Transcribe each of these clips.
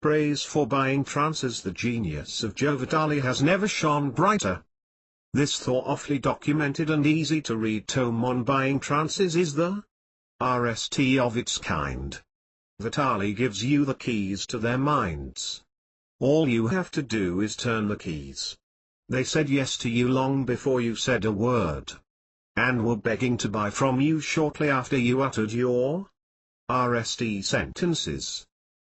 praise for buying Trances. The genius of Joe Vitale has never shone brighter. This thoroughly documented and easy to read tome on buying Trances is the RST of its kind. Vitale gives you the keys to their minds. All you have to do is turn the keys. They said yes to you long before you said a word, and were begging to buy from you shortly after you uttered your RST sentences.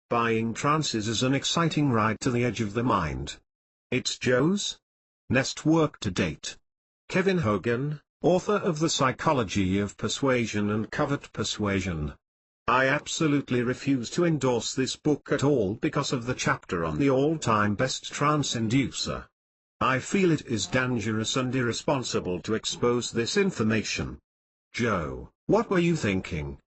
Buying Trances is an exciting ride to the edge of the mind. It's Joe's best work to date. Kevin Hogan, author of The Psychology of Persuasion and Covert Persuasion. I absolutely refuse to endorse this book at all because of the chapter on the all-time best trance inducer. I feel it is dangerous and irresponsible to expose this information. Joe, what were you thinking?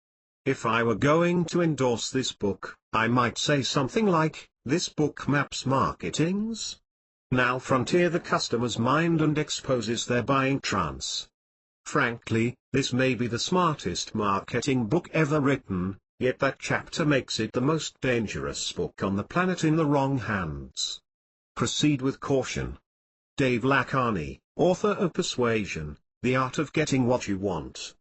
If I were going to endorse this book, I might say something like, this book maps marketing's now frontier the customer's mind and exposes their buying trance. Frankly, this may be the smartest marketing book ever written, yet that chapter makes it the most dangerous book on the planet in the wrong hands. Proceed with caution. Dave Lacarney, author of Persuasion, The Art of Getting What You Want.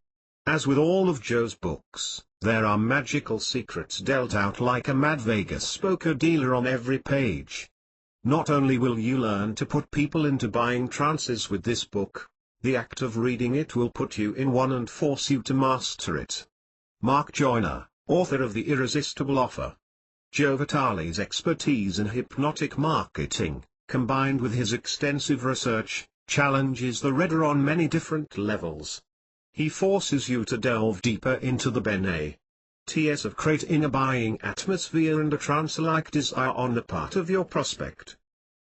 As with all of Joe's books, there are magical secrets dealt out like a mad Vegas poker dealer on every page. Not only will you learn to put people into buying trances with this book, the act of reading it will put you in one and force you to master it. Mark Joyner, author of The Irresistible Offer. Joe Vitale's expertise in hypnotic marketing, combined with his extensive research, challenges the reader on many different levels. He forces you to delve deeper into the BNATS of creating a buying atmosphere and a trance-like desire on the part of your prospect.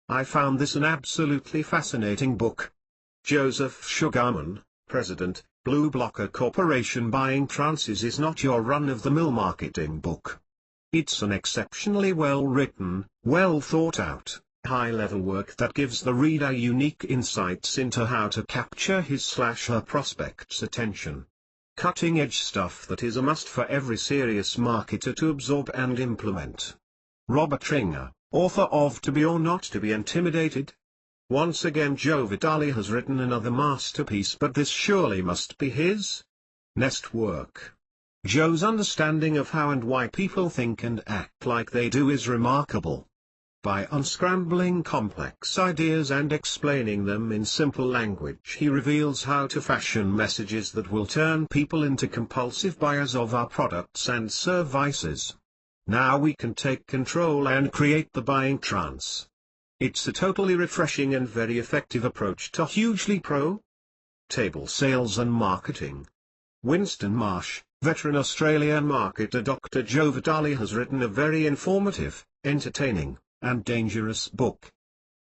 I found this an absolutely fascinating book. Joseph Sugarman, President, Blue Blocker Corporation. Buying Trances is not your run-of-the-mill marketing book. It's an exceptionally well-written, well-thought-out, high-level work that gives the reader unique insights into how to capture his/her prospect's attention. Cutting-edge stuff that is a must for every serious marketer to absorb and implement. Robert Ringer, author of To Be or Not to Be Intimidated. Once again Joe Vitale has written another masterpiece, but this surely must be his next work. Joe's understanding of how and why people think and act like they do is remarkable. By unscrambling complex ideas and explaining them in simple language, he reveals how to fashion messages that will turn people into compulsive buyers of our products and services. Now we can take control and create the buying trance. It's a totally refreshing and very effective approach to hugely profitable sales and marketing. Winston Marsh, veteran Australian marketer. Dr. Joe Vitale has written a very informative, entertaining, and dangerous book.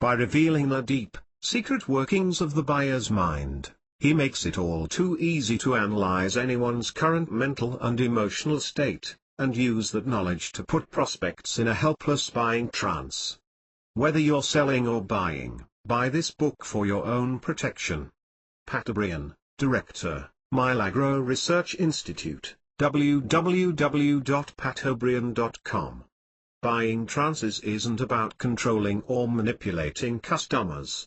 By revealing the deep, secret workings of the buyer's mind, he makes it all too easy to analyze anyone's current mental and emotional state, and use that knowledge to put prospects in a helpless buying trance. Whether you're selling or buying, buy this book for your own protection. Pat O'Brien, Director, Milagro Research Institute, www.patobrien.com. Buying Trances isn't about controlling or manipulating customers.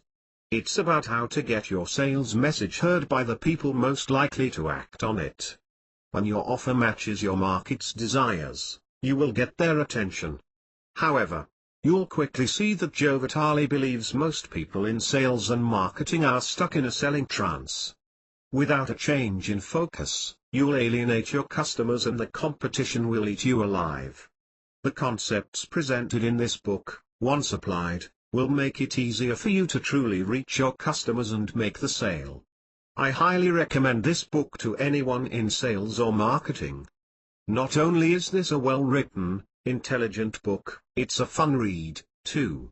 It's about how to get your sales message heard by the people most likely to act on it. When your offer matches your market's desires, you will get their attention. However, you'll quickly see that Joe Vitale believes most people in sales and marketing are stuck in a selling trance. Without a change in focus, you'll alienate your customers and the competition will eat you alive. The concepts presented in this book, once applied, will make it easier for you to truly reach your customers and make the sale. I highly recommend this book to anyone in sales or marketing. Not only is this a well-written, intelligent book, it's a fun read, too.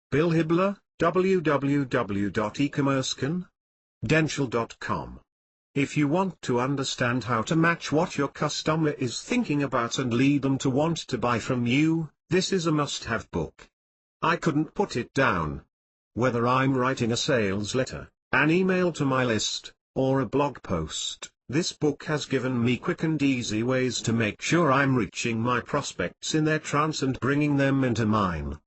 Bill Hibler, www.ecommerceconfidential.com. If you want to understand how to match what your customer is thinking about and lead them to want to buy from you, this is a must-have book. I couldn't put it down. Whether I'm writing a sales letter, an email to my list, or a blog post, This book has given me quick and easy ways to make sure I'm reaching my prospects in their trance and bringing them into mine.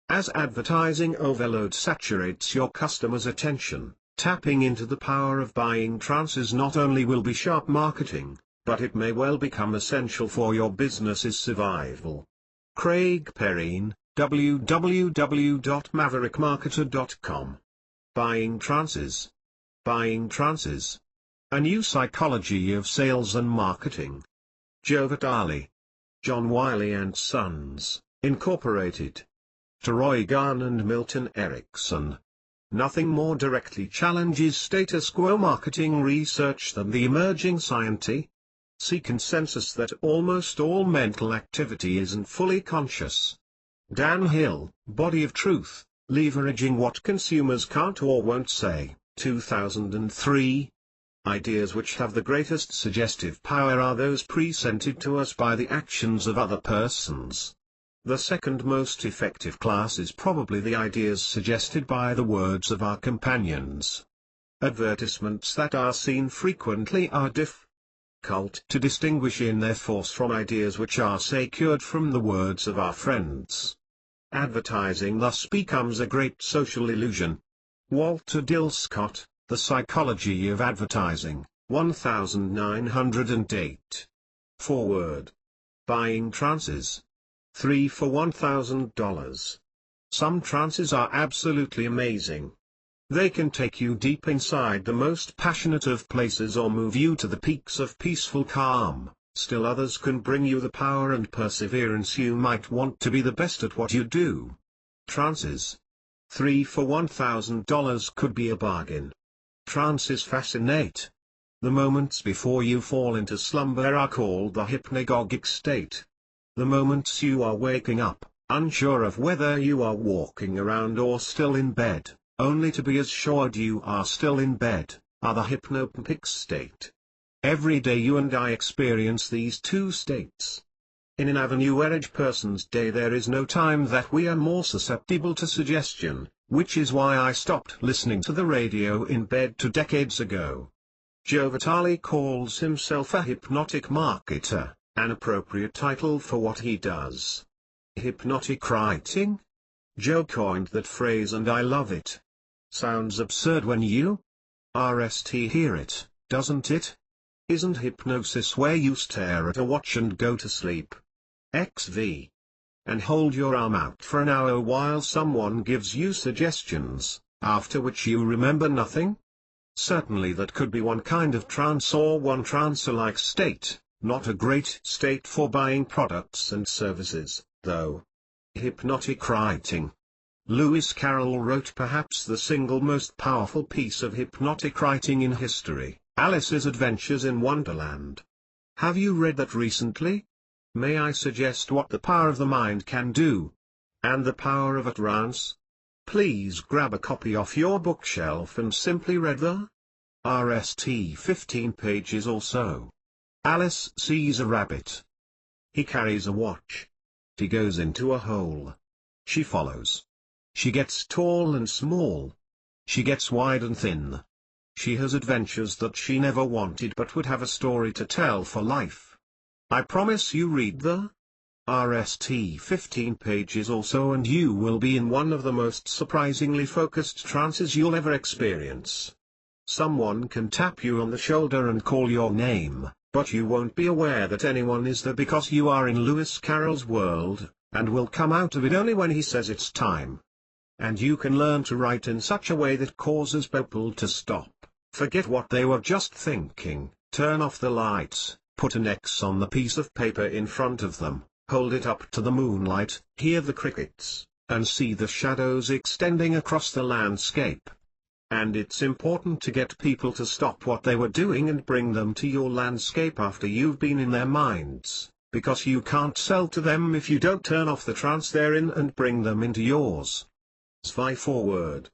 As advertising overload saturates your customers' attention, tapping into the power of buying trances not only will be sharp marketing, but it may well become essential for your business's survival. Craig Perrine, www.maverickmarketer.com. Buying trances. Buying trances. A New Psychology of Sales and Marketing. Joe Vitale. John Wiley & Sons, Incorporated. Troy Gunn and Milton Erickson. Nothing more directly challenges status quo marketing research than the emerging scientific consensus that almost all mental activity isn't fully conscious. Dan Hill, Body of Truth, Leveraging What Consumers Can't or Won't Say, 2003. Ideas which have the greatest suggestive power are those presented to us by the actions of other persons. The second most effective class is probably the ideas suggested by the words of our companions. Advertisements that are seen frequently are difficult to distinguish in their force from ideas which are secured from the words of our friends. Advertising thus becomes a great social illusion. Walter Dill Scott, The Psychology of Advertising, 1908. Foreword. Buying trances. 3 for $1,000. Some trances are absolutely amazing. They can take you deep inside the most passionate of places or move you to the peaks of peaceful calm. Still others can bring you the power and perseverance you might want to be the best at what you do. Trances. 3 for $1,000 could be a bargain. Trances fascinate. The moments before you fall into slumber are called the hypnagogic state. The moments you are waking up, unsure of whether you are walking around or still in bed, only to be assured you are still in bed, are the hypnopompic state. Every day you and I experience these two states. In an avenue-edge person's day there is no time that we are more susceptible to suggestion, which is why I stopped listening to the radio in bed 2 decades ago. Joe Vitale calls himself a hypnotic marketer, an appropriate title for what he does. Hypnotic writing? Joe coined that phrase and I love it. Sounds absurd when you hear it, doesn't it? Isn't hypnosis where you stare at a watch and go to sleep? XV. And hold your arm out for an hour while someone gives you suggestions, after which you remember nothing? Certainly that could be one kind of trance or one trance-like state, not a great state for buying products and services, though. Hypnotic writing. Lewis Carroll wrote perhaps the single most powerful piece of hypnotic writing in history, Alice's Adventures in Wonderland. Have you read that recently? May I suggest what the power of the mind can do? And the power of a trance? Please grab a copy off your bookshelf and simply read the RST 15 pages or so. Alice sees a rabbit. He carries a watch. He goes into a hole. She follows. She gets tall and small. She gets wide and thin. She has adventures that she never wanted but would have a story to tell for life. I promise you read the RST 15 pages or so and you will be in one of the most surprisingly focused trances you'll ever experience. Someone can tap you on the shoulder and call your name, but you won't be aware that anyone is there because you are in Lewis Carroll's world, and will come out of it only when he says it's time. And you can learn to write in such a way that causes people to stop, forget what they were just thinking, turn off the lights, put an X on the piece of paper in front of them, hold it up to the moonlight, hear the crickets, and see the shadows extending across the landscape. And it's important to get people to stop what they were doing and bring them to your landscape after you've been in their minds, because you can't sell to them if you don't turn off the trance they're in and bring them into yours. Spy forward.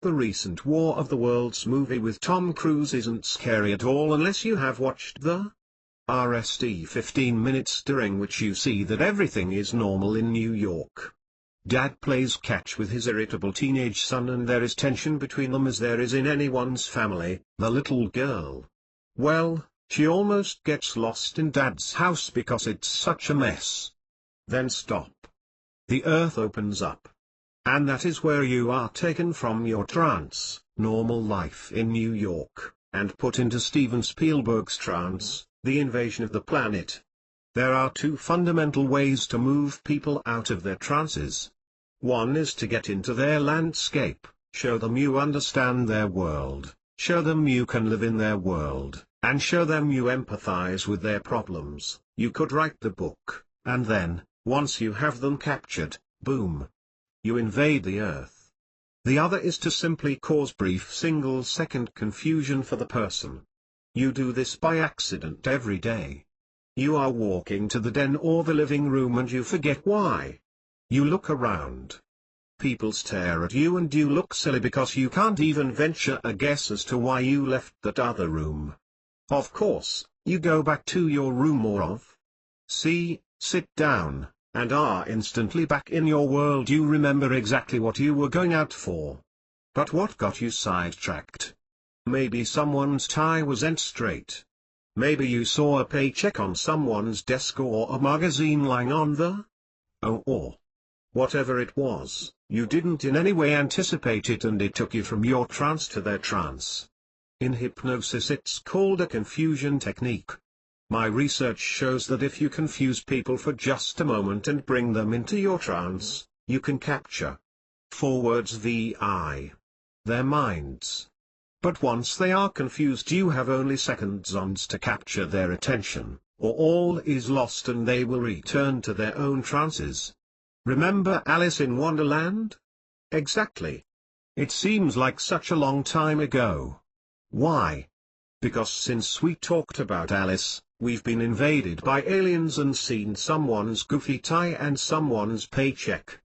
The recent War of the Worlds movie with Tom Cruise isn't scary at all unless you have watched the RST 15 minutes during which you see that everything is normal in New York. Dad plays catch with his irritable teenage son and there is tension between them as there is in anyone's family. The little girl. Well, She almost gets lost in Dad's house because it's such a mess. Then stop. The earth opens up. And that is where you are taken from your trance, normal life in New York, and put into Steven Spielberg's trance, the invasion of the planet. There are two fundamental ways to move people out of their trances. One is to get into their landscape, show them you understand their world, show them you can live in their world, and show them you empathize with their problems. You could write the book, and then, once you have them captured, boom, you invade the earth. The other is to simply cause brief single-second confusion for the person. You do this by accident every day. You are walking to the den or the living room and you forget why. You look around. People stare at you and you look silly because you can't even venture a guess as to why you left that other room. Of course, you go back to your room or sit down, and are instantly back in your world. You remember exactly what you were going out for. But what got you sidetracked? Maybe someone's tie wasn't straight. Maybe you saw a paycheck on someone's desk or a magazine lying on the or whatever it was, you didn't in any way anticipate it and it took you from your trance to their trance. In hypnosis it's called a confusion technique. My research shows that if you confuse people for just a moment and bring them into your trance, you can capture forwards their minds. But once they are confused you have only seconds to capture their attention, or all is lost and they will return to their own trances. Remember Alice in Wonderland? Exactly. It seems like such a long time ago. Why? Because since we talked about Alice, we've been invaded by aliens and seen someone's goofy tie and someone's paycheck.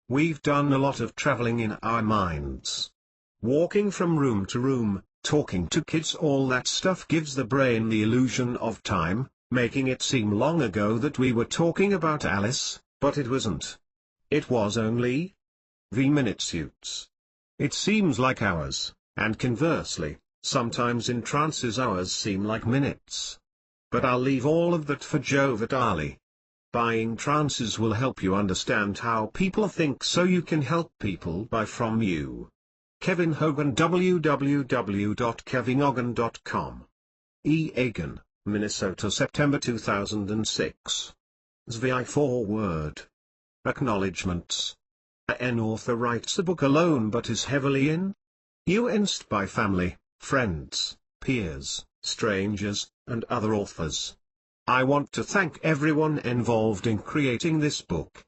We've done a lot of traveling in our minds. Walking from room to room, talking to kids, all that stuff gives the brain the illusion of time, making it seem long ago that we were talking about Alice, but it wasn't. It was only minutes. It seems like hours, and conversely, sometimes in trances hours seem like minutes. But I'll leave all of that for Joe Vitale. Buying trances will help you understand how people think so you can help people buy from you. Kevin Hogan, www.kevinhogan.com. E. Egan, Minnesota, September 2006. XVI forward. Acknowledgements. An author writes a book alone but is heavily influenced by family, friends, peers, strangers, and other authors. I want to thank everyone involved in creating this book.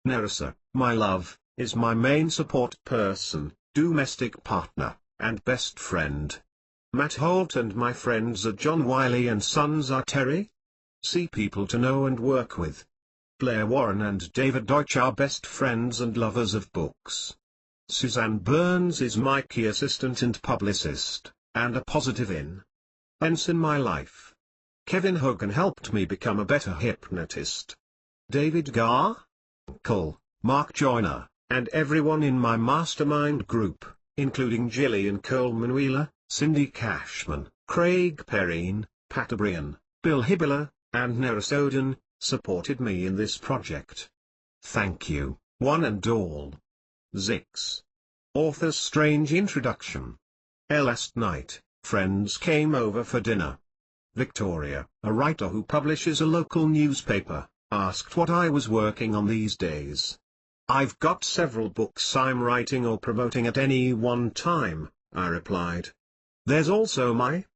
Nerissa, my love, is my main support person, domestic partner, and best friend. Matt Holt and my friends at John Wiley & Sons are Terry C. people to know and work with. Blair Warren and David Deutsch are best friends and lovers of books. Suzanne Burns is my key assistant and publicist, and a positive influence in my life. Kevin Hogan helped me become a better hypnotist. David Garr, Cole, Mark Joyner, and everyone in my mastermind group, including Gillian Coleman Wheeler, Cindy Cashman, Craig Perrine, Pat O'Brien, Bill Hibbler, and Nerissa Oden, supported me in this project. Thank you, one and all. Zix. Author's strange introduction. Last night, friends came over for dinner. Victoria, a writer who publishes a local newspaper, asked what I was working on these days. I've got several books I'm writing or promoting at any one time, I replied. There's also my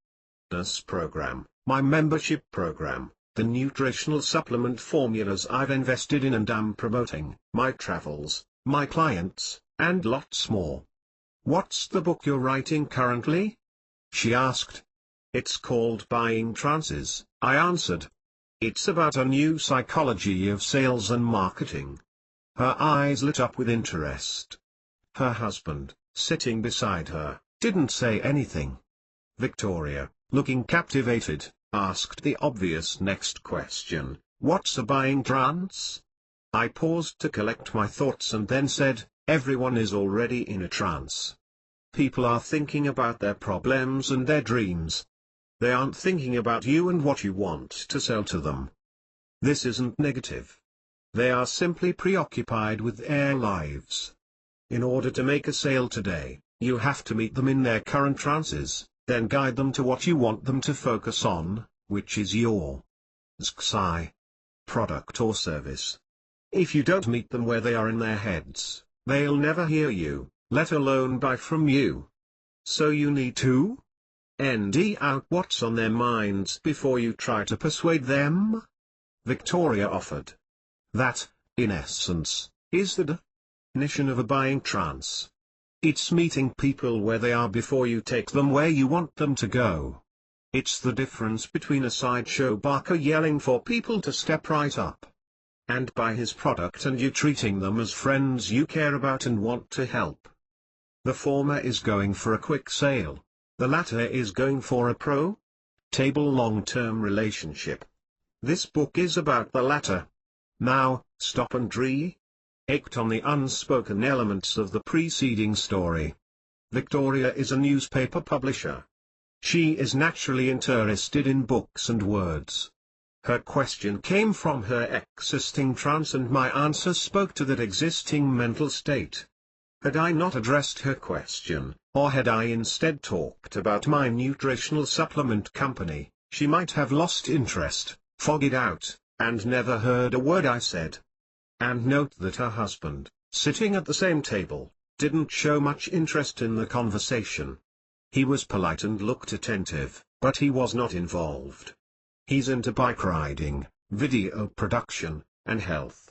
nurse program, my membership program, the nutritional supplement formulas I've invested in and am promoting, my travels, my clients, and lots more. What's the book you're writing currently? She asked. It's called Buying Trances, I answered. It's about a new psychology of sales and marketing. Her eyes lit up with interest. Her husband, sitting beside her, didn't say anything. Victoria, looking captivated, asked the obvious next question, what's a buying trance? I paused to collect my thoughts and then said, everyone is already in a trance. People are thinking about their problems and their dreams. They aren't thinking about you and what you want to sell to them. This isn't negative. They are simply preoccupied with their lives. In order to make a sale today, you have to meet them in their current trances, then guide them to what you want them to focus on, which is your XI product or service. If you don't meet them where they are in their heads, they'll never hear you, let alone buy from you. So you need to ND out what's on their minds before you try to persuade them. Victoria offered. That, in essence, is the definition of a buying trance. It's meeting people where they are before you take them where you want them to go. It's the difference between a sideshow barker yelling for people to step right up and buy his product and you treating them as friends you care about and want to help. The former is going for a quick sale. The latter is going for a pro-table long-term relationship. This book is about the latter. Now, stop and reflect on the unspoken elements of the preceding story. Victoria is a newspaper publisher. She is naturally interested in books and words. Her question came from her existing trance and my answer spoke to that existing mental state. Had I not addressed her question, or had I instead talked about my nutritional supplement company, she might have lost interest, fogged out, and never heard a word I said. And note that her husband, sitting at the same table, didn't show much interest in the conversation. He was polite and looked attentive, but he was not involved. He's into bike riding, video production, and health.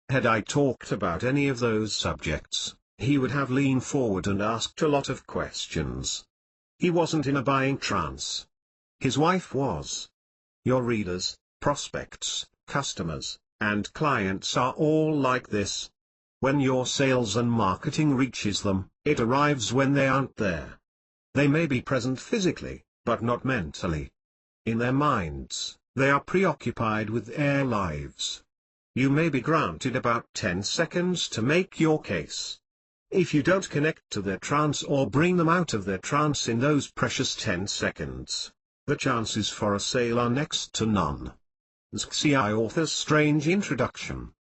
Had I talked about any of those subjects, he would have leaned forward and asked a lot of questions. He wasn't in a buying trance. His wife was. Your readers, prospects, customers, and clients are all like this. When your sales and marketing reaches them, it arrives when they aren't there. They may be present physically, but not mentally. In their minds, they are preoccupied with their lives. You may be granted about 10 seconds to make your case. If you don't connect to their trance or bring them out of their trance in those precious 10 seconds, the chances for a sale are next to none. XI Author's Strange Introduction.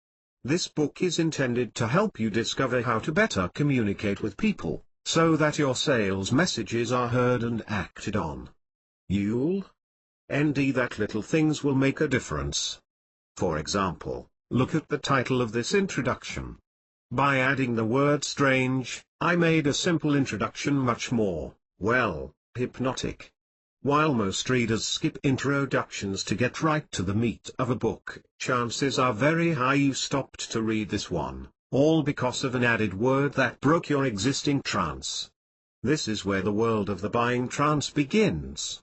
This book is intended to help you discover how to better communicate with people, so that your sales messages are heard and acted on. You'll ND that little things will make a difference. For example, look at the title of this introduction. By adding the word strange, I made a simple introduction much more, well, hypnotic. While most readers skip introductions to get right to the meat of a book, chances are very high you stopped to read this one, all because of an added word that broke your existing trance. This is where the world of the buying trance begins.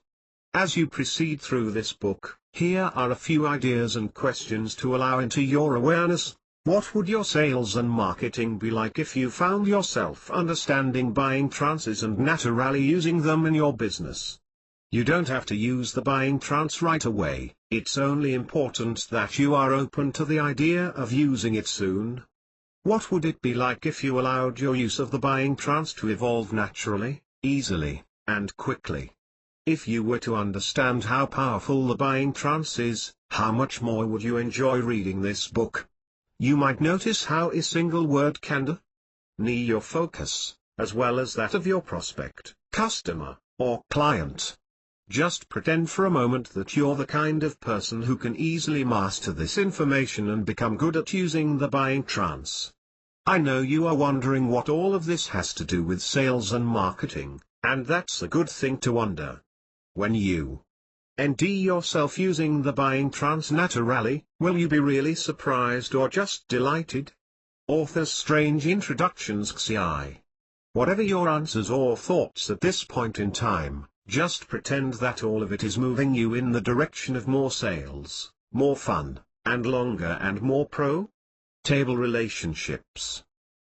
As you proceed through this book, here are a few ideas and questions to allow into your awareness. What would your sales and marketing be like if you found yourself understanding buying trances and naturally using them in your business? You don't have to use the buying trance right away, it's only important that you are open to the idea of using it soon. What would it be like if you allowed your use of the buying trance to evolve naturally, easily, and quickly? If you were to understand how powerful the buying trance is, how much more would you enjoy reading this book? You might notice how a single word can define your focus, as well as that of your prospect, customer, or client. Just pretend for a moment that you're the kind of person who can easily master this information and become good at using the buying trance. I know you are wondering what all of this has to do with sales and marketing, and that's a good thing to wonder. When you ND yourself using the buying trance naturally, will you be really surprised or just delighted? Author's Strange Introductions XI. Whatever your answers or thoughts at this point in time, just pretend that all of it is moving you in the direction of more sales, more fun, and longer and more pro-table relationships.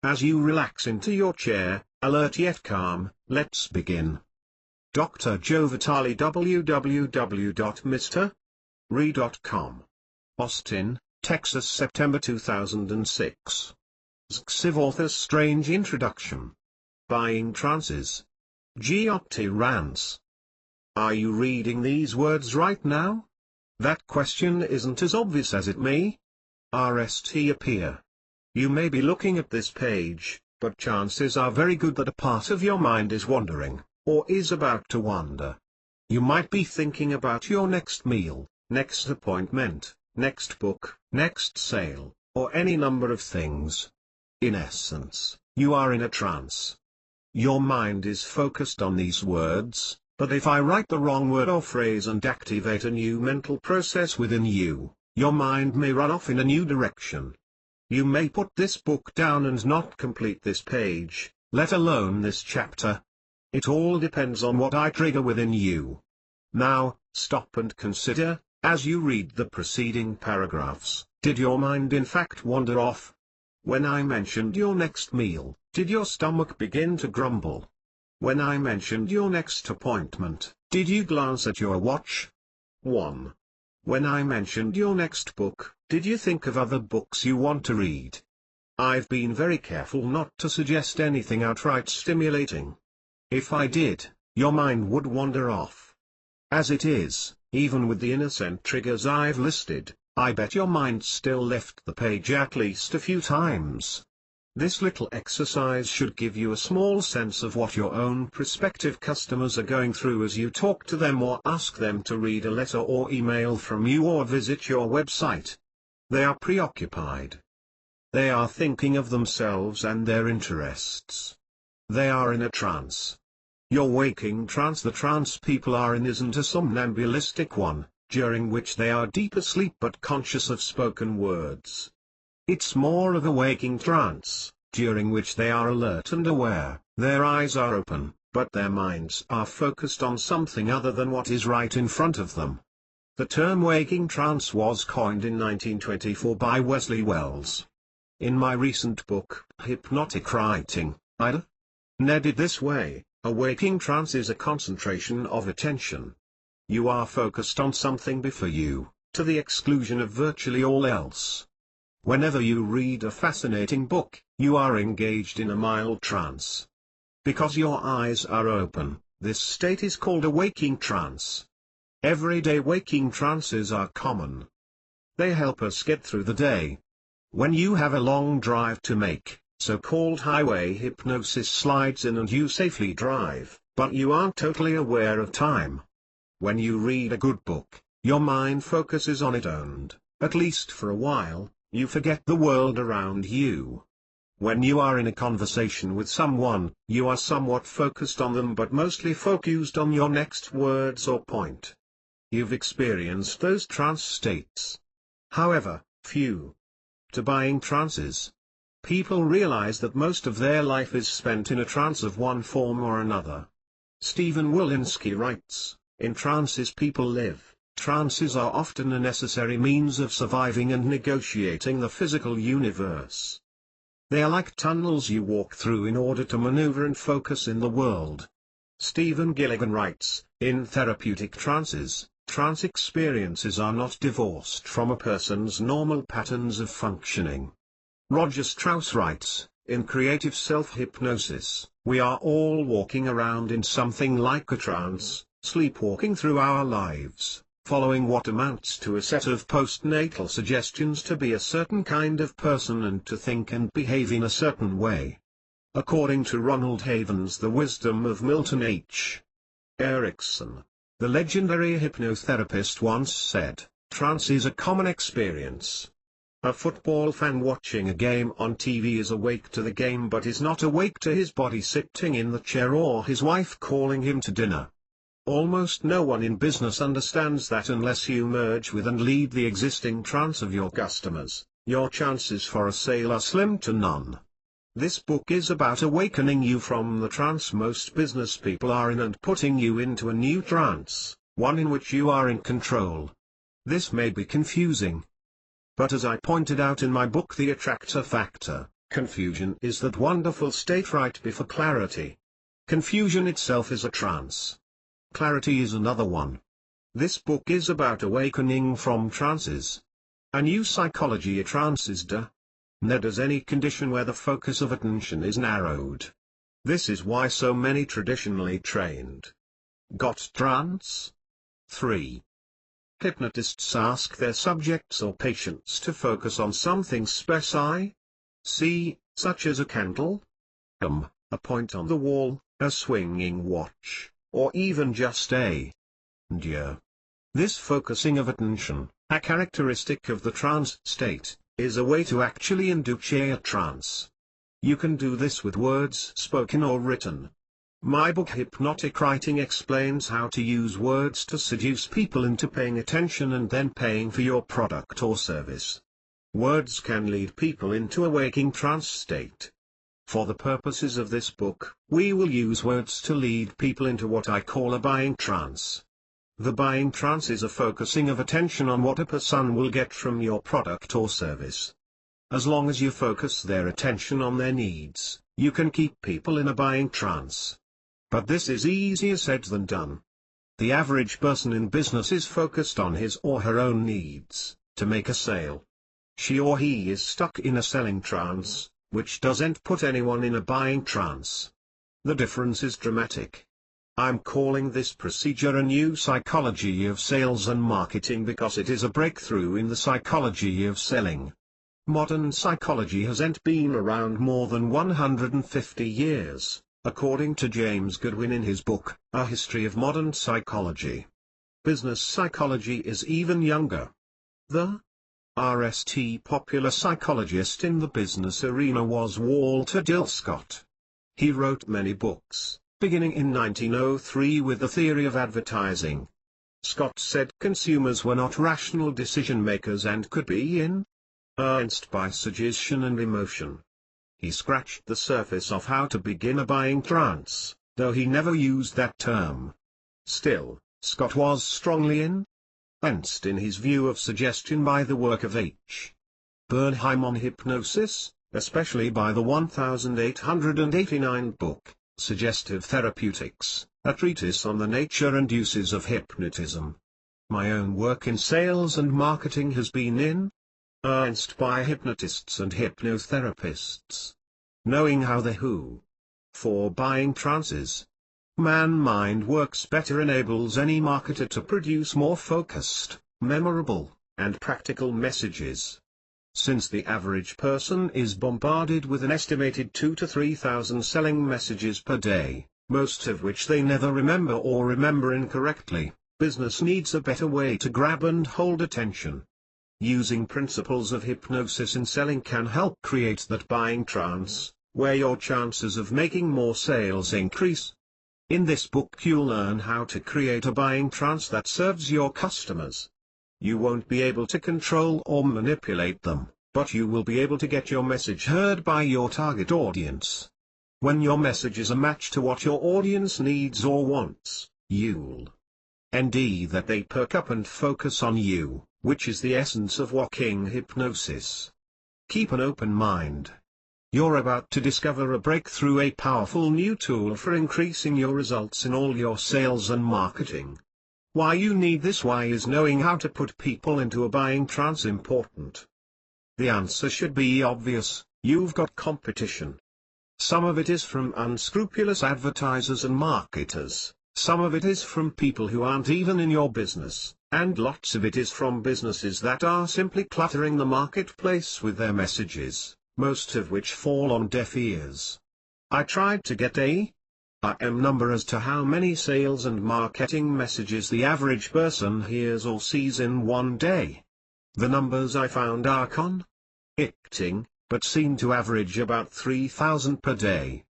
As you relax into your chair, alert yet calm, let's begin. Dr. Joe Vitale www.mr.re.com. Austin, Texas September 2006. XIV Author's Strange Introduction. Buying Trances. G. Rance. Are you reading these words right now? That question isn't as obvious as it may appear. You may be looking at this page, but chances are very good that a part of your mind is wandering, or is about to wander. You might be thinking about your next meal, next appointment, next book, next sale, or any number of things. In essence, you are in a trance. Your mind is focused on these words, but if I write the wrong word or phrase and activate a new mental process within you, your mind may run off in a new direction. You may put this book down and not complete this page, let alone this chapter. It all depends on what I trigger within you. Now, stop and consider, as you read the preceding paragraphs, did your mind in fact wander off? When I mentioned your next meal, did your stomach begin to grumble? When I mentioned your next appointment, did you glance at your watch? 1. When I mentioned your next book, did you think of other books you want to read? I've been very careful not to suggest anything outright stimulating. If I did, your mind would wander off. As it is, even with the innocent triggers I've listed, I bet your mind still left the page at least a few times. This little exercise should give you a small sense of what your own prospective customers are going through as you talk to them or ask them to read a letter or email from you or visit your website. They are preoccupied. They are thinking of themselves and their interests. They are in a trance. Your waking trance, the trance people are in, isn't a somnambulistic one, during which they are deep asleep but conscious of spoken words. It's more of a waking trance, during which they are alert and aware, their eyes are open, but their minds are focused on something other than what is right in front of them. The term waking trance was coined in 1924 by Wesley Wells. In my recent book, Hypnotic Writing, I named it this way: a waking trance is a concentration of attention. You are focused on something before you, to the exclusion of virtually all else. Whenever you read a fascinating book, you are engaged in a mild trance. Because your eyes are open, this state is called a waking trance. Everyday waking trances are common. They help us get through the day. When you have a long drive to make, so-called highway hypnosis slides in and you safely drive, but you aren't totally aware of time. When you read a good book, your mind focuses on it and, at least for a while, you forget the world around you. When you are in a conversation with someone, you are somewhat focused on them but mostly focused on your next words or point. You've experienced those trance states. However, few to buying trances. People realize that most of their life is spent in a trance of one form or another. Stephen Wolinski writes, "In trances people live. Trances are often a necessary means of surviving and negotiating the physical universe. They are like tunnels you walk through in order to maneuver and focus in the world." Stephen Gilligan writes, "In therapeutic trances, trance experiences are not divorced from a person's normal patterns of functioning." Roger Strauss writes, "In creative self-hypnosis, we are all walking around in something like a trance, sleepwalking through our lives, following what amounts to a set of postnatal suggestions to be a certain kind of person and to think and behave in a certain way." According to Ronald Haven's The Wisdom of Milton H. Erickson, the legendary hypnotherapist once said, "Trance is a common experience. A football fan watching a game on TV is awake to the game but is not awake to his body sitting in the chair or his wife calling him to dinner. Almost no one in business understands that unless you merge with and lead the existing trance of your customers, your chances for a sale are slim to none." This book is about awakening you from the trance most business people are in and putting you into a new trance, one in which you are in control. This may be confusing. But as I pointed out in my book The Attractor Factor, confusion is that wonderful state right before clarity. Confusion itself is a trance. Clarity is another one. This book is about awakening from trances. A new psychology of trances ned as any condition where the focus of attention is narrowed. This is why so many traditionally trained Got trance? 3. Hypnotists ask their subjects or patients to focus on something specific, such as a candle, a point on the wall, a swinging watch, or even just a deer. This focusing of attention, a characteristic of the trance state, is a way to actually induce a trance. You can do this with words spoken or written. My book Hypnotic Writing explains how to use words to seduce people into paying attention and then paying for your product or service. Words can lead people into a waking trance state. For the purposes of this book, we will use words to lead people into what I call a buying trance. The buying trance is a focusing of attention on what a person will get from your product or service. As long as you focus their attention on their needs, you can keep people in a buying trance. But this is easier said than done. The average person in business is focused on his or her own needs, to make a sale. She or he is stuck in a selling trance, which doesn't put anyone in a buying trance. The difference is dramatic. I'm calling this procedure a new psychology of sales and marketing because it is a breakthrough in the psychology of selling. Modern psychology hasn't been around more than 150 years. According to James Goodwin in his book, A History of Modern Psychology. Business psychology is even younger. The RST popular psychologist in the business arena was Walter Dill Scott. He wrote many books, beginning in 1903 with The Theory of Advertising. Scott said consumers were not rational decision makers and could be influenced by suggestion and emotion. He scratched the surface of how to begin a buying trance, though he never used that term. Still, Scott was strongly influenced in his view of suggestion by the work of H. Bernheim on hypnosis, especially by the 1889 book, Suggestive Therapeutics, a treatise on the nature and uses of hypnotism. My own work in sales and marketing has been influenced by hypnotists and hypnotherapists. Knowing how the who for buying trances man-mind works better enables any marketer to produce more focused, memorable, and practical messages. Since the average person is bombarded with an estimated 2,000 to 3,000 selling messages per day, most of which they never remember or remember incorrectly, business needs a better way to grab and hold attention. Using principles of hypnosis in selling can help create that buying trance, where your chances of making more sales increase. In this book you'll learn how to create a buying trance that serves your customers. You won't be able to control or manipulate them, but you will be able to get your message heard by your target audience. When your message is a match to what your audience needs or wants, you'll find that they perk up and focus on you, which is the essence of walking hypnosis. Keep an open mind. You're about to discover a breakthrough, a powerful new tool for increasing your results in all your sales and marketing. Why you need this? Why is knowing how to put people into a buying trance important? The answer should be obvious: you've got competition. Some of it is from unscrupulous advertisers and marketers, some of it is from people who aren't even in your business, and lots of it is from businesses that are simply cluttering the marketplace with their messages, most of which fall on deaf ears. I tried to get a number as to how many sales and marketing messages the average person hears or sees in one day. The numbers I found are conflicting, but seem to average about 3,000 per day.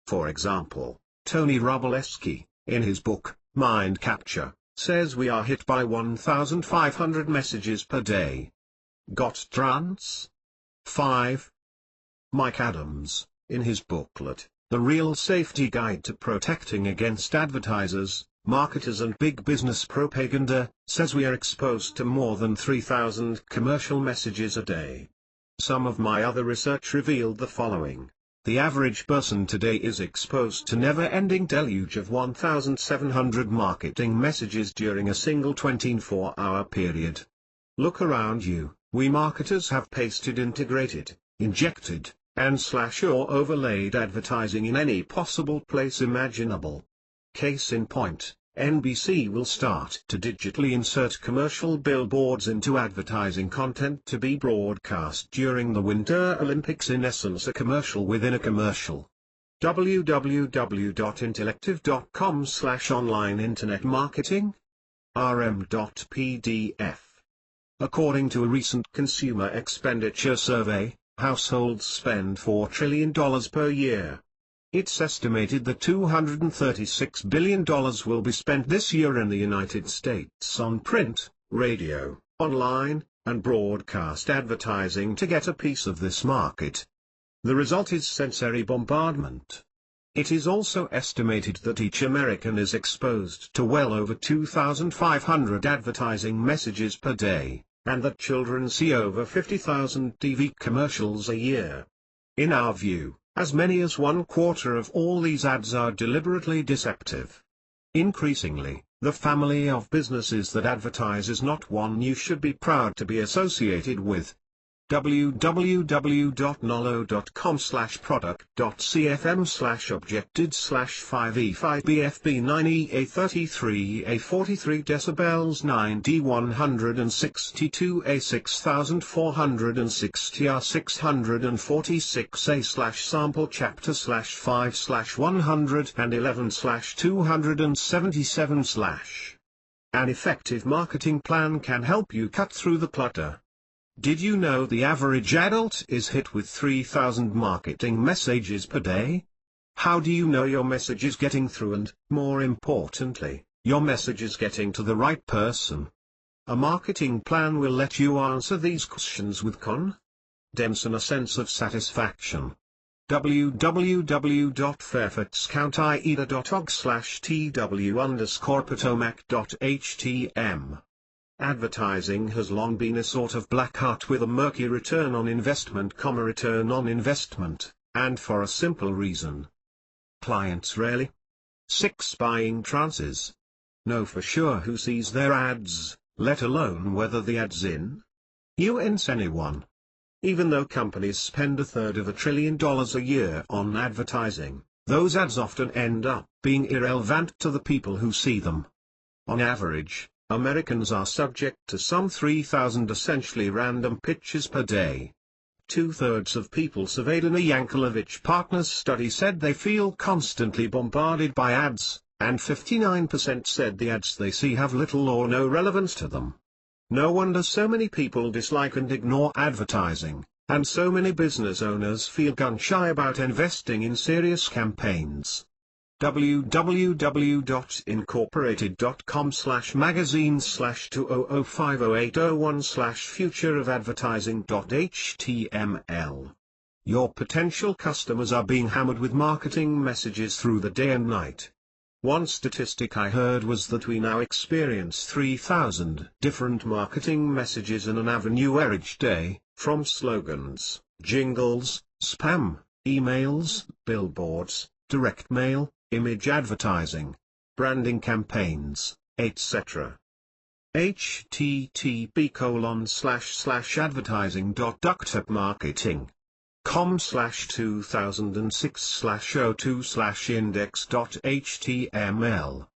For example, Tony Roblewski, in his book, Mind Capture, says we are hit by 1,500 messages per day. Got trance? 5. Mike Adams, in his booklet, The Real Safety Guide to Protecting Against Advertisers, Marketers and Big Business Propaganda, says we are exposed to more than 3,000 commercial messages a day. Some of my other research revealed the following. The average person today is exposed to never-ending deluge of 1,700 marketing messages during a single 24-hour period. Look around you. We marketers have pasted, integrated, injected, and / or overlaid advertising in any possible place imaginable. Case in point, NBC will start to digitally insert commercial billboards into advertising content to be broadcast during the Winter Olympics, in essence a commercial within a commercial. www.intellective.com/online internet marketing rm.pdf. According to a recent consumer expenditure survey, households spend $4 trillion per year. It's estimated that $236 billion will be spent this year in the United States on print, radio, online, and broadcast advertising to get a piece of this market. The result is sensory bombardment. It is also estimated that each American is exposed to well over 2,500 advertising messages per day, and that children see over 50,000 TV commercials a year. In our view, as many as 1/4 of all these ads are deliberately deceptive. Increasingly, the family of businesses that advertise is not one you should be proud to be associated with. www.nolo.com/product.cfm/objected/5E5BFB9EA33A43 decibels 9D166R646A/sample chapter/5/111/277/. An effective marketing plan can help you cut through the clutter. Did you know the average adult is hit with 3,000 marketing messages per day? How do you know your message is getting through and, more importantly, your message is getting to the right person? A marketing plan will let you answer these questions with confidence and a sense of satisfaction. www.fairfaxcounty.org/tw_potomac.htm. Advertising has long been a sort of black art with a murky return on investment, and for a simple reason. Clients rarely 6 buying trances know for sure who sees their ads, let alone whether the ad's in UNS anyone. Even though companies spend $1/3 trillion a year on advertising, those ads often end up being irrelevant to the people who see them. On average, Americans are subject to some 3,000 essentially random pitches per day. 2/3 of people surveyed in a Yankelovich Partners study said they feel constantly bombarded by ads, and 59% said the ads they see have little or no relevance to them. No wonder so many people dislike and ignore advertising, and so many business owners feel gun-shy about investing in serious campaigns. www.incorporated.com/magazine/20050801/futureofadvertising.html. Your potential customers are being hammered with marketing messages through the day and night. One statistic I heard was that we now experience 3,000 different marketing messages in an avenue each day, from slogans, jingles, spam, emails, billboards, direct mail, image advertising, branding campaigns, etc. http://advertising.ductupmarketing.com/2006/02/index.html.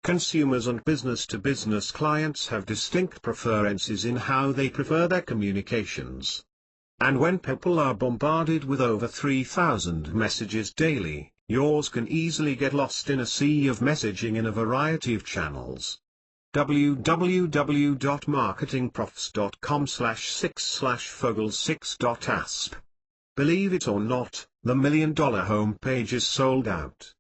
Consumers and business-to-business clients have distinct preferences in how they prefer their communications. And when people are bombarded with over 3,000 messages daily, yours can easily get lost in a sea of messaging in a variety of channels. www.marketingprofs.com/6/fogel6.asp. Believe it or not, the $1 Million homepage is sold out.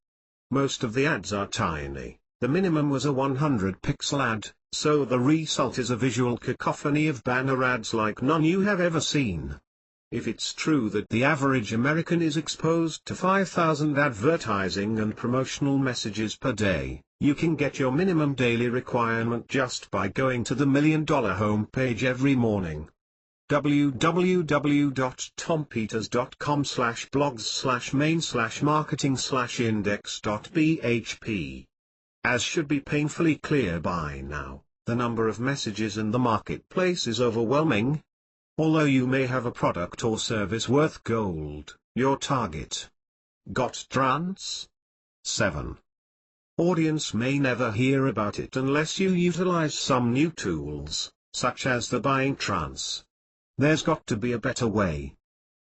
Most of the ads are tiny. The minimum was a 100-pixel ad, so the result is a visual cacophony of banner ads like none you have ever seen. If it's true that the average American is exposed to 5,000 advertising and promotional messages per day, you can get your minimum daily requirement just by going to the $1 Million homepage every morning. www.tompeters.com/blogs/main/marketing/index.php. As should be painfully clear by now, the number of messages in the marketplace is overwhelming. Although you may have a product or service worth gold, your target got trance? 7. Audience may never hear about it unless you utilize some new tools, such as the buying trance. There's got to be a better way.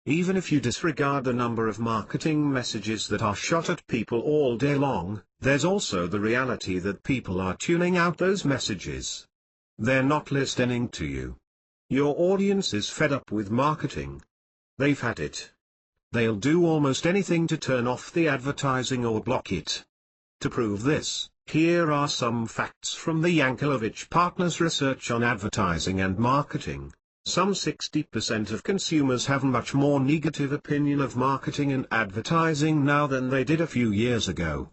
Even if you disregard the number of marketing messages that are shot at people all day long, there's also the reality that people are tuning out those messages. They're not listening to you. Your audience is fed up with marketing. They've had it. They'll do almost anything to turn off the advertising or block it. To prove this, here are some facts from the Yankelovich Partners research on advertising and marketing. Some 60% of consumers have a much more negative opinion of marketing and advertising now than they did a few years ago.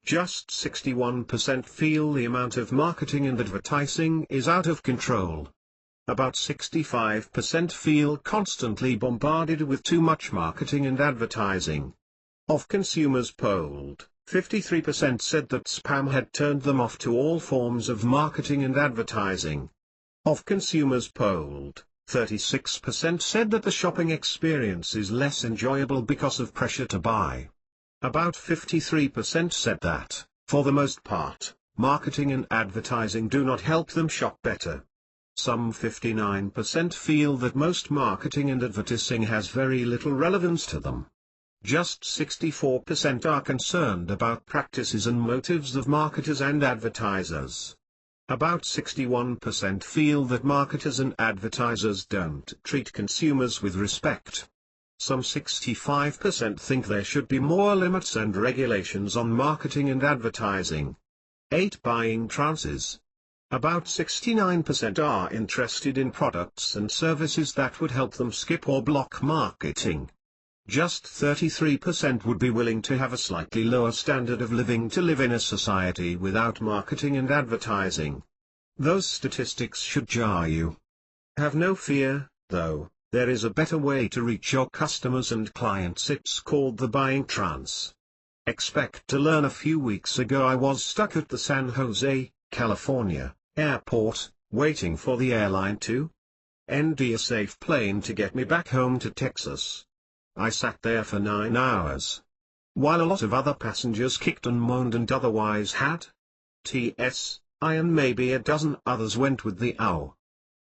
Just 61% feel the amount of marketing and advertising is out of control. About 65% feel constantly bombarded with too much marketing and advertising. Of consumers polled, 53% said that spam had turned them off to all forms of marketing and advertising. Of consumers polled, 36% said that the shopping experience is less enjoyable because of pressure to buy. About 53% said that, for the most part, marketing and advertising do not help them shop better. Some 59% feel that most marketing and advertising has very little relevance to them. Just 64% are concerned about practices and motives of marketers and advertisers. About 61% feel that marketers and advertisers don't treat consumers with respect. Some 65% think there should be more limits and regulations on marketing and advertising. 8 Buying trances. About 69% are interested in products and services that would help them skip or block marketing. Just 33% would be willing to have a slightly lower standard of living to live in a society without marketing and advertising. Those statistics should jar you. Have no fear, though, there is a better way to reach your customers and clients. It's called the buying trance. Expect to learn. A few weeks ago I was stuck at the San Jose, California, airport, waiting for the airline to end a safe plane to get me back home to Texas. I sat there for 9 hours. While a lot of other passengers kicked and moaned and otherwise had T.S., I and maybe a dozen others went with the hour.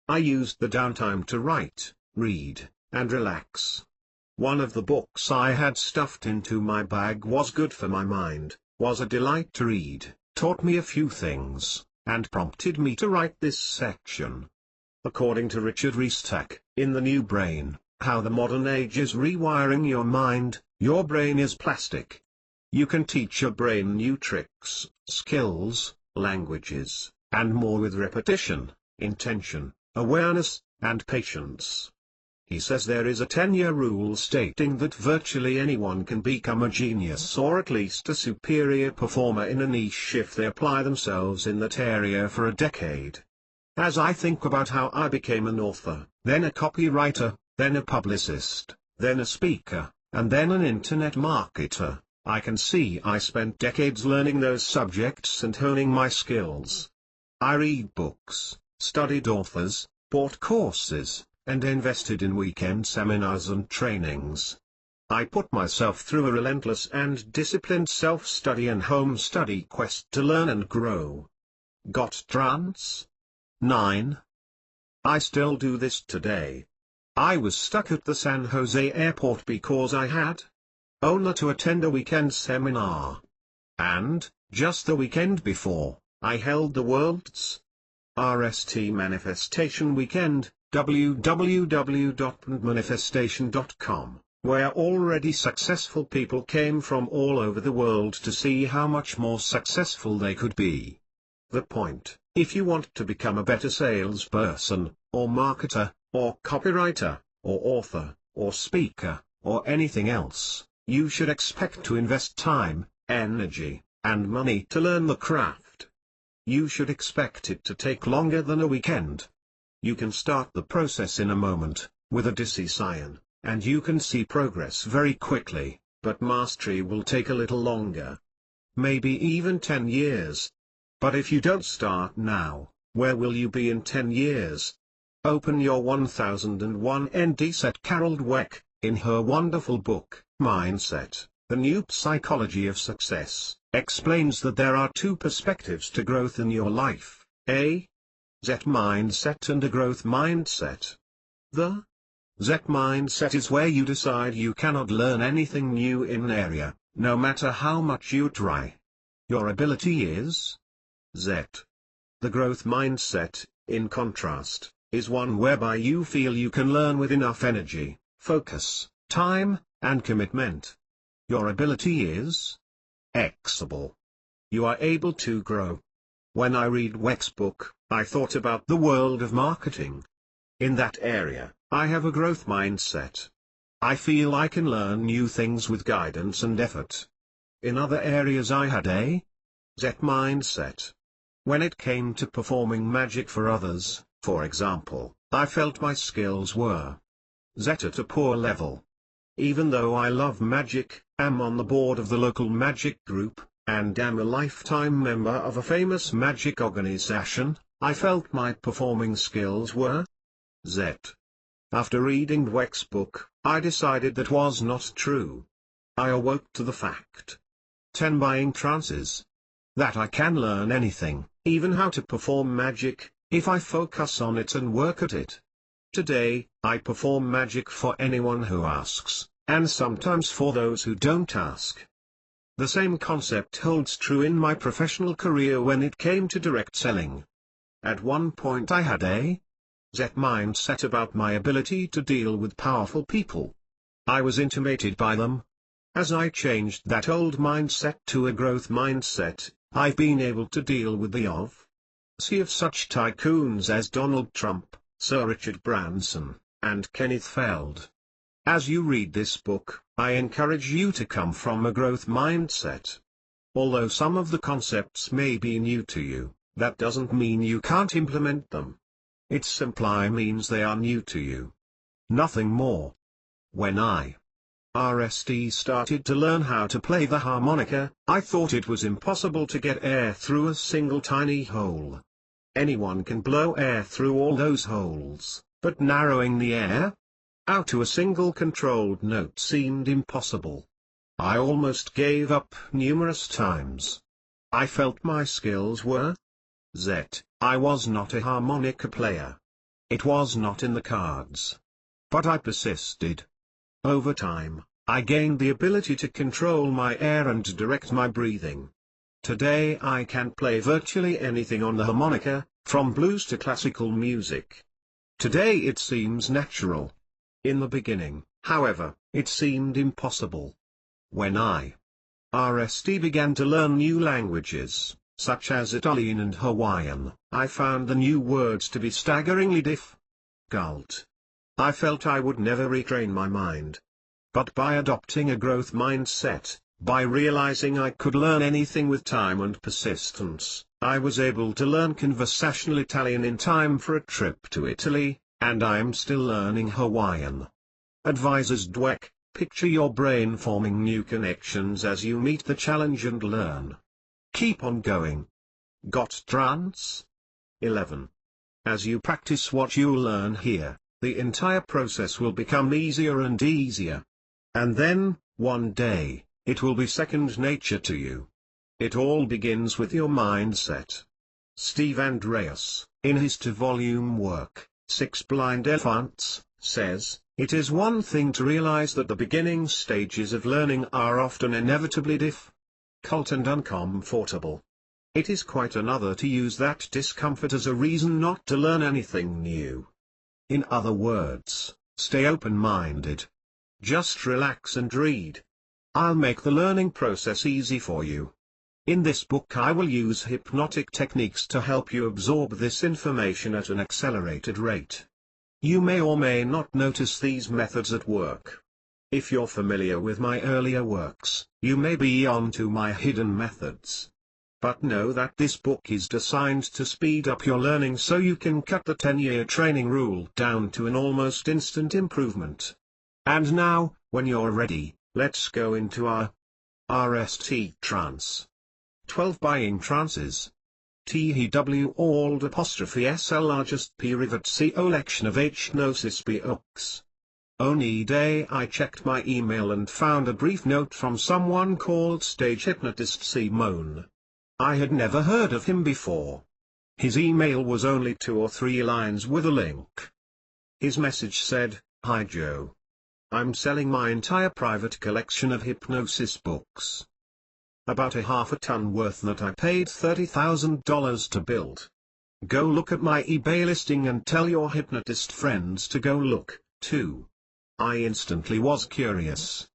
I used the downtime to write, read, and relax. One of the books I had stuffed into my bag was good for my mind, was a delight to read, taught me a few things, and prompted me to write this section. According to Richard Reestack, in The New Brain, How the Modern Age is Rewiring Your Mind, your brain is plastic. You can teach your brain new tricks, skills, languages, and more with repetition, intention, awareness, and patience. He says there is a 10-year rule stating that virtually anyone can become a genius or at least a superior performer in a niche if they apply themselves in that area for a decade. As I think about how I became an author, then a copywriter, then a publicist, then a speaker, and then an internet marketer, I can see I spent decades learning those subjects and honing my skills. I read books, studied authors, bought courses, and invested in weekend seminars and trainings. I put myself through a relentless and disciplined self-study and home study quest to learn and grow. Got trance? 9. I still do this today. I was stuck at the San Jose airport because I had only to attend a weekend seminar. And, just the weekend before, I held the world's RST Manifestation Weekend, www.manifestation.com, where already successful people came from all over the world to see how much more successful they could be. The point, if you want to become a better salesperson, or marketer, or copywriter, or author, or speaker, or anything else, you should expect to invest time, energy, and money to learn the craft. You should expect it to take longer than a weekend. You can start the process in a moment, with a decision, and you can see progress very quickly, but mastery will take a little longer. Maybe even 10 years. But if you don't start now, where will you be in 10 years? Open your 1001 ND, said Carol Dweck, in her wonderful book, Mindset, The New Psychology of Success, explains that there are two perspectives to growth in your life, a Z mindset and a growth mindset. The Z mindset is where you decide you cannot learn anything new in an area, no matter how much you try. Your ability is Z. The growth mindset, in contrast, is one whereby you feel you can learn with enough energy, focus, time, and commitment. Your ability is Xable. You are able to grow. When I read Weck's book, I thought about the world of marketing. In that area, I have a growth mindset. I feel I can learn new things with guidance and effort. In other areas I had a Z mindset. When it came to performing magic for others, for example, I felt my skills were Z at a poor level. Even though I love magic, am on the board of the local magic group, and am a lifetime member of a famous magic organization, I felt my performing skills were Z. After reading Dweck's book, I decided that was not true. I awoke to the fact. 10 buying trances. That I can learn anything, even how to perform magic, if I focus on it and work at it. Today, I perform magic for anyone who asks, and sometimes for those who don't ask. The same concept holds true in my professional career when it came to direct selling. At one point I had a Z mindset about my ability to deal with powerful people. I was intimidated by them. As I changed that old mindset to a growth mindset, I've been able to deal with the sea of such tycoons as Donald Trump, Sir Richard Branson, and Kenneth Feld. As you read this book, I encourage you to come from a growth mindset. Although some of the concepts may be new to you, that doesn't mean you can't implement them. It simply means they are new to you. Nothing more. When I started to learn how to play the harmonica, I thought it was impossible to get air through a single tiny hole. Anyone can blow air through all those holes, but narrowing the air out to a single controlled note seemed impossible. I almost gave up numerous times. I felt my skills were Z. I was not a harmonica player. It was not in the cards. But I persisted. Over time, I gained the ability to control my air and direct my breathing. Today I can play virtually anything on the harmonica, from blues to classical music. Today it seems natural. In the beginning, however, it seemed impossible. When I began to learn new languages, such as Italian and Hawaiian, I found the new words to be staggeringly difficult. I felt I would never retrain my mind. But by adopting a growth mindset, by realizing I could learn anything with time and persistence, I was able to learn conversational Italian in time for a trip to Italy, and I am still learning Hawaiian. Advisors Dweck, picture your brain forming new connections as you meet the challenge and learn. Keep on going. Got trance? 11. As you practice what you learn here, the entire process will become easier and easier. And then, one day, it will be second nature to you. It all begins with your mindset. Steve Andreas, in his 2-volume work, 6 Blind Elephants, says, it is one thing to realize that the beginning stages of learning are often inevitably difficult and uncomfortable. It is quite another to use that discomfort as a reason not to learn anything new. In other words, stay open-minded. Just relax and read. I'll make the learning process easy for you. In this book I will use hypnotic techniques to help you absorb this information at an accelerated rate. You may or may not notice these methods at work. If you're familiar with my earlier works, you may be on to my hidden methods. But know that this book is designed to speed up your learning so you can cut the 10-year training rule down to an almost instant improvement. And now, when you're ready, let's go into our RST trance. 12 buying trances. TEW ALD apostrophe SL largest P rivet C olection of H gnosis B ux. Only day I checked my email and found a brief note from someone called stage hypnotist Simone. I had never heard of him before. His email was only 2 or 3 lines with a link. His message said, "Hi Joe. I'm selling my entire private collection of hypnosis books. About a half a ton worth that I paid $30,000 to build. Go look at my eBay listing and tell your hypnotist friends to go look, too." I instantly was curious.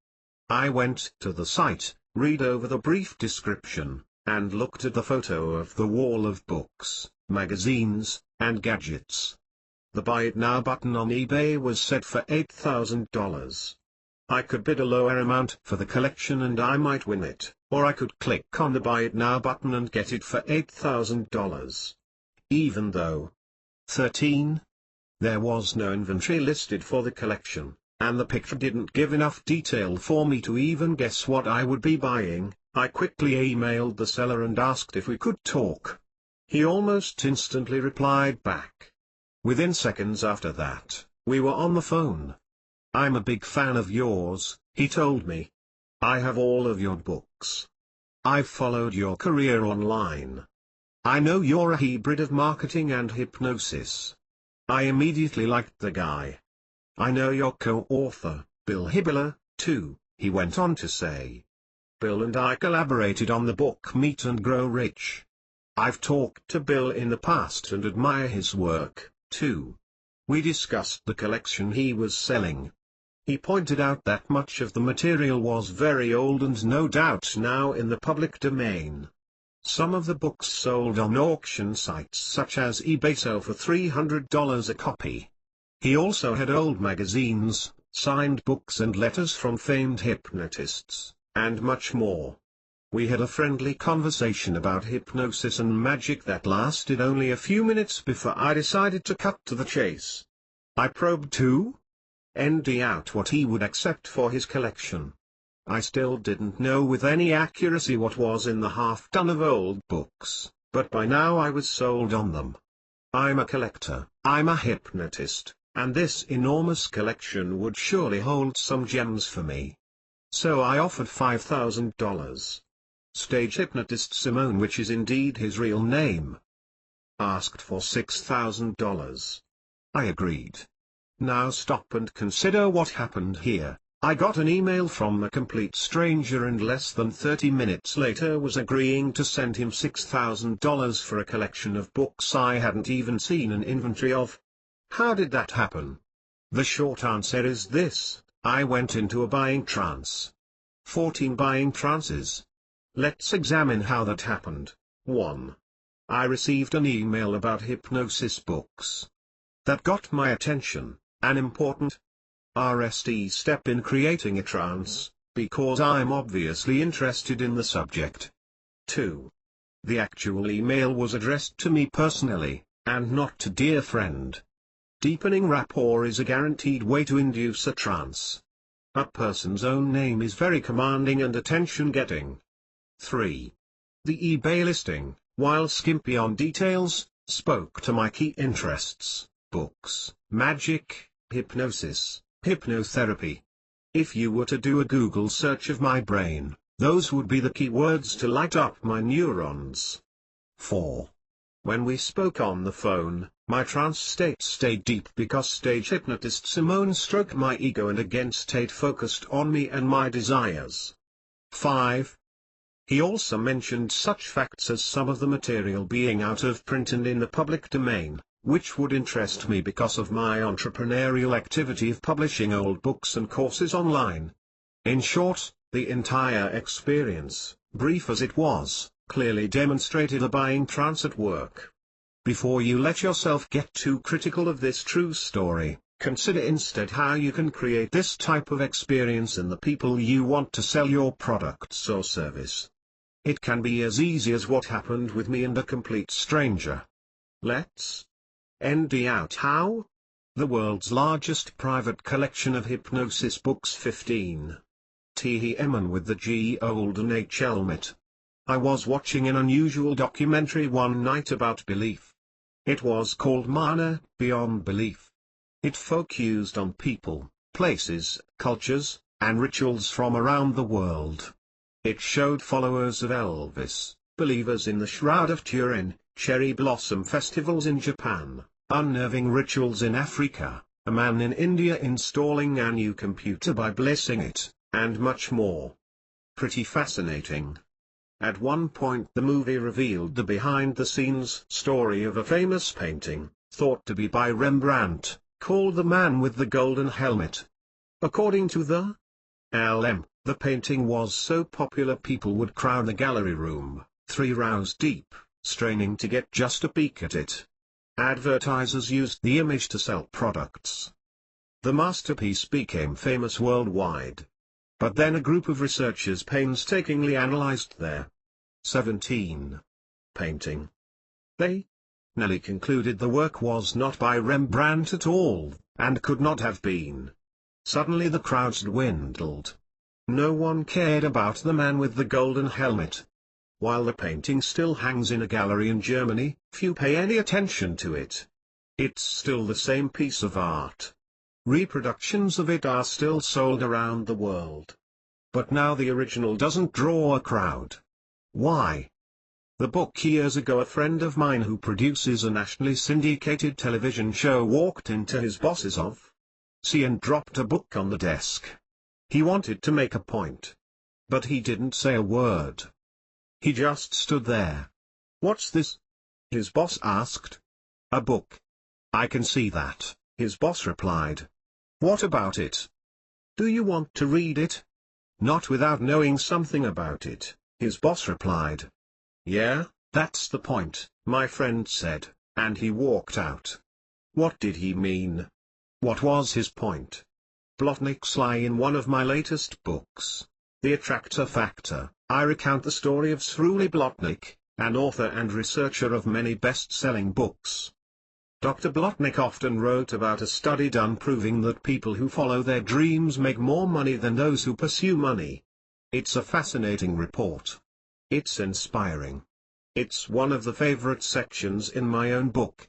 I went to the site, read over the brief description, and looked at the photo of the wall of books, magazines, and gadgets. The Buy It Now button on eBay was set for $8,000. I could bid a lower amount for the collection and I might win it, or I could click on the Buy It Now button and get it for $8,000. Even though 13. There was no inventory listed for the collection, and the picture didn't give enough detail for me to even guess what I would be buying, I quickly emailed the seller and asked if we could talk. He almost instantly replied back. Within seconds after that, we were on the phone. "I'm a big fan of yours," he told me. "I have all of your books. I've followed your career online. I know you're a hybrid of marketing and hypnosis." I immediately liked the guy. "I know your co-author, Bill Hybler, too," he went on to say. "Bill and I collaborated on the book Meet and Grow Rich. I've talked to Bill in the past and admire his work, too. We discussed the collection he was selling. He pointed out that much of the material was very old and no doubt now in the public domain. Some of the books sold on auction sites such as eBay sell for $300 a copy. He also had old magazines, signed books and letters from famed hypnotists, and much more. We had a friendly conversation about hypnosis and magic that lasted only a few minutes before I decided to cut to the chase. I probed to find out what he would accept for his collection. I still didn't know with any accuracy what was in the half-ton of old books, but by now I was sold on them. I'm a collector, I'm a hypnotist, and this enormous collection would surely hold some gems for me. So I offered $5,000. Stage hypnotist Simone, which is indeed his real name, asked for $6,000. I agreed. Now stop and consider what happened here. I got an email from a complete stranger and less than 30 minutes later was agreeing to send him $6,000 for a collection of books I hadn't even seen an inventory of. How did that happen? The short answer is this: I went into a buying trance. 14 buying trances. Let's examine how that happened. 1. I received an email about hypnosis books. That got my attention, an important RST step in creating a trance, because I'm obviously interested in the subject. 2. The actual email was addressed to me personally, and not to dear friend. Deepening rapport is a guaranteed way to induce a trance. A person's own name is very commanding and attention-getting. 3. The eBay listing, while skimpy on details, spoke to my key interests: books, magic, hypnosis, hypnotherapy. If you were to do a Google search of my brain, those would be the key words to light up my neurons. 4. When we spoke on the phone, my trance state stayed deep because stage hypnotist Simone stroked my ego and again stayed focused on me and my desires. 5. He also mentioned such facts as some of the material being out of print and in the public domain, which would interest me because of my entrepreneurial activity of publishing old books and courses online. In short, the entire experience, brief as it was, clearly demonstrated a buying trance at work. Before you let yourself get too critical of this true story, consider instead how you can create this type of experience in the people you want to sell your products or service. It can be as easy as what happened with me and a complete stranger. Let's find out how. The world's largest private collection of hypnosis books. 15. THMN with the G. Olden H. helmet. I was watching an unusual documentary one night about belief. It was called Mana, Beyond Belief. It focused on people places, cultures, and rituals from around the world. It showed followers of Elvis, believers in the Shroud of Turin, cherry blossom festivals in Japan, unnerving rituals in Africa, a man in India installing a new computer by blessing it, and much more. Pretty fascinating. At one point the movie revealed the behind-the-scenes story of a famous painting, thought to be by Rembrandt, called The Man with the Golden Helmet. According to the LM, the painting was so popular people would crowd the gallery room, 3 rows deep, straining to get just a peek at it. Advertisers used the image to sell products. The masterpiece became famous worldwide. But then a group of researchers painstakingly analyzed their 17 painting. They nearly concluded the work was not by Rembrandt at all, and could not have been. Suddenly the crowds dwindled. No one cared about the man with the golden helmet. While the painting still hangs in a gallery in Germany, few pay any attention to it. It's still the same piece of art. Reproductions of it are still sold around the world. But now the original doesn't draw a crowd. Why? The book. Years ago a friend of mine who produces a nationally syndicated television show walked into his boss's office and dropped a book on the desk. He wanted to make a point. But he didn't say a word. He just stood there. "What's this?" his boss asked. "A book." "I can see that," his boss replied. "What about it? Do you want to read it?" "Not without knowing something about it," his boss replied. "Yeah, that's the point," my friend said, and he walked out. What did he mean? What was his point? Blotnick's lie. In one of my latest books, The Attractor Factor, I recount the story of Sruli Blotnick, an author and researcher of many best-selling books. Dr. Blotnick often wrote about a study done proving that people who follow their dreams make more money than those who pursue money. It's a fascinating report. It's inspiring. It's one of the favorite sections in my own book.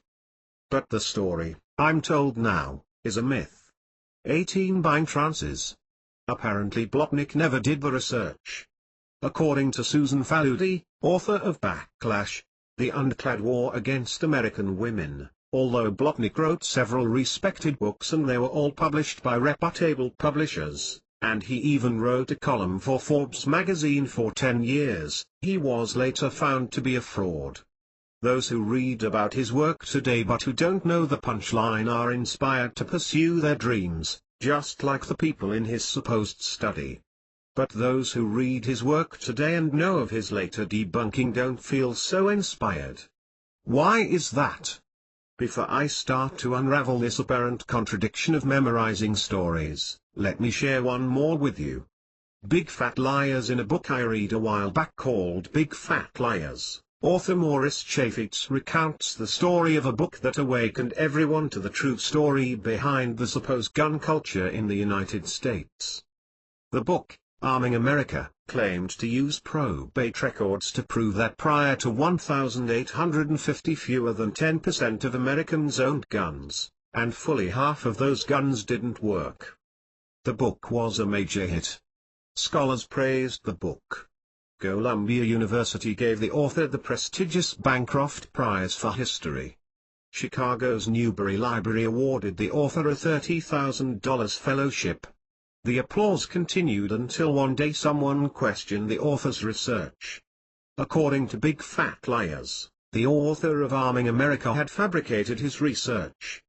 But the story, I'm told now, is a myth. 18 by Trances. Apparently Blotnick never did the research. According to Susan Faludi, author of Backlash, The Undeclared War Against American Women, although Blotnick wrote several respected books and they were all published by reputable publishers, and he even wrote a column for Forbes magazine for 10 years, he was later found to be a fraud. Those who read about his work today but who don't know the punchline are inspired to pursue their dreams, just like the people in his supposed study. But those who read his work today and know of his later debunking don't feel so inspired. Why is that? Before I start to unravel this apparent contradiction of memorizing stories, let me share one more with you. Big Fat Liars. In a book I read a while back called Big Fat Liars, author Maurice Chaffetz recounts the story of a book that awakened everyone to the true story behind the supposed gun culture in the United States. The book, Arming America, claimed to use probate records to prove that prior to 1850 fewer than 10% of Americans owned guns, and fully half of those guns didn't work. The book was a major hit. Scholars praised the book. Columbia University gave the author the prestigious Bancroft Prize for History. Chicago's Newberry Library awarded the author a $30,000 fellowship. The applause continued until one day someone questioned the author's research. According to Big Fat Liars, the author of Arming America had fabricated his research.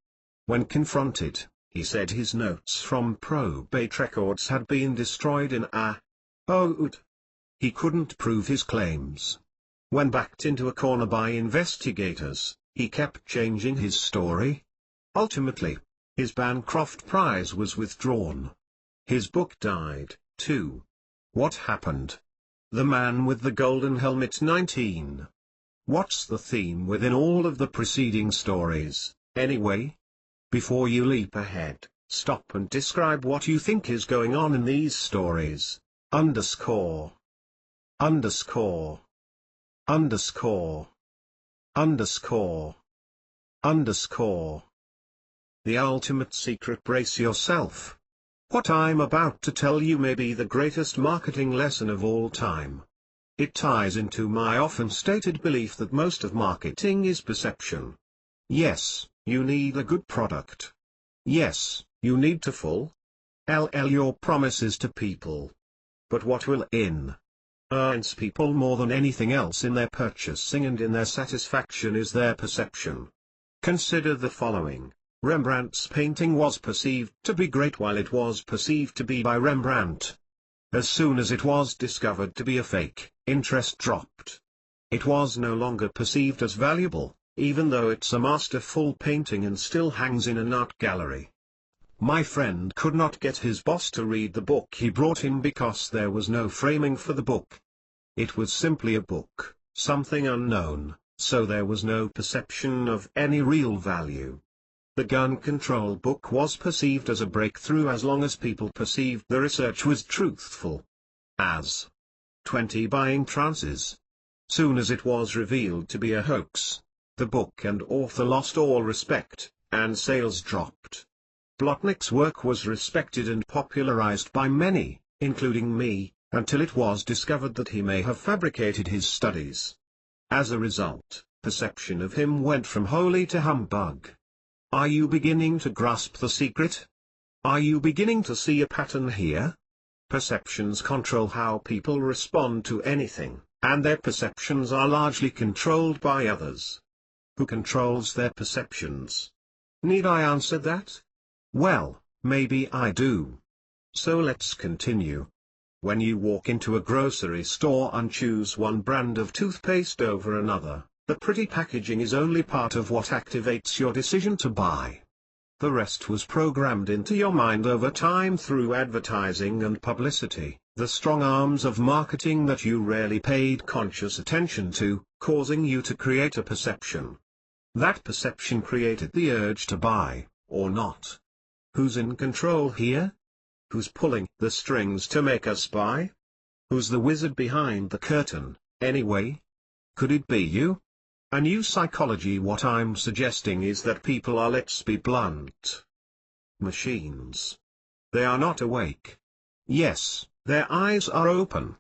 When confronted, he said his notes from probate records had been destroyed in a vote. He couldn't prove his claims. When backed into a corner by investigators, he kept changing his story. Ultimately, his Bancroft Prize was withdrawn. His book died, too. What happened? The Man with the Golden Helmet. 19. What's the theme within all of the preceding stories, anyway? Before you leap ahead, stop and describe what you think is going on in these stories. Underscore. Underscore. Underscore. Underscore. Underscore. The ultimate secret. Brace yourself. What I'm about to tell you may be the greatest marketing lesson of all time. It ties into my often stated belief that most of marketing is perception. Yes, you need a good product. Yes, you need to fulfill your promises to people. But what will earns people more than anything else in their purchasing and in their satisfaction is their perception. Consider the following. Rembrandt's painting was perceived to be great while it was perceived to be by Rembrandt. As soon as it was discovered to be a fake, interest dropped. It was no longer perceived as valuable, even though it's a masterful painting and still hangs in an art gallery. My friend could not get his boss to read the book he brought him because there was no framing for the book. It was simply a book, something unknown, so there was no perception of any real value. The gun control book was perceived as a breakthrough as long as people perceived the research was truthful. As 20 buying trances. Soon as it was revealed to be a hoax, the book and author lost all respect, and sales dropped. Blotnick's work was respected and popularized by many, including me, until it was discovered that he may have fabricated his studies. As a result, perception of him went from holy to humbug. Are you beginning to grasp the secret? Are you beginning to see a pattern here? Perceptions control how people respond to anything, and their perceptions are largely controlled by others. Who controls their perceptions? Need I answer that? Well, maybe I do. So let's continue. When you walk into a grocery store and choose one brand of toothpaste over another, the pretty packaging is only part of what activates your decision to buy. The rest was programmed into your mind over time through advertising and publicity, the strong arms of marketing that you rarely paid conscious attention to, causing you to create a perception. That perception created the urge to buy, or not. Who's in control here? Who's pulling the strings to make us buy? Who's the wizard behind the curtain, anyway? Could it be you? A new psychology. What I'm suggesting is that people are, let's be blunt, machines. They are not awake. Yes, their eyes are open.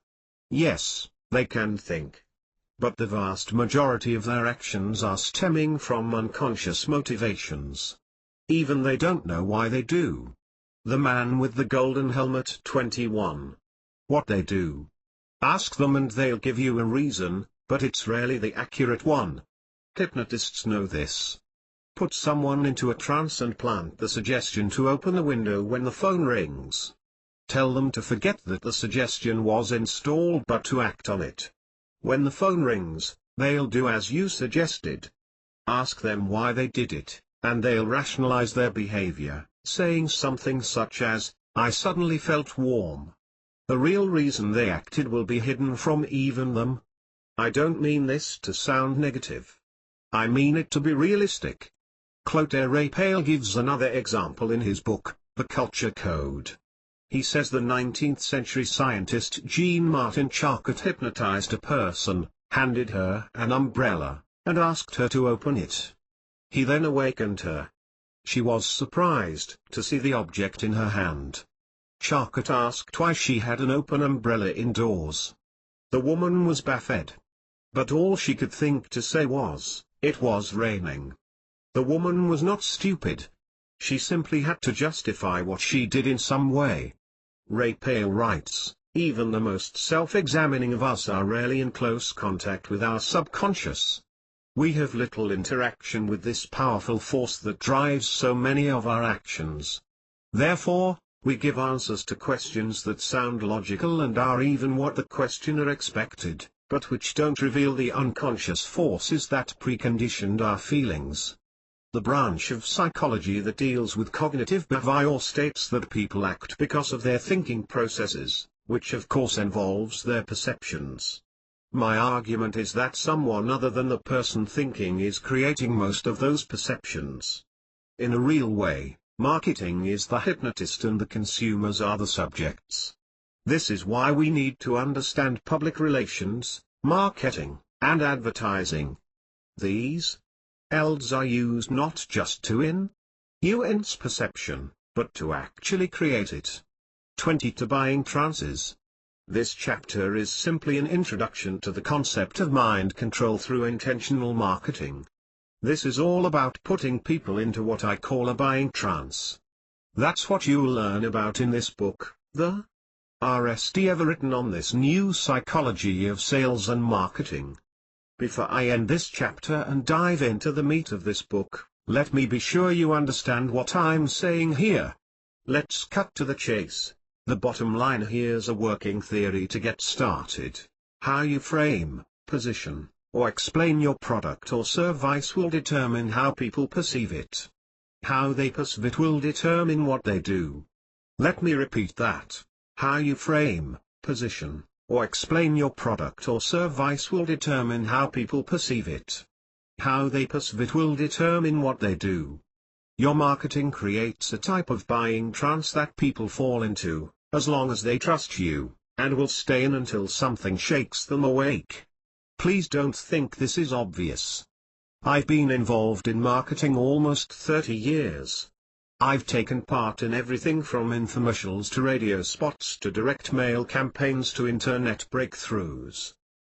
Yes, they can think. But the vast majority of their actions are stemming from unconscious motivations. Even they don't know why they do. The man with the golden helmet 21. What they do. Ask them and they'll give you a reason, but it's rarely the accurate one. Hypnotists know this. Put someone into a trance and plant the suggestion to open the window when the phone rings. Tell them to forget that the suggestion was installed but to act on it. When the phone rings, they'll do as you suggested. Ask them why they did it, and they'll rationalize their behavior, saying something such as, I suddenly felt warm. The real reason they acted will be hidden from even them. I don't mean this to sound negative. I mean it to be realistic. Clotaire Raphael gives another example in his book, The Culture Code. He says the 19th century scientist Jean-Martin Charcot hypnotized a person, handed her an umbrella, and asked her to open it. He then awakened her. She was surprised to see the object in her hand. Charcot asked why she had an open umbrella indoors. The woman was baffled. But all she could think to say was, it was raining. The woman was not stupid. She simply had to justify what she did in some way. Raphael writes, even the most self-examining of us are rarely in close contact with our subconscious. We have little interaction with this powerful force that drives so many of our actions. Therefore, we give answers to questions that sound logical and are even what the questioner expected, but which don't reveal the unconscious forces that preconditioned our feelings. The branch of psychology that deals with cognitive behavior states that people act because of their thinking processes, which of course involves their perceptions. My argument is that someone other than the person thinking is creating most of those perceptions. In a real way, marketing is the hypnotist and the consumers are the subjects. This is why we need to understand public relations, marketing, and advertising. These L's are used not just to influence perception, but to actually create it. 20 to buying trances. This chapter is simply an introduction to the concept of mind control through intentional marketing. This is all about putting people into what I call a buying trance. That's what you'll learn about in this book, the RST ever written on this new psychology of sales and marketing. Before I end this chapter and dive into the meat of this book, let me be sure you understand what I'm saying here. Let's cut to the chase. The bottom line here's a working theory to get started. How you frame, position, or explain your product or service will determine how people perceive it. How they perceive it will determine what they do. Let me repeat that. How you frame, position, or explain your product or service will determine how people perceive it. How they perceive it will determine what they do. Your marketing creates a type of buying trance that people fall into, as long as they trust you, and will stay in until something shakes them awake. Please don't think this is obvious. I've been involved in marketing almost 30 years. I've taken part in everything from infomercials to radio spots to direct mail campaigns to internet breakthroughs.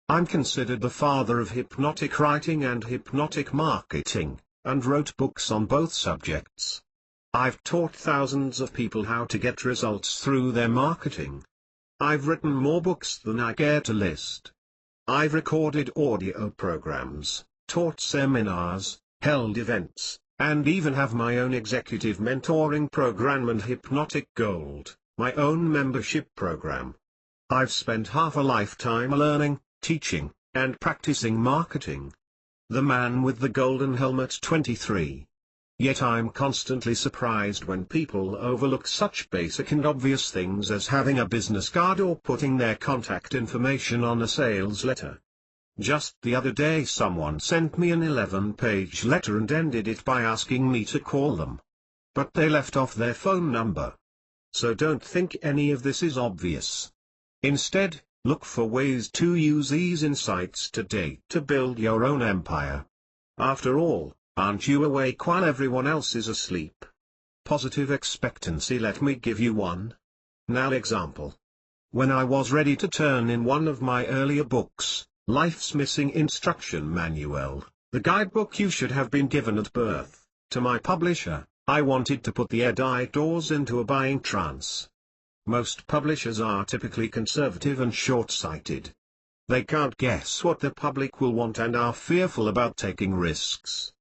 I'm considered the father of hypnotic writing and hypnotic marketing, and wrote books on both subjects. I've taught thousands of people how to get results through their marketing. I've written more books than I care to list. I've recorded audio programs, taught seminars, held events, and even have my own executive mentoring program and Hypnotic Gold, my own membership program. I've spent half a lifetime learning, teaching, and practicing marketing. The man with the golden helmet 23. Yet I'm constantly surprised when people overlook such basic and obvious things as having a business card or putting their contact information on a sales letter. Just the other day someone sent me an 11-page letter and ended it by asking me to call them. But they left off their phone number. So don't think any of this is obvious. Instead, look for ways to use these insights today to build your own empire. After all, aren't you awake while everyone else is asleep? Positive expectancy. Let me give you one. Now example. When I was ready to turn in one of my earlier books, Life's Missing Instruction Manual, the guidebook you should have been given at birth, to my publisher, I wanted to put the editors into a buying trance. Most publishers are typically conservative and short-sighted. They can't guess what the public will want and are fearful about taking risks.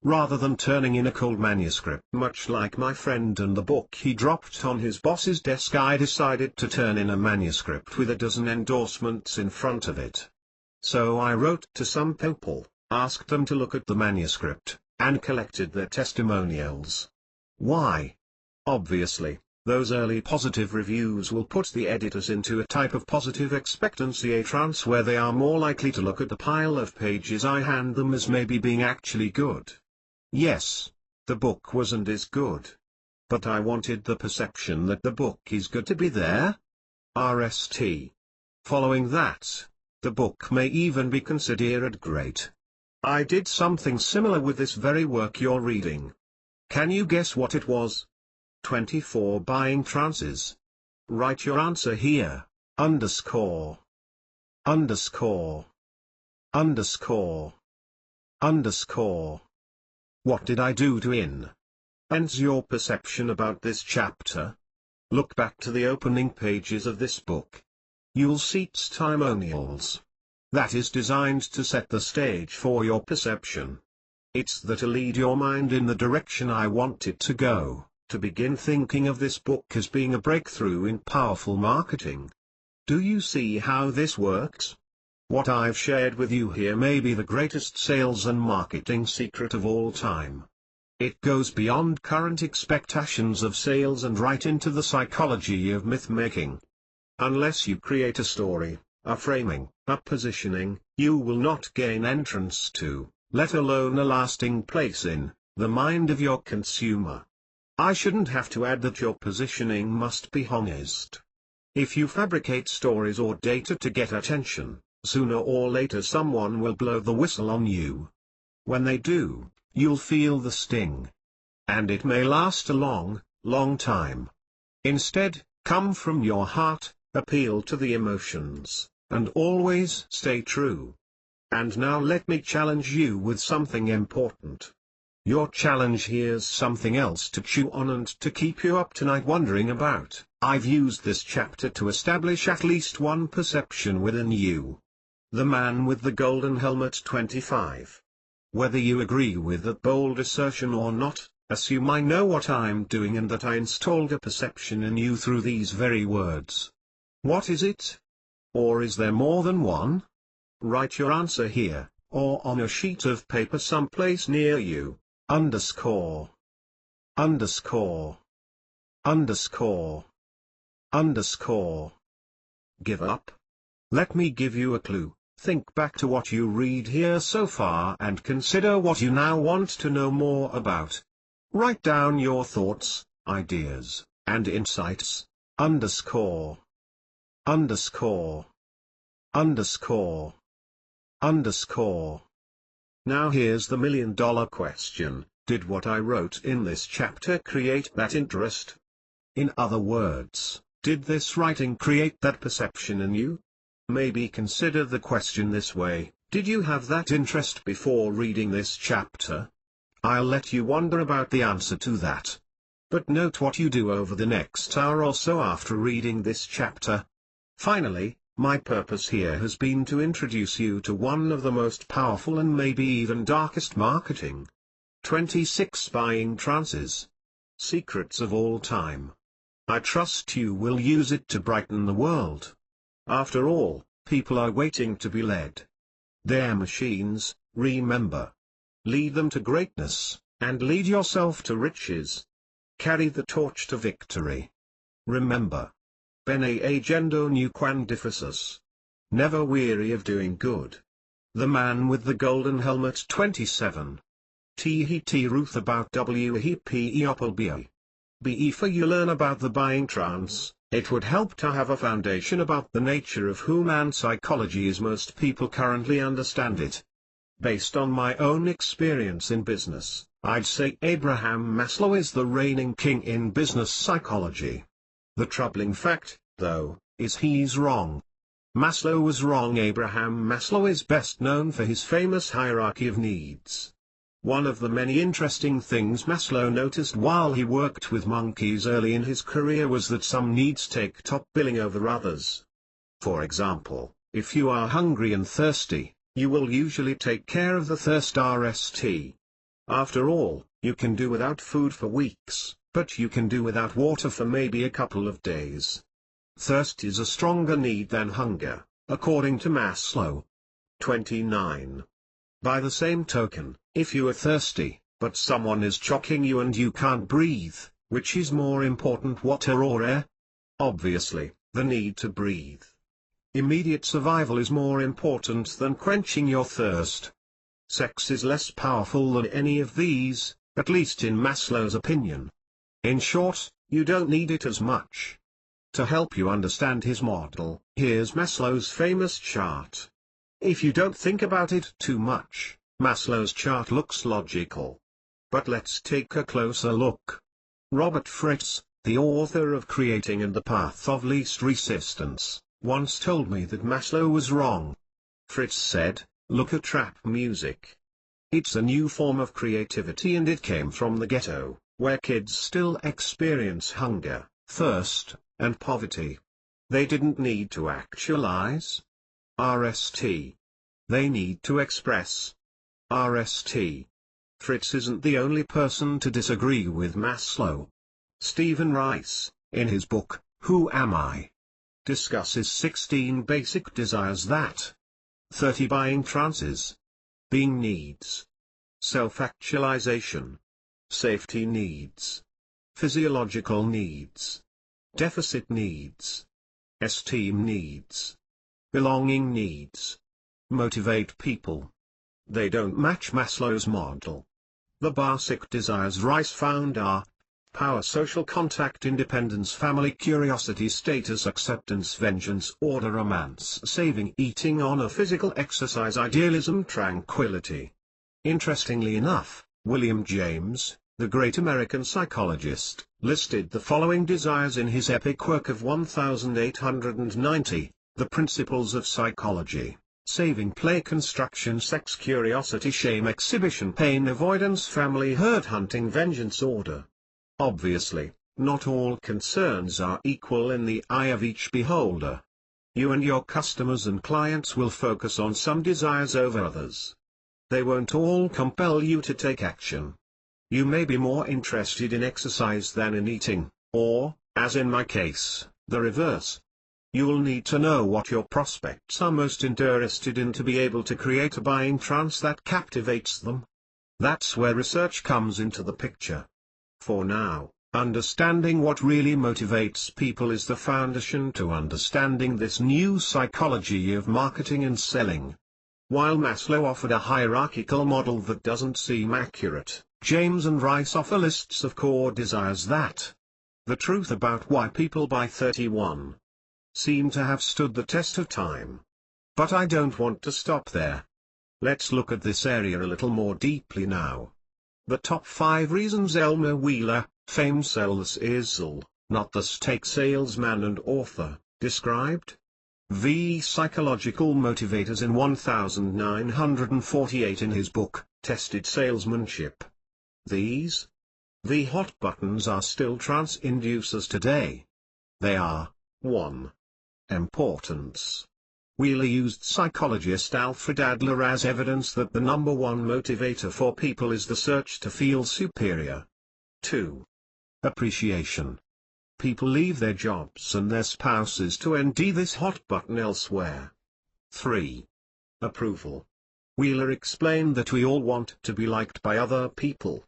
Rather than turning in a cold manuscript, much like my friend and the book he dropped on his boss's desk, I decided to turn in a manuscript with a dozen endorsements in front of it. So I wrote to some people, asked them to look at the manuscript, and collected their testimonials. Why? Obviously, those early positive reviews will put the editors into a type of positive expectancy, a trance where they are more likely to look at the pile of pages I hand them as maybe being actually good. Yes, the book was and is good. But I wanted the perception that the book is good to be there. RST. Following that, the book may even be considered great. I did something similar with this very work you're reading. Can you guess what it was? 24 buying trances. Write your answer here, underscore, underscore, underscore, underscore. What did I do to enhance your perception about this chapter? Look back to the opening pages of this book. You'll see testimonials. That is designed to set the stage for your perception. It's there to lead your mind in the direction I want it to go, to begin thinking of this book as being a breakthrough in powerful marketing. Do you see how this works? What I've shared with you here may be the greatest sales and marketing secret of all time. It goes beyond current expectations of sales and right into the psychology of myth-making. Unless you create a story, a framing, a positioning, you will not gain entrance to, let alone a lasting place in, the mind of your consumer. I shouldn't have to add that your positioning must be honest. If you fabricate stories or data to get attention, sooner or later someone will blow the whistle on you. When they do, you'll feel the sting. And it may last a long, long time. Instead, come from your heart, appeal to the emotions, and always stay true. And now let me challenge you with something important. Your challenge: here's something else to chew on and to keep you up tonight wondering about. I've used this chapter to establish at least one perception within you. The man with the golden helmet 25. Whether you agree with that bold assertion or not, assume I know what I'm doing and that I installed a perception in you through these very words. What is it? Or is there more than one? Write your answer here, or on a sheet of paper someplace near you. Underscore. Underscore. Underscore. Underscore. Give up? Let me give you a clue. Think back to what you read here so far and consider what you now want to know more about. Write down your thoughts, ideas, and insights. Underscore. Underscore. Underscore. Underscore. Now here's the million-dollar question: did what I wrote in this chapter create that interest? In other words, did this writing create that perception in you? Maybe consider the question this way: did you have that interest before reading this chapter? I'll let you wonder about the answer to that. But note what you do over the next hour or so after reading this chapter. Finally, my purpose here has been to introduce you to one of the most powerful and maybe even darkest marketing. 26 Buying Trances. Secrets of all time. I trust you will use it to brighten the world. After all, people are waiting to be led. They're machines, remember. Lead them to greatness, and lead yourself to riches. Carry the torch to victory. Remember. Bene agendo nuquam difficus. Never weary of doing good. The man with the golden helmet 27. T Ruth about WHPEOPLBA. Before you learn about the buying trance, it would help to have a foundation about the nature of who man psychology is. Most people currently understand it. Based on my own experience in business, I'd say Abraham Maslow is the reigning king in business psychology. The troubling fact, though, is he's wrong. Maslow was wrong. Abraham Maslow is best known for his famous hierarchy of needs. One of the many interesting things Maslow noticed while he worked with monkeys early in his career was that some needs take top billing over others. For example, if you are hungry and thirsty, you will usually take care of the thirst RST. After all, you can do without food for weeks, but you can do without water for maybe a couple of days. Thirst is a stronger need than hunger, according to Maslow. 29. By the same token, if you are thirsty, but someone is choking you and you can't breathe, which is more important, water or air? Obviously, the need to breathe. Immediate survival is more important than quenching your thirst. Sex is less powerful than any of these, at least in Maslow's opinion. In short, you don't need it as much. To help you understand his model, here's Maslow's famous chart. If you don't think about it too much, Maslow's chart looks logical. But let's take a closer look. Robert Fritz, the author of Creating and the Path of Least Resistance, once told me that Maslow was wrong. Fritz said, "Look at rap music. It's a new form of creativity and it came from the ghetto, where kids still experience hunger, thirst, and poverty. They didn't need to actualize. RST. They need to express. RST." Fritz isn't the only person to disagree with Maslow. Stephen Rice, in his book, Who Am I?, discusses 16 basic desires that 30 buying trances. Being needs. Self-actualization. Safety needs. Physiological needs. Deficit needs. Esteem needs. Belonging needs. Motivate people. They don't match Maslow's model. The basic desires Rice found are power, social contact, independence, family, curiosity, status, acceptance, vengeance, order, romance, saving, eating, honor, physical exercise, idealism, tranquility. Interestingly enough, William James, the great American psychologist, listed the following desires in his epic work of 1890, The Principles of Psychology: saving, play, construction, sex, curiosity, shame, exhibition, pain, avoidance, family, herd, hunting, vengeance, order. Obviously, not all concerns are equal in the eye of each beholder. You and your customers and clients will focus on some desires over others. They won't all compel you to take action. You may be more interested in exercise than in eating, or, as in my case, the reverse. You'll need to know what your prospects are most interested in to be able to create a buying trance that captivates them. That's where research comes into the picture. For now, understanding what really motivates people is the foundation to understanding this new psychology of marketing and selling. While Maslow offered a hierarchical model that doesn't seem accurate, James and Rice offer lists of core desires that, the truth about why people buy 31, seem to have stood the test of time. But I don't want to stop there. Let's look at this area a little more deeply now. The top 5 reasons Elmer Wheeler, famed sales easel, not the steak salesman and author, described the psychological motivators in 1948 in his book, Tested Salesmanship. These, the hot buttons, are still trance inducers today. They are: 1. Importance. Wheeler used psychologist Alfred Adler as evidence that the number one motivator for people is the search to feel superior. 2. Appreciation. People leave their jobs and their spouses to ND this hot button elsewhere. 3. Approval. Wheeler explained that we all want to be liked by other people.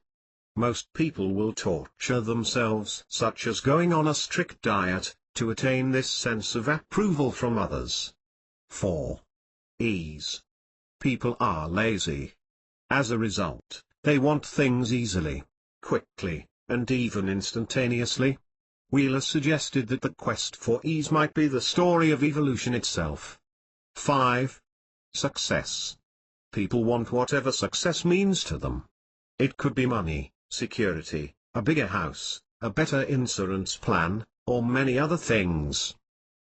Most people will torture themselves, such as going on a strict diet, to attain this sense of approval from others. 4. Ease. People are lazy. As a result, they want things easily, quickly, and even instantaneously. Wheeler suggested that the quest for ease might be the story of evolution itself. 5. Success. People want whatever success means to them. It could be money, security, a bigger house, a better insurance plan, or many other things.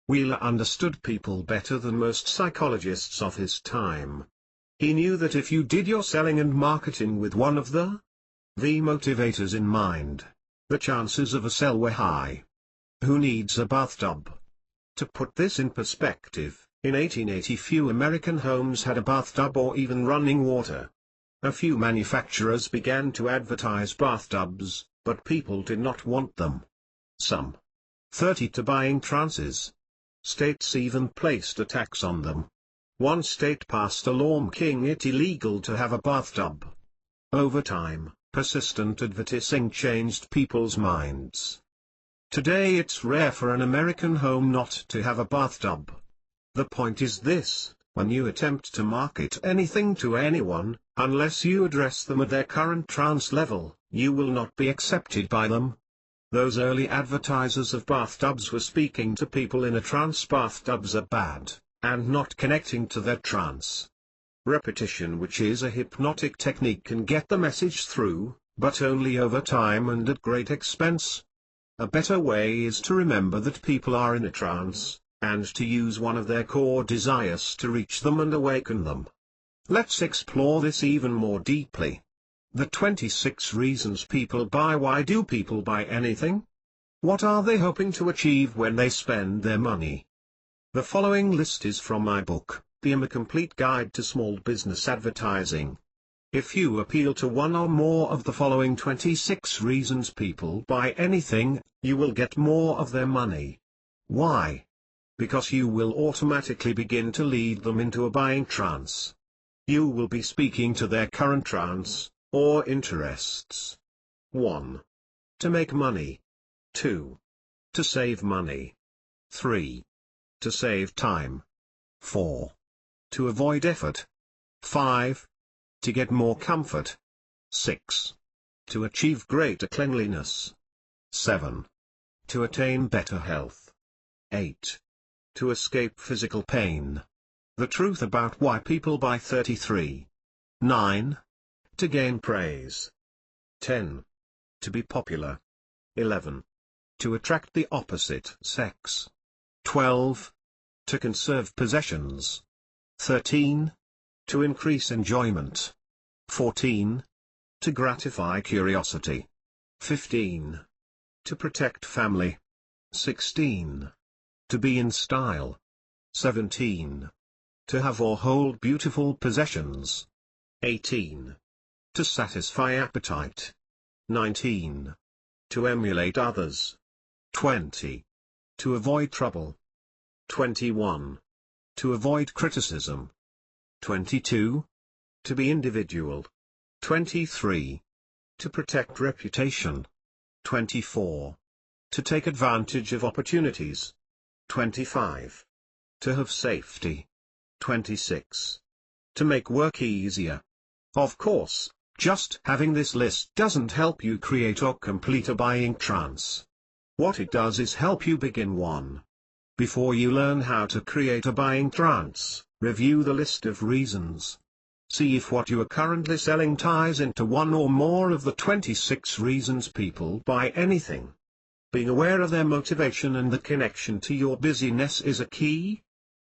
Wheeler understood people better than most psychologists of his time. He knew that if you did your selling and marketing with one of the motivators in mind, the chances of a sell were high. Who needs a bathtub? To put this in perspective, in 1880 few American homes had a bathtub or even running water. A few manufacturers began to advertise bathtubs, but people did not want them. Some 30 to buying trances. States even placed a tax on them. One state passed a law making it illegal to have a bathtub. Over time, persistent advertising changed people's minds. Today it's rare for an American home not to have a bathtub. The point is this: when you attempt to market anything to anyone, unless you address them at their current trance level, you will not be accepted by them. Those early advertisers of bathtubs were speaking to people in a trance. Bathtubs are bad, and not connecting to their trance. Repetition, which is a hypnotic technique, can get the message through, but only over time and at great expense. A better way is to remember that people are in a trance, and to use one of their core desires to reach them and awaken them. Let's explore this even more deeply. The 26 reasons people buy. Why do people buy anything? What are they hoping to achieve when they spend their money? The following list is from my book, A Complete Guide to Small Business Advertising. If you appeal to one or more of the following 26 reasons people buy anything, you will get more of their money. Why? Because you will automatically begin to lead them into a buying trance. You will be speaking to their current trance, or interests. 1. To make money. 2. To save money. 3. To save time. 4. To avoid effort. 5. To get more comfort. 6. To achieve greater cleanliness. 7. To attain better health. 8. To escape physical pain. The truth about why people buy 33. 9. To gain praise. 10. To be popular. 11. To attract the opposite sex. 12. To conserve possessions. 13. To increase enjoyment. 14. To gratify curiosity. 15. To protect family. 16. To be in style. 17. To have or hold beautiful possessions. 18. To satisfy appetite. 19. To emulate others. 20. To avoid trouble. 21. To avoid criticism. 22. To be individual. 23. To protect reputation. 24. To take advantage of opportunities. 25. To have safety. 26. To make work easier. Of course, just having this list doesn't help you create or complete a buying trance. What it does is help you begin one. Before you learn how to create a buying trance, review the list of reasons. See if what you are currently selling ties into one or more of the 26 reasons people buy anything. Being aware of their motivation and the connection to your busyness is a key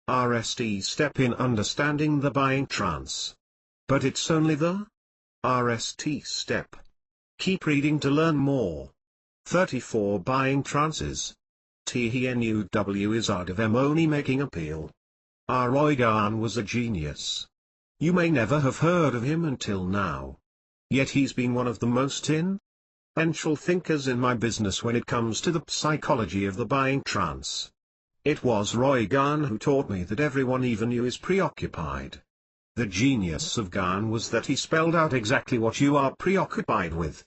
RST step in understanding the buying trance. But it's only the RST step. Keep reading to learn more. 34 Buying Trances. TNUW is art of money making appeal. Roy Gahn was a genius. You may never have heard of him until now. Yet he's been one of the most influential thinkers in my business when it comes to the psychology of the buying trance. It was Roy Gahn who taught me that everyone, even you, is preoccupied. The genius of Gahn was that he spelled out exactly what you are preoccupied with.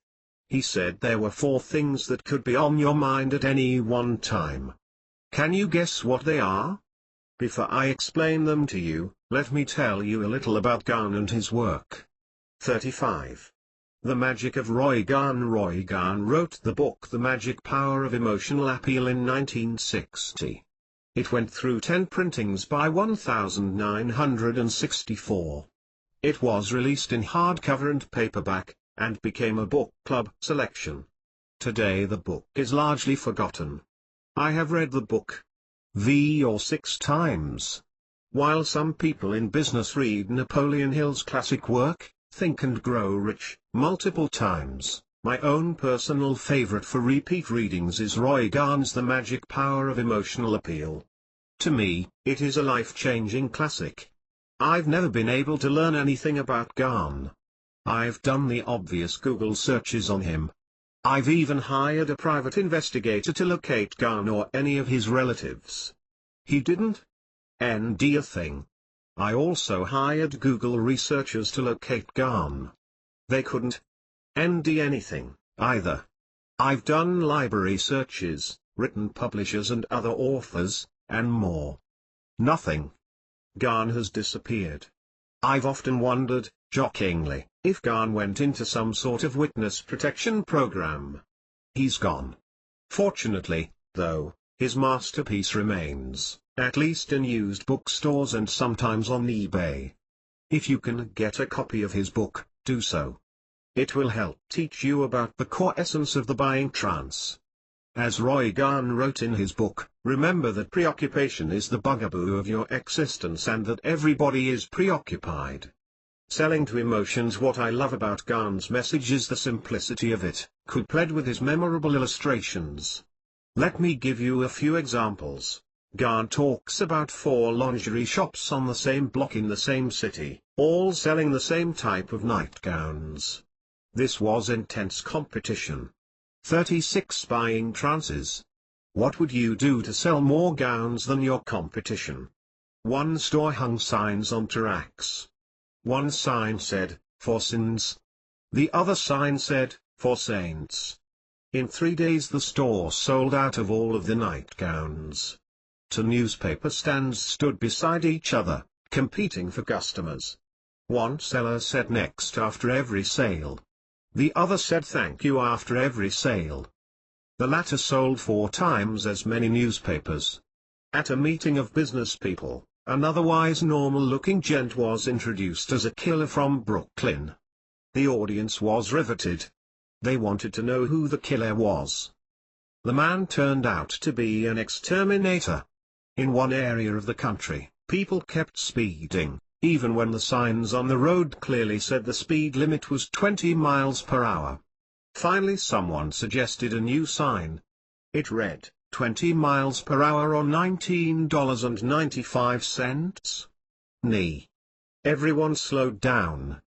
He said there were 4 things that could be on your mind at any one time. Can you guess what they are? Before I explain them to you, let me tell you a little about Gahn and his work. 35. The Magic of Roy Gahn. Roy Gahn wrote the book The Magic Power of Emotional Appeal in 1960. It went through 10 printings by 1964. It was released in hardcover and paperback, and became a book club selection. Today the book is largely forgotten. I have read the book 5 or 6 times. While some people in business read Napoleon Hill's classic work, Think and Grow Rich, multiple times, my own personal favorite for repeat readings is Roy Gahn's The Magic Power of Emotional Appeal. To me, it is a life-changing classic. I've never been able to learn anything about Gahn. I've done the obvious Google searches on him. I've even hired a private investigator to locate Gahn or any of his relatives. He didn't ND a thing. I also hired Google researchers to locate Gahn. They couldn't ND anything, either. I've done library searches, written publishers and other authors, and more. Nothing. Gahn has disappeared. I've often wondered, jokingly, if Gahn went into some sort of witness protection program. He's gone. Fortunately, though, his masterpiece remains, at least in used bookstores and sometimes on eBay. If you can get a copy of his book, do so. It will help teach you about the core essence of the buying trance. As Roy Gahn wrote in his book, remember that preoccupation is the bugaboo of your existence and that everybody is preoccupied. Selling to emotions. What I love about Gahn's message is the simplicity of it, coupled with his memorable illustrations. Let me give you a few examples. Gahn talks about 4 lingerie shops on the same block in the same city, all selling the same type of nightgowns. This was intense competition. 36 Buying Trances. What would you do to sell more gowns than your competition? One store hung signs onto racks. One sign said, "For sins." The other sign said, "For saints." In 3 days the store sold out of all of the nightgowns. 2 newspaper stands stood beside each other, competing for customers. One seller said "next" after every sale. The other said "thank you" after every sale. The latter sold 4 times as many newspapers. At a meeting of business people, an otherwise normal-looking gent was introduced as a killer from Brooklyn. The audience was riveted. They wanted to know who the killer was. The man turned out to be an exterminator. In one area of the country, people kept speeding, even when the signs on the road clearly said the speed limit was 20 miles per hour. Finally someone suggested a new sign. It read, 20 miles per hour or $19.95. Everyone slowed down.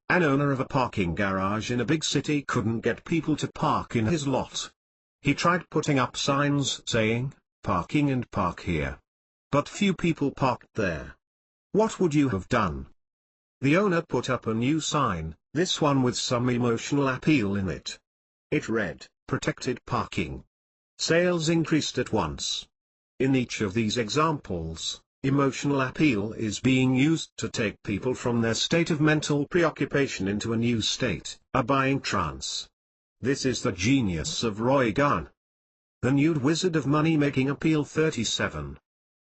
An owner of a parking garage in a big city couldn't get people to park in his lot. He tried putting up signs saying, "Parking and park here." But few people parked there. What would you have done? The owner put up a new sign, this one with some emotional appeal in it. It read, "Protected parking." Sales increased at once. In each of these examples, emotional appeal is being used to take people from their state of mental preoccupation into a new state, a buying trance. This is the genius of Roy Gunn. The Nude Wizard of Money-Making Appeal 37.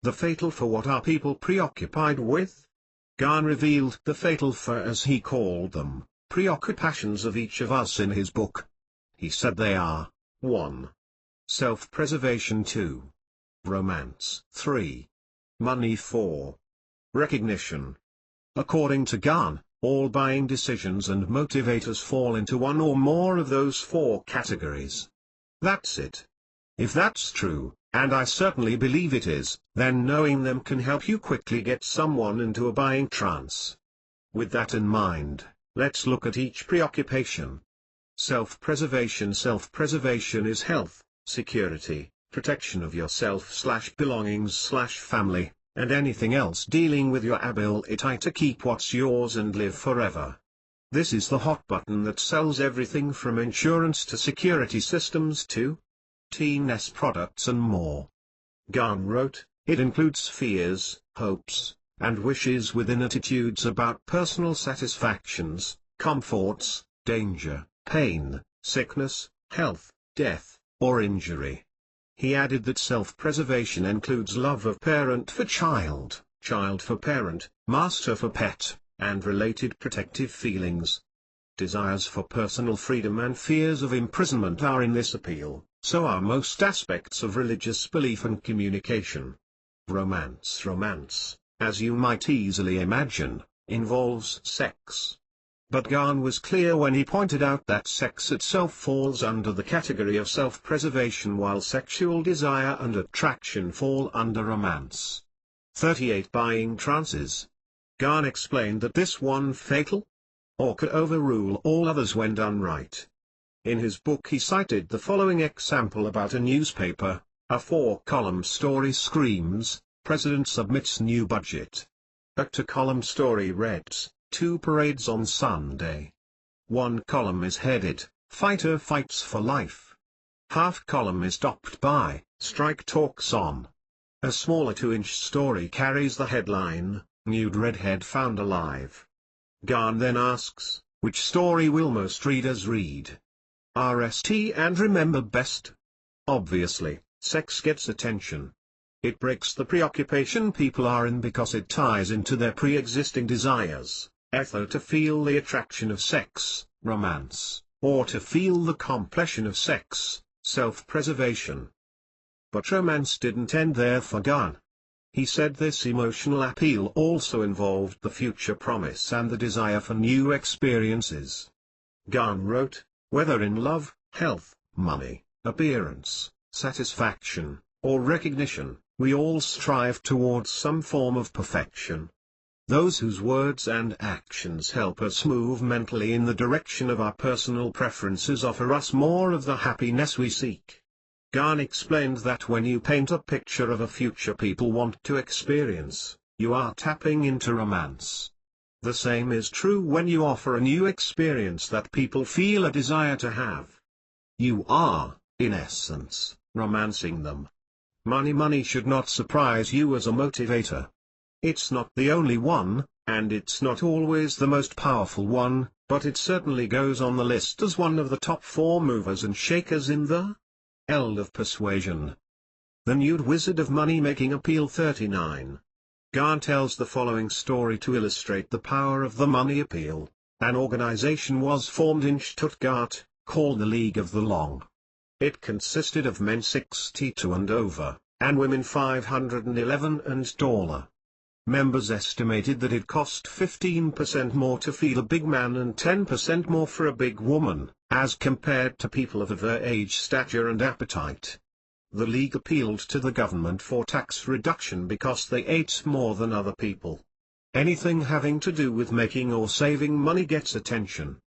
The fatal for what are people preoccupied with? Gunn revealed the fatal for, as he called them, preoccupations of each of us in his book. He said they are, 1. Self-preservation 2. Romance 3. Money 4. Recognition. According to Gunn, all buying decisions and motivators fall into one or more of those 4 categories. That's it. If that's true, and I certainly believe it is, then knowing them can help you quickly get someone into a buying trance. With that in mind, let's look at each preoccupation. Self-preservation. Self-preservation is health, security, protection of yourself/belongings/family, and anything else dealing with your ability to keep what's yours and live forever. This is the hot button that sells everything from insurance to security systems to TNS products and more. Gunn wrote, it includes fears, hopes, and wishes within attitudes about personal satisfactions, comforts, danger, pain, sickness, health, death, or injury. He added that self-preservation includes love of parent for child, child for parent, master for pet, and related protective feelings. Desires for personal freedom and fears of imprisonment are in this appeal, so are most aspects of religious belief and communication. Romance. Romance, as you might easily imagine, involves sex. But Gunn was clear when he pointed out that sex itself falls under the category of self-preservation while sexual desire and attraction fall under romance. 38 Buying trances. Gunn explained that this one fatal or could overrule all others when done right. In his book he cited the following example about a newspaper. A 4-column story screams, President submits new budget. A 2-column story reads, 2 parades on Sunday. 1 column is headed, Fighter fights for life. Half column is topped by, Strike talks on. A smaller 2-inch story carries the headline, Nude redhead found alive. Gunn then asks, which story will most readers read? RST and remember best? Obviously, sex gets attention. It breaks the preoccupation people are in because it ties into their pre-existing desires. Either to feel the attraction of sex, romance, or to feel the completion of sex, self-preservation. But romance didn't end there for Gunn. He said this emotional appeal also involved the future promise and the desire for new experiences. Gunn wrote, whether in love, health, money, appearance, satisfaction, or recognition, we all strive towards some form of perfection. Those whose words and actions help us move mentally in the direction of our personal preferences offer us more of the happiness we seek. Gunn explained that when you paint a picture of a future people want to experience, you are tapping into romance. The same is true when you offer a new experience that people feel a desire to have. You are, in essence, romancing them. Money should not surprise you as a motivator. It's not the only one, and it's not always the most powerful one, but it certainly goes on the list as one of the top 4 movers and shakers in the Eld of Persuasion. The Nude Wizard of Money-Making Appeal 39. Gunn tells the following story to illustrate the power of the money appeal. An organization was formed in Stuttgart, called the League of the Long. It consisted of men 62 and over, and women 511 and taller. Members estimated that it cost 15% more to feel a big man and 10% more for a big woman, as compared to people of their age, stature and appetite. The League appealed to the government for tax reduction because they ate more than other people. Anything having to do with making or saving money gets attention.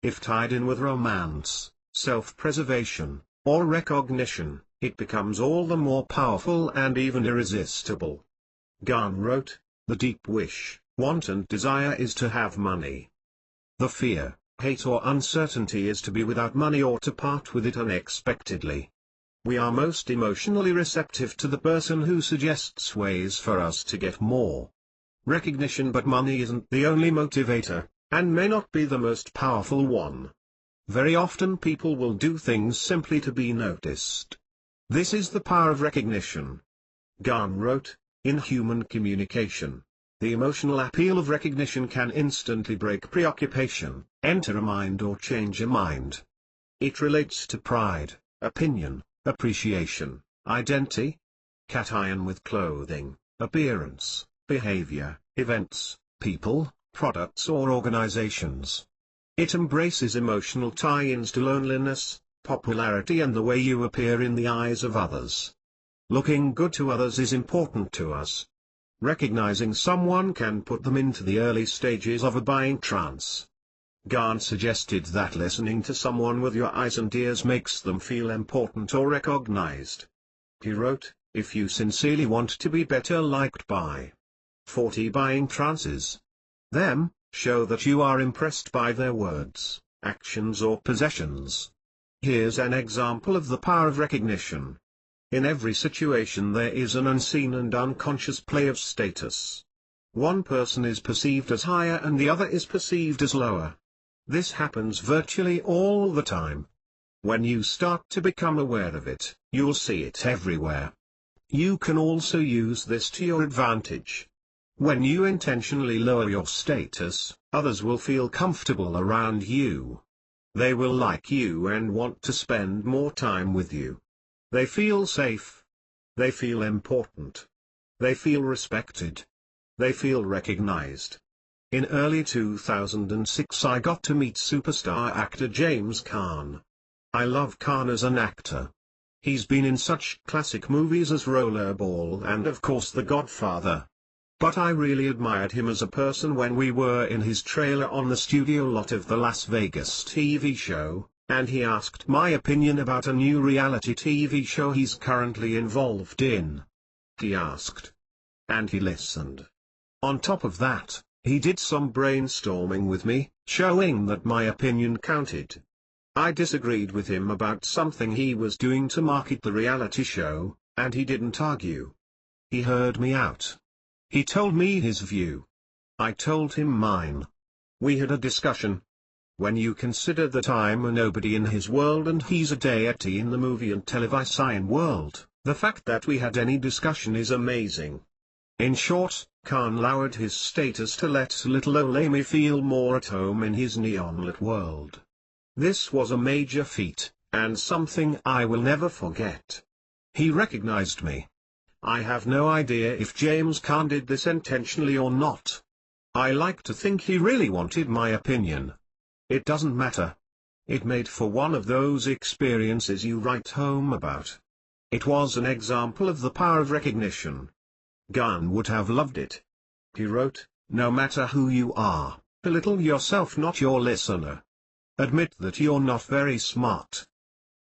If tied in with romance, self-preservation, or recognition, it becomes all the more powerful and even irresistible. Garn wrote, "The deep wish, want and desire is to have money. The fear, hate or uncertainty is to be without money or to part with it unexpectedly. We are most emotionally receptive to the person who suggests ways for us to get more recognition, but money isn't the only motivator, and may not be the most powerful one. Very often people will do things simply to be noticed. This is the power of recognition." Garn wrote, "In human communication, the emotional appeal of recognition can instantly break preoccupation, enter a mind or change a mind. It relates to pride, opinion, appreciation, identity, cation with clothing, appearance, behavior, events, people, products or organizations. It embraces emotional tie-ins to loneliness, popularity and the way you appear in the eyes of others. Looking good to others is important to us. Recognizing someone can put them into the early stages of a buying trance." Garn suggested that listening to someone with your eyes and ears makes them feel important or recognized. He wrote, "If you sincerely want to be better liked by 40 buying trances, them, show that you are impressed by their words, actions or possessions." Here's an example of the power of recognition. In every situation there is an unseen and unconscious play of status. One person is perceived as higher and the other is perceived as lower. This happens virtually all the time. When you start to become aware of it, you'll see it everywhere. You can also use this to your advantage. When you intentionally lower your status, others will feel comfortable around you. They will like you and want to spend more time with you. They feel safe. They feel important. They feel respected. They feel recognized. In early 2006 I got to meet superstar actor James Caan. I love Caan as an actor. He's been in such classic movies as Rollerball and of course The Godfather. But I really admired him as a person when we were in his trailer on the studio lot of the Las Vegas TV show, and he asked my opinion about a new reality TV show he's currently involved in. He asked. And he listened. On top of that, he did some brainstorming with me, showing that my opinion counted. I disagreed with him about something he was doing to market the reality show, and he didn't argue. He heard me out. He told me his view. I told him mine. We had a discussion. When you consider that I'm a nobody in his world and he's a deity in the movie and television world, the fact that we had any discussion is amazing. In short, Caan lowered his status to let little old Amy feel more at home in his neon-lit world. This was a major feat, and something I will never forget. He recognized me. I have no idea if James Caan did this intentionally or not. I like to think he really wanted my opinion. It doesn't matter. It made for one of those experiences you write home about. It was an example of the power of recognition. Caan would have loved it. He wrote, "No matter who you are, belittle yourself, not your listener. Admit that you're not very smart."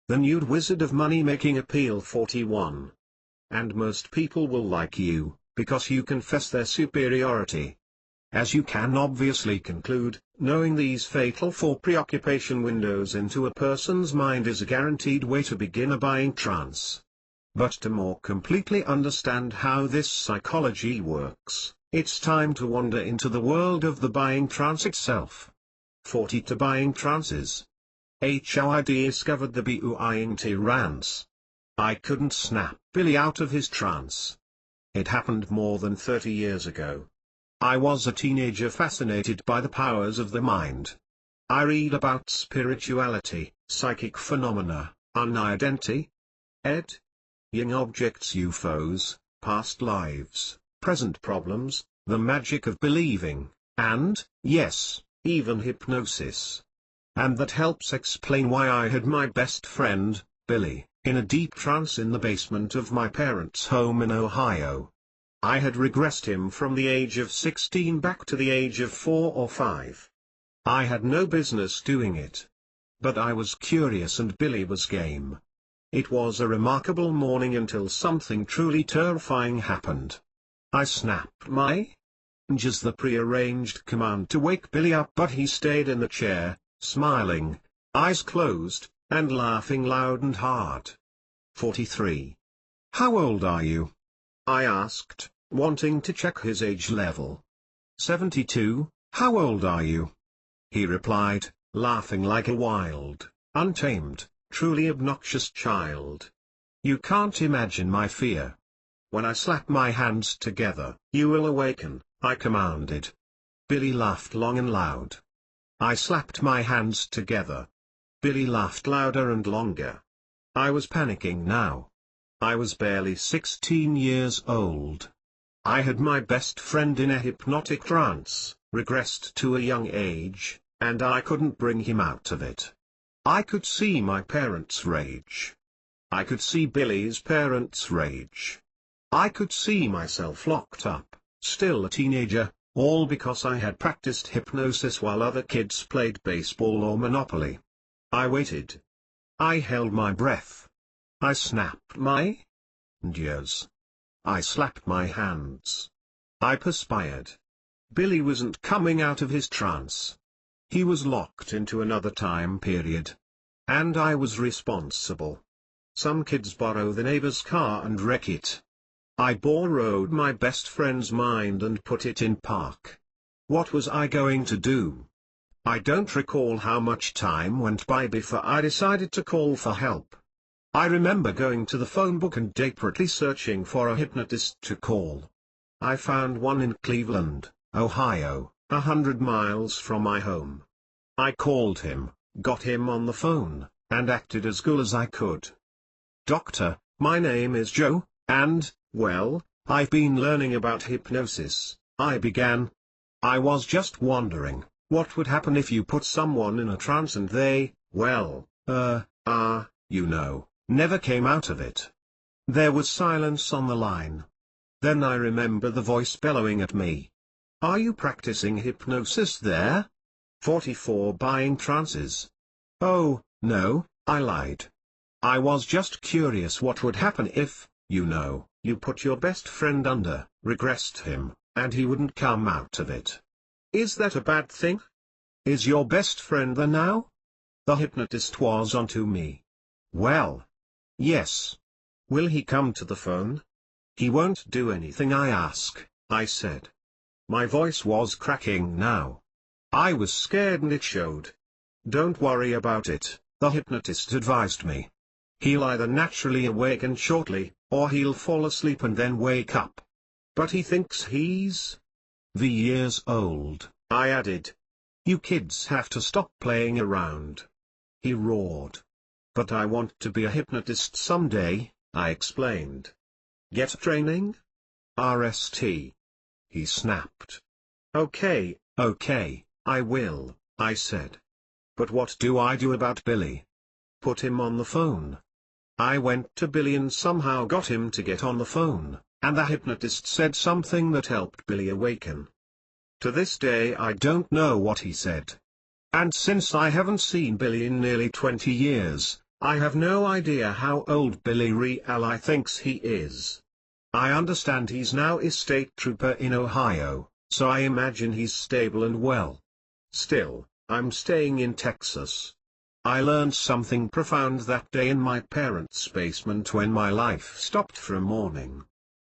The nude wizard of money-making appeal 41. And most people will like you, because you confess their superiority. As you can obviously conclude, knowing these fatal 4 preoccupation windows into a person's mind is a guaranteed way to begin a buying trance. But to more completely understand how this psychology works, it's time to wander into the world of the buying trance itself. 40 to buying trances. How I discovered the buying trance. I couldn't snap Billy out of his trance. It happened more than 30 years ago. I was a teenager fascinated by the powers of the mind. I read about spirituality, psychic phenomena, Unidentity. Ed. Young objects, UFOs, past lives, present problems, the magic of believing, and, yes, even hypnosis. And that helps explain why I had my best friend, Billy, in a deep trance in the basement of my parents' home in Ohio. I had regressed him from the age of 16 back to the age of 4 or 5. I had no business doing it. But I was curious and Billy was game. It was a remarkable morning until something truly terrifying happened. I snapped my as the prearranged command to wake Billy up, but he stayed in the chair, smiling, eyes closed, and laughing loud and hard. 43. How old are you? I asked, wanting to check his age level. 72. How old are you? He replied, laughing like a wild, untamed, truly obnoxious child. You can't imagine my fear. When I slap my hands together, you will awaken, I commanded. Billy laughed long and loud. I slapped my hands together. Billy laughed louder and longer. I was panicking now. I was barely 16 years old. I had my best friend in a hypnotic trance, regressed to a young age, and I couldn't bring him out of it. I could see my parents' rage. I could see Billy's parents' rage. I could see myself locked up, still a teenager, all because I had practiced hypnosis while other kids played baseball or Monopoly. I waited. I held my breath. I snapped my fingers. I slapped my hands. I perspired. Billy wasn't coming out of his trance. He was locked into another time period. And I was responsible. Some kids borrow the neighbor's car and wreck it. I borrowed my best friend's mind and put it in park. What was I going to do? I don't recall how much time went by before I decided to call for help. I remember going to the phone book and desperately searching for a hypnotist to call. I found one in Cleveland, Ohio, 100 miles from my home. I called him, got him on the phone, and acted as cool as I could. Doctor, my name is Joe, and, well, I've been learning about hypnosis, I began. I was just wondering, what would happen if you put someone in a trance and they, well, never came out of it. There was silence on the line. Then I remember the voice bellowing at me. Are you practicing hypnosis there? 44 buying trances. Oh, no, I lied. I was just curious what would happen if, you put your best friend under, regressed him, and he wouldn't come out of it. Is that a bad thing? Is your best friend there now? The hypnotist was onto me. Well, yes. Will he come to the phone? He won't do anything I ask, I said. My voice was cracking now. I was scared and it showed. Don't worry about it, the hypnotist advised me. He'll either naturally awaken shortly, or he'll fall asleep and then wake up. But he thinks he's years old, I added. You kids have to stop playing around. He roared. But I want to be a hypnotist someday, I explained. Get training? RST. He snapped. Okay, I will, I said. But what do I do about Billy? Put him on the phone. I went to Billy and somehow got him to get on the phone, and the hypnotist said something that helped Billy awaken. To this day I don't know what he said. And since I haven't seen Billy in nearly 20 years, I have no idea how old Billy really thinks he is. I understand he's now a state trooper in Ohio, so I imagine he's stable and well. Still, I'm staying in Texas. I learned something profound that day in my parents' basement when my life stopped for a morning.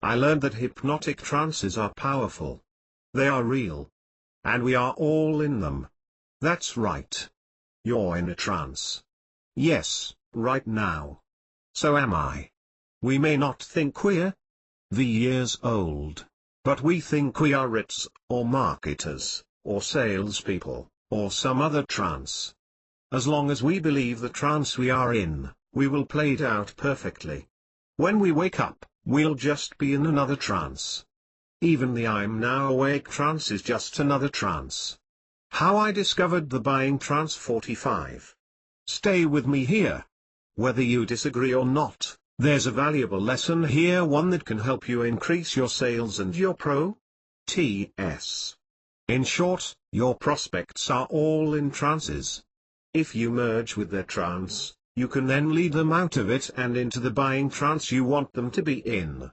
I learned that hypnotic trances are powerful. They are real. And we are all in them. That's right. You're in a trance. Yes, right now. So am I. We may not think we're years old, but we think we are Ritz, or marketers, or salespeople, or some other trance. As long as we believe the trance we are in, We will play it out perfectly. When we wake up, we'll just be in another trance. Even the I'm now awake trance is just another trance. How I discovered the buying trance 45. Stay with me here. Whether you disagree or not, there's a valuable lesson here, one that can help you increase your sales and your TS. In short, your prospects are all in trances. If you merge with their trance, you can then lead them out of it and into the buying trance you want them to be in.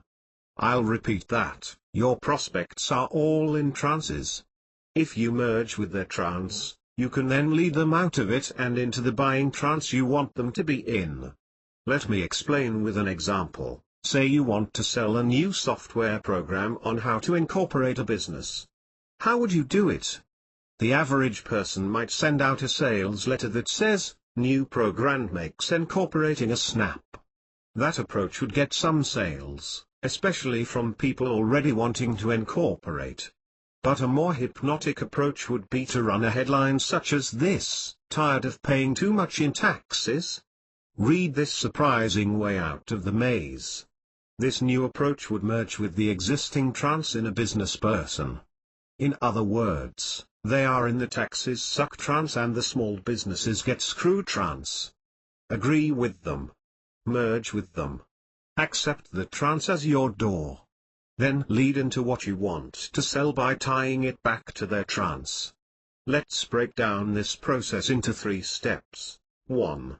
I'll repeat that, your prospects are all in trances. If you merge with their trance, you can then lead them out of it and into the buying trance you want them to be in. Let me explain with an example. Say you want to sell a new software program on how to incorporate a business. How would you do it? The average person might send out a sales letter that says, "New program makes incorporating a snap." That approach would get some sales, especially from people already wanting to incorporate. But a more hypnotic approach would be to run a headline such as this: "Tired of paying too much in taxes? Read this surprising way out of the maze." This new approach would merge with the existing trance in a business person. In other words, they are in the taxes suck trance and the small businesses get screw trance. Agree with them. Merge with them. Accept the trance as your door. Then lead into what you want to sell by tying it back to their trance. Let's break down this process into 3 steps. 1.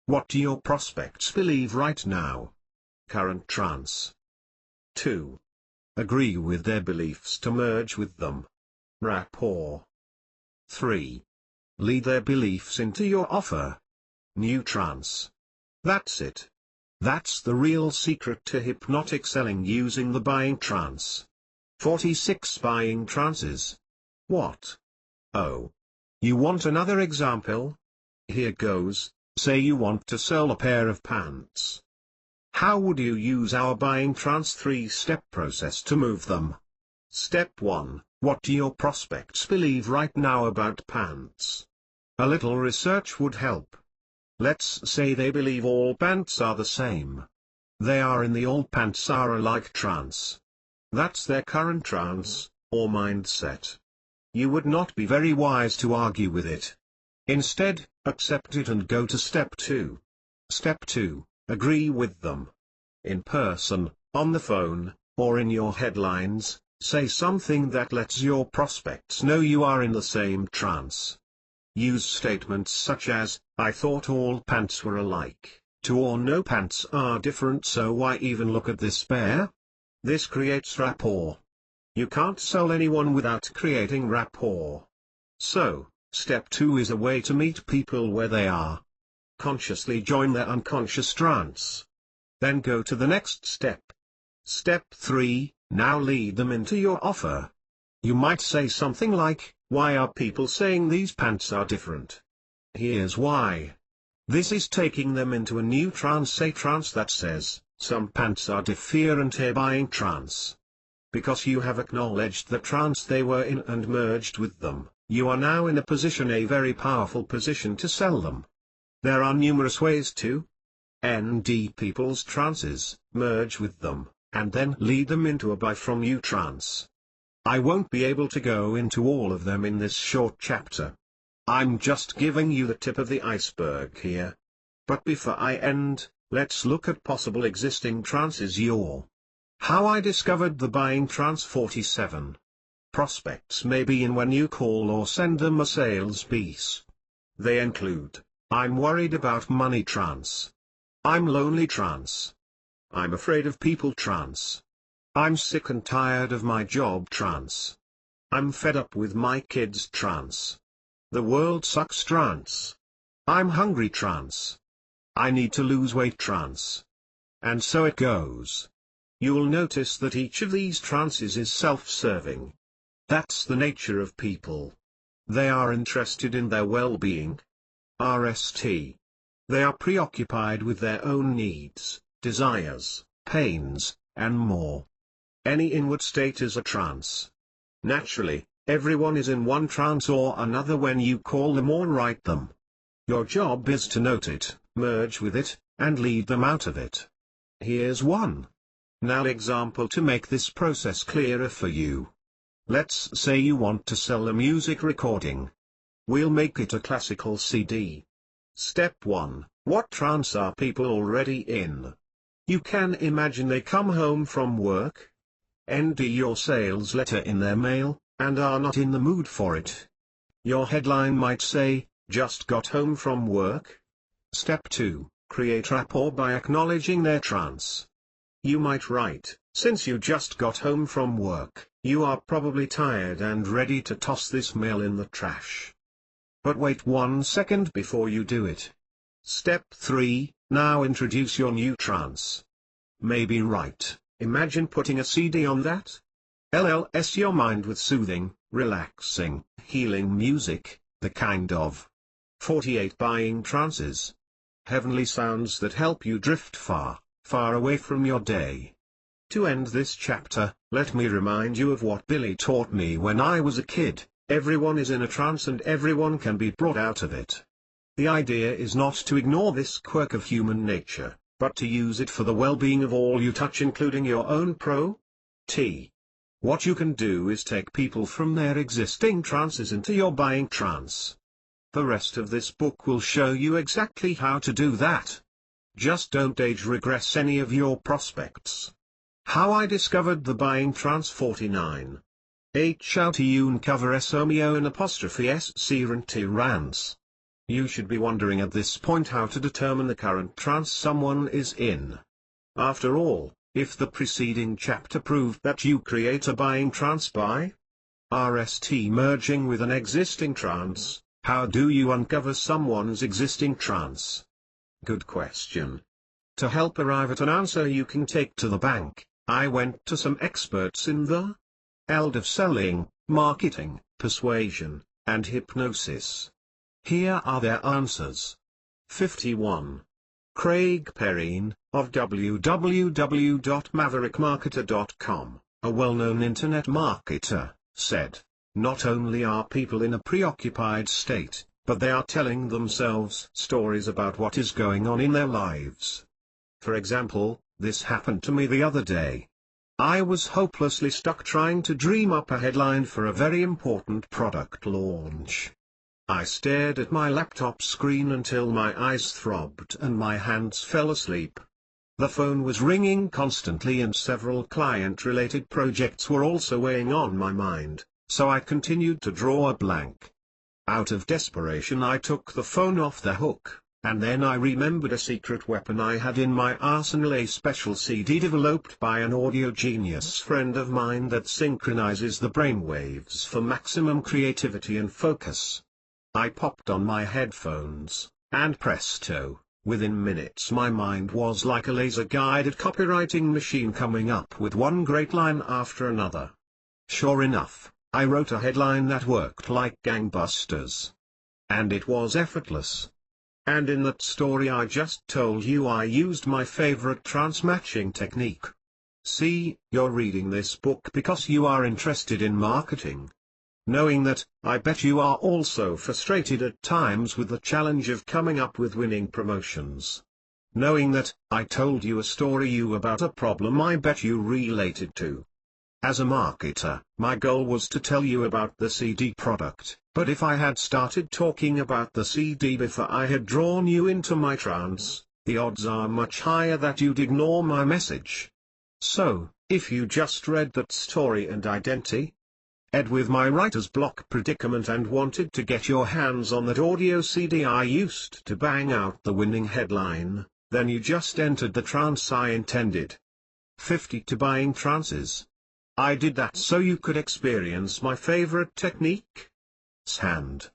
What do your prospects believe right now? Current trance. 2. Agree with their beliefs to merge with them. Rapport. 3. Lead their beliefs into your offer. New trance. That's it. That's the real secret to hypnotic selling using the buying trance. 46 Buying trances. What? Oh. You want another example? Here goes. Say you want to sell a pair of pants. How would you use our buying trance 3-step process to move them? Step 1. What do your prospects believe right now about pants? A little research would help. Let's say they believe all pants are the same. They are in the all pants are alike trance. That's their current trance, or mindset. You would not be very wise to argue with it. Instead, accept it and go to step 2. Step 2, agree with them. In person, on the phone, or in your headlines, say something that lets your prospects know you are in the same trance. Use statements such as, "I thought all pants were alike," to "or no pants are different, so why even look at this pair?" This creates rapport. You can't sell anyone without creating rapport. So, step 2 is a way to meet people where they are. Consciously join their unconscious trance. Then go to the next step. Step 3, now lead them into your offer. You might say something like, "Why are people saying these pants are different? Here's why." This is taking them into a new trance, a trance that says, "Some pants are different," a buying trance. Because you have acknowledged the trance they were in and merged with them, you are now in a very powerful position to sell them. There are numerous ways to ND people's trances, merge with them, and then lead them into a buy from you trance. I won't be able to go into all of them in this short chapter. I'm just giving you the tip of the iceberg here. But before I end, let's look at possible existing trances. How I discovered the buying trance 47. Prospects may be in when you call or send them a sales piece. They include, "I'm worried about money" trance. "I'm lonely" trance. "I'm afraid of people" trance. "I'm sick and tired of my job" trance. "I'm fed up with my kids" trance. "The world sucks" trance. "I'm hungry" trance. "I need to lose weight" trance. And so it goes. You'll notice that each of these trances is self-serving. That's the nature of people. They are interested in their well-being. RST. They are preoccupied with their own needs, desires, pains, and more. Any inward state is a trance. Naturally, everyone is in one trance or another when you call them or write them. Your job is to note it, merge with it, and lead them out of it. Here's one. Now example to make this process clearer for you. Let's say you want to sell a music recording. We'll make it a classical CD. Step 1. What trance are people already in? You can imagine they come home from work, end your sales letter in their mail, and are not in the mood for it. Your headline might say, "Just got home from work." Step 2. Create rapport by acknowledging their trance. You might write, "Since you just got home from work, you are probably tired and ready to toss this mail in the trash." But wait 1 second before you do it. Step 3. Now introduce your new trance. Maybe write, "Imagine putting a CD on that." LLS your mind with soothing, relaxing, healing music, the kind of 48 buying trances. Heavenly sounds that help you drift far, far away from your day. To end this chapter, let me remind you of what Billy taught me when I was a kid: everyone is in a trance and everyone can be brought out of it. The idea is not to ignore this quirk of human nature, but to use it for the well-being of all you touch, including your own What you can do is take people from their existing trances into your buying trance. The rest of this book will show you exactly how to do that. Just don't age regress any of your prospects. How I discovered the buying trance 49. How to uncover rance. You should be wondering at this point how to determine the current trance someone is in. After all, if the preceding chapter proved that you create a buying trance by merging with an existing trance, how do you uncover someone's existing trance? Good question. To help arrive at an answer you can take to the bank, I went to some experts in the field of selling, marketing, persuasion, and hypnosis. Here are their answers. 51. Craig Perrine, of www.maverickmarketer.com, a well-known internet marketer, said, "Not only are people in a preoccupied state, but they are telling themselves stories about what is going on in their lives. For example, this happened to me the other day. I was hopelessly stuck trying to dream up a headline for a very important product launch. I stared at my laptop screen until my eyes throbbed and my hands fell asleep. The phone was ringing constantly and several client-related projects were also weighing on my mind, so I continued to draw a blank. Out of desperation I took the phone off the hook, and then I remembered a secret weapon I had in my arsenal, a special CD developed by an audio genius friend of mine that synchronizes the brainwaves for maximum creativity and focus. I popped on my headphones, and presto, within minutes my mind was like a laser-guided copywriting machine coming up with one great line after another. Sure enough, I wrote a headline that worked like gangbusters. And it was effortless. And in that story I just told you I used my favorite trance matching technique. See, you're reading this book because you are interested in marketing. Knowing that, I bet you are also frustrated at times with the challenge of coming up with winning promotions. Knowing that, I told you a story about a problem I bet you related to. As a marketer, my goal was to tell you about the CD product, but if I had started talking about the CD before I had drawn you into my trance, the odds are much higher that you'd ignore my message. So, if you just read that story and with my writer's block predicament and wanted to get your hands on that audio CD I used to bang out the winning headline, then you just entered the trance I intended. 52 buying trances. I did that so you could experience my favorite technique. Hand.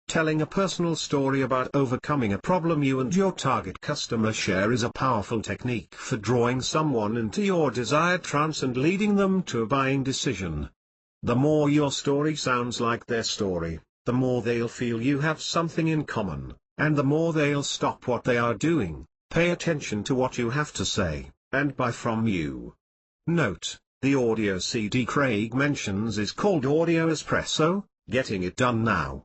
Telling a personal story about overcoming a problem you and your target customer share is a powerful technique for drawing someone into your desired trance and leading them to a buying decision. The more your story sounds like their story, the more they'll feel you have something in common, and the more they'll stop what they are doing, pay attention to what you have to say, and buy from you. Note, the audio CD Craig mentions is called Audio Espresso, Getting It Done Now.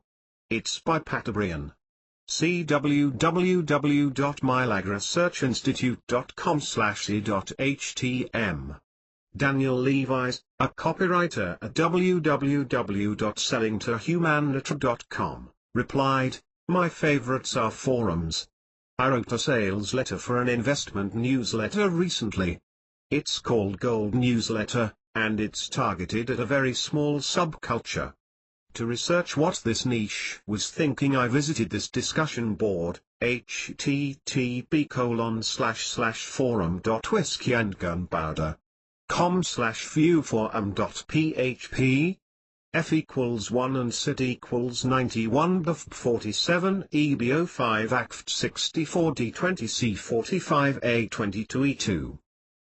It's by Pat O'Brien. See www.milagresearchinstitute.com/e.htm. Daniel Levi's, a copywriter at www.sellingtohumanity.com, replied, "My favorites are forums. I wrote a sales letter for an investment newsletter recently. It's called Gold Newsletter, and it's targeted at a very small subculture. To research what this niche was thinking, I visited this discussion board, http://forum.whiskeyandgunpowder.com/viewforum.php. F equals 1 and sit equals 91 bf 47 ebo 5 act 64 d20 c 45 a 22 e2.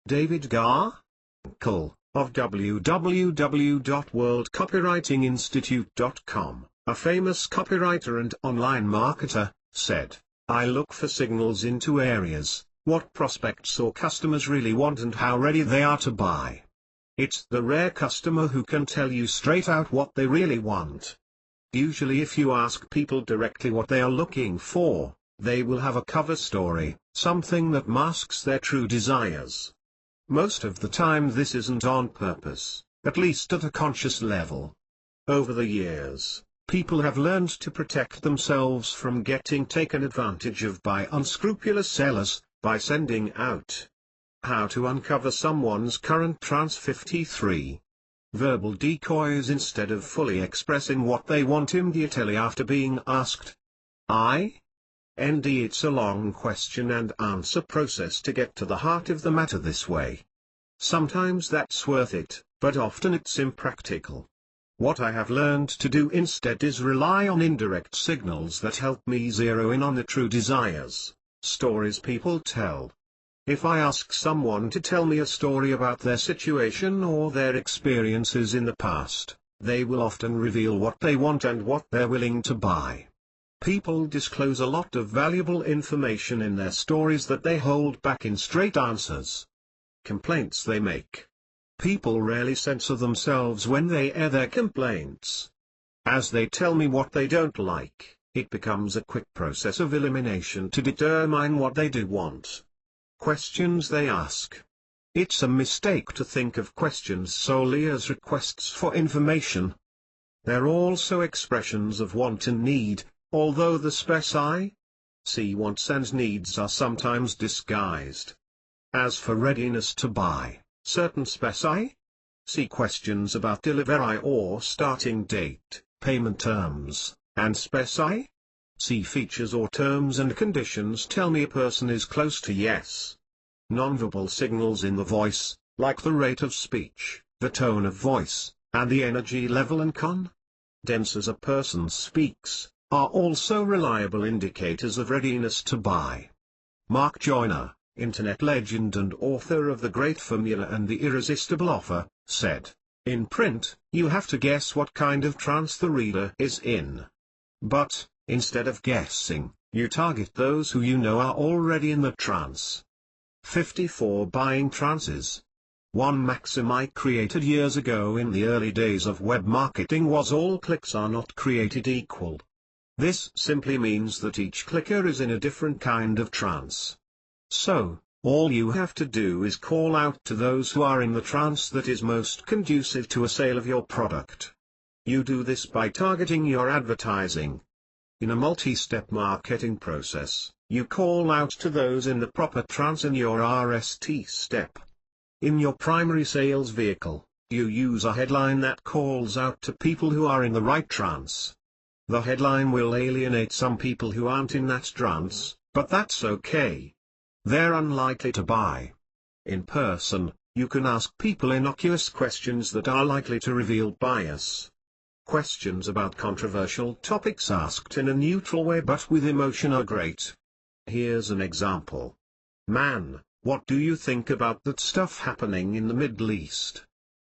David Garkle, of www.worldcopywritinginstitute.com, a famous copywriter and online marketer, said, "I look for signals in two areas: what prospects or customers really want and how ready they are to buy. It's the rare customer who can tell you straight out what they really want. Usually if you ask people directly what they are looking for, they will have a cover story, something that masks their true desires. Most of the time this isn't on purpose, at least at a conscious level. Over the years, people have learned to protect themselves from getting taken advantage of by unscrupulous sellers, by sending out. How to uncover someone's current trance. 53. Verbal decoys instead of fully expressing what they want immediately after being asked. It's a long question and answer process to get to the heart of the matter this way. Sometimes that's worth it, but often it's impractical. What I have learned to do instead is rely on indirect signals that help me zero in on the true desires, stories people tell. If I ask someone to tell me a story about their situation or their experiences in the past, they will often reveal what they want and what they're willing to buy. People disclose a lot of valuable information in their stories that they hold back in straight answers. Complaints they make. People rarely censor themselves when they air their complaints. As they tell me what they don't like, it becomes a quick process of elimination to determine what they do want. Questions they ask. It's a mistake to think of questions solely as requests for information. They're also expressions of want and need, although the wants and needs are sometimes disguised. As for readiness to buy, certain questions about delivery or starting date, payment terms, and features or terms and conditions tell me a person is close to yes. Nonverbal signals in the voice, like the rate of speech, the tone of voice, and the energy level and cadence as a person speaks, are also reliable indicators of readiness to buy. Mark Joyner, internet legend and author of The Great Formula and The Irresistible Offer, said, "In print, you have to guess what kind of trance the reader is in. But, instead of guessing, you target those who you know are already in the trance." 54. Buying trances. One maxim I created years ago in the early days of web marketing was all clicks are not created equal. This simply means that each clicker is in a different kind of trance. So, all you have to do is call out to those who are in the trance that is most conducive to a sale of your product. You do this by targeting your advertising. In a multi-step marketing process, you call out to those in the proper trance in your RST step. In your primary sales vehicle, you use a headline that calls out to people who are in the right trance. The headline will alienate some people who aren't in that trance, but that's okay. They're unlikely to buy. In person, you can ask people innocuous questions that are likely to reveal bias. Questions about controversial topics asked in a neutral way but with emotion are great. Here's an example. "Man, what do you think about that stuff happening in the Middle East?"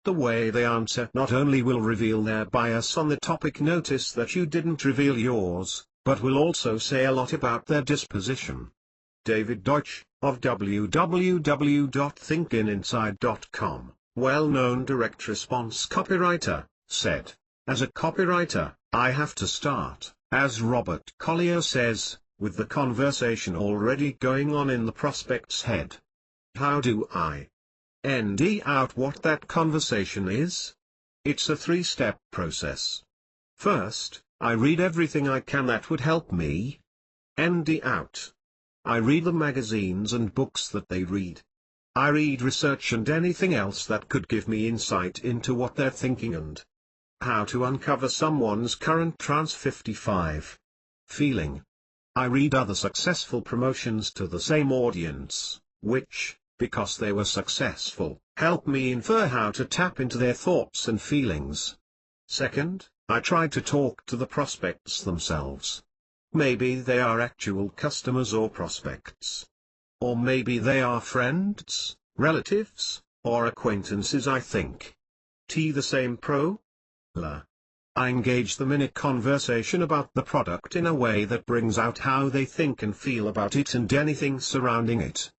The way they answer not only will reveal their bias on the topic, notice that you didn't reveal yours, but will also say a lot about their disposition. David Deutsch, of www.thinkininside.com, well-known direct response copywriter, said, "As a copywriter, I have to start, As Robert Collier says, with the conversation already going on in the prospect's head. How do I ND out what that conversation is? It's a three-step process. First, I read everything I can that would help me ND out. I read the magazines and books that they read. I read research and anything else that could give me insight into what they're thinking and how to uncover someone's current trance 55 feeling. I read other successful promotions to the same audience, which, because they were successful, help me infer how to tap into their thoughts and feelings. Second, I try to talk to the prospects themselves. Maybe they are actual customers or prospects. Or maybe they are friends, relatives, or acquaintances. I think the same pro. I engage them in a conversation about the product in a way that brings out how they think and feel about it and anything surrounding it.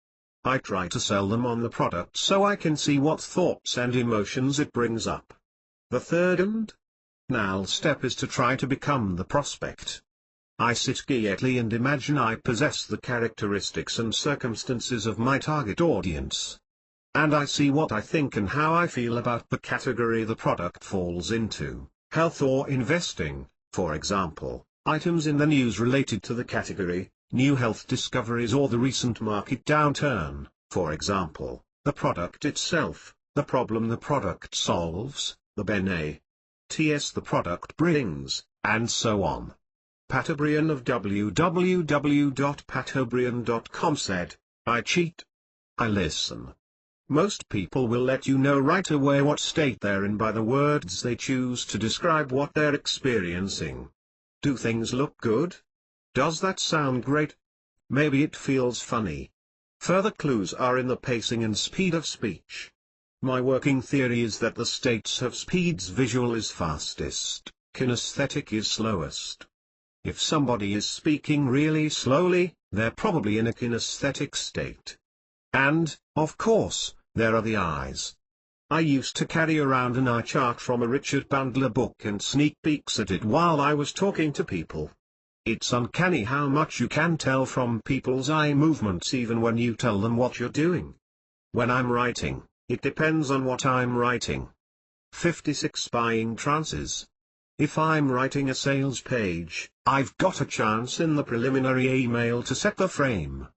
I try to sell them on the product so I can see what thoughts and emotions it brings up. The third and final step is to try to become the prospect. I sit quietly and imagine I possess the characteristics and circumstances of my target audience. And I see what I think and how I feel about the category the product falls into, health or investing, for example, items in the news related to the category, new health discoveries or the recent market downturn, for example, the product itself, the problem the product solves, the benefits the product brings, and so on. Pat O'Brien of www.patobrien.com said, I cheat. I listen. Most people will let you know right away what state they're in by the words they choose to describe what they're experiencing. Do things look good? Does that sound great? Maybe it feels funny. Further clues are in the pacing and speed of speech. My working theory is that the states of speeds visual is fastest, kinesthetic is slowest. If somebody is speaking really slowly, they're probably in a kinesthetic state. And, of course, there are the eyes. I used to carry around an eye chart from a Richard Bandler book and sneak peeks at it while I was talking to people. It's uncanny how much you can tell from people's eye movements even when you tell them what you're doing. When I'm writing, it depends on what I'm writing. 56 Buying Trances. If I'm writing a sales page, I've got a chance in the preliminary email to set the frame.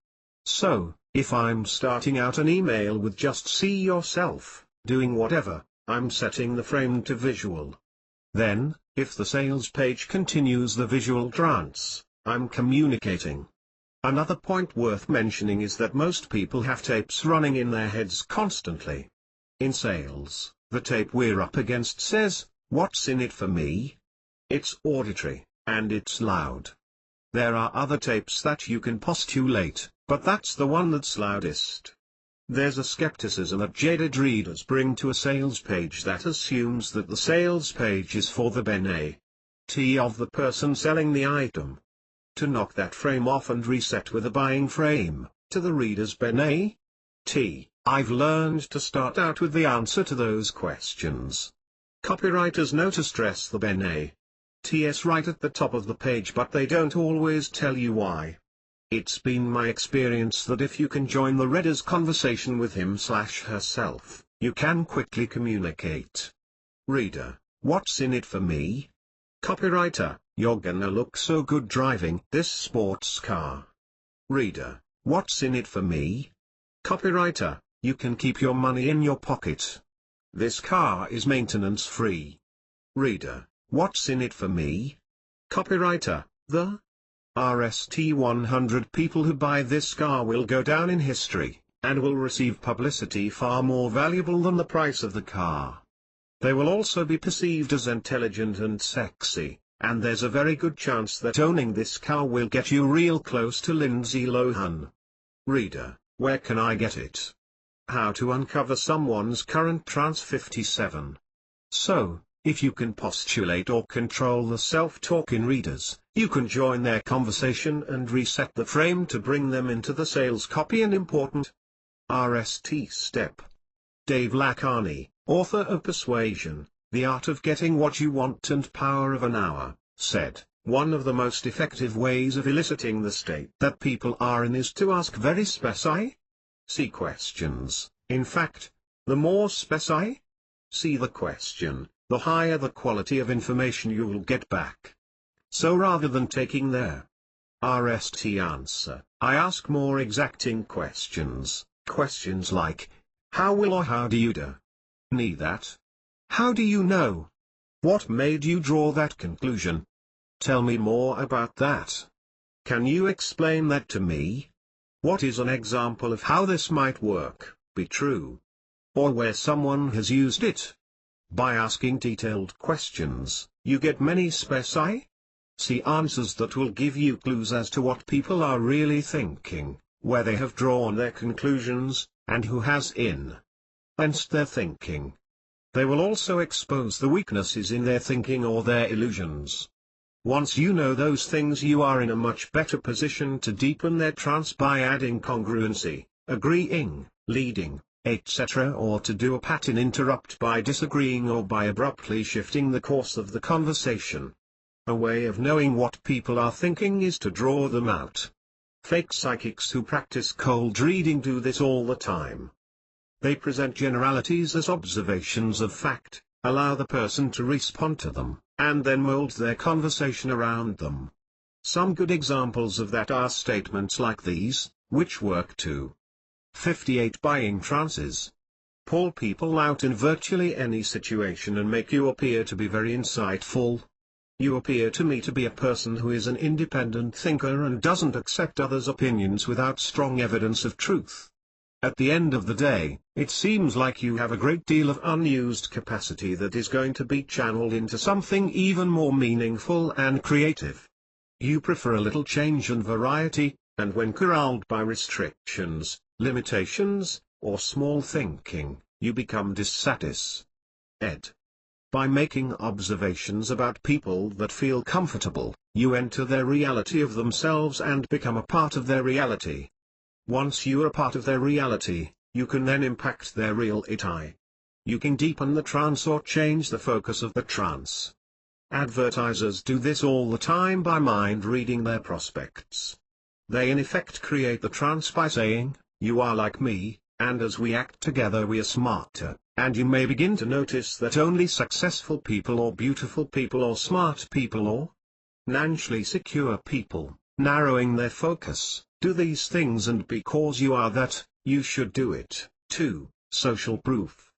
So, if I'm starting out an email with just see yourself, doing whatever, I'm setting the frame to visual. Then, if the sales page continues the visual trance, I'm communicating. Another point worth mentioning is that most people have tapes running in their heads constantly. In sales, the tape we're up against says, "What's in it for me?" It's auditory, and it's loud. There are other tapes that you can postulate, but that's the one that's loudest. There's a skepticism that jaded readers bring to a sales page that assumes that the sales page is for the benefit of the person selling the item. To knock that frame off and reset with a buying frame, to the reader's benefit, I've learned to start out with the answer to those questions. Copywriters know to stress the benefits right at the top of the page, but they don't always tell you why. It's been my experience that if you can join the reader's conversation with him/herself, you can quickly communicate. Reader, what's in it for me? Copywriter, you're gonna look so good driving this sports car. Reader, what's in it for me? Copywriter, you can keep your money in your pocket. This car is maintenance free. Reader, what's in it for me? Copywriter, the RST 100 people who buy this car will go down in history, and will receive publicity far more valuable than the price of the car. They will also be perceived as intelligent and sexy, and there's a very good chance that owning this car will get you real close to Lindsay Lohan. Reader, where can I get it? How to uncover someone's current trance 57. So, if you can postulate or control the self-talk in readers, you can join their conversation and reset the frame to bring them into the sales copy. An important RST step. Dave Lacarney, author of Persuasion, The Art of Getting What You Want and Power of an Hour, said, One of the most effective ways of eliciting the state that people are in is to ask very specific questions. In fact, the more specific the question, the higher the quality of information you will get back. So rather than taking their RST answer, I ask more exacting questions, questions like, how will or how do you do? Need that? How do you know? What made you draw that conclusion? Tell me more about that. Can you explain that to me? What is an example of how this might work, be true? Or where someone has used it? By asking detailed questions, you get many specific answers that will give you clues as to what people are really thinking, where they have drawn their conclusions, and who has influenced their thinking. They will also expose the weaknesses in their thinking or their illusions. Once you know those things, you are in a much better position to deepen their trance by adding congruency, agreeing, leading, etc., or to do a pattern interrupt by disagreeing or by abruptly shifting the course of the conversation. A way of knowing what people are thinking is to draw them out. Fake psychics who practice cold reading do this all the time. They present generalities as observations of fact, allow the person to respond to them, and then mold their conversation around them. Some good examples of that are statements like these, which work too. 58 Buying trances. Pull people out in virtually any situation and make you appear to be very insightful. You appear to me to be a person who is an independent thinker and doesn't accept others' opinions without strong evidence of truth. At the end of the day, it seems like you have a great deal of unused capacity that is going to be channeled into something even more meaningful and creative. You prefer a little change and variety, and when corralled by restrictions, limitations, or small thinking, you become dissatisfied. By making observations about people that feel comfortable, you enter their reality of themselves and become a part of their reality. Once you are a part of their reality, you can then impact their reality. You can deepen the trance or change the focus of the trance. Advertisers do this all the time by mind reading their prospects. They in effect create the trance by saying, you are like me, and as we act together we are smarter, and you may begin to notice that only successful people or beautiful people or smart people or financially secure people, narrowing their focus, do these things, and because you are that, you should do it, too. Social proof.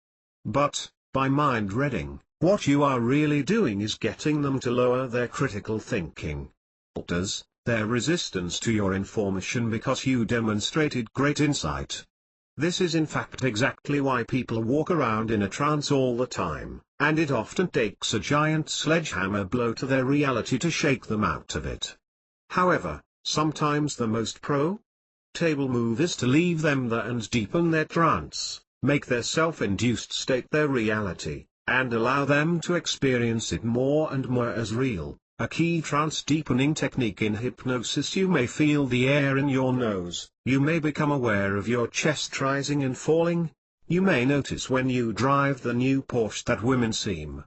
But, by mind reading, what you are really doing is getting them to lower their critical thinking. Alters their resistance to your information because you demonstrated great insight. This is in fact exactly why people walk around in a trance all the time, and it often takes a giant sledgehammer blow to their reality to shake them out of it. However, sometimes the most pro-table move is to leave them there and deepen their trance, make their self-induced state their reality, and allow them to experience it more and more as real. A key trance-deepening technique in hypnosis: you may feel the air in your nose, you may become aware of your chest rising and falling, you may notice when you drive the new Porsche that women seem.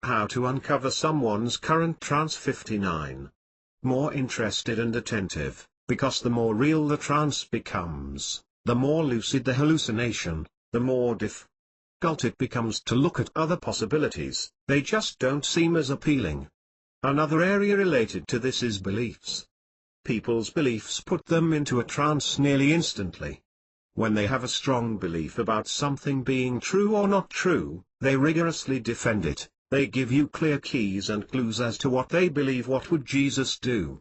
How to uncover someone's current trance. 59. More interested and attentive, because the more real the trance becomes, the more lucid the hallucination, the more difficult it becomes to look at other possibilities, they just don't seem as appealing. Another area related to this is beliefs. People's beliefs put them into a trance nearly instantly. When they have a strong belief about something being true or not true, they rigorously defend it. They give you clear keys and clues as to what they believe. What would Jesus do?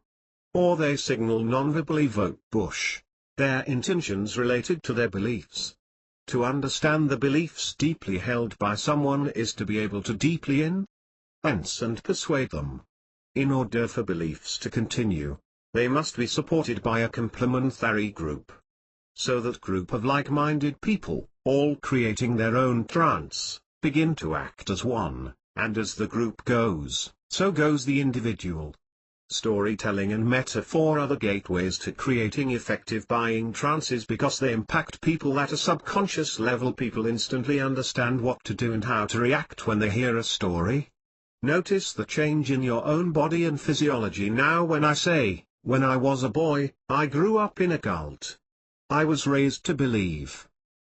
Or they signal non-verbally, vote Bush. Their intentions related to their beliefs. To understand the beliefs deeply held by someone is to be able to deeply influence and persuade them. In order for beliefs to continue, they must be supported by a complementary group. So that group of like-minded people, all creating their own trance, begin to act as one. And as the group goes, so goes the individual. Storytelling and metaphor are the gateways to creating effective buying trances because they impact people at a subconscious level. People instantly understand what to do and how to react when they hear a story. Notice the change in your own body and physiology now when I say, when I was a boy, I grew up in a cult. I was raised to believe.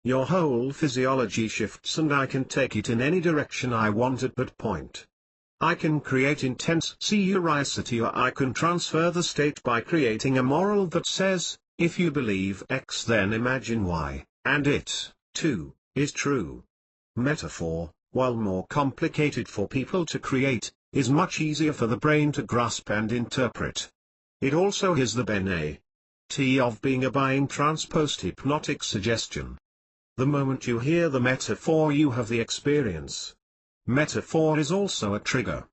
Your whole physiology shifts and I can take it in any direction I want at that point. I can create intense curiosity or I can transfer the state by creating a moral that says, if you believe X then imagine Y, and it, too, is true. Metaphor, while more complicated for people to create, is much easier for the brain to grasp and interpret. It also has the benefit of being a buying trance post-hypnotic suggestion. The moment you hear the metaphor you have the experience. Metaphor is also a trigger.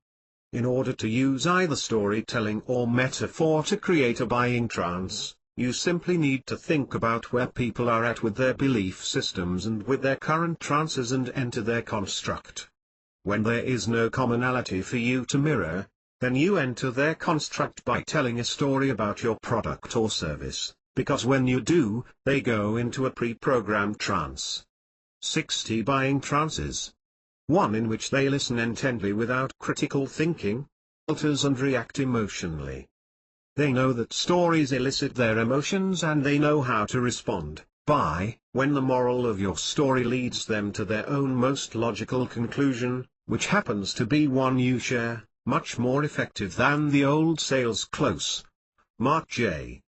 In order to use either storytelling or metaphor to create a buying trance, you simply need to think about where people are at with their belief systems and with their current trances and enter their construct. When there is no commonality for you to mirror, then you enter their construct by telling a story about your product or service, because when you do, they go into a pre-programmed trance. 60 buying trances. 1 in which they listen intently without critical thinking, filters and react emotionally. They know that stories elicit their emotions and they know how to respond, when the moral of your story leads them to their own most logical conclusion, which happens to be one you share, much more effective than the old sales close. Mark J.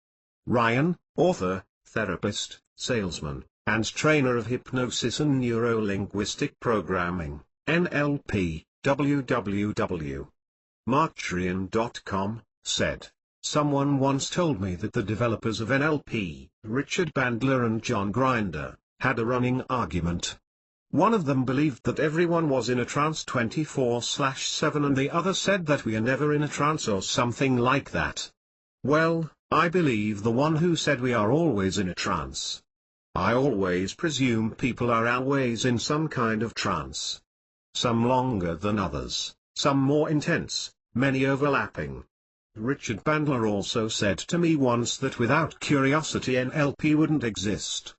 Ryan, author, therapist, salesman, and trainer of hypnosis and neuro-linguistic programming, NLP, www.markjryan.com, said, someone once told me that the developers of NLP, Richard Bandler and John Grinder, had a running argument. One of them believed that everyone was in a trance 24/7 and the other said that we are never in a trance or something like that. Well, I believe the one who said we are always in a trance. I always presume people are always in some kind of trance. Some longer than others, some more intense, many overlapping. Richard Bandler also said to me once that without curiosity NLP wouldn't exist.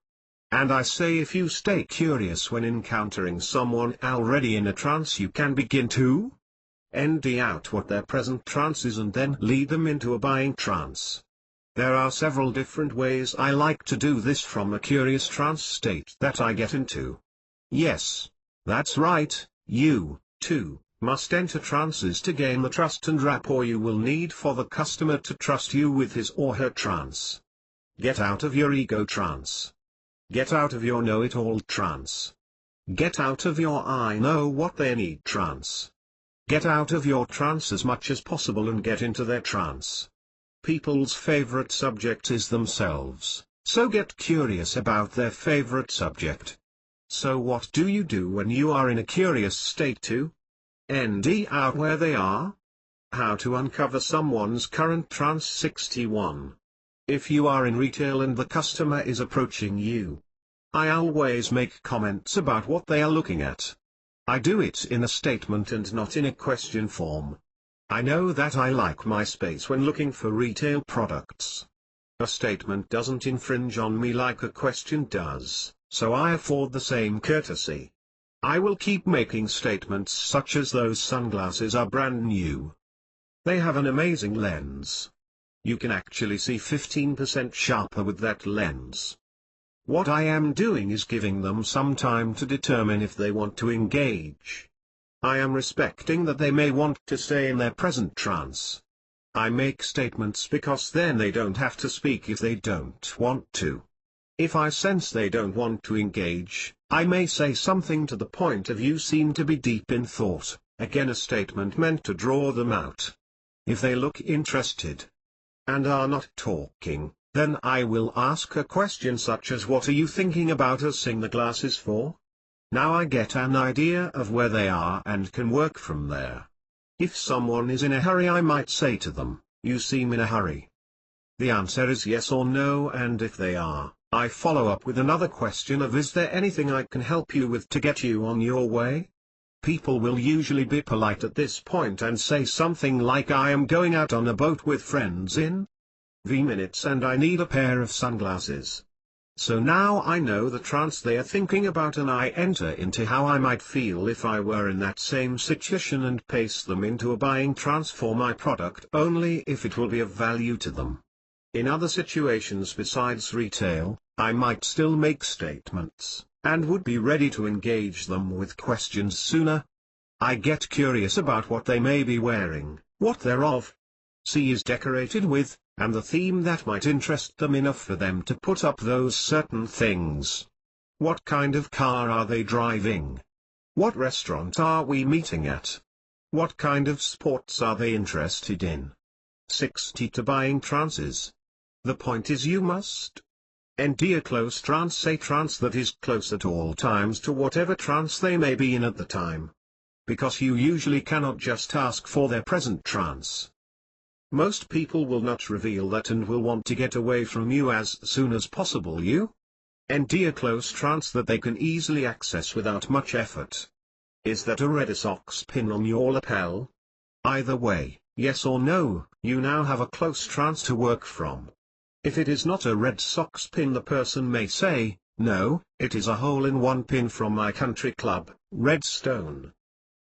And I say if you stay curious when encountering someone already in a trance you can begin to ND out what their present trance is and then lead them into a buying trance. There are several different ways I like to do this from a curious trance state that I get into. Yes, that's right, you, too, must enter trances to gain the trust and rapport you will need for the customer to trust you with his or her trance. Get out of your ego trance. Get out of your know-it-all trance. Get out of your I know what they need trance. Get out of your trance as much as possible and get into their trance. People's favorite subject is themselves, so get curious about their favorite subject. So what do you do when you are in a curious state to ND out where they are? How to uncover someone's current trance. 61. If you are in retail and the customer is approaching you, I always make comments about what they are looking at. I do it in a statement and not in a question form. I know that I like my space when looking for retail products. A statement doesn't infringe on me like a question does, so I afford the same courtesy. I will keep making statements such as those sunglasses are brand new. They have an amazing lens. You can actually see 15% sharper with that lens. What I am doing is giving them some time to determine if they want to engage. I am respecting that they may want to stay in their present trance. I make statements because then they don't have to speak if they don't want to. If I sense they don't want to engage, I may say something to the point of you seem to be deep in thought, again a statement meant to draw them out. If they look interested and are not talking, then I will ask a question such as what are you thinking about using the glasses for? Now I get an idea of where they are and can work from there. If someone is in a hurry I might say to them, you seem in a hurry. The answer is yes or no, and if they are, I follow up with another question of is there anything I can help you with to get you on your way? People will usually be polite at this point and say something like I am going out on a boat with friends in V minutes and I need a pair of sunglasses. So now I know the trance they are thinking about, and I enter into how I might feel if I were in that same situation and pace them into a buying trance for my product only if it will be of value to them. In other situations besides retail, I might still make statements, and would be ready to engage them with questions sooner. I get curious about what they may be wearing, what they're of, is decorated with, and the theme that might interest them enough for them to put up those certain things. What kind of car are they driving? What restaurant are we meeting at? What kind of sports are they interested in? 60 to buying trances. The point is you must enter a close trance, a trance that is close at all times to whatever trance they may be in at the time. Because you usually cannot just ask for their present trance. Most people will not reveal that and will want to get away from you as soon as possible. You enter a close trance that they can easily access without much effort. Is that a red socks pin on your lapel? Either way, yes or no, you now have a close trance to work from. If it is not a red socks pin, the person may say, no, it is a hole-in-one pin from my country club, Redstone.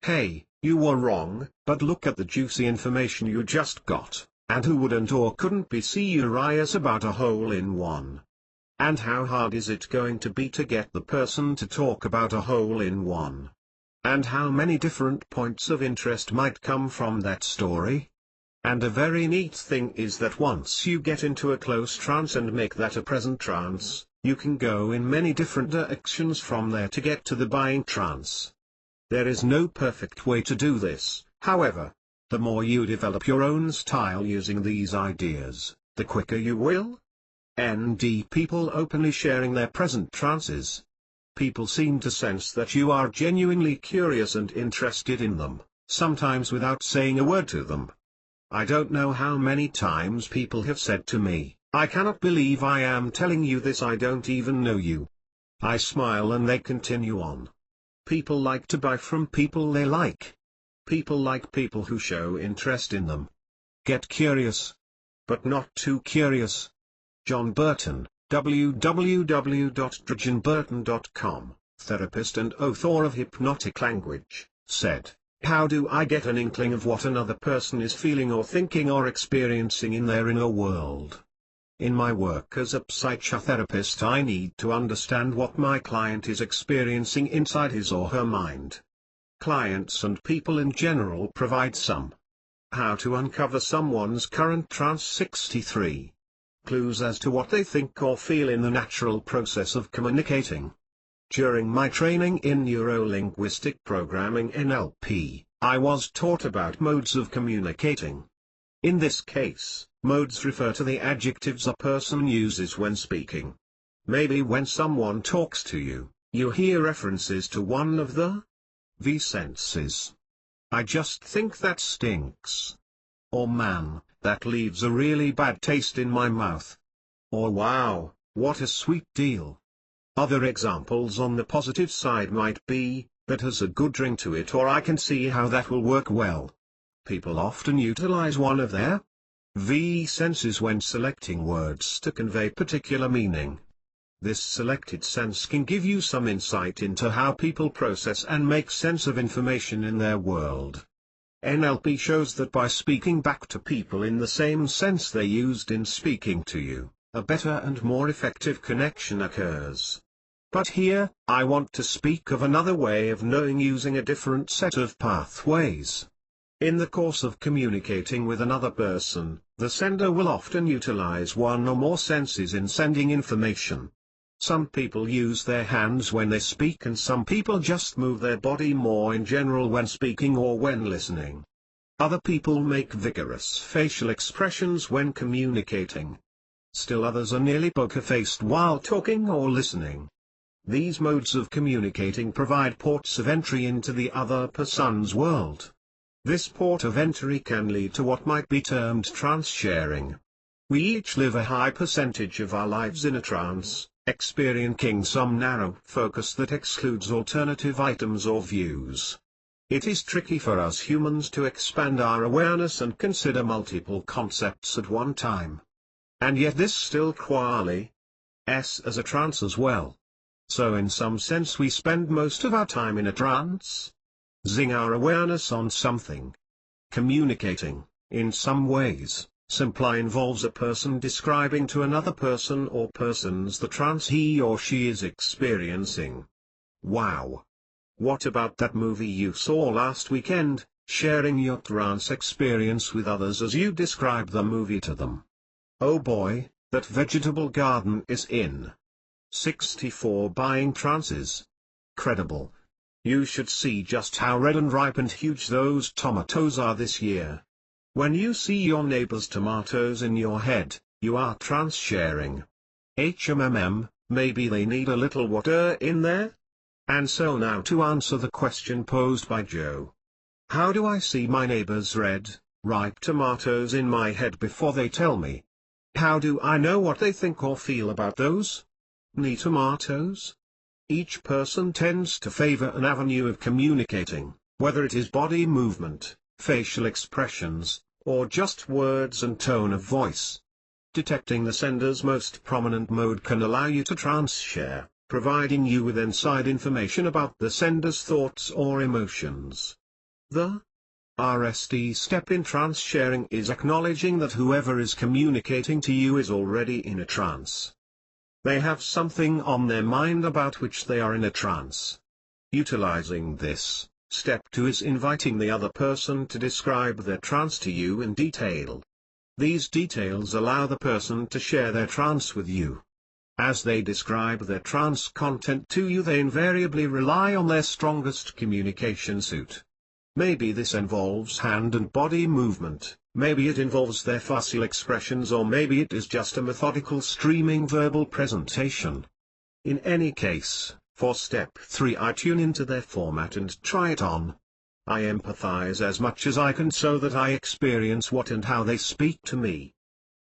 Hey, you were wrong, but look at the juicy information you just got, and who wouldn't or couldn't be serious about a hole-in-one? And how hard is it going to be to get the person to talk about a hole-in-one? And how many different points of interest might come from that story? And a very neat thing is that once you get into a close trance and make that a present trance, you can go in many different directions from there to get to the buying trance. There is no perfect way to do this, however. The more you develop your own style using these ideas, the quicker you will. People openly sharing their present trances. People seem to sense that you are genuinely curious and interested in them, sometimes without saying a word to them. I don't know how many times people have said to me, I cannot believe I am telling you this, I don't even know you. I smile and they continue on. People like to buy from people they like. People like people who show interest in them. Get curious. But not too curious. John Burton, www.dragonburton.com, therapist and author of Hypnotic Language, said, how do I get an inkling of what another person is feeling or thinking or experiencing in their inner world? In my work as a psychotherapist, I need to understand what my client is experiencing inside his or her mind. Clients and people in general provide some how to uncover someone's current trance 63 clues as to what they think or feel in the natural process of communicating. During my training in neuro-linguistic programming NLP, I was taught about modes of communicating. In this case, modes refer to the adjectives a person uses when speaking. Maybe when someone talks to you, you hear references to one of the senses. I just think that stinks. Or man, that leaves a really bad taste in my mouth. Or wow, what a sweet deal. Other examples on the positive side might be, that has a good ring to it, or I can see how that will work well. People often utilize one of their senses when selecting words to convey particular meaning. This selected sense can give you some insight into how people process and make sense of information in their world. NLP shows that by speaking back to people in the same sense they used in speaking to you, a better and more effective connection occurs. But here, I want to speak of another way of knowing using a different set of pathways. In the course of communicating with another person, the sender will often utilize one or more senses in sending information. Some people use their hands when they speak, and some people just move their body more in general when speaking or when listening. Other people make vigorous facial expressions when communicating. Still others are nearly poker-faced while talking or listening. These modes of communicating provide ports of entry into the other person's world. This port of entry can lead to what might be termed trance sharing. We each live a high percentage of our lives in a trance, experiencing some narrow focus that excludes alternative items or views. It is tricky for us humans to expand our awareness and consider multiple concepts at one time. And yet this still quasi as a trance as well. So in some sense we spend most of our time in a trance. Zing our awareness on something. Communicating, in some ways, simply involves a person describing to another person or persons the trance he or she is experiencing. Wow! What about that movie you saw last weekend, sharing your trance experience with others as you describe the movie to them? Oh boy, that vegetable garden is in. 64 buying trances. Credible. You should see just how red and ripe and huge those tomatoes are this year. When you see your neighbor's tomatoes in your head, you are trance sharing. Maybe they need a little water in there? And so now to answer the question posed by Joe. How do I see my neighbor's red, ripe tomatoes in my head before they tell me? How do I know what they think or feel about those tomatoes? Each person tends to favor an avenue of communicating, whether it is body movement, facial expressions, or just words and tone of voice. Detecting the sender's most prominent mode can allow you to trance share, providing you with inside information about the sender's thoughts or emotions. The RST step in trance sharing is acknowledging that whoever is communicating to you is already in a trance. They have something on their mind about which they are in a trance. Utilizing this, step 2 is inviting the other person to describe their trance to you in detail. These details allow the person to share their trance with you. As they describe their trance content to you, they invariably rely on their strongest communication suit. Maybe this involves hand and body movement, maybe it involves their facial expressions, or maybe it is just a methodical streaming verbal presentation. In any case, for step 3 I tune into their format and try it on. I empathize as much as I can so that I experience what and how they speak to me.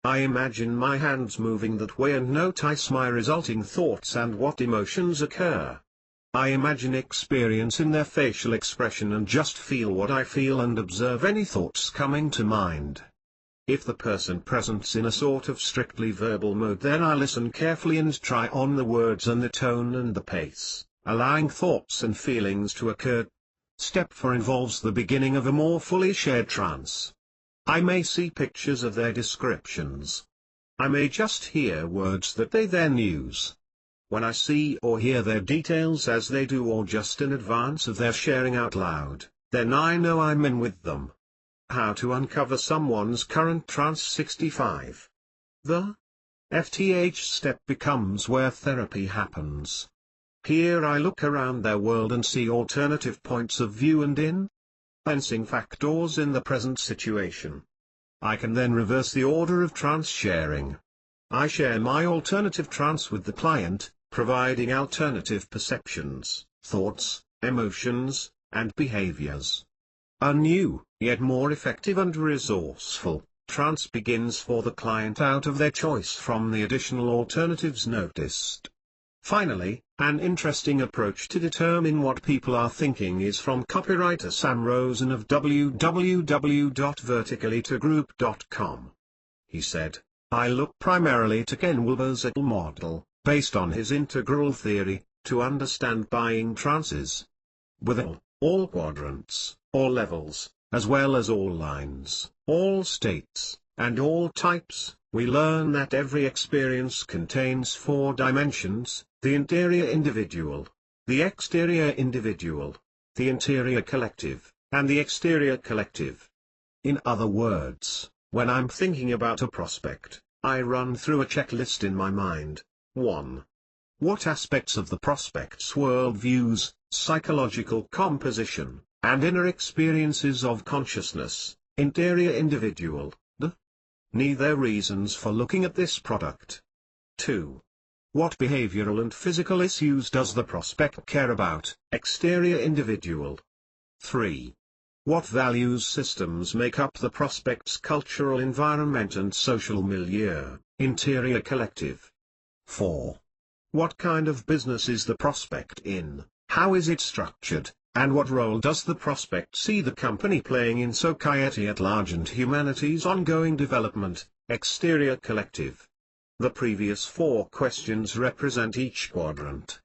I imagine my hands moving that way and notice my resulting thoughts and what emotions occur. I imagine experiencing their facial expression and just feel what I feel and observe any thoughts coming to mind. If the person present's in a sort of strictly verbal mode, then I listen carefully and try on the words and the tone and the pace, allowing thoughts and feelings to occur. Step 4 involves the beginning of a more fully shared trance. I may see pictures of their descriptions. I may just hear words that they then use. When I see or hear their details as they do, or just in advance of their sharing out loud, then I know I'm in with them. How to uncover someone's current trance. 65. The FTH step becomes where therapy happens. Here I look around their world and see alternative points of view and influencing factors in the present situation. I can then reverse the order of trance sharing. I share my alternative trance with the client, providing alternative perceptions, thoughts, emotions, and behaviors. A new, yet more effective and resourceful, trance begins for the client out of their choice from the additional alternatives noticed. Finally, an interesting approach to determine what people are thinking is from copywriter Sam Rosen of www.verticallytogroup.com. He said, I look primarily to Ken Wilber's model, based on his integral theory, to understand buying trances. With all quadrants, all levels, as well as all lines, all states, and all types, we learn that every experience contains 4 dimensions: the interior individual, the exterior individual, the interior collective, and the exterior collective. In other words, when I'm thinking about a prospect, I run through a checklist in my mind. 1. What aspects of the prospect's worldviews, psychological composition, and inner experiences of consciousness, interior individual, need their reasons for looking at this product? 2. What behavioral and physical issues does the prospect care about, exterior individual? 3. What values systems make up the prospect's cultural environment and social milieu, interior collective? 4. What kind of business is the prospect in, how is it structured, and what role does the prospect see the company playing in society at large and humanity's ongoing development, exterior collective? The previous 4 questions represent each quadrant.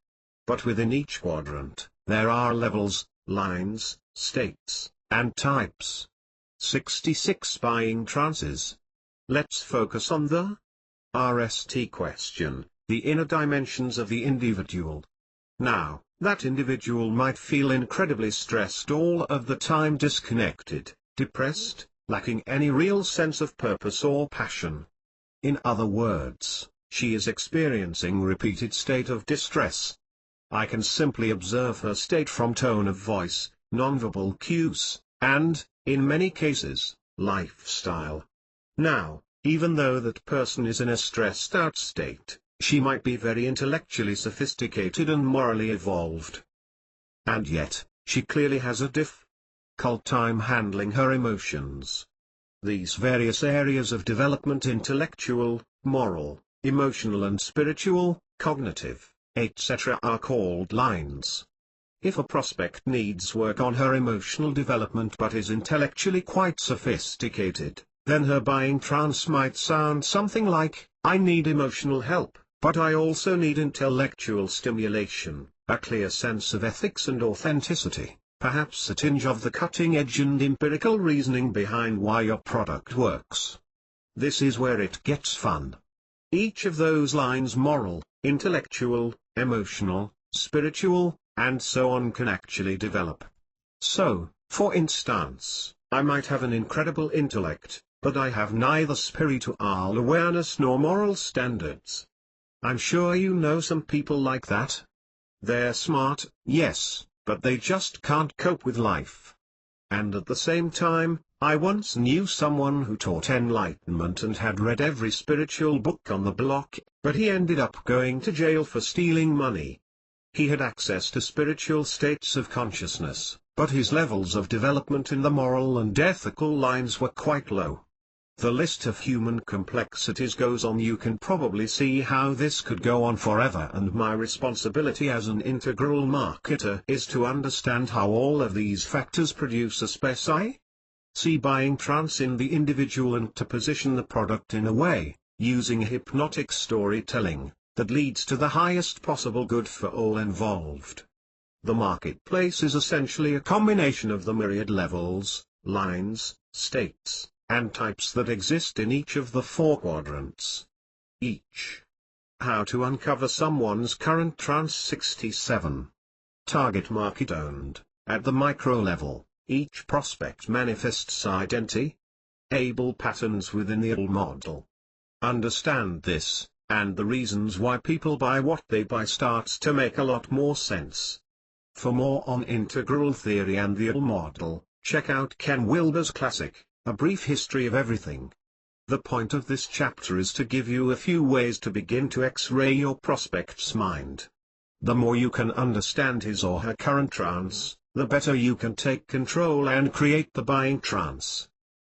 But within each quadrant, there are levels, lines, states, and types. 66 buying trances. Let's focus on the RST question, the inner dimensions of the individual. Now, that individual might feel incredibly stressed all of the time, disconnected, depressed, lacking any real sense of purpose or passion. In other words, she is experiencing repeated state of distress. I can simply observe her state from tone of voice, nonverbal cues, and, in many cases, lifestyle. Now, even though that person is in a stressed out state, she might be very intellectually sophisticated and morally evolved. And yet, she clearly has a difficult time handling her emotions. These various areas of development, intellectual, moral, emotional and spiritual, cognitive, etc., are called lines. If a prospect needs work on her emotional development but is intellectually quite sophisticated, then her buying trance might sound something like, I need emotional help, but I also need intellectual stimulation, a clear sense of ethics and authenticity, perhaps a tinge of the cutting edge and empirical reasoning behind why your product works. This is where it gets fun. Each of those lines, moral, intellectual, emotional, spiritual, and so on, can actually develop. So, for instance, I might have an incredible intellect, but I have neither spiritual awareness nor moral standards. I'm sure you know some people like that. They're smart, yes, but they just can't cope with life. And at the same time, I once knew someone who taught enlightenment and had read every spiritual book on the block, but he ended up going to jail for stealing money. He had access to spiritual states of consciousness, but his levels of development in the moral and ethical lines were quite low. The list of human complexities goes on. You can probably see how this could go on forever, and my responsibility as an integral marketer is to understand how all of these factors produce a see buying trance in the individual and to position the product in a way, using hypnotic storytelling, that leads to the highest possible good for all involved. The marketplace is essentially a combination of the myriad levels, lines, states, and types that exist in each of the 4 quadrants. How to uncover someone's current trance. 67. Target market owned. At the micro level, each prospect manifests identity-able patterns within the ABLE model. Understand this, and the reasons why people buy what they buy starts to make a lot more sense. For more on integral theory and the ABLE model, check out Ken Wilber's classic, A Brief History of Everything. The point of this chapter is to give you a few ways to begin to X-ray your prospect's mind. The more you can understand his or her current trance, the better you can take control and create the buying trance.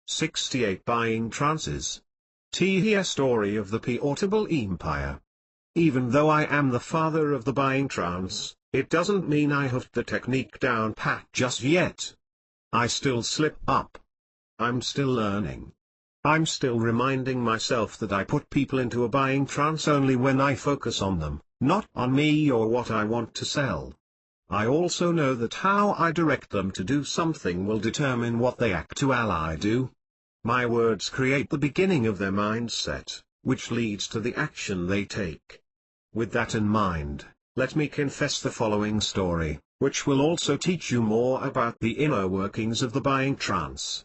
68 Buying Trances. The story of the Portable Empire. Even though I am the father of the buying trance, it doesn't mean I have the technique down pat just yet. I still slip up. I'm still learning. I'm still reminding myself that I put people into a buying trance only when I focus on them, not on me or what I want to sell. I also know that how I direct them to do something will determine what they actually do. My words create the beginning of their mindset, which leads to the action they take. With that in mind, let me confess the following story, which will also teach you more about the inner workings of the buying trance.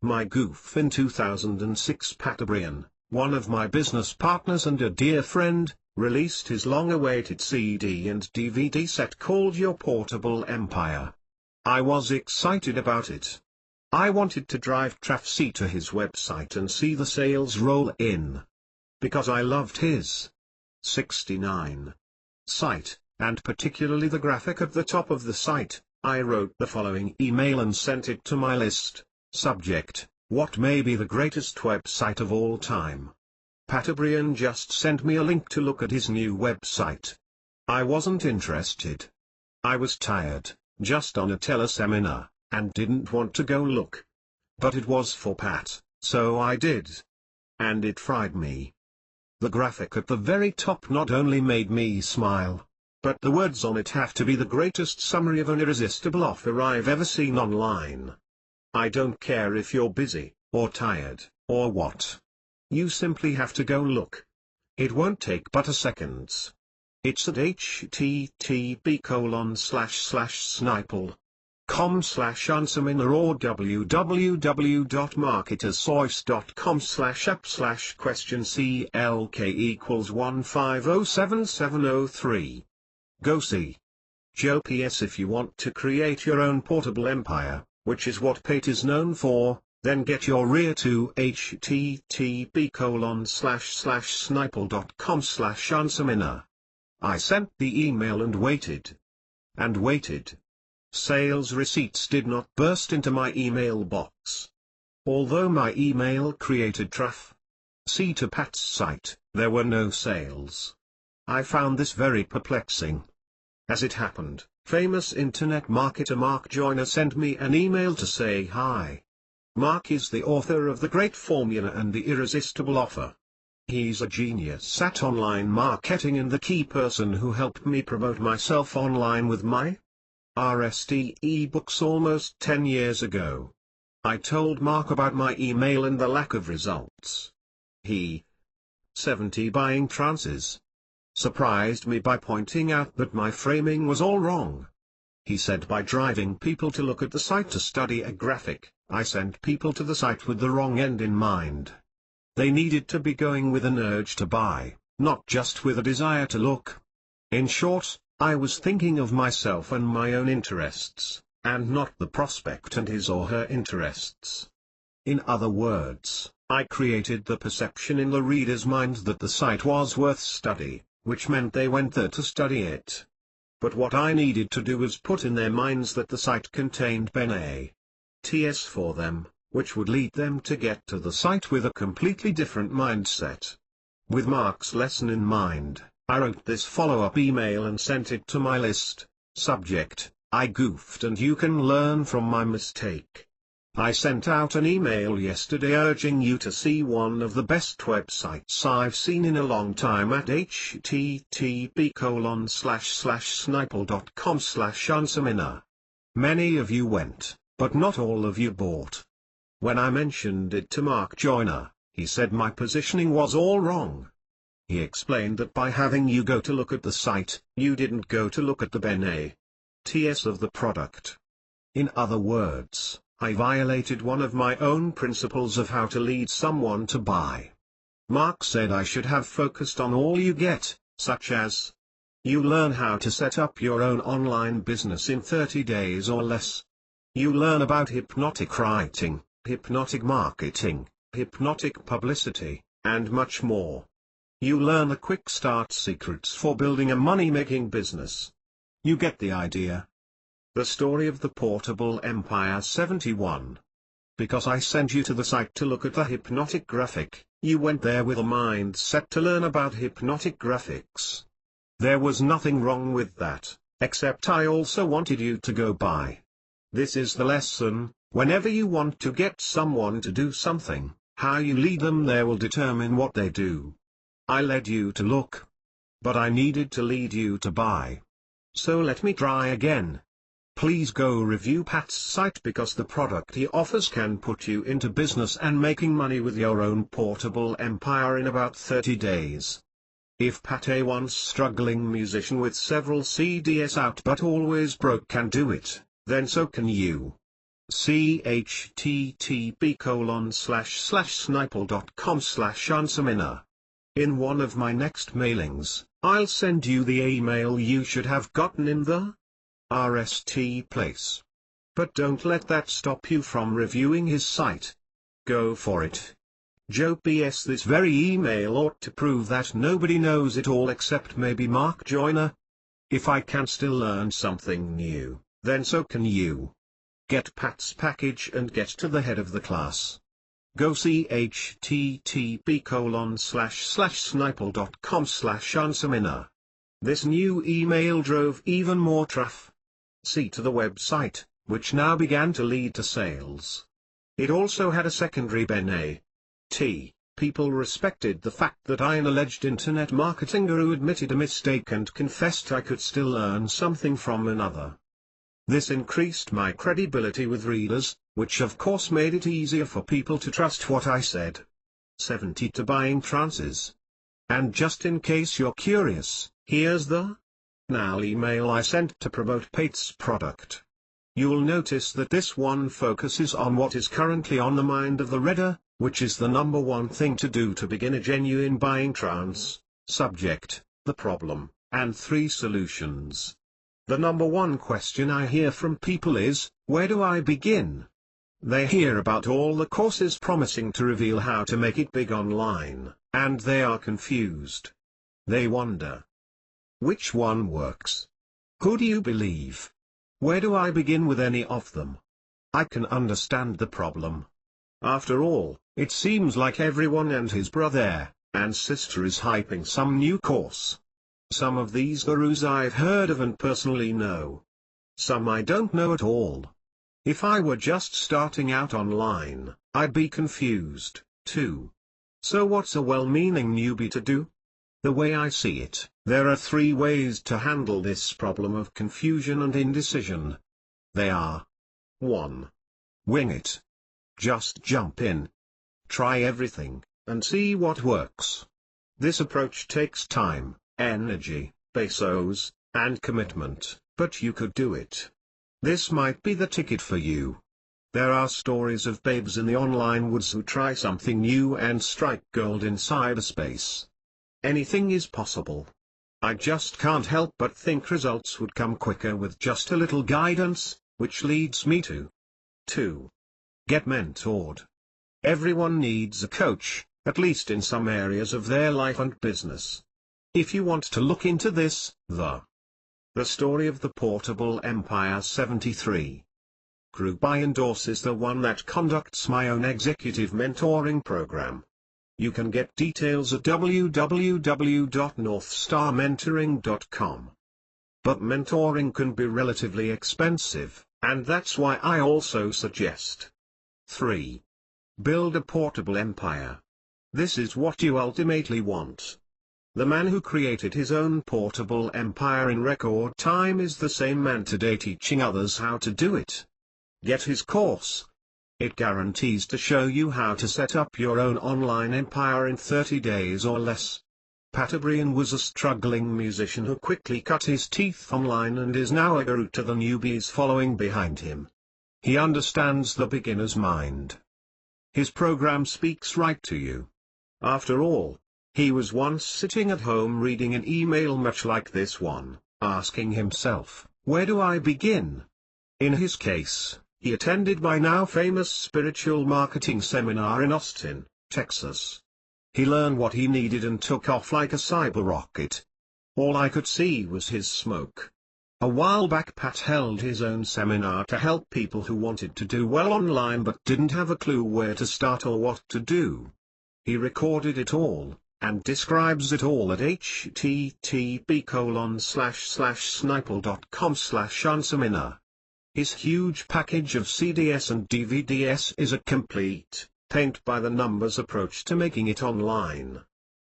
My goof in 2006. Brian, one of my business partners and a dear friend, released his long-awaited CD and DVD set called Your Portable Empire. I was excited about it. I wanted to drive traffic to his website and see the sales roll in. Because I loved his 69 site, and particularly the graphic at the top of the site, I wrote the following email and sent it to my list. Subject: What may be the greatest website of all time? Brian just sent me a link to look at his new website. I wasn't interested. I was tired, just on a teleseminar, and didn't want to go look. But it was for Pat, so I did. And it fried me. The graphic at the very top not only made me smile, but the words on it have to be the greatest summary of an irresistible offer I've ever seen online. I don't care if you're busy, or tired, or what. You simply have to go look. It won't take but a second. It's at http://snipel.com/answerminna or www.marketersource.com/app/question CLK = 1507703. Go see. Joe PS. If you want to create your own portable empire, which is what Pate is known for, then get your rear to http://snipel.com/answerminna. I sent the email and waited. And waited. Sales receipts did not burst into my email box. Although my email created traffic to Pat's site, there were no sales. I found this very perplexing. As it happened, famous internet marketer Mark Joyner sent me an email to say hi. Mark is the author of The Great Formula and The Irresistible Offer. He's a genius at online marketing and the key person who helped me promote myself online with my RST ebooks almost 10 years ago. I told Mark about my email and the lack of results. He 70 buying trances surprised me by pointing out that my framing was all wrong. He said by driving people to look at the site to study a graphic, I sent people to the site with the wrong end in mind. They needed to be going with an urge to buy, not just with a desire to look. In short, I was thinking of myself and my own interests, and not the prospect and his or her interests. In other words, I created the perception in the reader's mind that the site was worth study, which meant they went there to study it. But what I needed to do was put in their minds that the site contained benefits for them, which would lead them to get to the site with a completely different mindset. With Mark's lesson in mind, I wrote this follow-up email and sent it to my list. Subject: I goofed and you can learn from my mistake. I sent out an email yesterday urging you to see one of the best websites I've seen in a long time at http://snipel.com/answerminna. Many of you went, but not all of you bought. When I mentioned it to Mark Joyner, he said my positioning was all wrong. He explained that by having you go to look at the site, you didn't go to look at the benefits of the product. In other words, I violated one of my own principles of how to lead someone to buy. Mark said I should have focused on all you get, such as you learn how to set up your own online business in 30 days or less. You learn about hypnotic writing, hypnotic marketing, hypnotic publicity, and much more. You learn the quick start secrets for building a money-making business. You get the idea. The story of the portable empire 71. Because I sent you to the site to look at the hypnotic graphic, you went there with a mindset to learn about hypnotic graphics. There was nothing wrong with that, except I also wanted you to go buy. This is the lesson: whenever you want to get someone to do something, how you lead them there will determine what they do. I led you to look, but I needed to lead you to buy. So let me try again. Please go review Pat's site because the product he offers can put you into business and making money with your own portable empire in about 30 days. If Pat, a once struggling musician with several CDs out but always broke, can do it, then so can you. See http://snipel.com/answerminna. In one of my next mailings, I'll send you the email you should have gotten in the RST place. But don't let that stop you from reviewing his site. Go for it. Joe PS. This very email ought to prove that nobody knows it all except maybe Mark Joyner. If I can still learn something new, then so can you. Get Pat's package and get to the head of the class. Go see http://snipel.com/answerminna. This new email drove even more traffic to the website, which now began to lead to sales. It also had a secondary benefit people respected the fact that an alleged internet marketing guru admitted a mistake and confessed I could still learn something from another. This increased my credibility with readers, which of course made it easier for people to trust what I said. 70 to buying trances. And just in case you're curious, here's the now email I sent to promote Pate's product. You'll notice that this one focuses on what is currently on the mind of the reader, which is the number one thing to do to begin a genuine buying trance: subject, the problem, and 3 solutions. The number one question I hear from people is, where do I begin? They hear about all the courses promising to reveal how to make it big online, and they are confused. They wonder, which one works? Who do you believe? Where do I begin with any of them? I can understand the problem. After all, it seems like everyone and his brother and sister is hyping some new course. Some of these gurus I've heard of and personally know. Some I don't know at all. If I were just starting out online, I'd be confused, too. So what's a well-meaning newbie to do? The way I see it, there are 3 ways to handle this problem of confusion and indecision. They are: 1. Wing it. Just jump in. Try everything, and see what works. This approach takes time, energy, pesos, and commitment, but you could do it. This might be the ticket for you. There are stories of babes in the online woods who try something new and strike gold in cyberspace. Anything is possible. I just can't help but think results would come quicker with just a little guidance, which leads me to 2. Get mentored. Everyone needs a coach, at least in some areas of their life and business. If you want to look into this, the story of the portable Empire 73 group I endorse is the one that conducts my own executive mentoring program. You can get details at www.northstarmentoring.com. But mentoring can be relatively expensive, and that's why I also suggest 3. Build a portable empire. This is what you ultimately want. The man who created his own portable empire in record time is the same man today teaching others how to do it. Get his course. It guarantees to show you how to set up your own online empire in 30 days or less. Pat O'Brien was a struggling musician who quickly cut his teeth online and is now a guru to the newbies following behind him. He understands the beginner's mind. His program speaks right to you. After all, he was once sitting at home reading an email much like this one, asking himself, where do I begin? In his case, he attended my now famous spiritual marketing seminar in Austin, Texas. He learned what he needed and took off like a cyber rocket. All I could see was his smoke. A while back Pat held his own seminar to help people who wanted to do well online but didn't have a clue where to start or what to do. He recorded it all, and describes it all at http://sniple.com/unseminar. His huge package of CDs and DVDs is a complete, paint-by-the-numbers approach to making it online.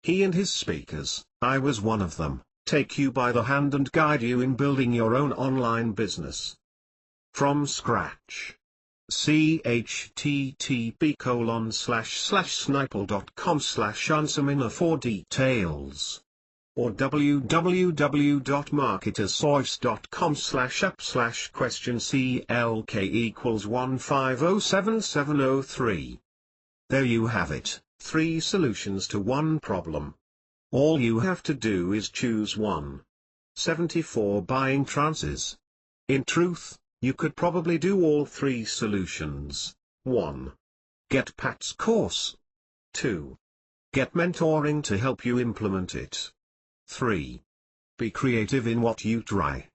He and his speakers, I was one of them, take you by the hand and guide you in building your own online business from scratch. See http://sniple.com/unseminar for details. Or www.marketersource.com/app/question CLK =1507703. There you have it, 3 solutions to one problem. All you have to do is choose one. 74 buying trances. In truth, you could probably do all 3 solutions. 1. Get Pat's course. 2. Get mentoring to help you implement it. 3. Be creative in what you try.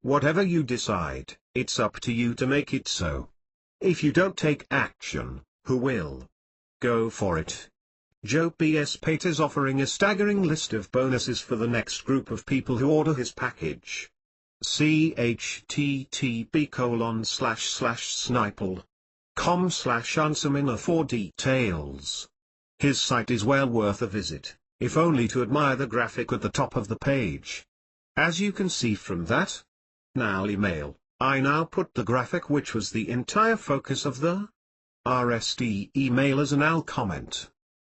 Whatever you decide, it's up to you to make it so. If you don't take action, who will? Go for it. Joe P.S. Pate is offering a staggering list of bonuses for the next group of people who order his package. See http://sniple.com/unseminar for details. His site is well worth a visit, if only to admire the graphic at the top of the page. As you can see from that now email, I now put the graphic which was the entire focus of the RST email as an al comment.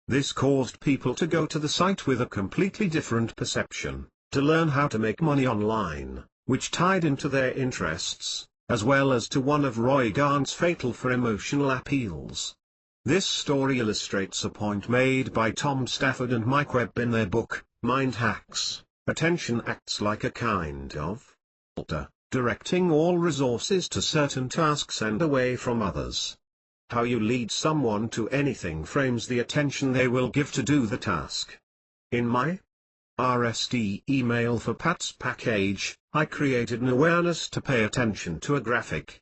This caused people to go to the site with a completely different perception, to learn how to make money online, which tied into their interests, as well as to one of Roy Gant's fatal for emotional appeals. This story illustrates a point made by Tom Stafford and Mike Webb in their book, Mind Hacks. Attention acts like a kind of filter, directing all resources to certain tasks and away from others. How you lead someone to anything frames the attention they will give to do the task. In my RST email for Pat's package, I created an awareness to pay attention to a graphic.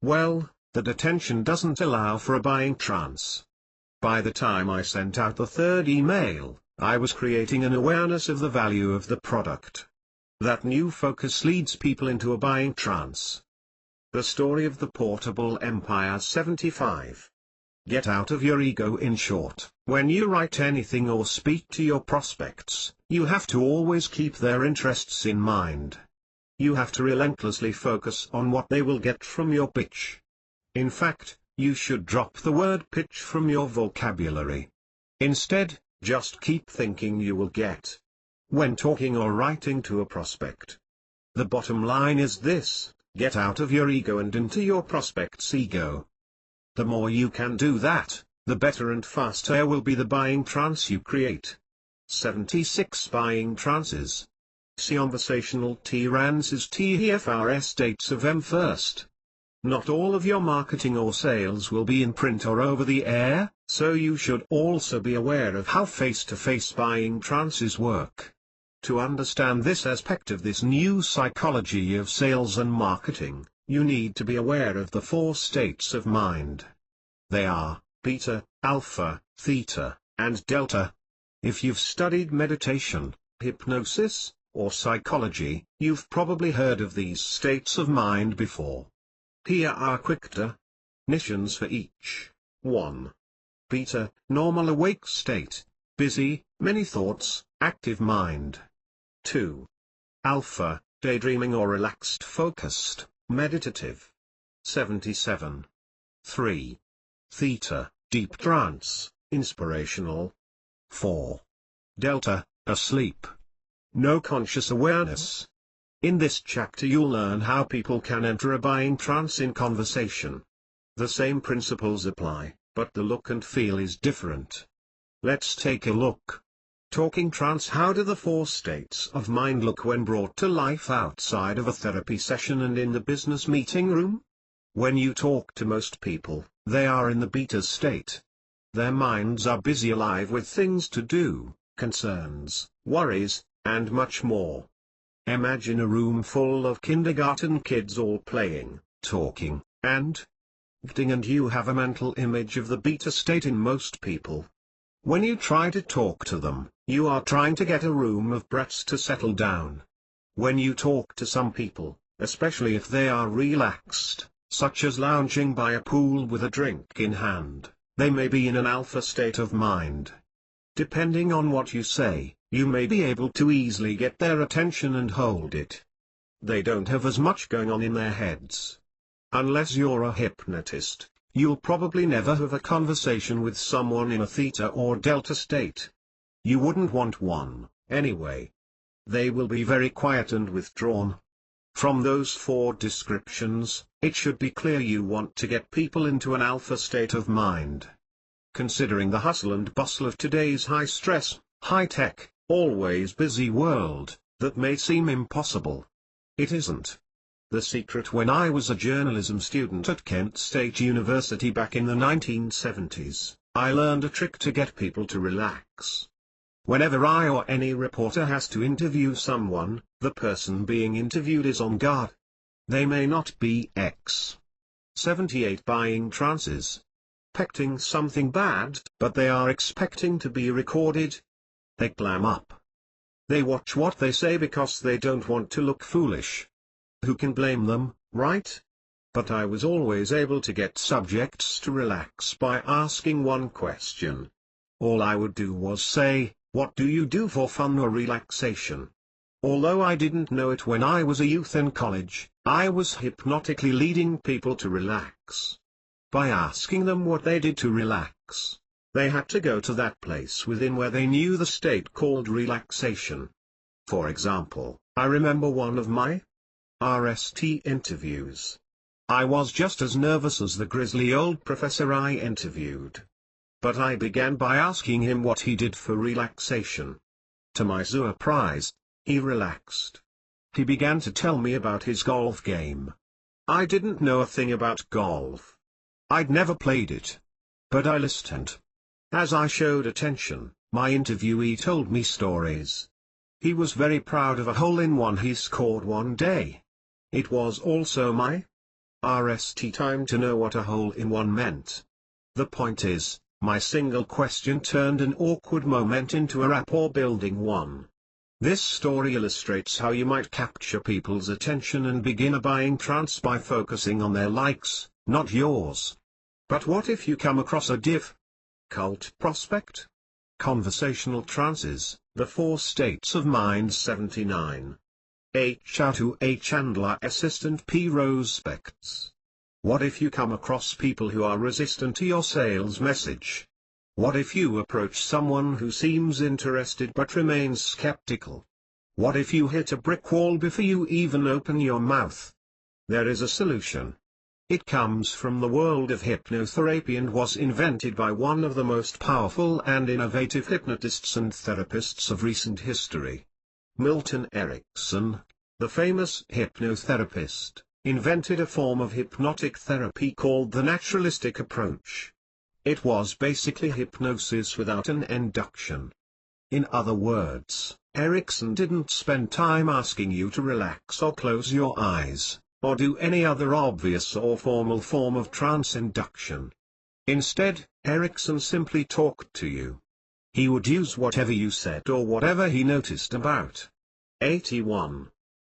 Well, that attention doesn't allow for a buying trance. By the time I sent out the third email, I was creating an awareness of the value of the product. That new focus leads people into a buying trance. The story of the portable empire 75. Get out of your ego. In short, when you write anything or speak to your prospects, you have to always keep their interests in mind. You have to relentlessly focus on what they will get from your pitch. In fact, you should drop the word pitch from your vocabulary. Instead, just keep thinking you will get. When talking or writing to a prospect. The bottom line is this: get out of your ego and into your prospect's ego. The more you can do that, the better and faster will be the buying trance you create. 76 Buying Trances. See Conversational Trances TFRS dates of M1st. Not all of your marketing or sales will be in print or over the air, so you should also be aware of how face-to-face buying trances work. To understand this aspect of this new psychology of sales and marketing, you need to be aware of the 4 states of mind. They are beta, alpha, theta, and delta. If you've studied meditation, hypnosis, or psychology, you've probably heard of these states of mind before. Here are quick definitions for each. 1. Beta, normal awake state, busy, many thoughts, active mind. 2. Alpha, daydreaming or relaxed focused, meditative. 77. 3. Theta, deep trance, inspirational. 4. Delta, asleep. No conscious awareness. In this chapter you'll learn how people can enter a buying trance in conversation. The same principles apply, but the look and feel is different. Let's take a look. Talking trance. How do the 4 states of mind look when brought to life outside of a therapy session and in the business meeting room? When you talk to most people, they are in the beta state. Their minds are busy, alive with things to do, concerns, worries, and much more. Imagine a room full of kindergarten kids all playing, talking, and acting, and you have a mental image of the beta state in most people. When you try to talk to them, you are trying to get a room of brats to settle down. When you talk to some people, especially if they are relaxed, such as lounging by a pool with a drink in hand, they may be in an alpha state of mind. Depending on what you say, you may be able to easily get their attention and hold it. They don't have as much going on in their heads. Unless you're a hypnotist, you'll probably never have a conversation with someone in a theta or delta state. You wouldn't want one, anyway. They will be very quiet and withdrawn. From those 4 descriptions, it should be clear you want to get people into an alpha state of mind. Considering the hustle and bustle of today's high-stress, high-tech, always busy world, that may seem impossible. It isn't. The secret: when I was a journalism student at Kent State University back in the 1970s, I learned a trick to get people to relax. Whenever I or any reporter has to interview someone, the person being interviewed is on guard. They may not be X. 78 Buying Trances. Expecting something bad, but they are expecting to be recorded. They clam up. They watch what they say because they don't want to look foolish. Who can blame them, right? But I was always able to get subjects to relax by asking one question. All I would do was say, "What do you do for fun or relaxation?" Although I didn't know it when I was a youth in college, I was hypnotically leading people to relax. By asking them what they did to relax, they had to go to that place within where they knew the state called relaxation. For example, I remember one of my RST interviews. I was just as nervous as the grisly old professor I interviewed. But I began by asking him what he did for relaxation. To my surprise, he relaxed. He began to tell me about his golf game. I didn't know a thing about golf. I'd never played it. But I listened. As I showed attention, my interviewee told me stories. He was very proud of a hole-in-one he scored one day. It was also my RST time to know what a hole-in-one meant. The point is, my single question turned an awkward moment into a rapport-building one. This story illustrates how you might capture people's attention and begin a buying trance by focusing on their likes, not yours. But what if you come across a difficult prospect? Conversational Trances, The 4 States of Mind 79. How to handle Assistant P. Prospects. What if you come across people who are resistant to your sales message? What if you approach someone who seems interested but remains skeptical? What if you hit a brick wall before you even open your mouth? There is a solution. It comes from the world of hypnotherapy and was invented by one of the most powerful and innovative hypnotists and therapists of recent history. Milton Erickson, the famous hypnotherapist, invented a form of hypnotic therapy called the naturalistic approach. It was basically hypnosis without an induction. In other words, Erickson didn't spend time asking you to relax or close your eyes, or do any other obvious or formal form of trance induction. Instead, Erickson simply talked to you. He would use whatever you said or whatever he noticed about 81.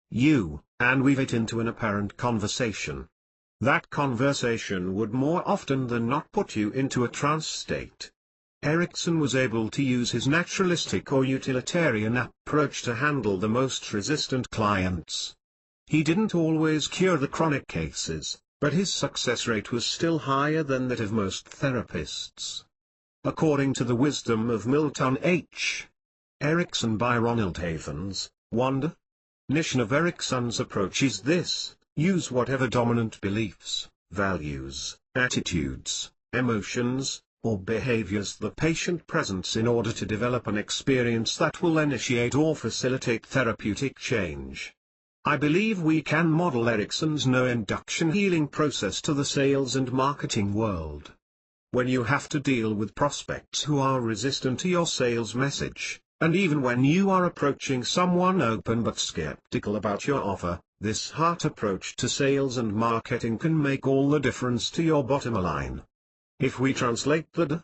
You, and weave it into an apparent conversation. That conversation would more often than not put you into a trance state. Erickson was able to use his naturalistic or utilitarian approach to handle the most resistant clients. He didn't always cure the chronic cases, but his success rate was still higher than that of most therapists. According to the wisdom of Milton H. Erickson by Ronald Havens, one definition of Erickson's approach is this: use whatever dominant beliefs, values, attitudes, emotions, or behaviors the patient presents in order to develop an experience that will initiate or facilitate therapeutic change. I believe we can model Erickson's no-induction healing process to the sales and marketing world. When you have to deal with prospects who are resistant to your sales message, and even when you are approaching someone open but skeptical about your offer, this heart approach to sales and marketing can make all the difference to your bottom line. If we translate the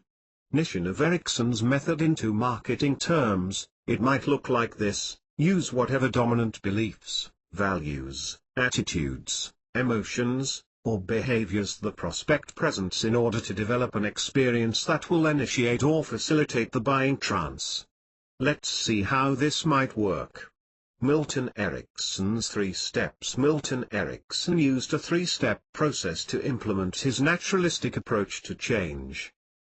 definition of Erickson's method into marketing terms, it might look like this: use whatever dominant beliefs, values, attitudes, emotions, or behaviors the prospect presents in order to develop an experience that will initiate or facilitate the buying trance. Let's see how this might work. Milton Erickson's 3 steps. Milton Erickson used a 3-step process to implement his naturalistic approach to change.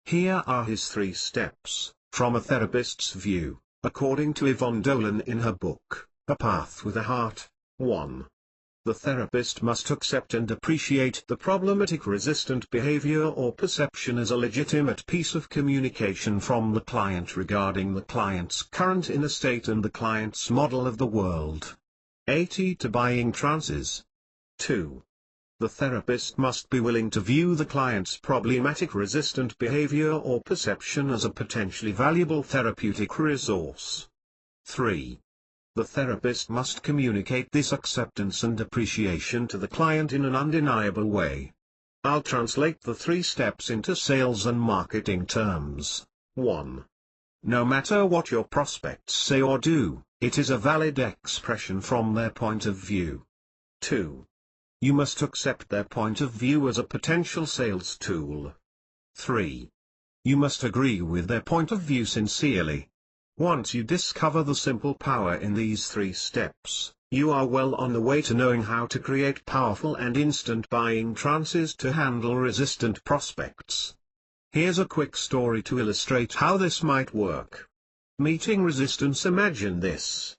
Here are his 3 steps, from a therapist's view, according to Yvonne Dolan in her book, A Path with a Heart. 1. The therapist must accept and appreciate the problematic resistant behavior or perception as a legitimate piece of communication from the client regarding the client's current inner state and the client's model of the world. 80 to buying trances. 2. The therapist must be willing to view the client's problematic resistant behavior or perception as a potentially valuable therapeutic resource. 3. The therapist must communicate this acceptance and appreciation to the client in an undeniable way. I'll translate the 3 steps into sales and marketing terms. 1. No matter what your prospects say or do, it is a valid expression from their point of view. 2. You must accept their point of view as a potential sales tool. 3. You must agree with their point of view sincerely. Once you discover the simple power in these 3 steps, you are well on the way to knowing how to create powerful and instant buying trances to handle resistant prospects. Here's a quick story to illustrate how this might work. Meeting resistance. Imagine this.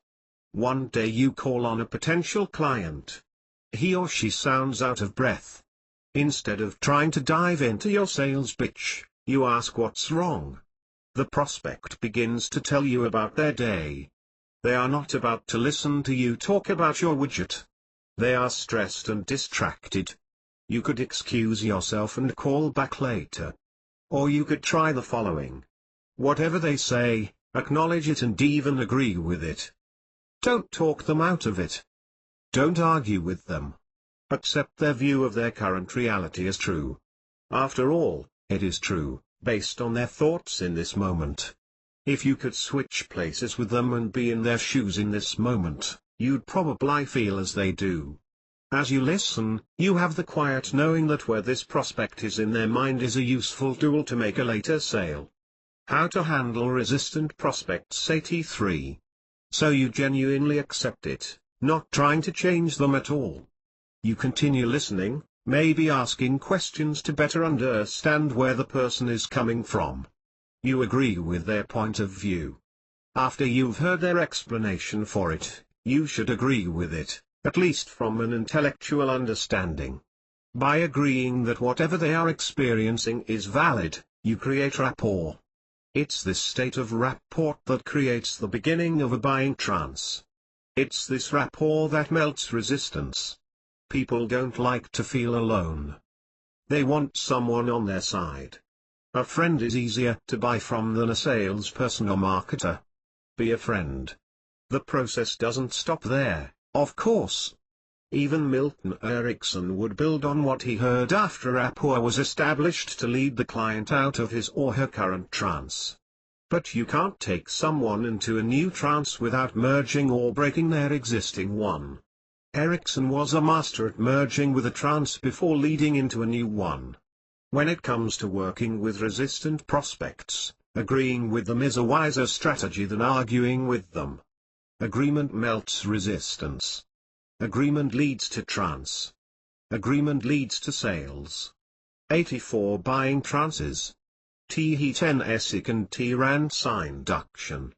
One day you call on a potential client. He or she sounds out of breath. Instead of trying to dive into your sales pitch, you ask what's wrong. The prospect begins to tell you about their day. They are not about to listen to you talk about your widget. They are stressed and distracted. You could excuse yourself and call back later. Or you could try the following. Whatever they say, acknowledge it and even agree with it. Don't talk them out of it. Don't argue with them. Accept their view of their current reality as true. After all, it is true, based on their thoughts in this moment. If you could switch places with them and be in their shoes in this moment, you'd probably feel as they do. As you listen, you have the quiet knowing that where this prospect is in their mind is a useful tool to make a later sale. How to handle resistant prospects. 83. So you genuinely accept it, not trying to change them at all. You continue listening, maybe asking questions to better understand where the person is coming from. You agree with their point of view. After you've heard their explanation for it, you should agree with it, at least from an intellectual understanding. By agreeing that whatever they are experiencing is valid, you create rapport. It's this state of rapport that creates the beginning of a buying trance. It's this rapport that melts resistance. People don't like to feel alone. They want someone on their side. A friend is easier to buy from than a salesperson or marketer. Be a friend. The process doesn't stop there, of course. Even Milton Erickson would build on what he heard after rapport was established to lead the client out of his or her current trance. But you can't take someone into a new trance without merging or breaking their existing one. Erickson was a master at merging with a trance before leading into a new one. When it comes to working with resistant prospects, agreeing with them is a wiser strategy than arguing with them. Agreement melts resistance. Agreement leads to trance. Agreement leads to sales. 84 Buying trances. T10 second T-Rance induction.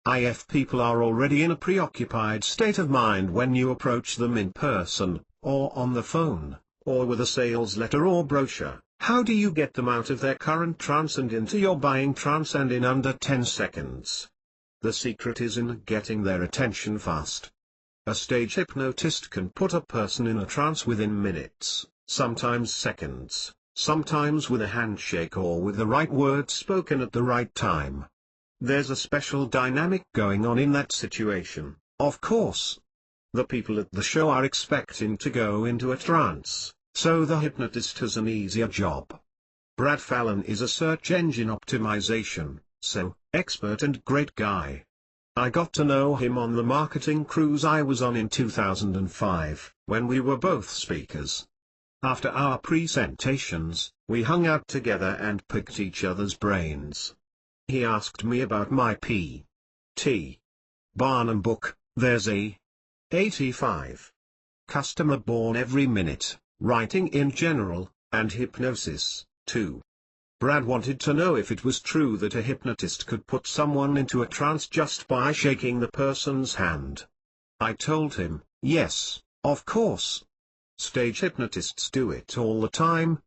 If people are already in a preoccupied state of mind when you approach them in person, or on the phone, or with a sales letter or brochure, how do you get them out of their current trance and into your buying trance and in under 10 seconds? The secret is in getting their attention fast. A stage hypnotist can put a person in a trance within minutes, sometimes seconds, sometimes with a handshake or with the right words spoken at the right time. There's a special dynamic going on in that situation, of course. The people at the show are expecting to go into a trance, so the hypnotist has an easier job. Brad Fallon is a search engine optimization, SEO, expert and great guy. I got to know him on the marketing cruise I was on in 2005, when we were both speakers. After our presentations, we hung out together and picked each other's brains. He asked me about my P.T. Barnum book, There's a 85. Customer born every minute, writing in general, and hypnosis, too. Brad wanted to know if it was true that a hypnotist could put someone into a trance just by shaking the person's hand. I told him, yes, of course. Stage hypnotists do it all the time.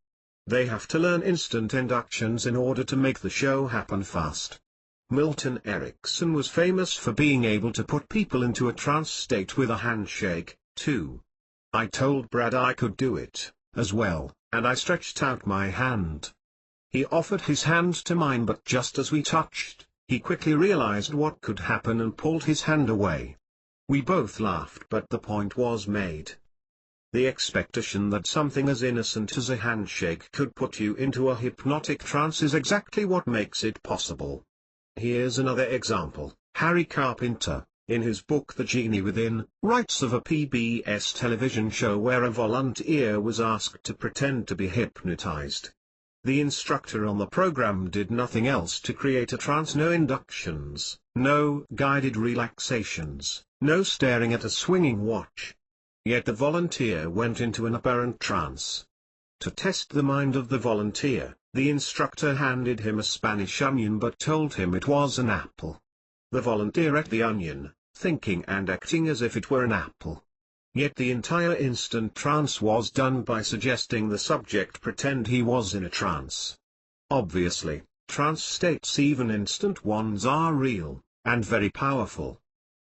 They have to learn instant inductions in order to make the show happen fast. Milton Erickson was famous for being able to put people into a trance state with a handshake, too. I told Brad I could do it, as well, and I stretched out my hand. He offered his hand to mine, but just as we touched, he quickly realized what could happen and pulled his hand away. We both laughed, but the point was made. The expectation that something as innocent as a handshake could put you into a hypnotic trance is exactly what makes it possible. Here's another example. Harry Carpenter, in his book The Genie Within, writes of a PBS television show where a volunteer was asked to pretend to be hypnotized. The instructor on the program did nothing else to create a trance. No inductions, no guided relaxations, no staring at a swinging watch. Yet the volunteer went into an apparent trance. To test the mind of the volunteer, the instructor handed him a Spanish onion but told him it was an apple. The volunteer ate the onion, thinking and acting as if it were an apple. Yet the entire instant trance was done by suggesting the subject pretend he was in a trance. Obviously, trance states, even instant ones, are real, and very powerful.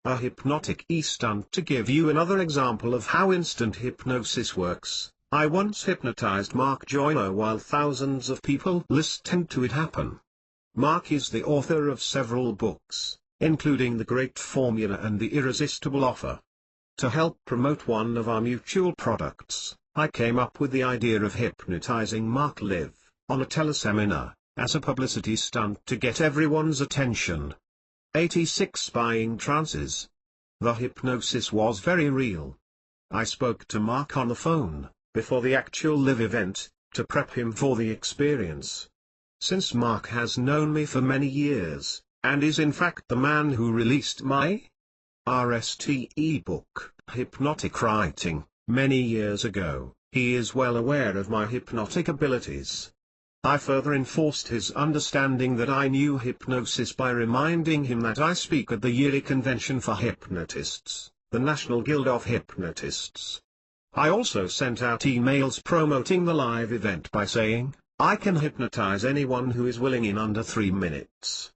A hypnotic e-stunt. To give you another example of how instant hypnosis works, I once hypnotized Mark Joyner while thousands of people listened to it happen. Mark is the author of several books, including The Great Formula and The Irresistible Offer. To help promote one of our mutual products, I came up with the idea of hypnotizing Mark live, on a teleseminar, as a publicity stunt to get everyone's attention. 86 Buying Trances. The hypnosis was very real. I spoke to Mark on the phone, before the actual live event, to prep him for the experience. Since Mark has known me for many years, and is in fact the man who released my RST ebook, Hypnotic Writing, many years ago, he is well aware of my hypnotic abilities. I further enforced his understanding that I knew hypnosis by reminding him that I speak at the yearly convention for hypnotists, the National Guild of Hypnotists. I also sent out emails promoting the live event by saying, I can hypnotize anyone who is willing in under 3 minutes.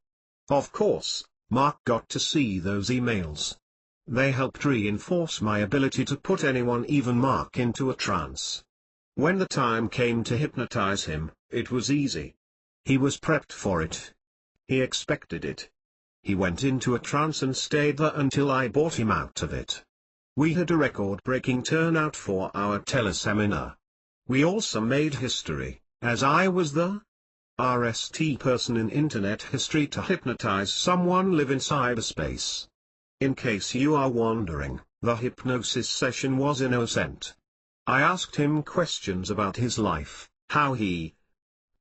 Of course, Mark got to see those emails. They helped reinforce my ability to put anyone, even Mark, into a trance. When the time came to hypnotize him, it was easy. He was prepped for it. He expected it. He went into a trance and stayed there until I brought him out of it. We had a record-breaking turnout for our teleseminar. We also made history, as I was the RST person in internet history to hypnotize someone live in cyberspace. In case you are wondering, the hypnosis session was innocent. I asked him questions about his life, how he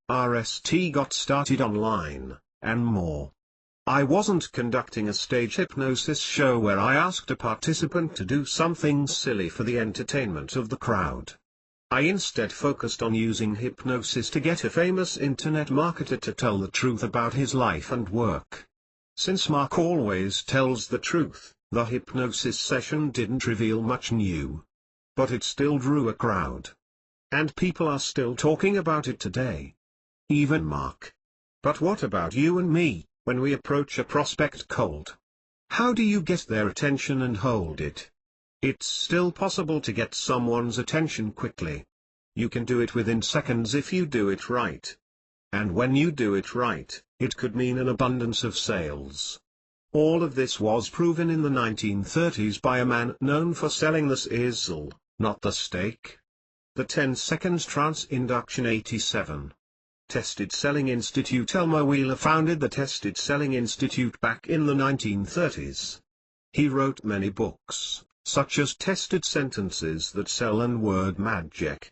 RST got started online, and more. I wasn't conducting a stage hypnosis show where I asked a participant to do something silly for the entertainment of the crowd. I instead focused on using hypnosis to get a famous internet marketer to tell the truth about his life and work. Since Mark always tells the truth, the hypnosis session didn't reveal much new. But it still drew a crowd. And people are still talking about it today. Even Mark. But what about you and me, when we approach a prospect cold? How do you get their attention and hold it? It's still possible to get someone's attention quickly. You can do it within seconds if you do it right. And when you do it right, it could mean an abundance of sales. All of this was proven in the 1930s by a man known for selling the sizzle, not the steak. The 10 Seconds Trance Induction. 87. Tested Selling Institute. Elmer Wheeler founded the Tested Selling Institute back in the 1930s. He wrote many books, such as Tested Sentences That Sell and Word Magic.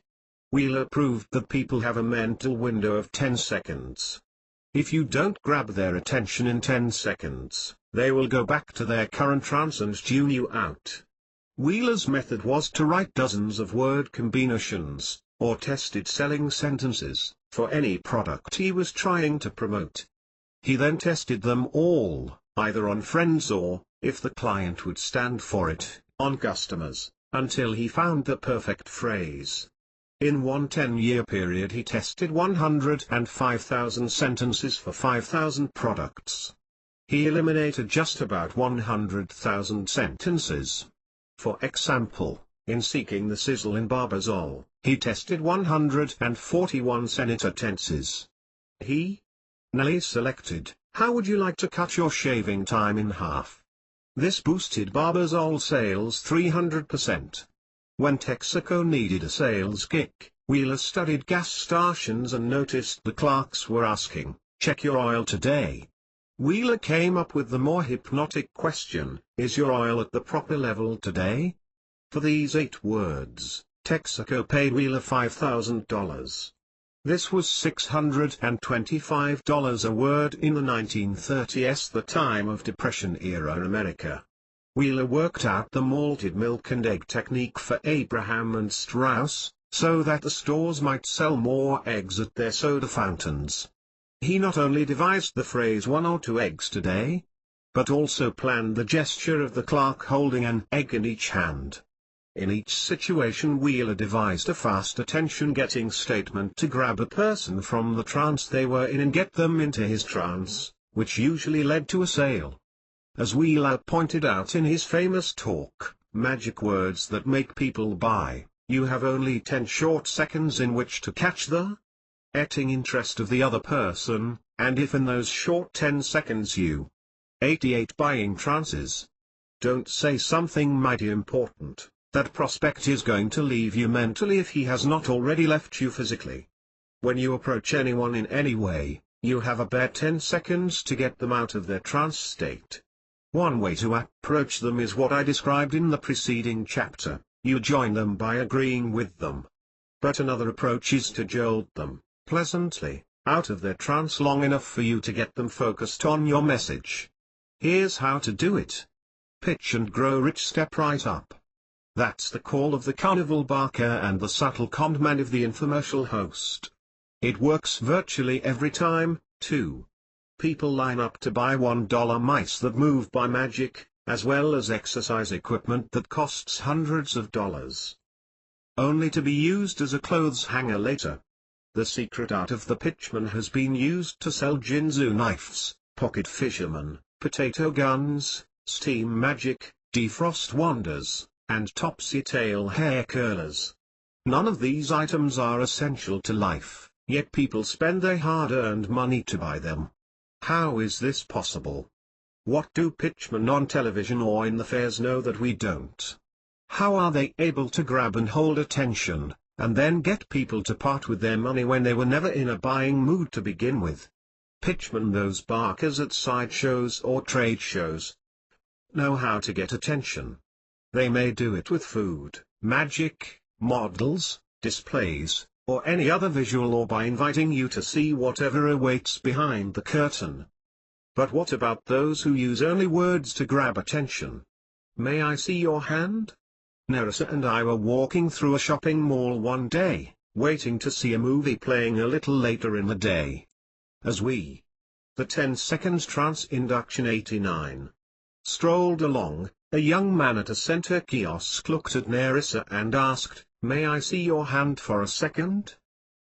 Wheeler proved that people have a mental window of 10 seconds. If you don't grab their attention in 10 seconds, they will go back to their current trance and tune you out. Wheeler's method was to write dozens of word combinations, or tested selling sentences, for any product he was trying to promote. He then tested them all, either on friends or, if the client would stand for it, on customers, until he found the perfect phrase. In one 10-year period he tested 105,000 sentences for 5,000 products. He eliminated just about 100,000 sentences. For example, in Seeking the Sizzle in Barbazole, he tested 141 senator tenses. He Nelly selected, "How would you like to cut your shaving time in half?" This boosted Barbazole sales 300%. When Texaco needed a sales kick, Wheeler studied gas stations and noticed the clerks were asking, "Check your oil today." Wheeler came up with the more hypnotic question, "Is your oil at the proper level today?" For these 8 words, Texaco paid Wheeler $5,000. This was $625 a word in the 1930s, the time of Depression-era America. Wheeler worked out the malted milk and egg technique for Abraham and Straus, so that the stores might sell more eggs at their soda fountains. He not only devised the phrase 1 or 2 eggs today, but also planned the gesture of the clerk holding an egg in each hand. In each situation Wheeler devised a fast attention-getting statement to grab a person from the trance they were in and get them into his trance, which usually led to a sale. As Wheeler pointed out in his famous talk, Magic Words That Make People Buy, you have only 10 short seconds in which to catch the etting interest of the other person, and if in those short 10 seconds you 88 buying trances. Don't say something mighty important. That prospect is going to leave you mentally if he has not already left you physically. When you approach anyone in any way, you have a bare 10 seconds to get them out of their trance state. One way to approach them is what I described in the preceding chapter: you join them by agreeing with them. But another approach is to jolt them, pleasantly, out of their trance long enough for you to get them focused on your message. Here's how to do it. Pitch and grow rich. Step right up. That's the call of the carnival barker and the subtle con man of the infomercial host. It works virtually every time, too. People line up to buy $1 mice that move by magic, as well as exercise equipment that costs hundreds of dollars, only to be used as a clothes hanger later. The secret art of the pitchman has been used to sell Jinzu knives, pocket fishermen, potato guns, steam magic, defrost wanders, and topsy-tail hair curlers. None of these items are essential to life, yet people spend their hard-earned money to buy them. How is this possible? What do pitchmen on television or in the fairs know that we don't? How are they able to grab and hold attention, and then get people to part with their money when they were never in a buying mood to begin with? Pitchmen, those barkers at sideshows or trade shows, know how to get attention. They may do it with food, magic, models, displays, or any other visual, or by inviting you to see whatever awaits behind the curtain. But what about those who use only words to grab attention? May I see your hand? Nerissa and I were walking through a shopping mall one day, waiting to see a movie playing a little later in the day. As we, the 10 seconds trance induction 89, strolled along, a young man at a center kiosk looked at Nerissa and asked, "May I see your hand for a second?"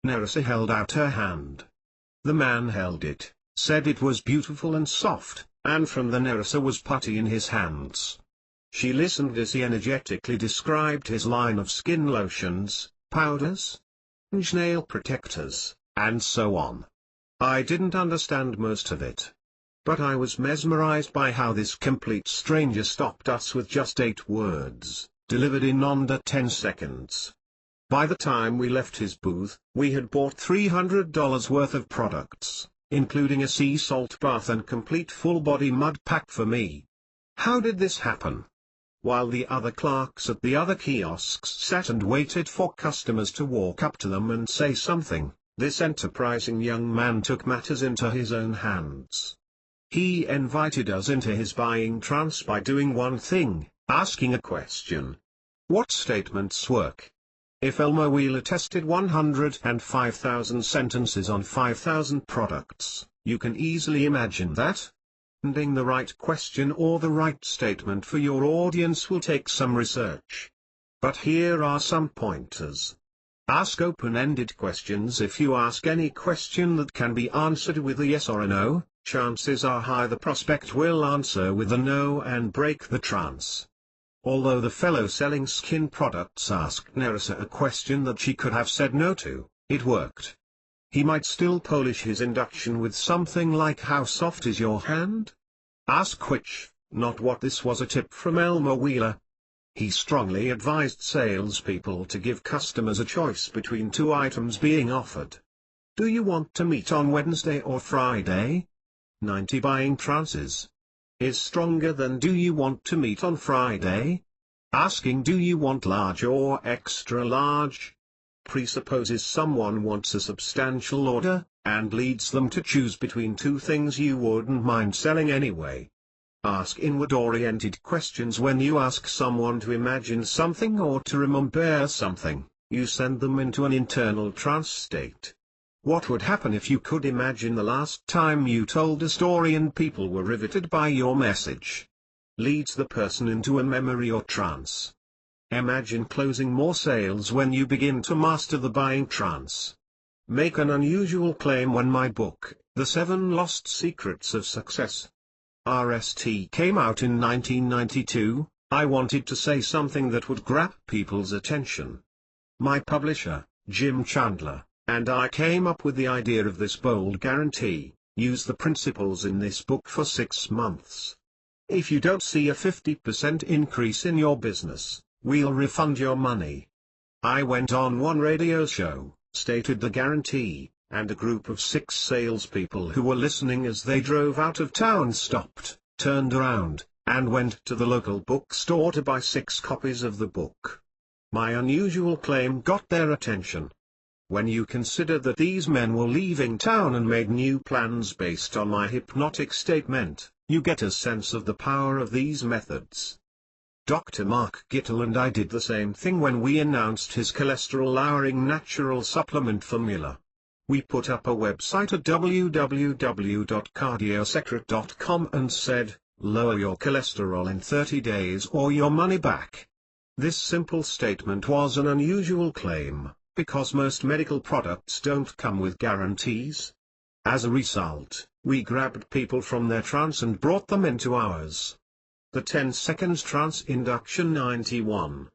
Nerissa held out her hand. The man held it, said it was beautiful and soft, and from the Nerissa was putty in his hands. She listened as he energetically described his line of skin lotions, powders, nail protectors, and so on. I didn't understand most of it, but I was mesmerized by how this complete stranger stopped us with just 8 words, delivered in under 10 seconds. By the time we left his booth, we had bought $300 worth of products, including a sea salt bath and complete full-body mud pack for me. How did this happen? While the other clerks at the other kiosks sat and waited for customers to walk up to them and say something, this enterprising young man took matters into his own hands. He invited us into his buying trance by doing one thing, asking a question. What statements work? If Elmer Wheeler tested 105,000 sentences on 5,000 products, you can easily imagine that finding the right question or the right statement for your audience will take some research. But here are some pointers. Ask open-ended questions. If you ask any question that can be answered with a yes or a no, chances are high the prospect will answer with a no and break the trance. Although the fellow selling skin products asked Nerissa a question that she could have said no to, it worked. He might still polish his induction with something like, "How soft is your hand?" Ask which, not what. This was a tip from Elmer Wheeler. He strongly advised salespeople to give customers a choice between 2 items being offered. Do you want to meet on Wednesday or Friday? 90 buying trances is stronger than do you want to meet on Friday? Asking do you want large or extra large presupposes someone wants a substantial order, and leads them to choose between two things you wouldn't mind selling anyway. Ask inward-oriented questions when you ask someone to imagine something or to remember something. You send them into an internal trance state. What would happen if you could imagine the last time you told a story and people were riveted by your message? Leads the person into a memory or trance. Imagine closing more sales when you begin to master the buying trance. Make an unusual claim when my book, The 7 Lost Secrets of Success, RST, came out in 1992, I wanted to say something that would grab people's attention. My publisher, Jim Chandler, and I came up with the idea of this bold guarantee: use the principles in this book for 6 months. If you don't see a 50% increase in your business, we'll refund your money. I went on one radio show, stated the guarantee, and a group of 6 salespeople who were listening as they drove out of town stopped, turned around, and went to the local bookstore to buy 6 copies of the book. My unusual claim got their attention. When you consider that these men were leaving town and made new plans based on my hypnotic statement, you get a sense of the power of these methods. Dr. Mark Gittel and I did the same thing when we announced his cholesterol-lowering natural supplement formula. We put up a website at www.cardiosecret.com and said, lower your cholesterol in 30 days or your money back. This simple statement was an unusual claim, because most medical products don't come with guarantees. As a result, we grabbed people from their trance and brought them into ours. The 10 seconds trance induction 91.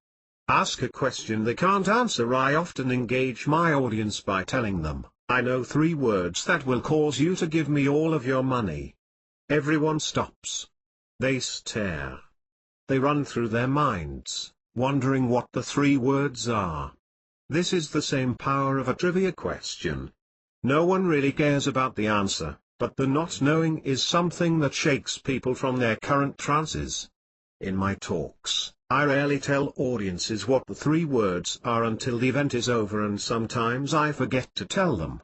Ask a question they can't answer. I often engage my audience by telling them, I know 3 words that will cause you to give me all of your money. Everyone stops. They stare. They run through their minds, wondering what the 3 words are. This is the same power of a trivia question. No one really cares about the answer, but the not knowing is something that shakes people from their current trances. In my talks, I rarely tell audiences what the 3 words are until the event is over, and sometimes I forget to tell them.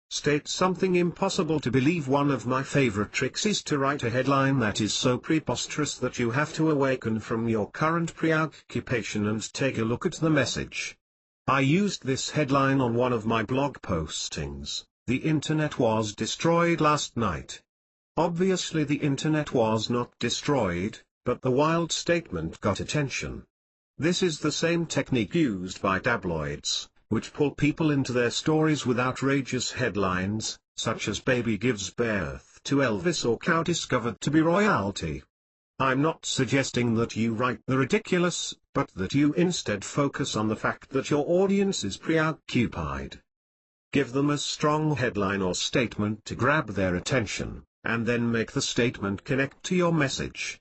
State something impossible to believe. One of my favorite tricks is to write a headline that is so preposterous that you have to awaken from your current preoccupation and take a look at the message. I used this headline on one of my blog postings: "The internet was destroyed last night." Obviously the internet was not destroyed, but the wild statement got attention. This is the same technique used by tabloids, which pull people into their stories with outrageous headlines, such as "Baby gives birth to Elvis" or "Cow discovered to be royalty." I'm not suggesting that you write the ridiculous, but that you instead focus on the fact that your audience is preoccupied. Give them a strong headline or statement to grab their attention, and then make the statement connect to your message.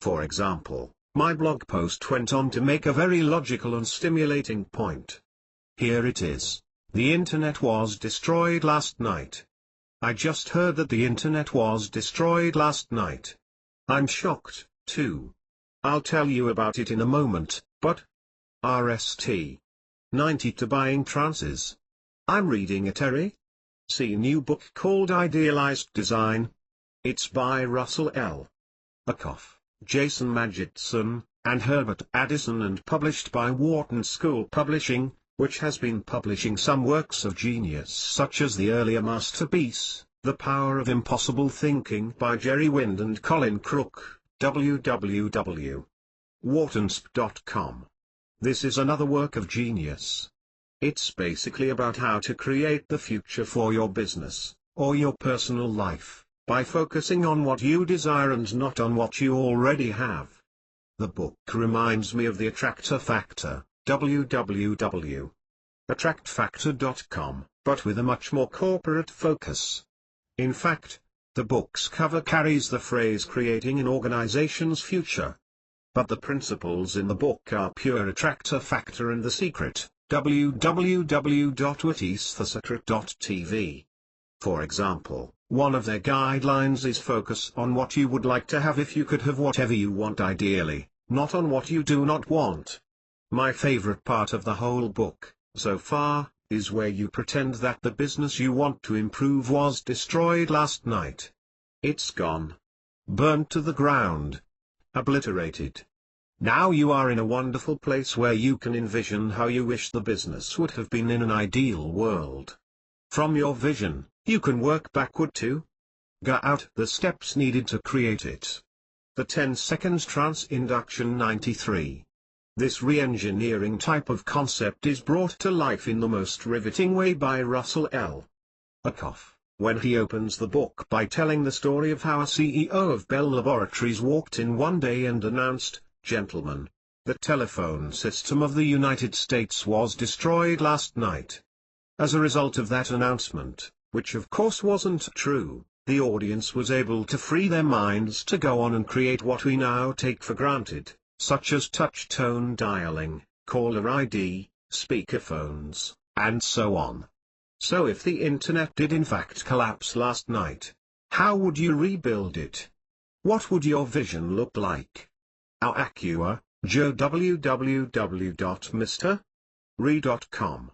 For example, my blog post went on to make a very logical and stimulating point. Here it is: "The internet was destroyed last night. I just heard that the internet was destroyed last night. I'm shocked, too. I'll tell you about it in a moment, but RST 90 to buying trances. I'm reading a Terry C. new book called Idealized Design. It's by Russell L. Akoff, Jason Magidson, and Herbert Addison, and published by Wharton School Publishing, which has been publishing some works of genius such as the earlier masterpiece, The Power of Impossible Thinking by Jerry Wind and Colin Crook, www.whartonsp.com. This is another work of genius. It's basically about how to create the future for your business, or your personal life, by focusing on what you desire and not on what you already have. The book reminds me of the Attractor Factor, www.attractfactor.com, but with a much more corporate focus. In fact, the book's cover carries the phrase "creating an organization's future." But the principles in the book are pure Attractor Factor and The Secret, www.whatithesecret.tv. For example, one of their guidelines is focus on what you would like to have if you could have whatever you want ideally, not on what you do not want. My favorite part of the whole book So far, is where you pretend that the business you want to improve was destroyed last night. It's gone. Burnt to the ground. Obliterated. Now you are in a wonderful place where you can envision how you wish the business would have been in an ideal world. From your vision, you can work backward to go out the steps needed to create it. The 10 seconds trance induction 93. This re-engineering type of concept is brought to life in the most riveting way by Russell L. Ackoff, when he opens the book by telling the story of how a CEO of Bell Laboratories walked in one day and announced, "Gentlemen, the telephone system of the United States was destroyed last night." As a result of that announcement, which of course wasn't true, the audience was able to free their minds to go on and create what we now take for granted, such as touch-tone dialing, caller ID, speakerphones, and so on. So if the internet did in fact collapse last night, how would you rebuild it? What would your vision look like? Our Acua, Joe www.mr.re.com.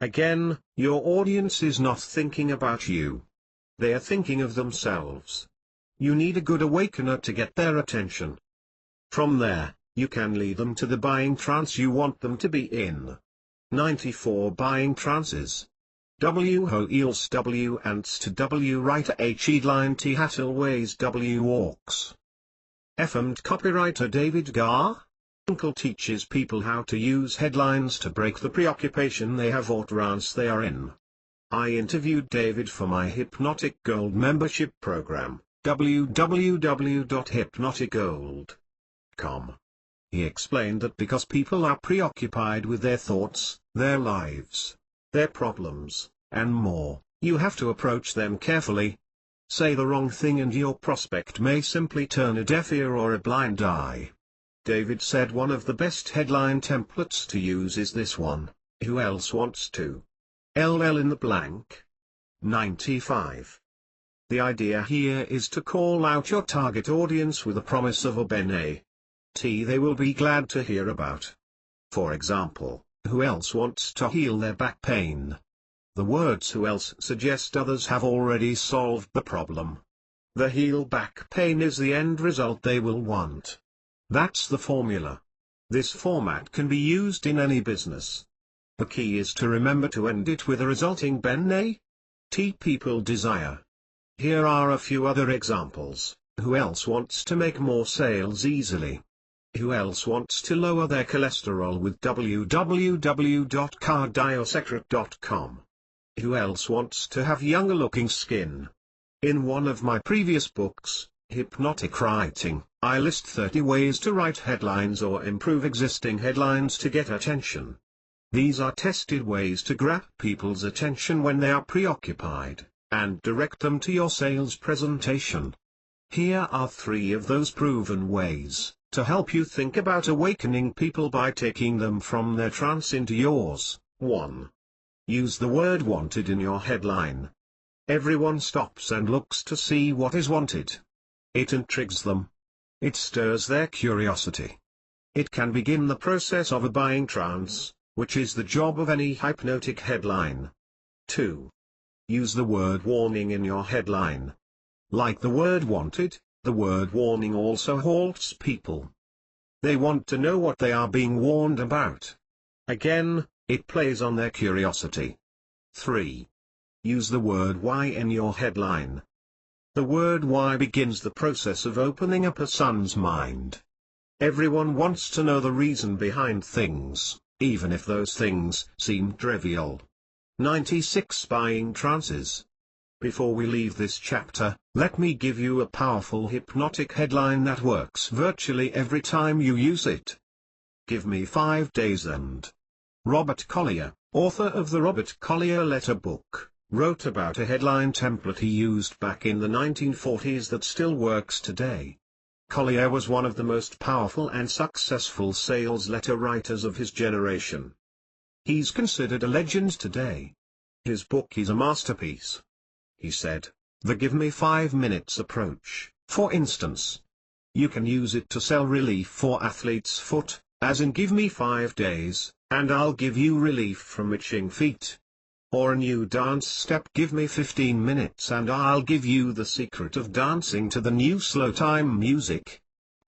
Again, your audience is not thinking about you. They are thinking of themselves. You need a good awakener to get their attention. From there, you can lead them to the buying trance you want them to be in. 94 Buying Trances. W. Hoels W. Ants to W. Writer H. Edline T. Hattleways W. Walks. FM'd copywriter David Garr. Uncle teaches people how to use headlines to break the preoccupation they have or trance they are in. I interviewed David for my Hypnotic Gold membership program, www.hypnoticgold.com. He explained that because people are preoccupied with their thoughts, their lives, their problems, and more, you have to approach them carefully. Say the wrong thing and your prospect may simply turn a deaf ear or a blind eye. David said one of the best headline templates to use is this one: "Who else wants to? LL in the blank." 95. The idea here is to call out your target audience with a promise of a bene they will be glad to hear about. For example, who else wants to heal their back pain? The words "who else" suggest others have already solved the problem. The heal back pain is the end result they will want. That's the formula. This format can be used in any business. The key is to remember to end it with a resulting bene people desire. Here are a few other examples. Who else wants to make more sales easily? Who else wants to lower their cholesterol with www.cardiosecret.com? Who else wants to have younger looking skin? In one of my previous books, Hypnotic Writing, I list 30 ways to write headlines or improve existing headlines to get attention. These are tested ways to grab people's attention when they are preoccupied, and direct them to your sales presentation. Here are 3 of those proven ways, to help you think about awakening people by taking them from their trance into yours. 1. Use the word wanted in your headline. Everyone stops and looks to see what is wanted. It intrigues them. It stirs their curiosity. It can begin the process of a buying trance, which is the job of any hypnotic headline. 2. Use the word warning in your headline. Like the word wanted, the word warning also halts people. They want to know what they are being warned about. Again, it plays on their curiosity. 3. Use the word why in your headline. The word why begins the process of opening up a son's mind. Everyone wants to know the reason behind things, even if those things seem trivial. 96 Buying Trances. Before we leave this chapter, let me give you a powerful hypnotic headline that works virtually every time you use it. Give me 5 days and. Robert Collier, author of the Robert Collier Letter book, wrote about a headline template he used back in the 1940s that still works today. Collier was one of the most powerful and successful sales letter writers of his generation. He's considered a legend today. His book is a masterpiece. He said, the give me 5 minutes approach, for instance. You can use it to sell relief for athlete's foot, as in give me 5 days, and I'll give you relief from itching feet. Or a new dance step, give me 15 minutes and I'll give you the secret of dancing to the new slow time music.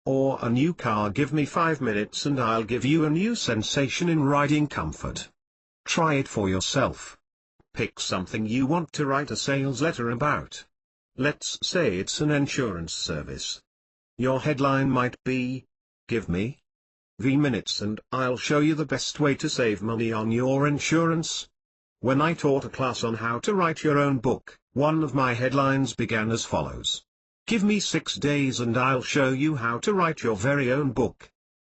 Or a new car, give me 5 minutes and I'll give you a new sensation in riding comfort. Try it for yourself. Pick something you want to write a sales letter about. Let's say it's an insurance service. Your headline might be, "Give me V minutes and I'll show you the best way to save money on your insurance." When I taught a class on how to write your own book, one of my headlines began as follows: "Give me 6 days and I'll show you how to write your very own book."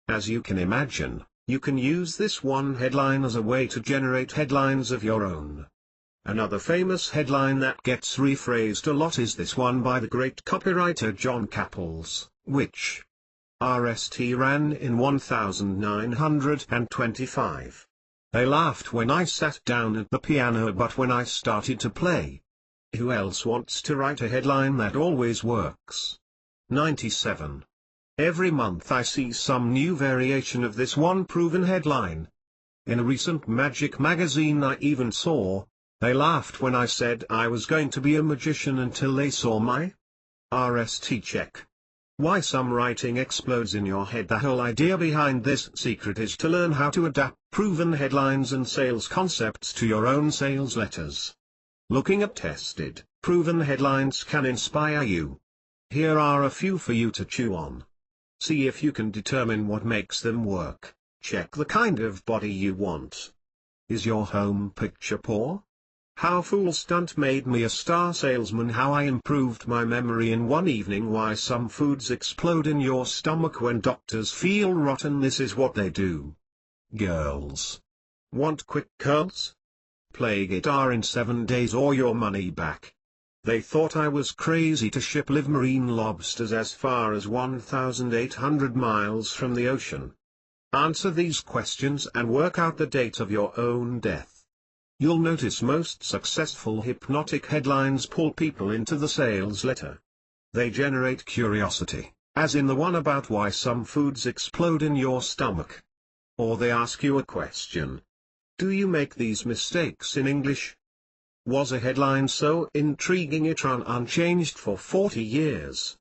As you can imagine, you can use this one headline as a way to generate headlines of your own. Another famous headline that gets rephrased a lot is this one by the great copywriter John Caples, which ran in 1925. "They laughed when I sat down at the piano, but when I started to play." Who else wants to write a headline that always works? 97. Every month I see some new variation of this one proven headline. In a recent magic magazine I even saw, "They laughed when I said I was going to be a magician until they saw my RST check." Why some writing explodes in your head. The whole idea behind this secret is to learn how to adapt proven headlines and sales concepts to your own sales letters. Looking at tested, proven headlines can inspire you. Here are a few for you to chew on. See if you can determine what makes them work. Check the kind of body you want. Is your home picture poor? How Fool Stunt Made Me a Star Salesman. How I Improved My Memory in One Evening. Why Some Foods Explode in Your Stomach When Doctors Feel Rotten. This is what they do. Girls. Want quick curls? Play guitar in 7 days or your money back. They thought I was crazy to ship live marine lobsters as far as 1,800 miles from the ocean. Answer these questions and work out the date of your own death. You'll notice most successful hypnotic headlines pull people into the sales letter. They generate curiosity, as in the one about why some foods explode in your stomach. Or they ask you a question. Do you make these mistakes in English? Was a headline so intriguing it ran unchanged for 40 years?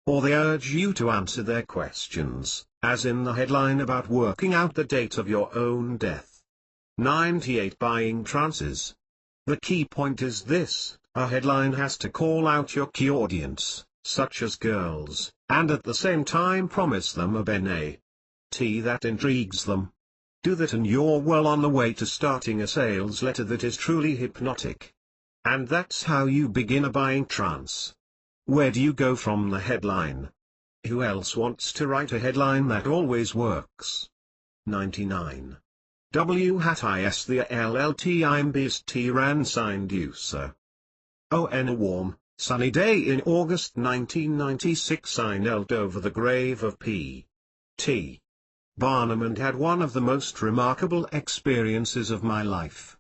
Or they urge you to answer their questions, as in the headline about working out the date of your own death. 98. Buying trances. The key point is this: a headline has to call out your key audience, such as girls, and at the same time promise them a benefit that intrigues them. Do that and you're well on the way to starting a sales letter that is truly hypnotic. And that's how you begin a buying trance. Where do you go from the headline? Who else wants to write a headline that always works? 99. Is the LLT I'm beast ran signed user. On a warm, sunny day in August 1996 I knelt over the grave of P.T. Barnum and had one of the most remarkable experiences of my life.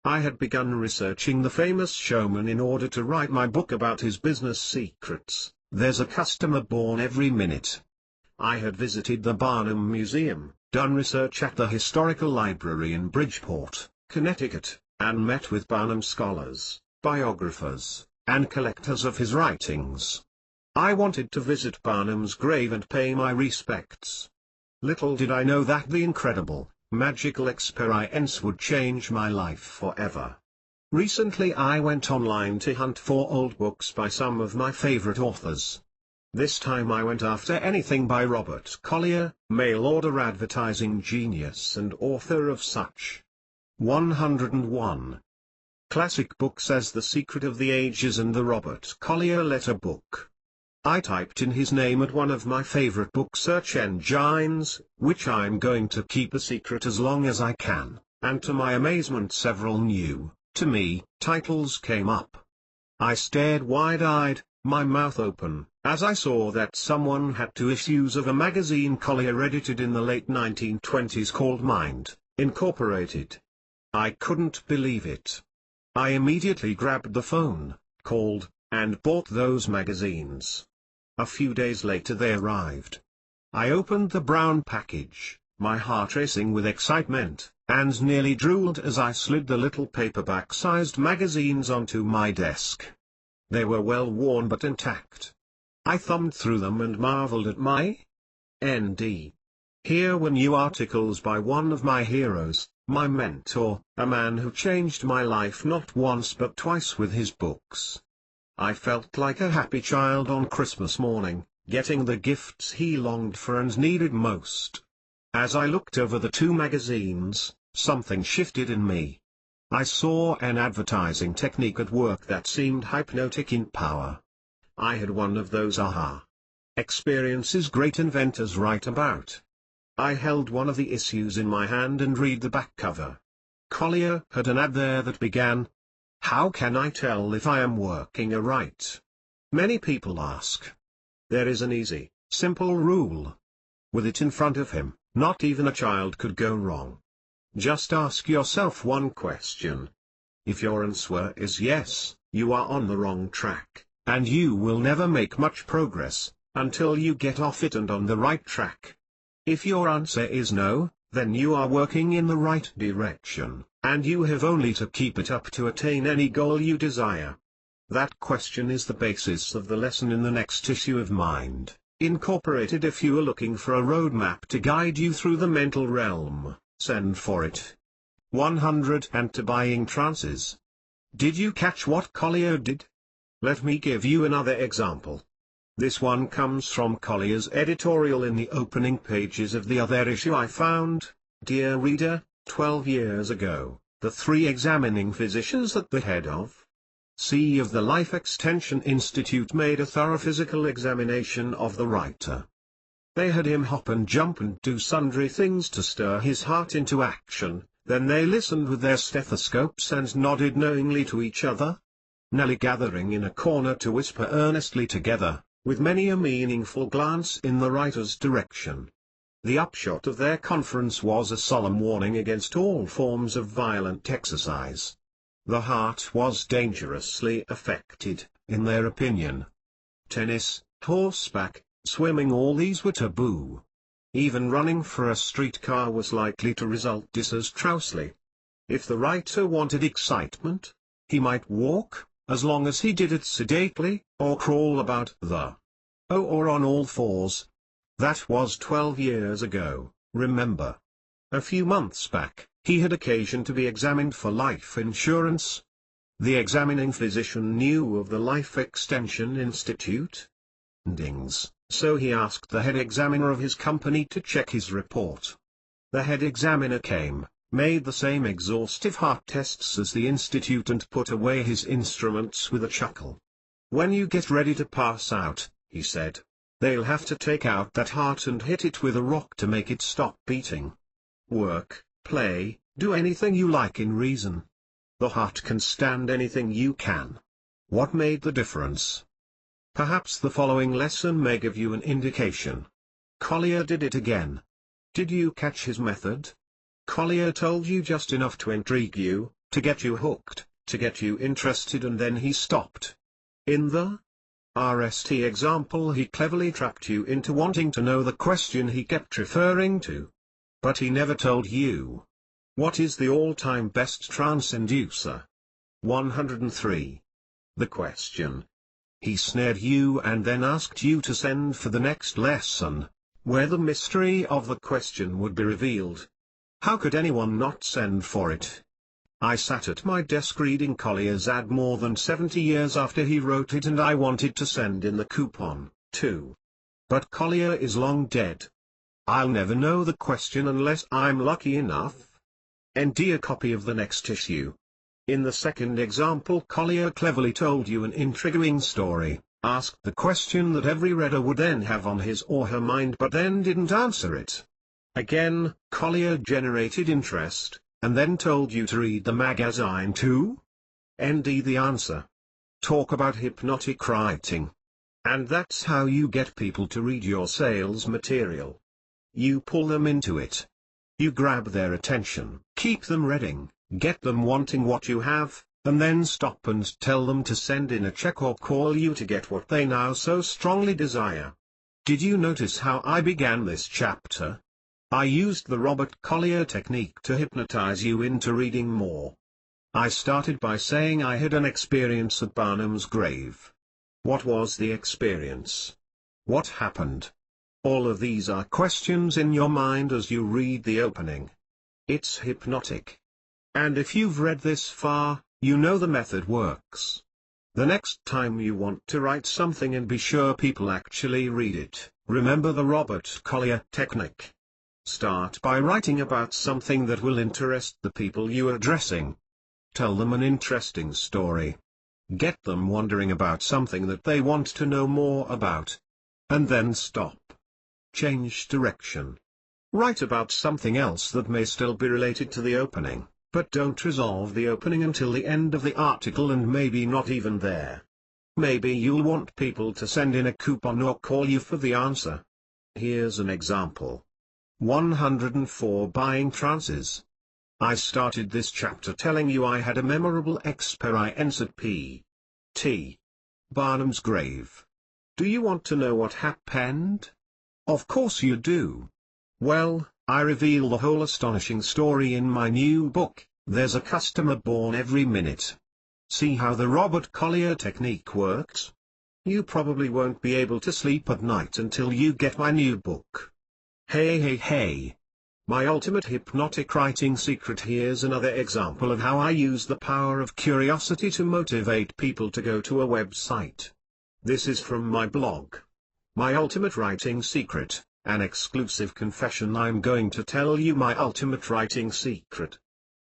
I had begun researching the famous showman in order to write my book about his business secrets. There's a customer born every minute. I had visited the Barnum Museum, done research at the Historical Library in Bridgeport, Connecticut, and met with Barnum scholars, biographers, and collectors of his writings. I wanted to visit Barnum's grave and pay my respects. Little did I know that the incredible, magical experience would change my life forever. Recently I went online to hunt for old books by some of my favorite authors. This time I went after anything by Robert Collier, mail-order advertising genius and author of such 101 classic books as The Secret of the Ages and the Robert Collier Letter Book. I typed in his name at one of my favorite book search engines, which I'm going to keep a secret as long as I can, and to my amazement several new, to me, titles came up. I stared wide-eyed, my mouth open, as I saw that someone had 2 issues of a magazine Collier edited in the late 1920s called Mind, Incorporated. I couldn't believe it. I immediately grabbed the phone, called, and bought those magazines. A few days later they arrived. I opened the brown package, my heart racing with excitement, and nearly drooled as I slid the little paperback-sized magazines onto my desk. They were well worn but intact. I thumbed through them and marveled at my ND. Here were new articles by one of my heroes, my mentor, a man who changed my life not once but twice with his books. I felt like a happy child on Christmas morning, getting the gifts he longed for and needed most. As I looked over the two magazines, something shifted in me. I saw an advertising technique at work that seemed hypnotic in power. I had one of those aha experiences great inventors write about. I held one of the issues in my hand and read the back cover. Collier had an ad there that began, "How can I tell if I am working aright?" Many people ask. There is an easy, simple rule. With it in front of him, not even a child could go wrong. Just ask yourself one question. If your answer is yes, you are on the wrong track, and you will never make much progress until you get off it and on the right track. If your answer is no, then you are working in the right direction, and you have only to keep it up to attain any goal you desire. That question is the basis of the lesson in the next issue of Mind, Incorporated. If you are looking for a roadmap to guide you through the mental realm, send for it. 100 and to buying trances. Did you catch what Collier did? Let me give you another example. This one comes from Collier's editorial in the opening pages of the other issue I found. Dear reader, 12 years ago, the three examining physicians at the head of C of the Life Extension Institute made a thorough physical examination of the writer. They had him hop and jump and do sundry things to stir his heart into action, then they listened with their stethoscopes and nodded knowingly to each other, nearly gathering in a corner to whisper earnestly together, with many a meaningful glance in the writer's direction. The upshot of their conference was a solemn warning against all forms of violent exercise. The heart was dangerously affected, in their opinion. Tennis, horseback, swimming, all these were taboo. Even running for a streetcar was likely to result disastrously. If the writer wanted excitement, he might walk, as long as he did it sedately, or crawl about or on all fours. That was 12 years ago, remember. A few months back, he had occasion to be examined for life insurance. The examining physician knew of the Life Extension Institute. So he asked the head examiner of his company to check his report. The head examiner came, made the same exhaustive heart tests as the institute and put away his instruments with a chuckle. When you get ready to pass out, he said, they'll have to take out that heart and hit it with a rock to make it stop beating. Work, play, do anything you like in reason. The heart can stand anything you can. What made the difference? Perhaps the following lesson may give you an indication. Collier did it again. Did you catch his method? Collier told you just enough to intrigue you, to get you hooked, to get you interested, and then he stopped. In the RST example, he cleverly trapped you into wanting to know the question he kept referring to. But he never told you. What is the all-time best trance inducer? 103. The question. He snared you and then asked you to send for the next lesson, where the mystery of the question would be revealed. How could anyone not send for it? I sat at my desk reading Collier's ad more than 70 years after he wrote it, and I wanted to send in the coupon, too. But Collier is long dead. I'll never know the question unless I'm lucky enough. ND a copy of the next issue. In the second example, Collier cleverly told you an intriguing story, asked the question that every reader would then have on his or her mind, but then didn't answer it. Again, Collier generated interest, and then told you to read the magazine too? ND the answer. Talk about hypnotic writing. And that's how you get people to read your sales material. You pull them into it. You grab their attention, keep them reading, get them wanting what you have, and then stop and tell them to send in a check or call you to get what they now so strongly desire. Did you notice how I began this chapter? I used the Robert Collier technique to hypnotize you into reading more. I started by saying I had an experience at Barnum's grave. What was the experience? What happened? All of these are questions in your mind as you read the opening. It's hypnotic. And if you've read this far, you know the method works. The next time you want to write something and be sure people actually read it, remember the Robert Collier technique. Start by writing about something that will interest the people you are addressing. Tell them an interesting story. Get them wondering about something that they want to know more about. And then stop. Change direction. Write about something else that may still be related to the opening, but don't resolve the opening until the end of the article and maybe not even there. Maybe you'll want people to send in a coupon or call you for the answer. Here's an example. 104 Buying Trances. I started this chapter telling you I had a memorable experience at P.T. Barnum's grave. Do you want to know what happened? Of course you do. Well, I reveal the whole astonishing story in my new book, There's a Customer Born Every Minute. See how the Robert Collier technique works? You probably won't be able to sleep at night until you get my new book. Hey. My ultimate hypnotic writing secret. Here's another example of how I use the power of curiosity to motivate people to go to a website. This is from my blog. My ultimate writing secret, an exclusive confession. I'm going to tell you my ultimate writing secret.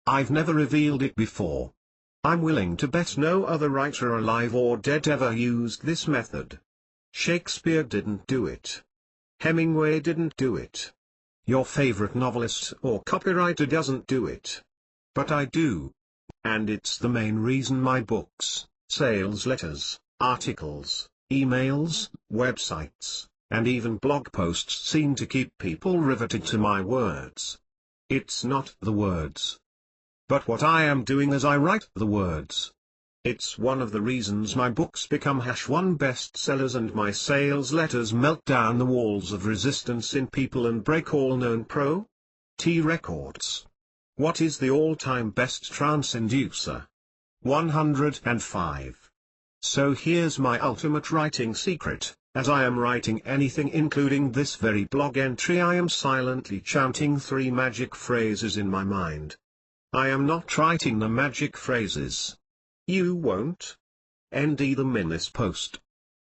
I've never revealed it before. I'm willing to bet no other writer alive or dead ever used this method. Shakespeare didn't do it. Hemingway didn't do it. Your favorite novelist or copywriter doesn't do it. But I do. And it's the main reason my books, sales letters, articles, emails, websites, and even blog posts seem to keep people riveted to my words. It's not the words, but what I am doing as I write the words. It's one of the reasons my books become #1 bestsellers and my sales letters melt down the walls of resistance in people and break all known pro-T records. What is the all-time best trance inducer? 105. So here's my ultimate writing secret. As I am writing anything including this very blog entry, I am silently chanting 3 magic phrases in my mind. I am not writing the magic phrases. You won't end them in this post.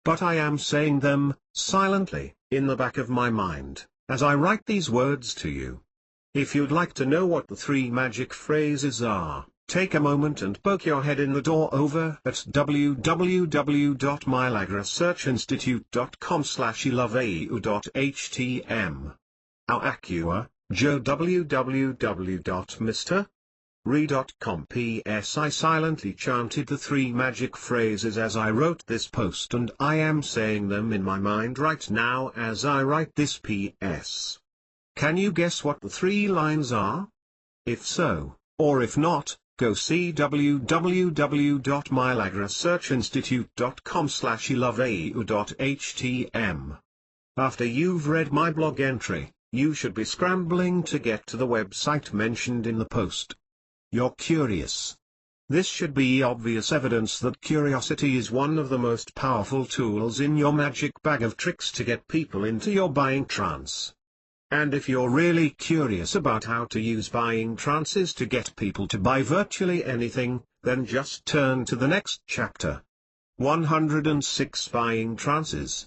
But I am saying them, silently, in the back of my mind, as I write these words to you. If you'd like to know what the 3 magic phrases are, take a moment and poke your head in the door over at www.mylagrasearchinstitute.com/iloveau.htm. Our Acua, Joe www.mr. Re.com. P.S. I silently chanted the 3 magic phrases as I wrote this post, and I am saying them in my mind right now as I write this P.S. Can you guess what the 3 lines are? If so, or if not, go see www.mylagrasearchinstitute.com/iloveau.htm. After you've read my blog entry, you should be scrambling to get to the website mentioned in the post. You're curious. This should be obvious evidence that curiosity is one of the most powerful tools in your magic bag of tricks to get people into your buying trance. And if you're really curious about how to use buying trances to get people to buy virtually anything, then just turn to the next chapter. 106 Buying Trances.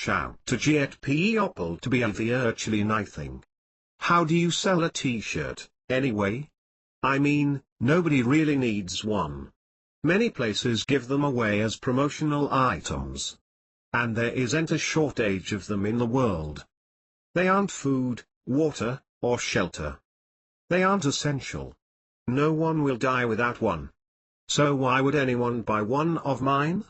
How to get people to buy virtually anything. How do you sell a t-shirt, anyway? I mean, nobody really needs one. Many places give them away as promotional items. And there isn't a shortage of them in the world. They aren't food, water, or shelter. They aren't essential. No one will die without one. So why would anyone buy one of mine?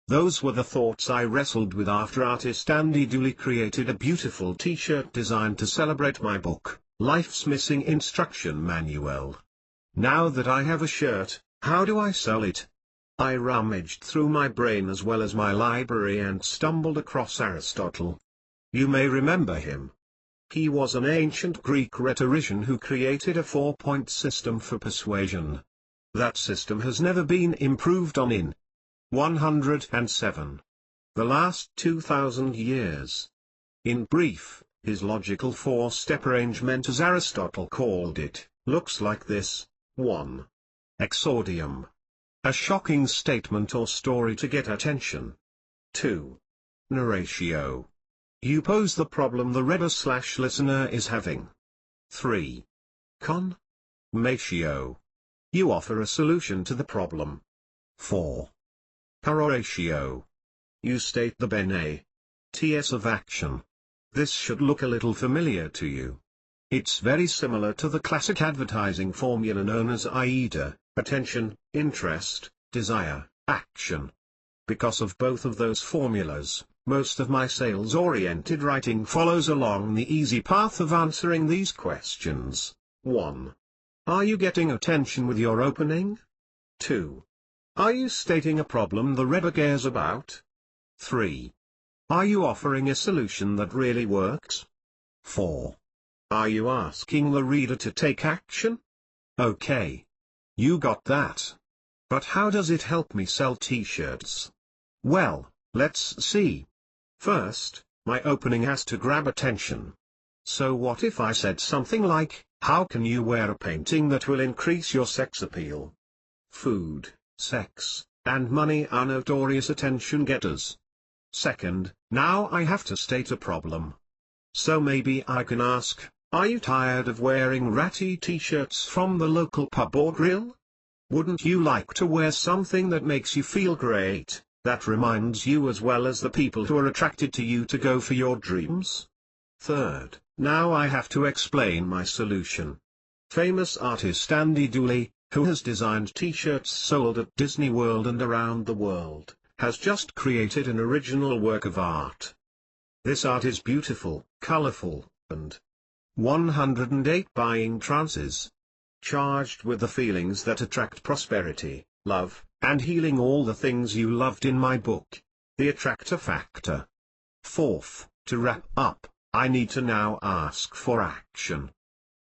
Those were the thoughts I wrestled with after artist Andy Dooley created a beautiful t-shirt designed to celebrate my book, Life's Missing Instruction Manual. Now that I have a shirt, how do I sell it? I rummaged through my brain as well as my library and stumbled across Aristotle. You may remember him. He was an ancient Greek rhetorician who created a 4-point system for persuasion. That system has never been improved on in 107. The last 2000 years. In brief, his logical 4-step arrangement, as Aristotle called it, looks like this. 1. Exordium. A shocking statement or story to get attention. 2. Narratio. You pose the problem the reader/listener is having. 3. Conmatio. You offer a solution to the problem. 4. Peroratio. You state the bene ts of action. This should look a little familiar to you. It's very similar to the classic advertising formula known as AIDA: attention, interest, desire, action. Because of both of those formulas, most of my sales-oriented writing follows along the easy path of answering these questions. 1. Are you getting attention with your opening? 2. Are you stating a problem the reader cares about? 3. Are you offering a solution that really works? 4. Are you asking the reader to take action? Okay. You got that. But how does it help me sell t-shirts? Well, let's see. First, my opening has to grab attention. So what if I said something like, how can you wear a painting that will increase your sex appeal? Food, sex, and money are notorious attention getters. Second, now I have to state a problem. So maybe I can ask, are you tired of wearing ratty t-shirts from the local pub or grill? Wouldn't you like to wear something that makes you feel great, that reminds you as well as the people who are attracted to you to go for your dreams? Third, now I have to explain my solution. Famous artist Andy Dooley, who has designed t-shirts sold at Disney World and around the world, has just created an original work of art. This art is beautiful, colorful, and 108 buying trances. Charged with the feelings that attract prosperity, love, and healing, all the things you loved in my book. The attractor factor. Fourth, to wrap up, I need to now ask for action.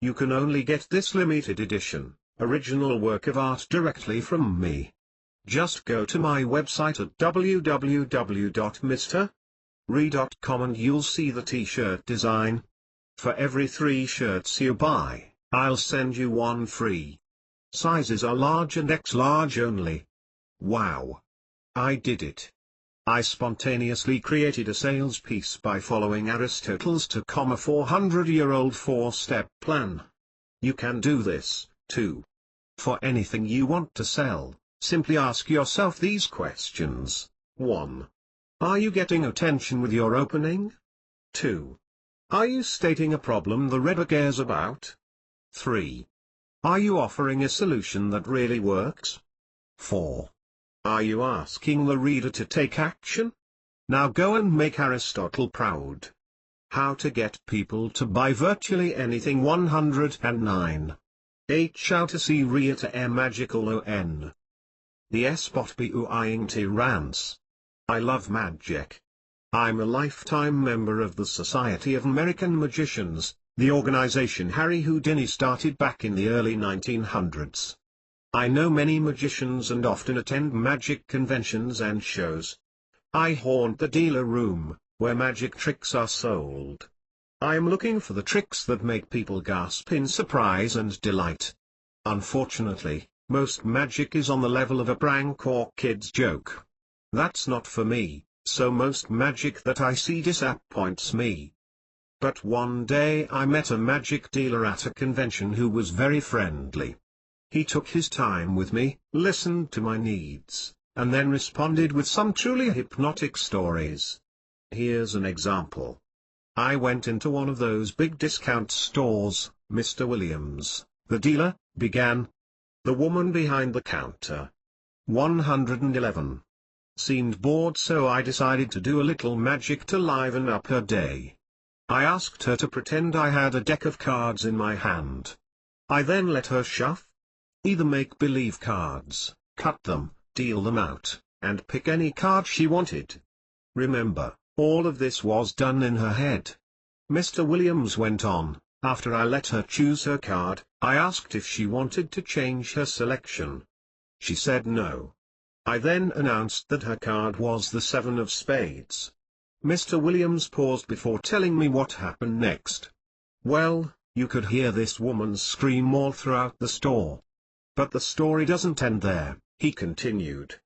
You can only get this limited edition, original work of art directly from me. Just go to my website at www.mrre.com and you'll see the t-shirt design. For every 3 shirts you buy, I'll send you 1 free. Sizes are large and X large only. Wow! I did it. I spontaneously created a sales piece by following Aristotle's 400-year-old 4-step plan. You can do this, too. For anything you want to sell, simply ask yourself these questions. 1. Are you getting attention with your opening? 2. Are you stating a problem the reader cares about? 3. Are you offering a solution that really works? 4. Are you asking the reader to take action? Now go and make Aristotle proud. How to get people to buy virtually anything. 109. How to see rea to air magical on. The spot being Rance. I love magic. I'm a lifetime member of the Society of American Magicians, the organization Harry Houdini started back in the early 1900s. I know many magicians and often attend magic conventions and shows. I haunt the dealer room, where magic tricks are sold. I am looking for the tricks that make people gasp in surprise and delight. Unfortunately, most magic is on the level of a prank or kid's joke. That's not for me, so most magic that I see disappoints me. But one day I met a magic dealer at a convention who was very friendly. He took his time with me, listened to my needs, and then responded with some truly hypnotic stories. Here's an example. I went into one of those big discount stores. Mr. Williams, the dealer, began. The woman behind the counter, 111, seemed bored, so I decided to do a little magic to liven up her day. I asked her to pretend I had a deck of cards in my hand. I then let her shuffle. Either make-believe cards, cut them, deal them out, and pick any card she wanted. Remember, all of this was done in her head. Mr. Williams went on, after I let her choose her card, I asked if she wanted to change her selection. She said no. I then announced that her card was the 7 of spades. Mr. Williams paused before telling me what happened next. Well, you could hear this woman scream all throughout the store. But the story doesn't end there, he continued.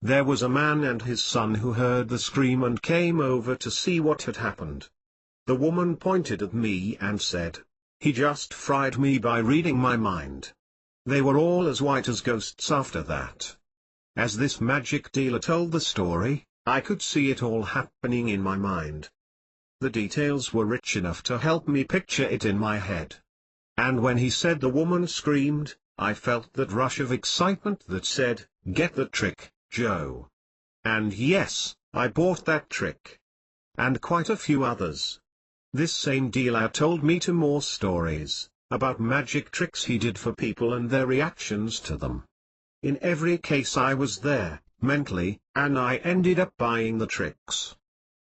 There was a man and his son who heard the scream and came over to see what had happened. The woman pointed at me and said, "He just fried me by reading my mind." They were all as white as ghosts after that. As this magic dealer told the story, I could see it all happening in my mind. The details were rich enough to help me picture it in my head. And when he said the woman screamed, I felt that rush of excitement that said, "Get the trick, Joe." And yes, I bought that trick. And quite a few others. This same dealer told me 2 more stories, about magic tricks he did for people and their reactions to them. In every case I was there, mentally, and I ended up buying the tricks.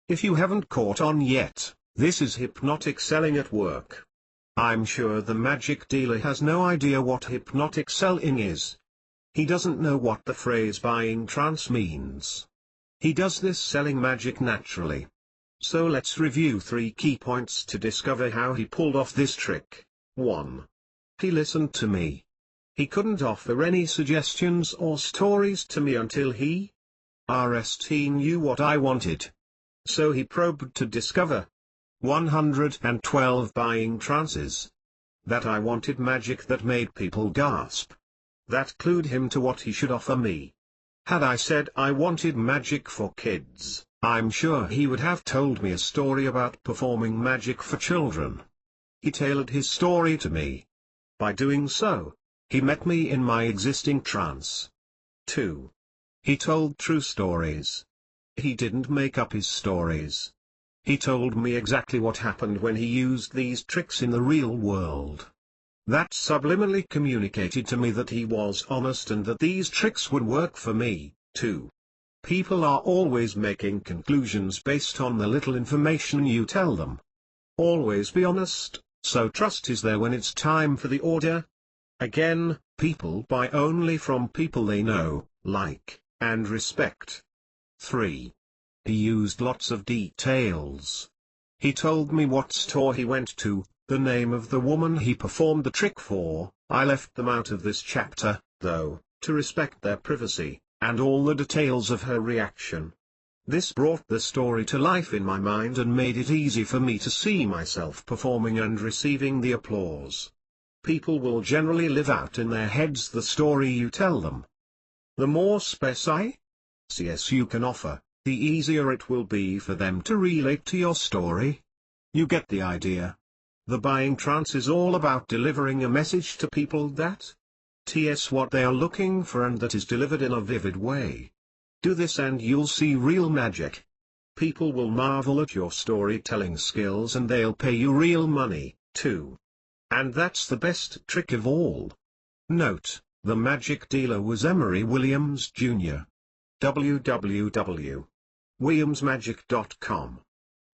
If you haven't caught on yet, this is hypnotic selling at work. I'm sure the magic dealer has no idea what hypnotic selling is. He doesn't know what the phrase buying trance means. He does this selling magic naturally. So let's review 3 key points to discover how he pulled off this trick. 1. He listened to me. He couldn't offer any suggestions or stories to me until he knew what I wanted. So he probed to discover 112 buying trances. That I wanted magic that made people gasp. That clued him to what he should offer me. Had I said I wanted magic for kids, I'm sure he would have told me a story about performing magic for children. He tailored his story to me. By doing so, he met me in my existing trance. 2. He told true stories. He didn't make up his stories. He told me exactly what happened when he used these tricks in the real world. That subliminally communicated to me that he was honest and that these tricks would work for me, too. People are always making conclusions based on the little information you tell them. Always be honest, so trust is there when it's time for the order. Again, people buy only from people they know, like, and respect. 3. He used lots of details. He told me what store he went to, the name of the woman he performed the trick for. I left them out of this chapter, though, to respect their privacy, and all the details of her reaction. This brought the story to life in my mind and made it easy for me to see myself performing and receiving the applause. People will generally live out in their heads the story you tell them. The more specifics you can offer, the easier it will be for them to relate to your story. You get the idea. The buying trance is all about delivering a message to people that's what they are looking for and that is delivered in a vivid way. Do this and you'll see real magic. People will marvel at your storytelling skills and they'll pay you real money, too. And that's the best trick of all. Note, the magic dealer was Emery Williams Jr. www.williamsmagic.com.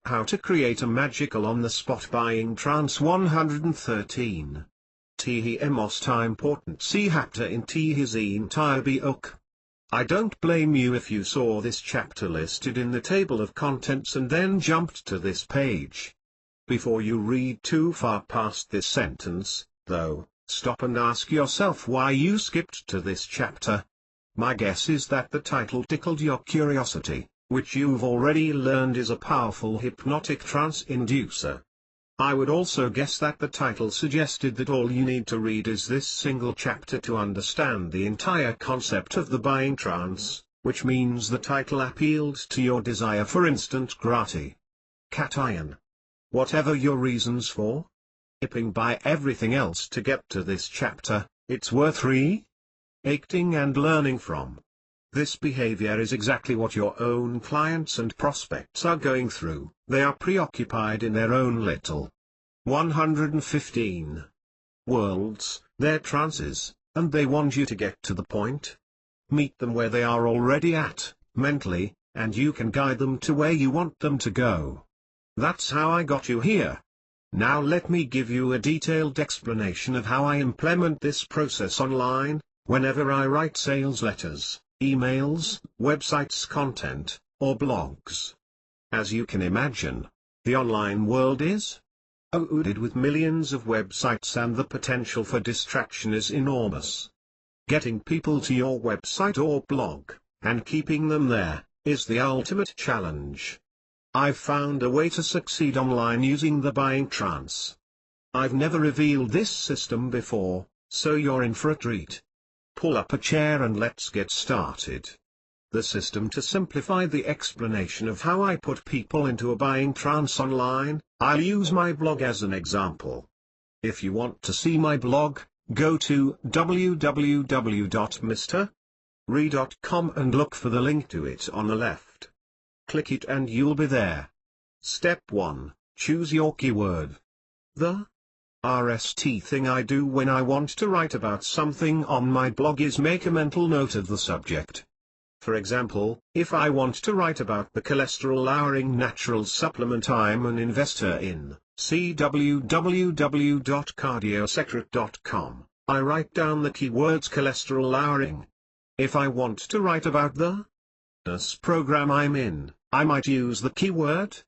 How to create a magical on-the-spot buying trance 113. He most important see chapter in his entire book. I don't blame you if you saw this chapter listed in the table of contents and then jumped to this page. Before you read too far past this sentence, though, stop and ask yourself why you skipped to this chapter. My guess is that the title tickled your curiosity, which you've already learned is a powerful hypnotic trance inducer. I would also guess that the title suggested that all you need to read is this single chapter to understand the entire concept of the buying trance, which means the title appealed to your desire for instant gratification. Whatever your reasons for skipping by everything else to get to this chapter, it's worth reading and learning from. This behavior is exactly what your own clients and prospects are going through. They are preoccupied in their own little 115 worlds, their trances, and they want you to get to the point. Meet them where they are already at, mentally, and you can guide them to where you want them to go. That's how I got you here. Now let me give you a detailed explanation of how I implement this process online, whenever I write sales letters, emails, websites content, or blogs. As you can imagine, the online world is overloaded with millions of websites and the potential for distraction is enormous. Getting people to your website or blog, and keeping them there, is the ultimate challenge. I've found a way to succeed online using the buying trance. I've never revealed this system before, so you're in for a treat. Pull up a chair and let's get started. The system to simplify the explanation of how I put people into a buying trance online, I'll use my blog as an example. If you want to see my blog, go to www.mr.re.com and look for the link to it on the left. Click it and you'll be there. Step 1. Choose your keyword. The RST thing I do when I want to write about something on my blog is make a mental note of the subject. For example, if I want to write about the cholesterol-lowering natural supplement I'm an investor in, see www.cardiosecret.com, I write down the keywords cholesterol-lowering. If I want to write about the fitness program I'm in, I might use the keyword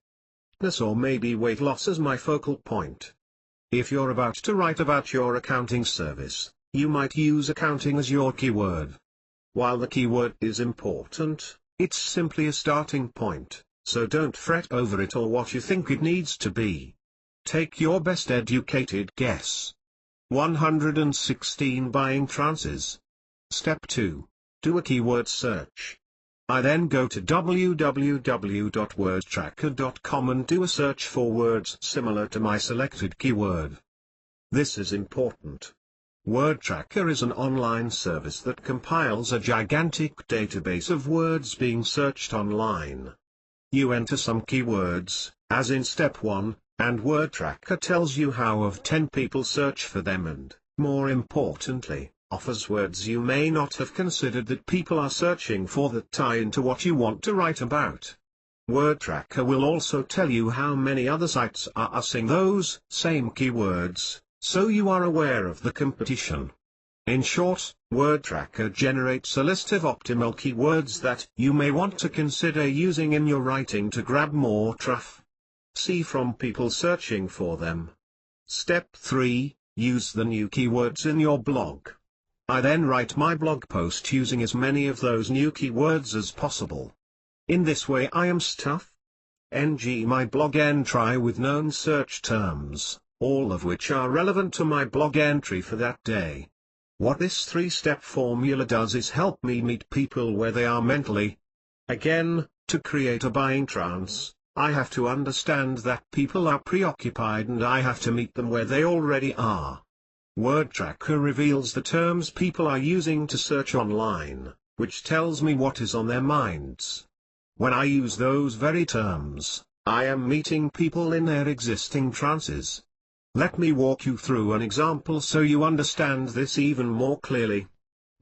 fitness or maybe weight loss as my focal point. If you're about to write about your accounting service, you might use accounting as your keyword. While the keyword is important, it's simply a starting point, so don't fret over it or what you think it needs to be. Take your best educated guess. 116 Buying Trances. Step 2. Do a keyword search. I then go to www.wordtracker.com and do a search for words similar to my selected keyword. This is important. WordTracker is an online service that compiles a gigantic database of words being searched online. You enter some keywords, as in step 1, and WordTracker tells you how of 10 people search for them and, more importantly, offers words you may not have considered that people are searching for that tie into what you want to write about. WordTracker will also tell you how many other sites are using those same keywords, so you are aware of the competition. In short, WordTracker generates a list of optimal keywords that you may want to consider using in your writing to grab more traffic. See from people searching for them. Step 3. Use the new keywords in your blog. I then write my blog post using as many of those new keywords as possible. In this way I am stuff my blog entry with known search terms, all of which are relevant to my blog entry for that day. What this 3-step formula does is help me meet people where they are mentally. Again, to create a buying trance, I have to understand that people are preoccupied and I have to meet them where they already are. WordTracker reveals the terms people are using to search online, which tells me what is on their minds. When I use those very terms, I am meeting people in their existing trances. Let me walk you through an example so you understand this even more clearly.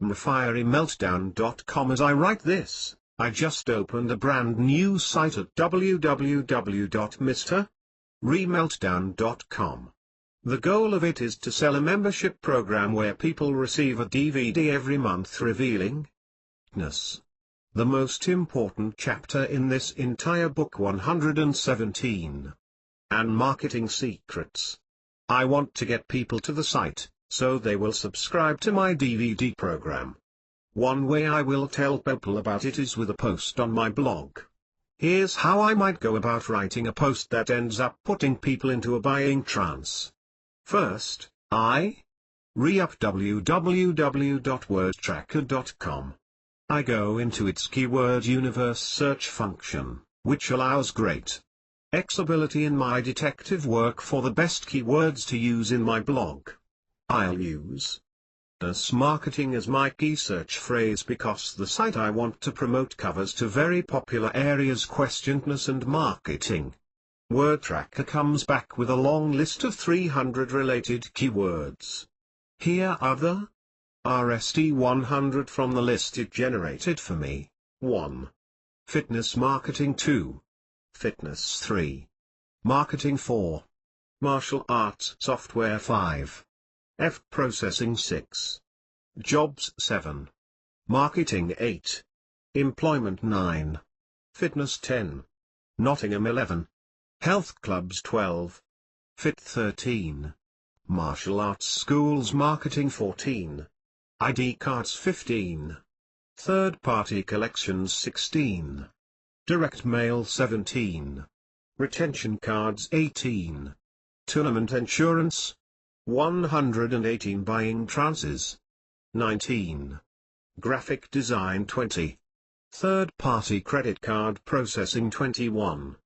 FieryMeltdown.com. As I write this, I just opened a brand new site at www.mr.re.meltdown.com. The goal of it is to sell a membership program where people receive a DVD every month revealing fitness. The most important chapter in this entire book 117. And marketing secrets. I want to get people to the site, so they will subscribe to my DVD program. One way I will tell people about it is with a post on my blog. Here's how I might go about writing a post that ends up putting people into a buying trance. First, I re-up www.wordtracker.com. I go into its keyword universe search function, which allows great flexibility in my detective work for the best keywords to use in my blog. I'll use marketing as my key search phrase because the site I want to promote covers two very popular areas: questionedness and marketing. WordTracker comes back with a long list of 300 related keywords. Here are the RST 100 from the list it generated for me. 1. Fitness marketing. 2. Fitness. 3. Marketing. 4. Martial arts software 5. F processing 6. Jobs 7. Marketing 8. Employment 9. Fitness 10. Nottingham 11. Health clubs 12. Fit 13. Martial arts schools marketing 14. ID cards 15. Third-party collections 16. Direct mail 17. Retention cards 18. Tournament insurance 118. Buying trances 19. Graphic design 20. Third-party credit card processing 21.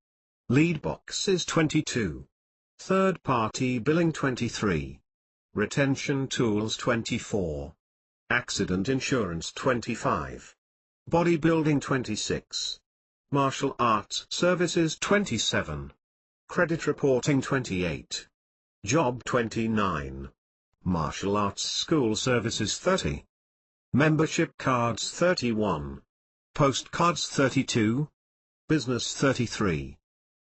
Lead boxes 22. Third-party billing 23. Retention tools 24. Accident insurance 25. Bodybuilding 26. Martial arts services 27. Credit reporting 28. Job 29. Martial arts school services 30. Membership cards 31. Postcards 32. Business 33.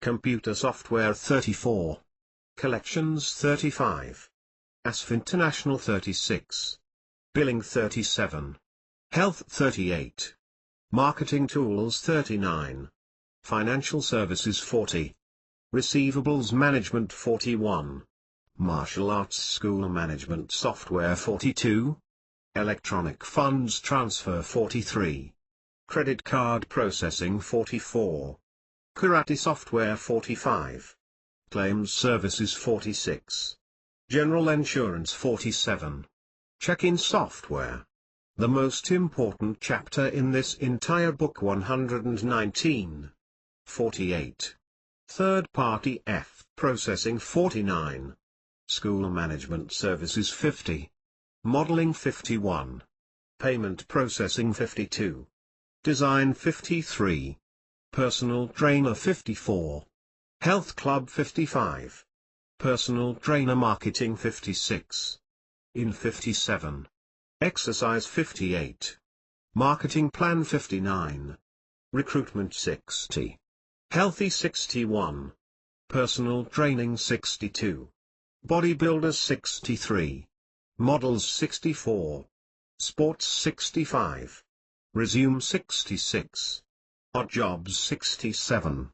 Computer software 34. Collections 35. ASF International 36. Billing 37. Health 38. Marketing tools 39. Financial services 40. Receivables management 41. Martial arts school management software 42. Electronic funds transfer 43. Credit card processing 44. Karate software 45. Claims services 46. General insurance 47. Check-in software. The most important chapter in this entire book 119. 48. Third-party F processing 49. School management services 50. Modeling 51. Payment processing 52. Design 53. Personal trainer 54. Health club 55. Personal trainer marketing 56. In 57. Exercise 58. Marketing plan 59. Recruitment 60. Healthy 61. Personal training 62. Bodybuilders 63. Models 64. Sports 65. Resume 66. Odd jobs 67.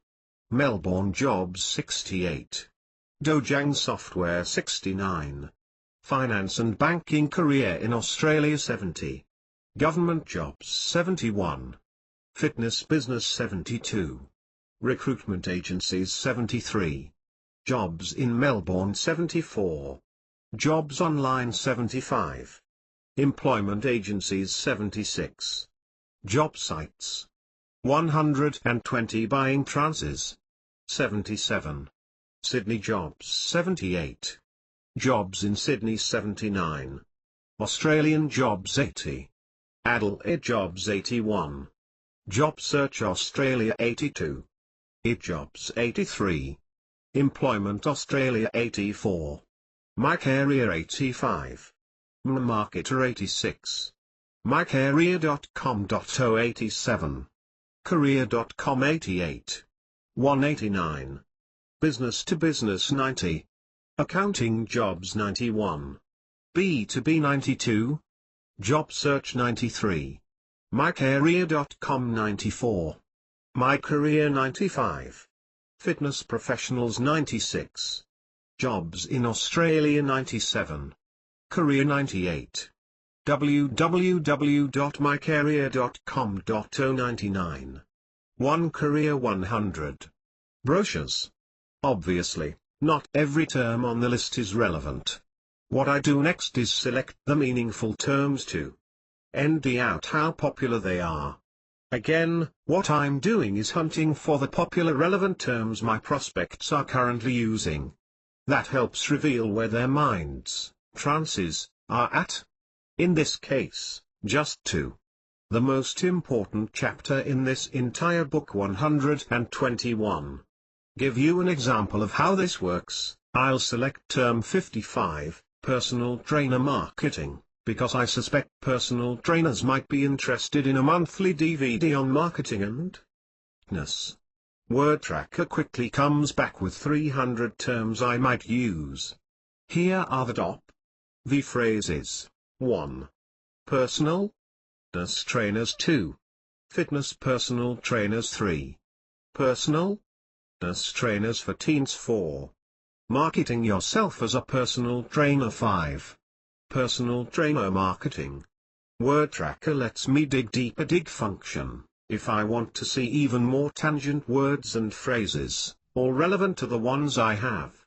Melbourne jobs 68. Dojang software 69. Finance and banking career in Australia 70. Government jobs 71. Fitness business 72. Recruitment agencies 73. Jobs in Melbourne 74. Jobs online 75. Employment agencies 76. Job sites 120. Buying trances 77. Sydney jobs 78. Jobs in Sydney 79. Australian jobs 80. Adelaide jobs 81. Job search Australia 82. Jobs 83. Employment Australia 84. My Career 85. Marketer 86. mycareer.com.au 87. Career.com 88. 189. Business to business 90. Accounting jobs 91. B2B 92. Job search 93. mycareer.com 94. My Career 95. Fitness professionals 96. Jobs in Australia 97. Career 98. www.mycareer.com.au 99. One Career 100. Brochures. Obviously, not every term on the list is relevant. What I do next is select the meaningful terms to ND out how popular they are. Again, what I'm doing is hunting for the popular relevant terms my prospects are currently using. That helps reveal where their minds, trances, are at. In this case, just 2. The most important chapter in this entire book 121. Give you an example of how this works. I'll select term 55, personal trainer marketing, because I suspect personal trainers might be interested in a monthly DVD on marketing and fitness. Word Tracker quickly comes back with 300 terms I might use. Here are the top V phrases. 1. Personal trainers. 2. Fitness personal trainers. 3. Personal trainers for teens. 4. Marketing yourself as a personal trainer. 5. Personal trainer marketing. Word Tracker lets me dig deeper. Dig function. If I want to see even more tangent words and phrases, all relevant to the ones I have.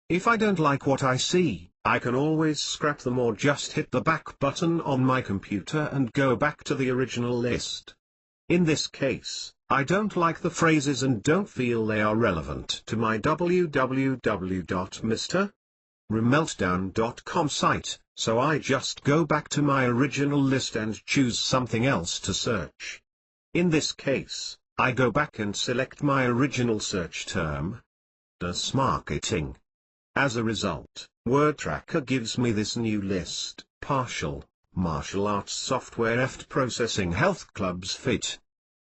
If I don't like what I see, I can always scrap them or just hit the back button on my computer and go back to the original list. In this case, I don't like the phrases and don't feel they are relevant to my www.mrmeltdown.com site, so I just go back to my original list and choose something else to search. In this case, I go back and select my original search term, marketing. As a result, Word Tracker gives me this new list: partial, martial arts software, EFT processing, health clubs, fit.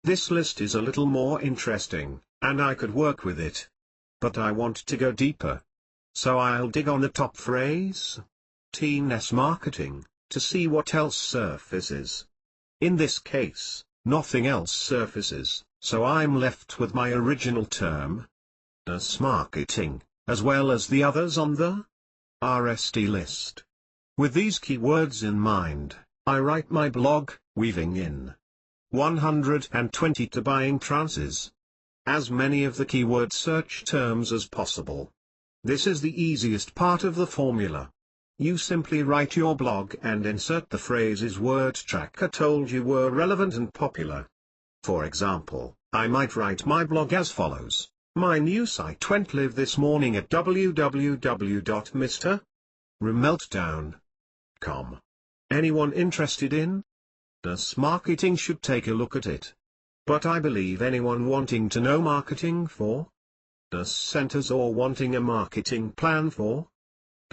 This list is a little more interesting, and I could work with it. But I want to go deeper. So I'll dig on the top phrase, teens marketing, to see what else surfaces. In this case, nothing else surfaces, so I'm left with my original term, marketing, as well as the others on the RST list. With these keywords in mind, I write my blog, weaving in 120 to buying trances. As many of the keyword search terms as possible. This is the easiest part of the formula. You simply write your blog and insert the phrases Word Tracker told you were relevant and popular. For example, I might write my blog as follows: my new site went live this morning at www.mrmeltdown.com. Anyone interested in marketing should take a look at it. But I believe anyone wanting to know marketing for centers, or wanting a marketing plan for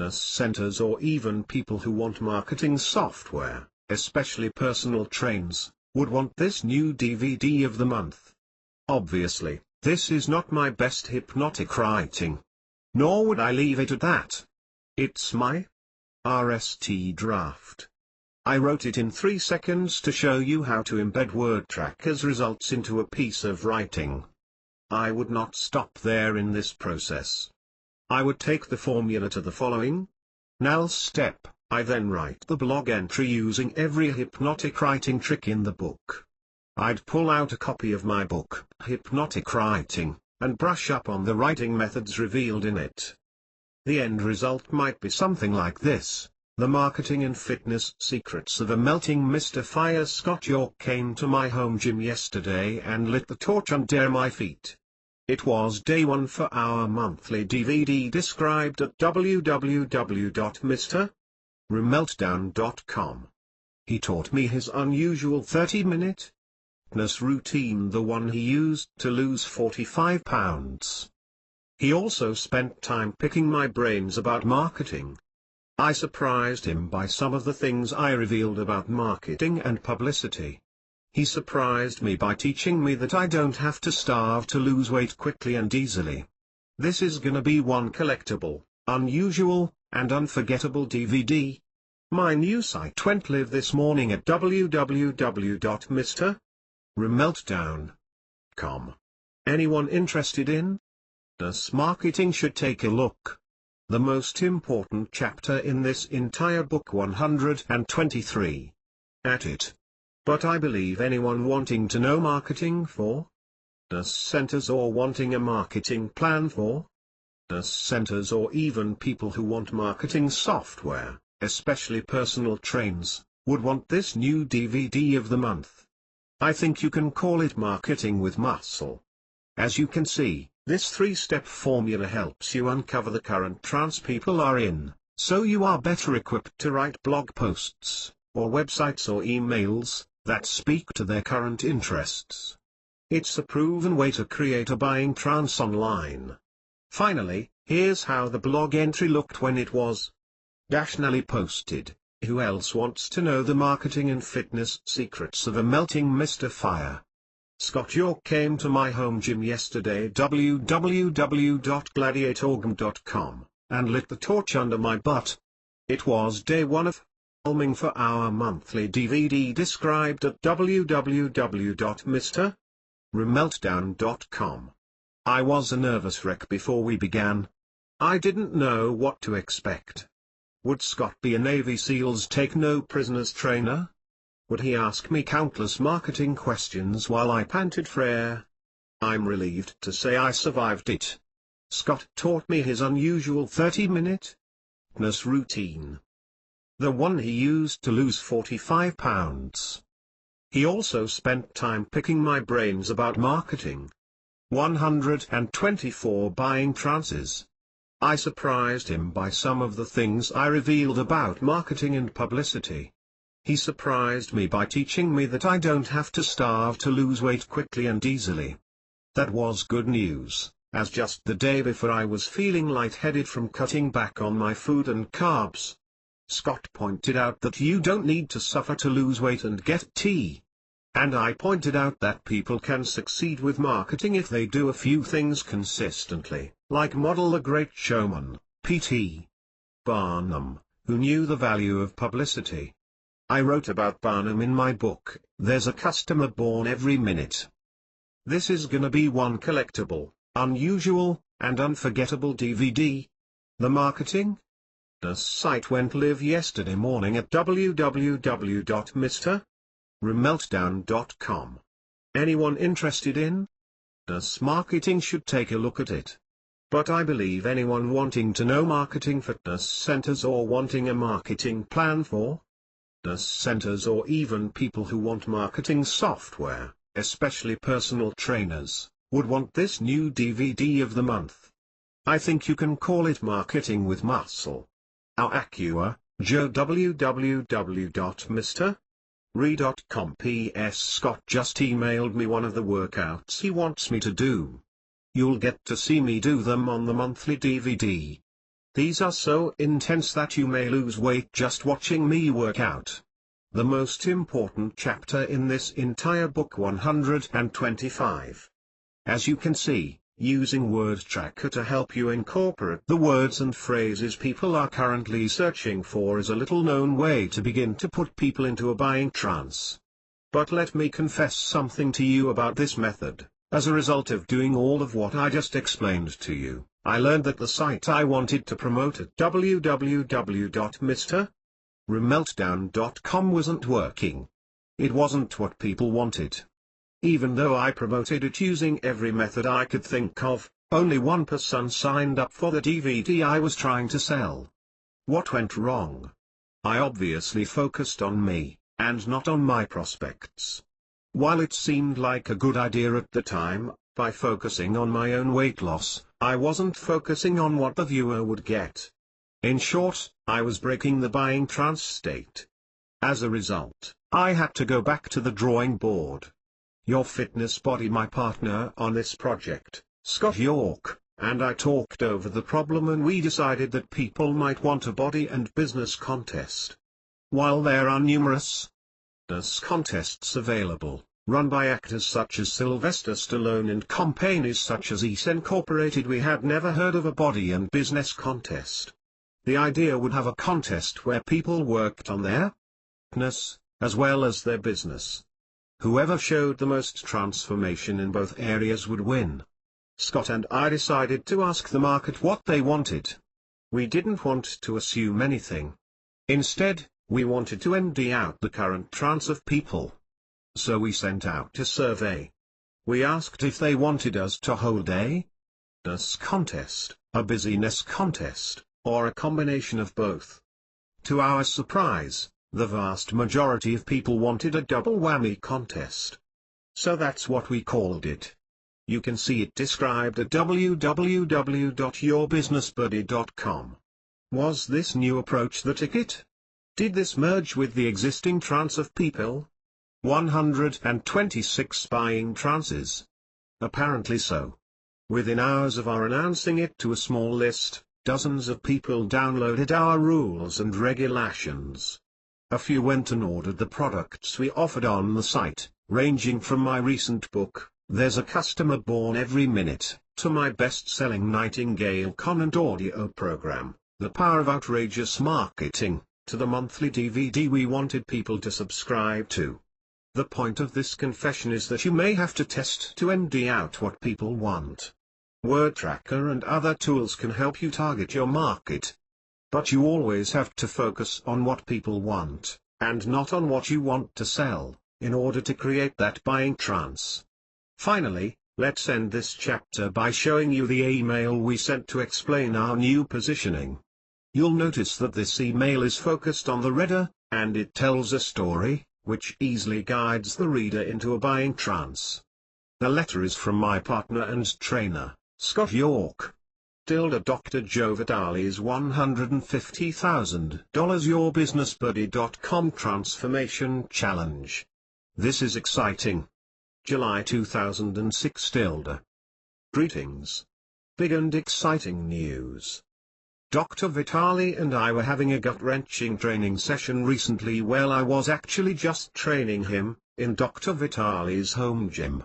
centers, or even people who want marketing software, especially personal trains, would want this new DVD of the month. Obviously, this is not my best hypnotic writing. Nor would I leave it at that. It's my RST draft. I wrote it in 3 seconds to show you how to embed Word Tracker's results into a piece of writing. I would not stop there in this process. I would take the formula to the following step. I then write the blog entry using every hypnotic writing trick in the book. I'd pull out a copy of my book, Hypnotic Writing, and brush up on the writing methods revealed in it. The end result might be something like this: the marketing and fitness secrets of a melting Mr. Fire. Scott York came to my home gym yesterday and lit the torch under my feet. It was day 1 for our monthly DVD described at www.mrmeltdown.com. He taught me his unusual 30-minute fitness routine, the one he used to lose 45 pounds. He also spent time picking my brains about marketing. I surprised him by some of the things I revealed about marketing and publicity. He surprised me by teaching me that I don't have to starve to lose weight quickly and easily. This is gonna be one collectible, unusual, and unforgettable DVD. My new site went live this morning at www.mrmeltdown.com. Anyone interested in marketing should take a look. The most important chapter in this entire book, 123. At it. But I believe anyone wanting to know marketing for centers, or wanting a marketing plan for centers, or even people who want marketing software, especially personal trains, would want this new DVD of the month. I think you can call it marketing with muscle. As you can see, this 3-step formula helps you uncover the current trance people are in, so you are better equipped to write blog posts, or websites, or emails that speak to their current interests. It's a proven way to create a buying trance online. Finally, here's how the blog entry looked when it was Nelly posted. Who else wants to know the marketing and fitness secrets of a melting Mr. Fire? Scott York came to my home gym yesterday, www.gladiatorgym.com, and lit the torch under my butt. It was day one of filming for our monthly DVD described at www.mrremeltdown.com. I was a nervous wreck before we began. I didn't know what to expect. Would Scott be a Navy SEALs take no prisoners trainer? Would he ask me countless marketing questions while I panted for air? I'm relieved to say I survived it. Scott taught me his unusual 30-minute fitness routine. The one he used to lose 45 pounds. He also spent time picking my brains about marketing. 124 buying trances. I surprised him by some of the things I revealed about marketing and publicity. He surprised me by teaching me that I don't have to starve to lose weight quickly and easily. That was good news, as just the day before I was feeling lightheaded from cutting back on my food and carbs. Scott pointed out that you don't need to suffer to lose weight and get tea. And I pointed out that people can succeed with marketing if they do a few things consistently, like model The Great Showman, P.T. Barnum, who knew the value of publicity. I wrote about Barnum in my book, There's a Customer Born Every Minute. This is gonna be one collectible, unusual, and unforgettable DVD. The marketing site went live yesterday morning at www.mrremeltdown.com. Anyone interested in marketing should take a look at it. But I believe anyone wanting to know marketing fitness centers or wanting a marketing plan for centers or even people who want marketing software, especially personal trainers, would want this new DVD of the month. I think you can call it Marketing with Muscle. Our Acua, Joe www.mrre.com. P.S. Scott just emailed me one of the workouts he wants me to do. You'll get to see me do them on the monthly DVD. These are so intense that you may lose weight just watching me work out. The most important chapter in this entire book 125. As you can see, using Word Tracker to help you incorporate the words and phrases people are currently searching for is a little-known way to begin to put people into a buying trance. But let me confess something to you about this method. As a result of doing all of what I just explained to you, I learned that the site I wanted to promote at www.mrremeltdown.com wasn't working. It wasn't what people wanted. Even though I promoted it using every method I could think of, only one person signed up for the DVD I was trying to sell. What went wrong? I obviously focused on me, and not on my prospects. While it seemed like a good idea at the time, by focusing on my own weight loss, I wasn't focusing on what the viewer would get. In short, I was breaking the buying trance state. As a result, I had to go back to the drawing board. Your Fitness Body, my partner on this project, Scott York, and I talked over the problem, and we decided that people might want a body and business contest. While there are numerous contests available, run by actors such as Sylvester Stallone and companies such as Ease Incorporated, we had never heard of a body and business contest. The idea would have a contest where people worked on their fitness, as well as their business. Whoever showed the most transformation in both areas would win. Scott and I decided to ask the market what they wanted. We didn't want to assume anything. Instead, we wanted to empty out the current trance of people. So we sent out a survey. We asked if they wanted us to hold a contest, a busyness contest, or a combination of both. To our surprise, the vast majority of people wanted a double whammy contest. So that's what we called it. You can see it described at www.yourbusinessbuddy.com. Was this new approach the ticket? Did this merge with the existing trance of people? 126 buying trances. Apparently so. Within hours of our announcing it to a small list, dozens of people downloaded our rules and regulations. A few went and ordered the products we offered on the site, ranging from my recent book, There's a Customer Born Every Minute, to my best-selling Nightingale Content audio program, The Power of Outrageous Marketing, to the monthly DVD we wanted people to subscribe to. The point of this confession is that you may have to test to ND out what people want. Word Tracker and other tools can help you target your market. But you always have to focus on what people want, and not on what you want to sell, in order to create that buying trance. Finally, let's end this chapter by showing you the email we sent to explain our new positioning. You'll notice that this email is focused on the reader, and it tells a story, which easily guides the reader into a buying trance. The letter is from my partner and trainer, Scott York. Dr. Joe Vitale's $150,000 YourBusinessBuddy.com Transformation Challenge. This is exciting. July 2006. Greetings. Big and exciting news. Dr. Vitale and I were having a gut-wrenching training session recently. Well, I was actually just training him, in Dr. Vitale's home gym.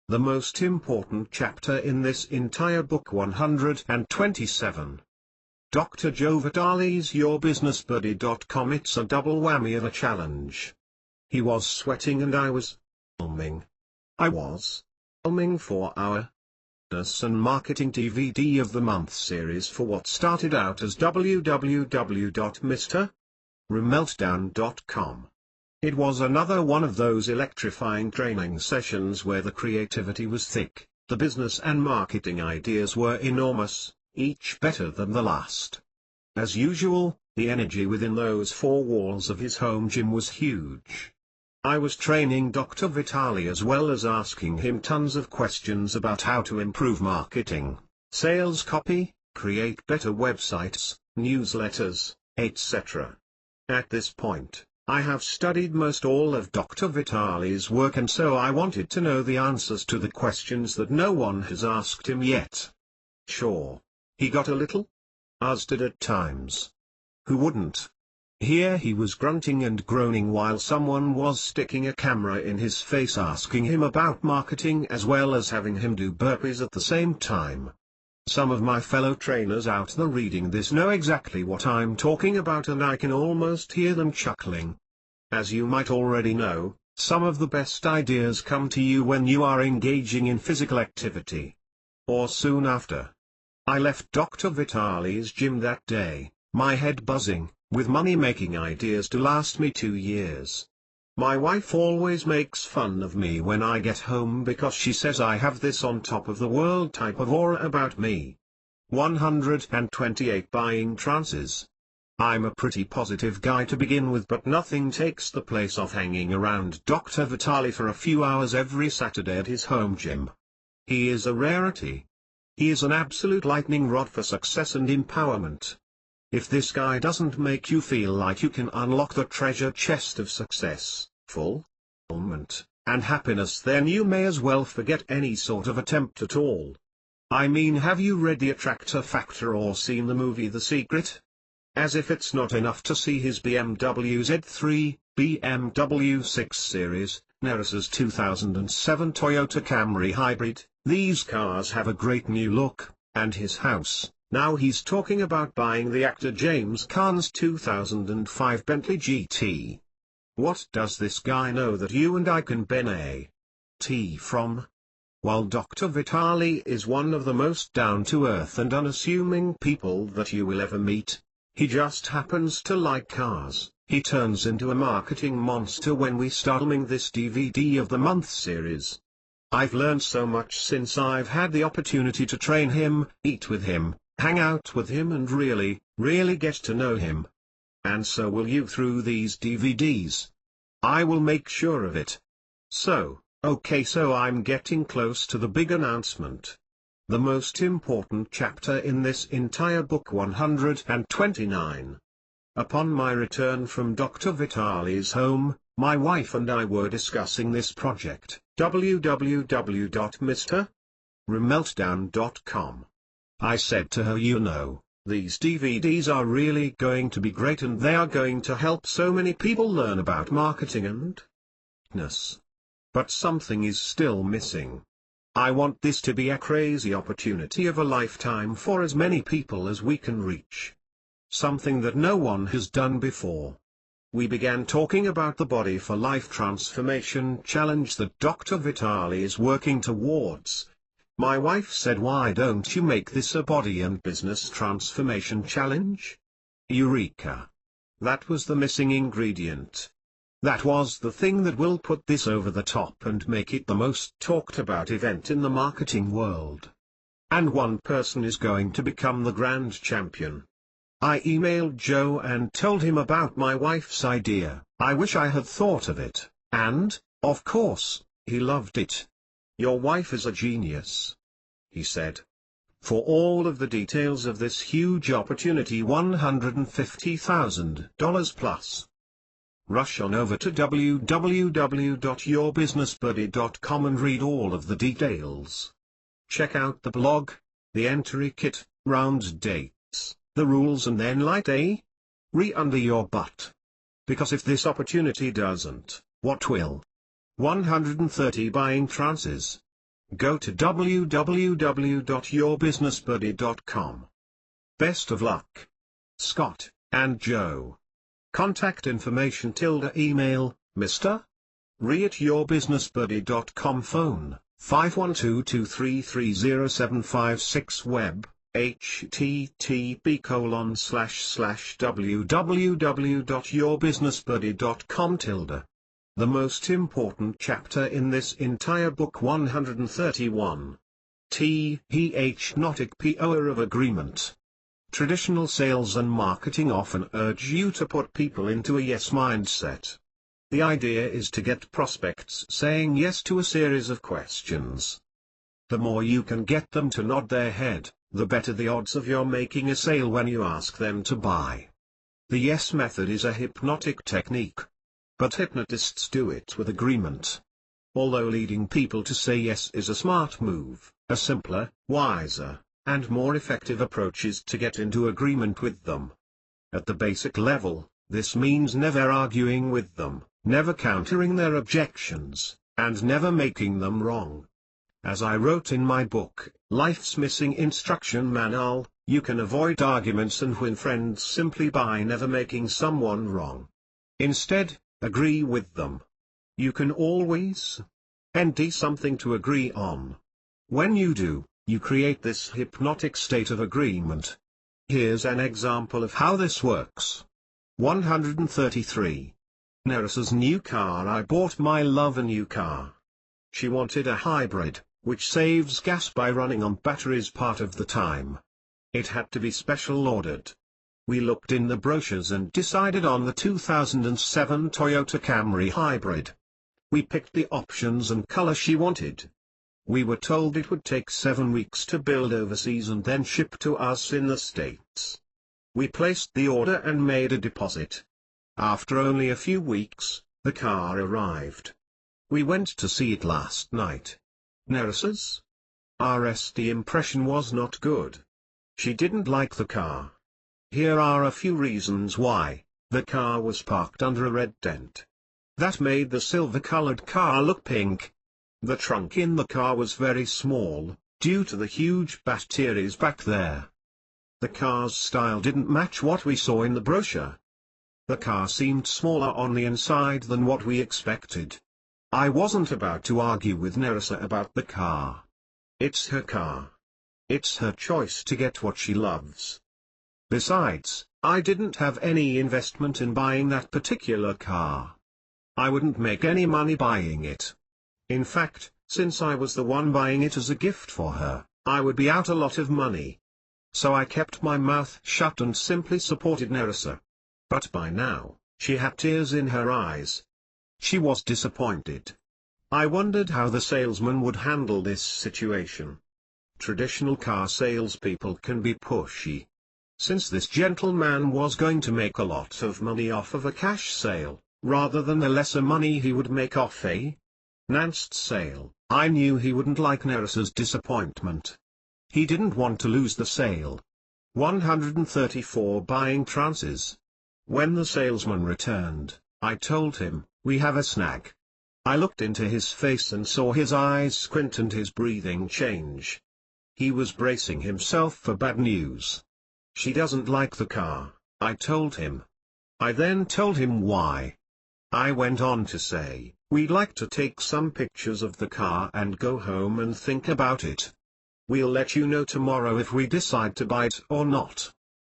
The most important chapter in this entire book 127. Dr. Joe Vitale's YourBusinessBuddy.com. It's a double whammy of a challenge. He was sweating and I was filming. I was filming for our Business and Marketing DVD of the Month series for what started out as www.mrremeltdown.com. It was another one of those electrifying training sessions where the creativity was thick, the business and marketing ideas were enormous, each better than the last. As usual, the energy within those four walls of his home gym was huge. I was training Dr. Vitale as well as asking him tons of questions about how to improve marketing, sales copy, create better websites, newsletters, etc. At this point, I have studied most all of Dr. Vitale's work, and so I wanted to know the answers to the questions that no one has asked him yet. Sure, he got a little buzzed at times. Who wouldn't? Here he was grunting and groaning while someone was sticking a camera in his face asking him about marketing as well as having him do burpees at the same time. Some of my fellow trainers out there reading this know exactly what I'm talking about, and I can almost hear them chuckling. As you might already know, some of the best ideas come to you when you are engaging in physical activity. Or soon after. I left Dr. Vitale's gym that day, my head buzzing, with money-making ideas to last me 2 years. My wife always makes fun of me when I get home because she says I have this on top of the world type of aura about me. 128 Buying Trances. I'm a pretty positive guy to begin with, but nothing takes the place of hanging around Dr. Vitale for a few hours every Saturday at his home gym. He is a rarity. He is an absolute lightning rod for success and empowerment. If this guy doesn't make you feel like you can unlock the treasure chest of success, fulfillment, and happiness, then you may as well forget any sort of attempt at all. I mean, have you read The Attractor Factor or seen the movie The Secret? As if it's not enough to see his BMW Z3, BMW 6 Series, Neris's 2007 Toyota Camry Hybrid, these cars have a great new look, and his house. Now he's talking about buying the actor James Caan's 2005 Bentley GT. What does this guy know that you and I can benefit from? While Dr. Vitale is one of the most down-to-earth and unassuming people that you will ever meet, he just happens to like cars. He turns into a marketing monster when we start filming this DVD of the Month series. I've learned so much since I've had the opportunity to train him, eat with him, hang out with him, and really get to know him. And so will you through these DVDs. I will make sure of it. So I'm getting close to the big announcement. The most important chapter in this entire book 129. Upon my return from Dr. Vitale's home, my wife and I were discussing this project, www.mrremeltdown.com. I said to her, these DVDs are really going to be great, and they are going to help so many people learn about marketing and business. But something is still missing. I want this to be a crazy opportunity of a lifetime for as many people as we can reach. Something that no one has done before. We began talking about the Body for Life Transformation Challenge that Dr. Vitali is working towards. My wife said, "Why don't you make this a body and business transformation challenge?" Eureka! That was the missing ingredient. That was the thing that will put this over the top and make it the most talked about event in the marketing world. And one person is going to become the grand champion. I emailed Joe and told him about my wife's idea. I wish I had thought of it, and, of course, he loved it. "Your wife is a genius," he said. For all of the details of this huge opportunity, $150,000 plus, rush on over to www.yourbusinessbuddy.com and read all of the details. Check out the blog, the entry kit, round dates, the rules, and then light a under your butt. Because if this opportunity doesn't, what will? 130 buying trances. Go to www.yourbusinessbuddy.com. Best of luck. Scott and Joe. Contact information / email, Mr. re@yourbusinessbuddy.com. Phone, 512-233-0756. Web, http://www.yourbusinessbuddy.com. The most important chapter in this entire book, 131. Hypnotic power of agreement. Traditional sales and marketing often urge you to put people into a yes mindset. The idea is to get prospects saying yes to a series of questions. The more you can get them to nod their head, the better the odds of your making a sale when you ask them to buy. The yes method is a hypnotic technique. But hypnotists do it with agreement. Although leading people to say yes is a smart move, a simpler, wiser, and more effective approach is to get into agreement with them. At the basic level, this means never arguing with them, never countering their objections, and never making them wrong. As I wrote in my book, Life's Missing Instruction Manual, you can avoid arguments and win friends simply by never making someone wrong. Instead, agree with them. You can always ND something to agree on. When you do, you create this hypnotic state of agreement. Here's an example of how this works. 133. Nerissa's new car. I bought my love a new car. She wanted a hybrid, which saves gas by running on batteries part of the time. It had to be special ordered. We looked in the brochures and decided on the 2007 Toyota Camry Hybrid. We picked the options and color she wanted. We were told it would take 7 weeks to build overseas and then ship to us in the States. We placed the order and made a deposit. After only a few weeks, the car arrived. We went to see it last night. Nerissa's RSD impression was not good. She didn't like the car. Here are a few reasons why. The car was parked under a red dent. That made the silver-colored car look pink. The trunk in the car was very small, due to the huge batteries back there. The car's style didn't match what we saw in the brochure. The car seemed smaller on the inside than what we expected. I wasn't about to argue with Nerissa about the car. It's her car. It's her choice to get what she loves. Besides, I didn't have any investment in buying that particular car. I wouldn't make any money buying it. In fact, since I was the one buying it as a gift for her, I would be out a lot of money. So I kept my mouth shut and simply supported Nerissa. But by now, she had tears in her eyes. She was disappointed. I wondered how the salesman would handle this situation. Traditional car salespeople can be pushy. Since this gentleman was going to make a lot of money off of a cash sale, rather than the lesser money he would make off a Nanced sale, I knew he wouldn't like Nerissa's disappointment. He didn't want to lose the sale. 134 buying trances. When the salesman returned, I told him, "We have a snag. I looked into his face and saw his eyes squint and his breathing change. He was bracing himself for bad news. She doesn't like the car, I told him. I then told him why. I went on to say, we'd like to take some pictures of the car and go home and think about it. We'll let you know tomorrow if we decide to buy it or not.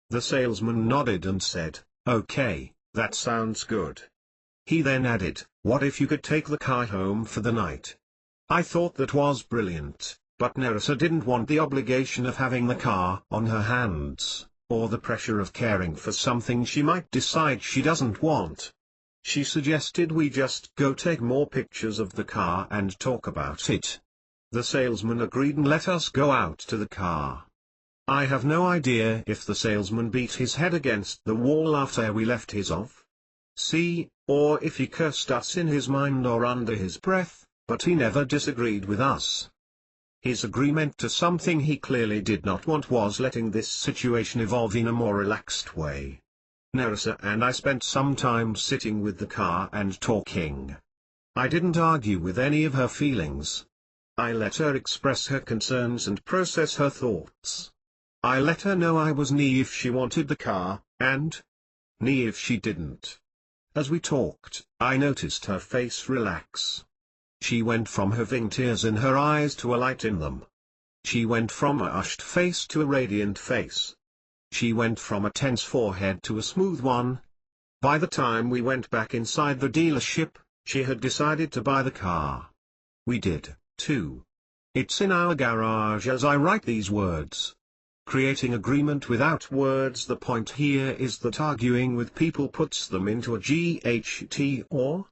The salesman nodded and said, okay, that sounds good. He then added, what if you could take the car home for the night? I thought that was brilliant, but Nerissa didn't want the obligation of having the car on her hands, or the pressure of caring for something she might decide she doesn't want. She suggested we just go take more pictures of the car and talk about it. The salesman agreed and let us go out to the car. I have no idea if the salesman beat his head against the wall after we left his office, or if he cursed us in his mind or under his breath, but he never disagreed with us. His agreement to something he clearly did not want was letting this situation evolve in a more relaxed way. Nerissa and I spent some time sitting with the car and talking. I didn't argue with any of her feelings. I let her express her concerns and process her thoughts. I let her know I was knee if she wanted the car, and knee if she didn't. As we talked, I noticed her face relax. She went from having tears in her eyes to a light in them. She went from a hushed face to a radiant face. She went from a tense forehead to a smooth one. By the time we went back inside the dealership, she had decided to buy the car. We did, too. It's in our garage as I write these words. Creating agreement without words. The point here is that arguing with people puts them into a GHT or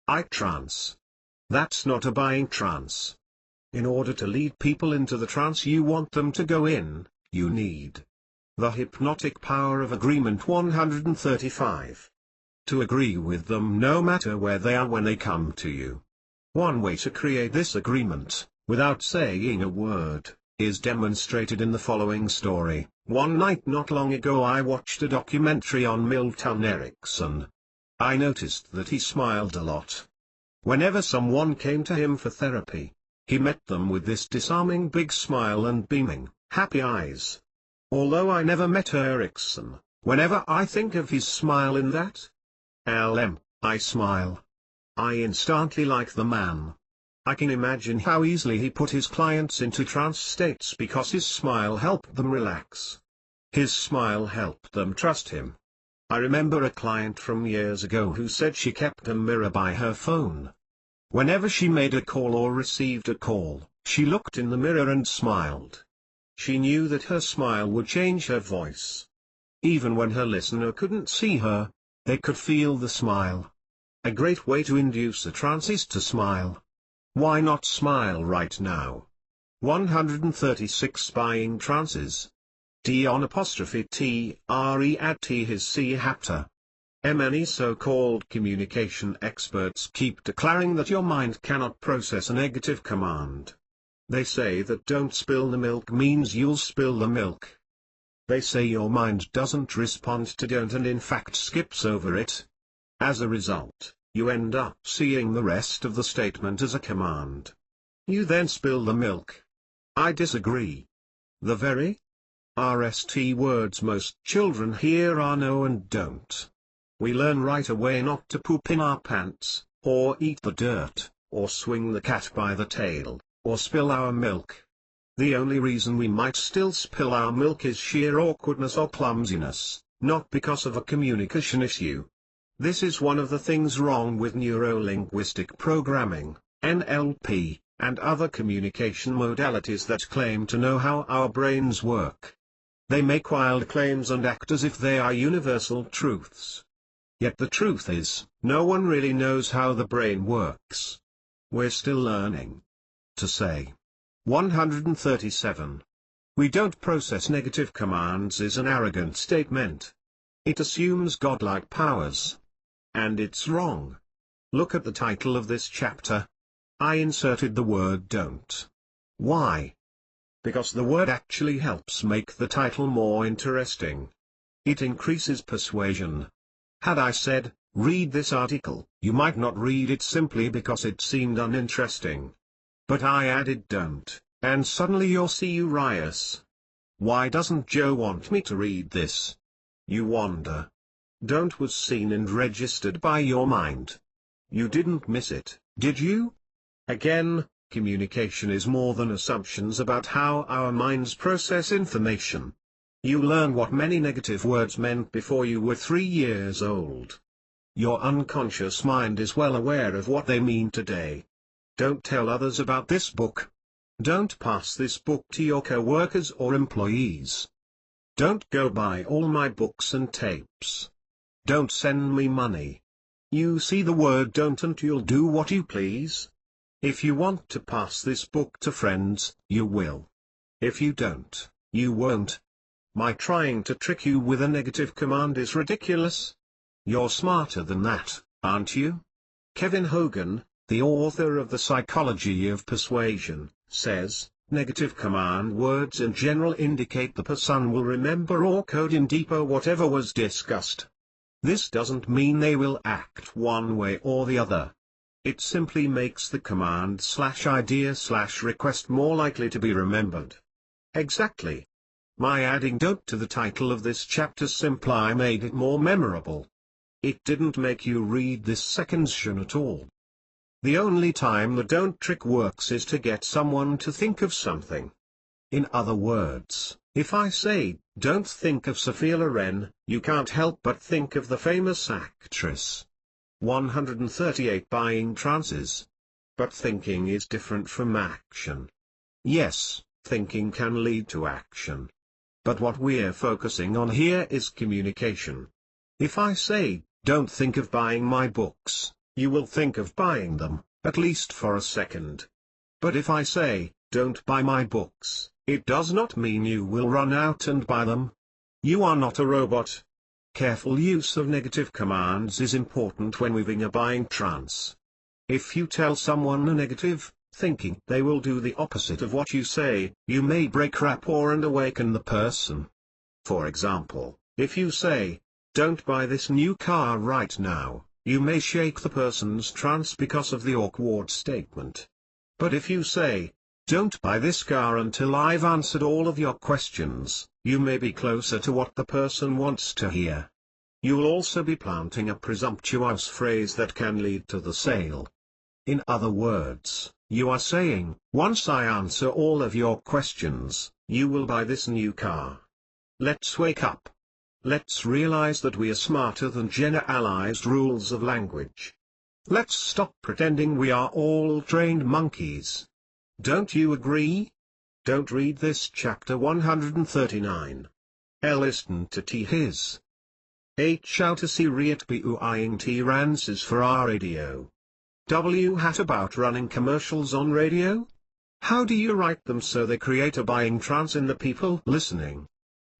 I trance. That's not a buying trance. In order to lead people into the trance you want them to go in, you need the hypnotic power of agreement 135. To agree with them no matter where they are when they come to you. One way to create this agreement, without saying a word, is demonstrated in the following story. One night not long ago I watched a documentary on Milton Erickson. I noticed that he smiled a lot. Whenever someone came to him for therapy, he met them with this disarming big smile and beaming, happy eyes. Although I never met Erickson, whenever I think of his smile in that I smile. I instantly like the man. I can imagine how easily he put his clients into trance states because his smile helped them relax. His smile helped them trust him. I remember a client from years ago who said she kept a mirror by her phone. Whenever she made a call or received a call, she looked in the mirror and smiled. She knew that her smile would change her voice. Even when her listener couldn't see her, they could feel the smile. A great way to induce a trance is to smile. Why not smile right now? 136 Buying Trances. D*T*RE add T his C hapter. Many so-called communication experts keep declaring that your mind cannot process a negative command. They say that don't spill the milk means you'll spill the milk. They say your mind doesn't respond to don't and in fact skips over it. As a result, you end up seeing the rest of the statement as a command. You then spill the milk. I disagree. The very RST words most children hear are no and don't. We learn right away not to poop in our pants, or eat the dirt, or swing the cat by the tail, or spill our milk. The only reason we might still spill our milk is sheer awkwardness or clumsiness, not because of a communication issue. This is one of the things wrong with neuro-linguistic programming, NLP, and other communication modalities that claim to know how our brains work. They make wild claims and act as if they are universal truths. Yet the truth is, no one really knows how the brain works. We're still learning. To say. 137. We don't process negative commands is an arrogant statement. It assumes godlike powers. And it's wrong. Look at the title of this chapter. I inserted the word don't. Why? Because the word actually helps make the title more interesting. It increases persuasion. Had I said, Read this article. You might not read it simply because it seemed uninteresting. But I added don't, and suddenly you're curious. Why doesn't Joe want me to read this? You wonder. Don't was seen and registered by your mind. You didn't miss it, did you? Again, communication is more than assumptions about how our minds process information. You learn what many negative words meant before you were 3 years old. Your unconscious mind is well aware of what they mean today. Don't tell others about this book. Don't pass this book to your co-workers or employees. Don't go buy all my books and tapes. Don't send me money. You see the word don't and you'll do what you please. If you want to pass this book to friends, you will. If you don't, you won't. My trying to trick you with a negative command is ridiculous. You're smarter than that, aren't you? Kevin Hogan, the author of The Psychology of Persuasion, says, negative command words in general indicate the person will remember or code in deeper whatever was discussed. This doesn't mean they will act one way or the other. It simply makes the command/idea/request more likely to be remembered. Exactly. My adding don't to the title of this chapter simply made it more memorable. It didn't make you read this section at all. The only time the don't trick works is to get someone to think of something. In other words, if I say, don't think of Sophia Loren, you can't help but think of the famous actress. 138 Buying Trances. But thinking is different from action. Yes, thinking can lead to action. But what we're focusing on here is communication. If I say, don't think of buying my books, you will think of buying them, at least for a second. But if I say, don't buy my books, it does not mean you will run out and buy them. You are not a robot. Careful use of negative commands is important when weaving a buying trance. If you tell someone a negative, thinking they will do the opposite of what you say, you may break rapport and awaken the person. For example, if you say, don't buy this new car right now, you may shake the person's trance because of the awkward statement. But if you say, don't buy this car until I've answered all of your questions, you may be closer to what the person wants to hear. You'll also be planting a presumptuous phrase that can lead to the sale. In other words, you are saying, once I answer all of your questions, you will buy this new car. Let's wake up. Let's realize that we are smarter than generalized rules of language. Let's stop pretending we are all trained monkeys. Don't you agree? Don't read this chapter 139. Listen to his. How to see reat buying Trances for our radio. About running commercials on radio? How do you write them so they create a buying trance in the people listening?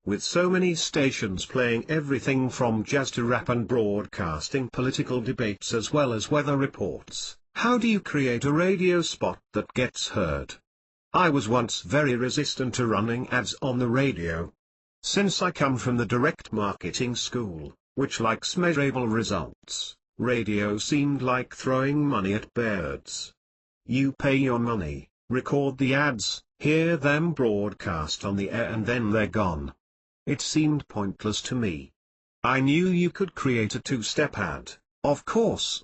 With so many stations playing everything from jazz to rap and broadcasting political debates as well as weather reports, how do you create a radio spot that gets heard? I was once very resistant to running ads on the radio. Since I come from the direct marketing school, which likes measurable results, radio seemed like throwing money at birds. You pay your money, record the ads, hear them broadcast on the air and then they're gone. It seemed pointless to me. I knew you could create a two-step ad, of course.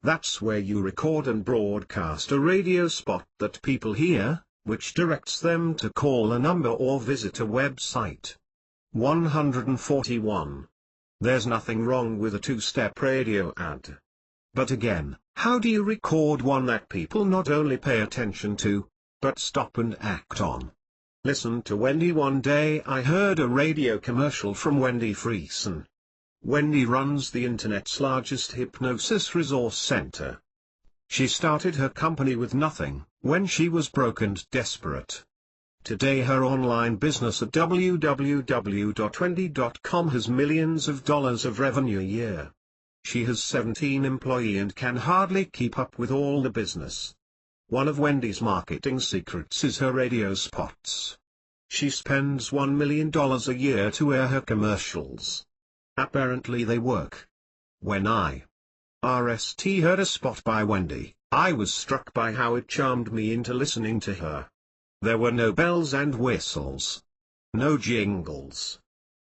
That's where you record and broadcast a radio spot that people hear, which directs them to call a number or visit a website. 141. There's nothing wrong with a two-step radio ad. But again, how do you record one that people not only pay attention to, but stop and act on? Listen to Wendy. One day I heard a radio commercial from Wendy Friesen. Wendy runs the internet's largest hypnosis resource center. She started her company with nothing, when she was broke and desperate. Today her online business at www.wendy.com has millions of dollars of revenue a year. She has 17 employees and can hardly keep up with all the business. One of Wendy's marketing secrets is her radio spots. She spends $1 million a year to air her commercials. Apparently they work. When I heard a spot by Wendy, I was struck by how it charmed me into listening to her. There were no bells and whistles. No jingles.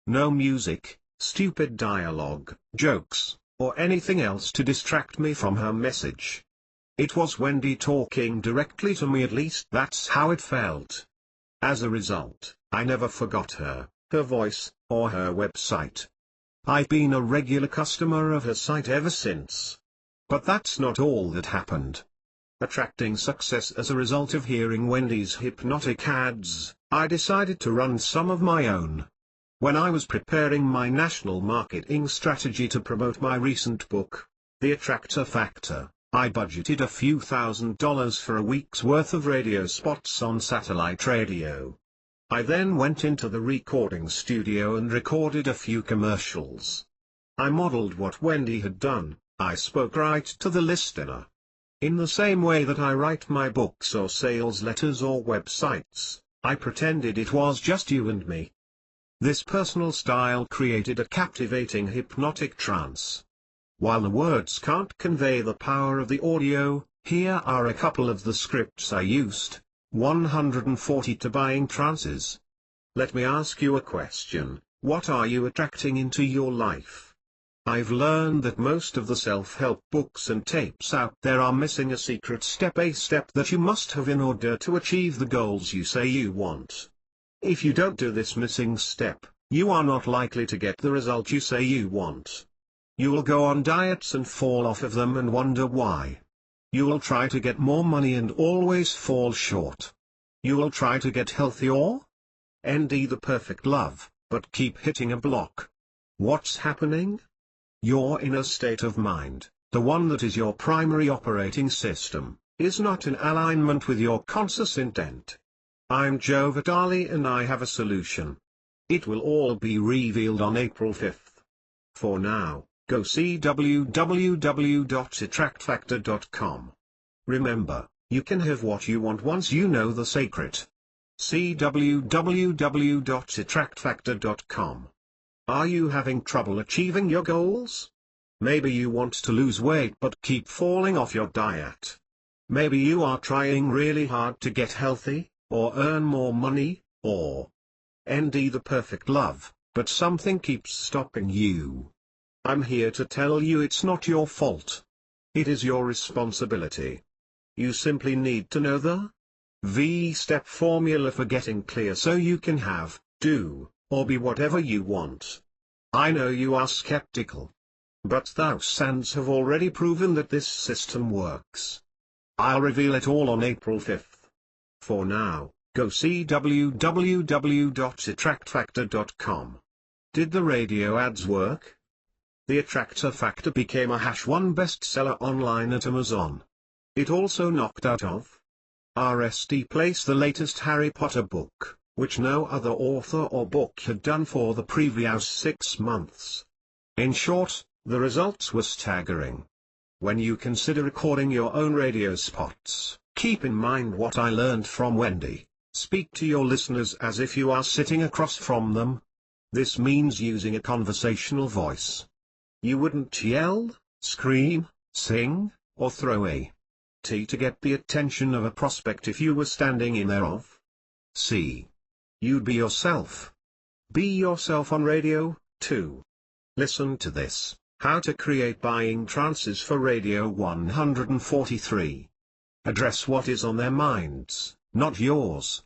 No music, stupid dialogue, jokes, or anything else to distract me from her message. It was Wendy talking directly to me, at least that's how it felt. As a result, I never forgot her voice, or her website. I've been a regular customer of her site ever since. But that's not all that happened. Attracting success as a result of hearing Wendy's hypnotic ads, I decided to run some of my own. When I was preparing my national marketing strategy to promote my recent book, The Attractor Factor, I budgeted a few $1,000s for a week's worth of radio spots on satellite radio. I then went into the recording studio and recorded a few commercials. I modeled what Wendy had done. I spoke right to the listener. In the same way that I write my books or sales letters or websites, I pretended it was just you and me. This personal style created a captivating hypnotic trance. While the words can't convey the power of the audio, here are a couple of the scripts I used. 140 to buying trances. Let me ask you a question: what are you attracting into your life? I've learned that most of the self-help books and tapes out there are missing a secret step that you must have in order to achieve the goals you say you want. If you don't do this missing step, you are not likely to get the result you say you want. You will go on diets and fall off of them and wonder why. You will try to get more money and always fall short. You will try to get healthy or ND the perfect love, but keep hitting a block. What's happening? Your inner state of mind, the one that is your primary operating system, is not in alignment with your conscious intent. I'm Joe Vitale and I have a solution. It will all be revealed on April 5th. For now, go see www.attractfactor.com. Remember, you can have what you want once you know the secret. See www.attractfactor.com. Are you having trouble achieving your goals? Maybe you want to lose weight but keep falling off your diet. Maybe you are trying really hard to get healthy, or earn more money, or ND the perfect love, but something keeps stopping you. I'm here to tell you it's not your fault. It is your responsibility. You simply need to know the V-step formula for getting clear so you can have, do, or be whatever you want. I know you are skeptical. But thousands have already proven that this system works. I'll reveal it all on April 5th. For now, go see www.attractfactor.com. Did the radio ads work? The Attractor Factor became a #1 bestseller online at Amazon. It also knocked out of RST Place the latest Harry Potter book, which no other author or book had done for the previous 6 months. In short, the results were staggering. When you consider recording your own radio spots, keep in mind what I learned from Wendy. Speak to your listeners as if you are sitting across from them. This means using a conversational voice. You wouldn't yell, scream, sing, or throw a tea to get the attention of a prospect if you were standing in their office. You'd be yourself. Be yourself on radio, too. Listen to this: How to Create Buying Trances for Radio 143. Address what is on their minds, not yours.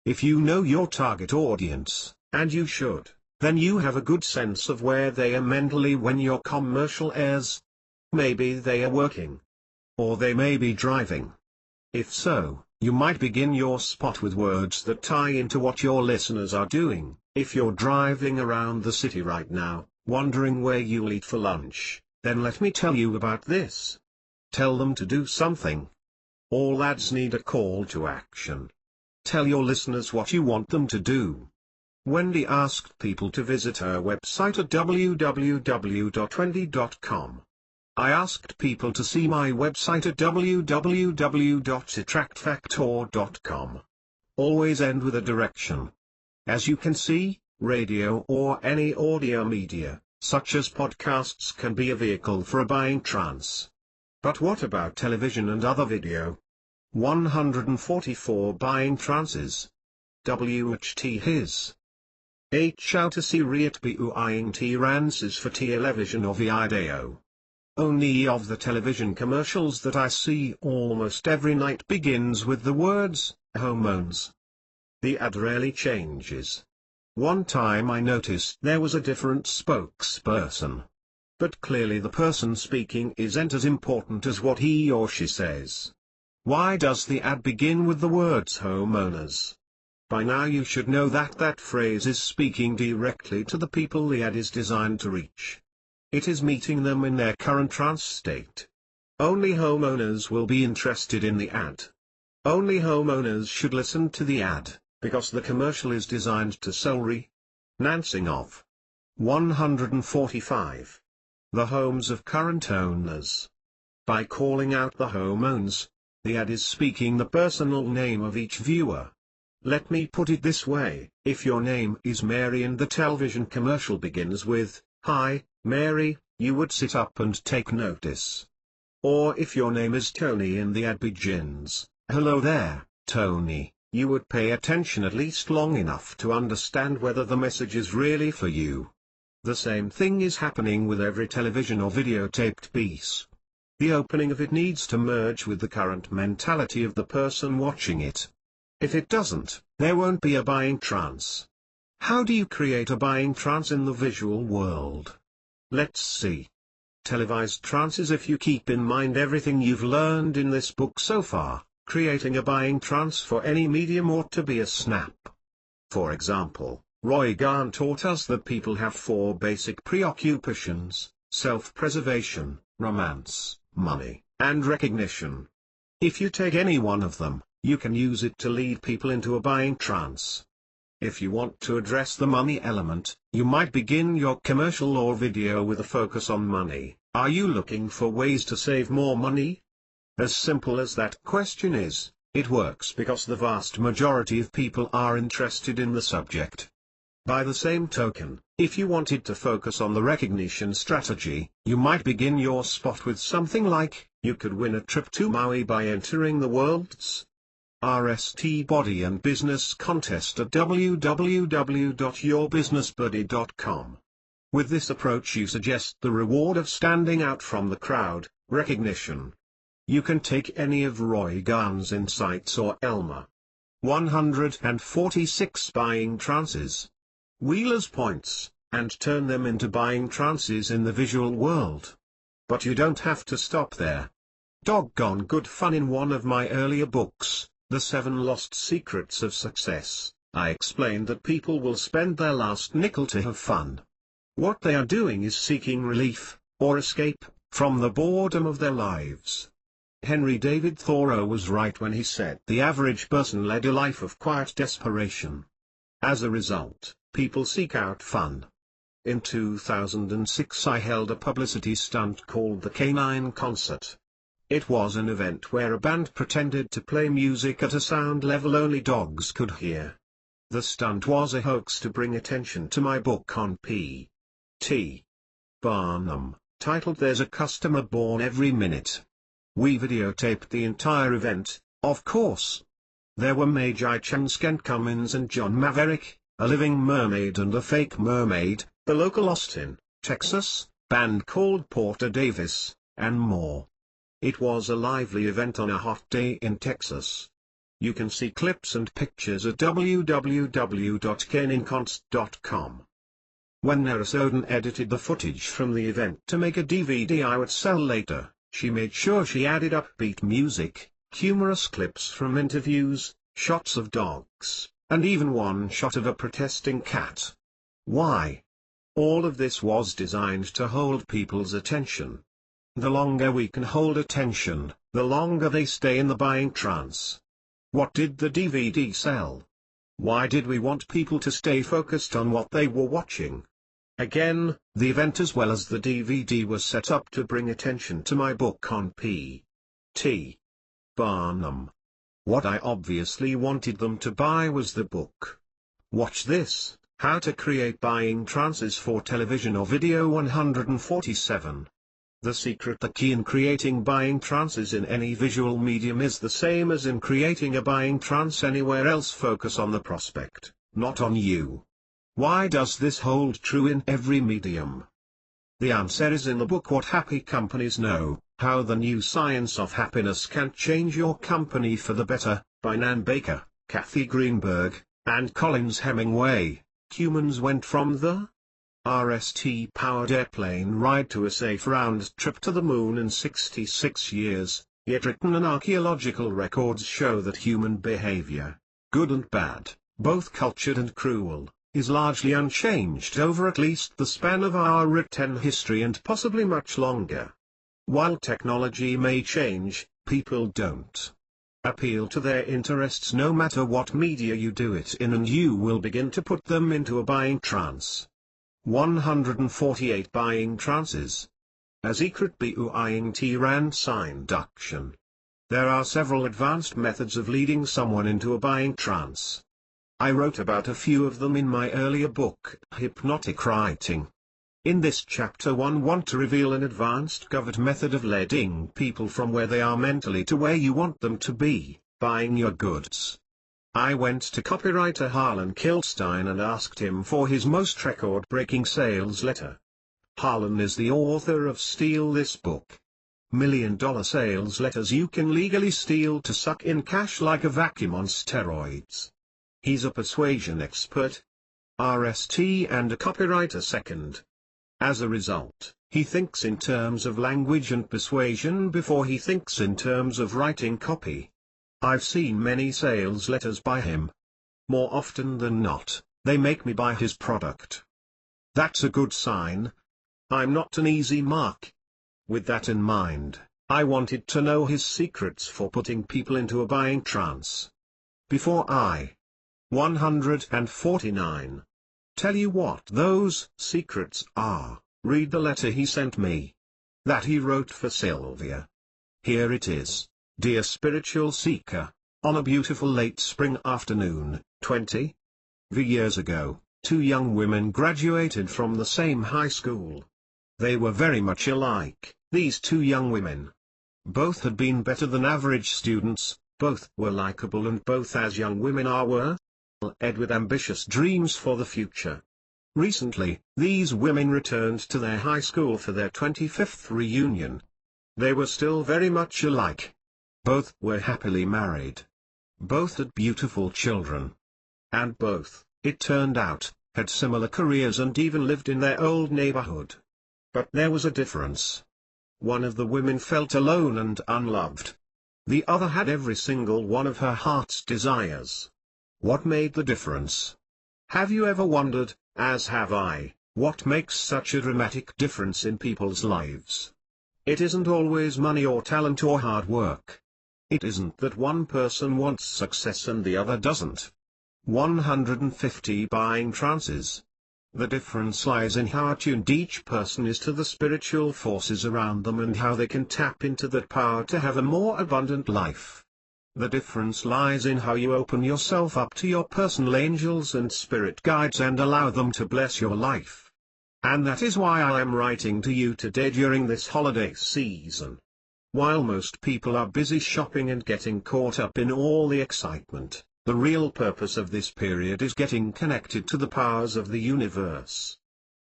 If you know your target audience, and you should, then you have a good sense of where they are mentally when your commercial airs. Maybe they are working. Or they may be driving. If so, you might begin your spot with words that tie into what your listeners are doing. If you're driving around the city right now, wondering where you'll eat for lunch, then let me tell you about this. Tell them to do something. All ads need a call to action. Tell your listeners what you want them to do. Wendy asked people to visit her website at www.wendy.com. I asked people to see my website at www.attractfactor.com. Always end with a direction. As you can see, radio or any audio media such as podcasts, can be a vehicle for a buying trance. But what about television and other video? 144 Buying trances. WHT his. H out to see riet buing t rances for television or video. Only of the television commercials that I see almost every night begins with the words, hormones. The ad rarely changes. One time I noticed there was a different spokesperson. But clearly the person speaking isn't as important as what he or she says. Why does the ad begin with the words homeowners? By now you should know that that phrase is speaking directly to the people the ad is designed to reach. It is meeting them in their current trance state. Only homeowners will be interested in the ad. Only homeowners should listen to the ad, because the commercial is designed to sell re-nancing of. 145. The homes of current owners. By calling out the homeowners, the ad is speaking the personal name of each viewer. Let me put it this way: if your name is Mary and the television commercial begins with, "Hi, Mary," you would sit up and take notice. Or if your name is Tony and the ad begins, "Hello there, Tony," you would pay attention at least long enough to understand whether the message is really for you. The same thing is happening with every television or videotaped piece. The opening of it needs to merge with the current mentality of the person watching it. If it doesn't, there won't be a buying trance. How do you create a buying trance in the visual world? Let's see. Televised trances. If you keep in mind everything you've learned in this book so far, creating a buying trance for any medium ought to be a snap. For example, Roy Garn taught us that people have 4 basic preoccupations: self-preservation, romance, money, and recognition. If you take any one of them, you can use it to lead people into a buying trance. If you want to address the money element, you might begin your commercial or video with a focus on money. Are you looking for ways to save more money? As simple as that question is, it works because the vast majority of people are interested in the subject. By the same token, if you wanted to focus on the recognition strategy, you might begin your spot with something like, "You could win a trip to Maui by entering the world's RST Body and Business Contest at www.yourbusinessbuddy.com. With this approach you suggest the reward of standing out from the crowd, recognition. You can take any of Roy Garn's insights or Elmer. 146 Buying trances. Wheeler's points, and turn them into buying trances in the visual world. But you don't have to stop there. Doggone good fun. In one of my earlier books, The 7 Lost Secrets of Success, I explained that people will spend their last nickel to have fun. What they are doing is seeking relief, or escape, from the boredom of their lives. Henry David Thoreau was right when he said the average person led a life of quiet desperation. As a result, people seek out fun. In 2006 I held a publicity stunt called the Canine Concert. It was an event where a band pretended to play music at a sound level only dogs could hear. The stunt was a hoax to bring attention to my book on P.T. Barnum, titled There's a Customer Born Every Minute. We videotaped the entire event, of course. There were Magi Chance, Kent Cummins and John Maverick, a living mermaid and a fake mermaid, the local Austin, Texas, band called Porter Davis, and more. It was a lively event on a hot day in Texas. You can see clips and pictures at www.caninconst.com. When Nara Soden edited the footage from the event to make a DVD I would sell later, she made sure she added upbeat music, humorous clips from interviews, shots of dogs, and even one shot of a protesting cat. Why? All of this was designed to hold people's attention. The longer we can hold attention, the longer they stay in the buying trance. What did the DVD sell? Why did we want people to stay focused on what they were watching? Again, the event as well as the DVD was set up to bring attention to my book on P.T. Barnum. What I obviously wanted them to buy was the book. Watch this. How to create buying trances for television or video 147. The secret, the key in creating buying trances in any visual medium is the same as in creating a buying trance anywhere else. Focus on the prospect, not on you. Why does this hold true in every medium? The answer is in the book What Happy Companies Know, How the New Science of Happiness Can Change Your Company for the Better, by Nan Baker, Kathy Greenberg, and Collins Hemingway. Humans went from the RST-powered airplane ride to a safe round trip to the moon in 66 years, yet written and archaeological records show that human behavior, good and bad, both cultured and cruel, is largely unchanged over at least the span of our written history and possibly much longer. While technology may change, people don't. Appeal to their interests no matter what media you do it in, and you will begin to put them into a buying trance. 148 Buying Trances. A secret buying trance induction. There are several advanced methods of leading someone into a buying trance. I wrote about a few of them in my earlier book, Hypnotic Writing. In this chapter 1 want to reveal an advanced covered method of leading people from where they are mentally to where you want them to be, buying your goods. I went to copywriter Harlan Kilstein and asked him for his most record-breaking sales letter. Harlan is the author of Steal This Book. $1 million sales letters you can legally steal to suck in cash like a vacuum on steroids. He's a persuasion expert, RST, and a copywriter second. As a result, he thinks in terms of language and persuasion before he thinks in terms of writing copy. I've seen many sales letters by him. More often than not, they make me buy his product. That's a good sign. I'm not an easy mark. With that in mind, I wanted to know his secrets for putting people into a buying trance. Before I 149. Tell you what those secrets are, read the letter he sent me. That he wrote for Sylvia. Here it is. Dear Spiritual Seeker, on a beautiful late spring afternoon, 20 years ago, two young women graduated from the same high school. They were very much alike, these two young women. Both had been better than average students, both were likable, and both, as young women are, were ed with ambitious dreams for the future. Recently, these women returned to their high school for their 25th reunion. They were still very much alike. Both were happily married. Both had beautiful children. And both, it turned out, had similar careers and even lived in their old neighborhood. But there was a difference. One of the women felt alone and unloved. The other had every single one of her heart's desires. What made the difference? Have you ever wondered, as have I, what makes such a dramatic difference in people's lives? It isn't always money or talent or hard work. It isn't that one person wants success and the other doesn't. 150 Buying Trances. The difference lies in how attuned each person is to the spiritual forces around them and how they can tap into that power to have a more abundant life. The difference lies in how you open yourself up to your personal angels and spirit guides and allow them to bless your life. And that is why I am writing to you today during this holiday season. While most people are busy shopping and getting caught up in all the excitement, the real purpose of this period is getting connected to the powers of the universe.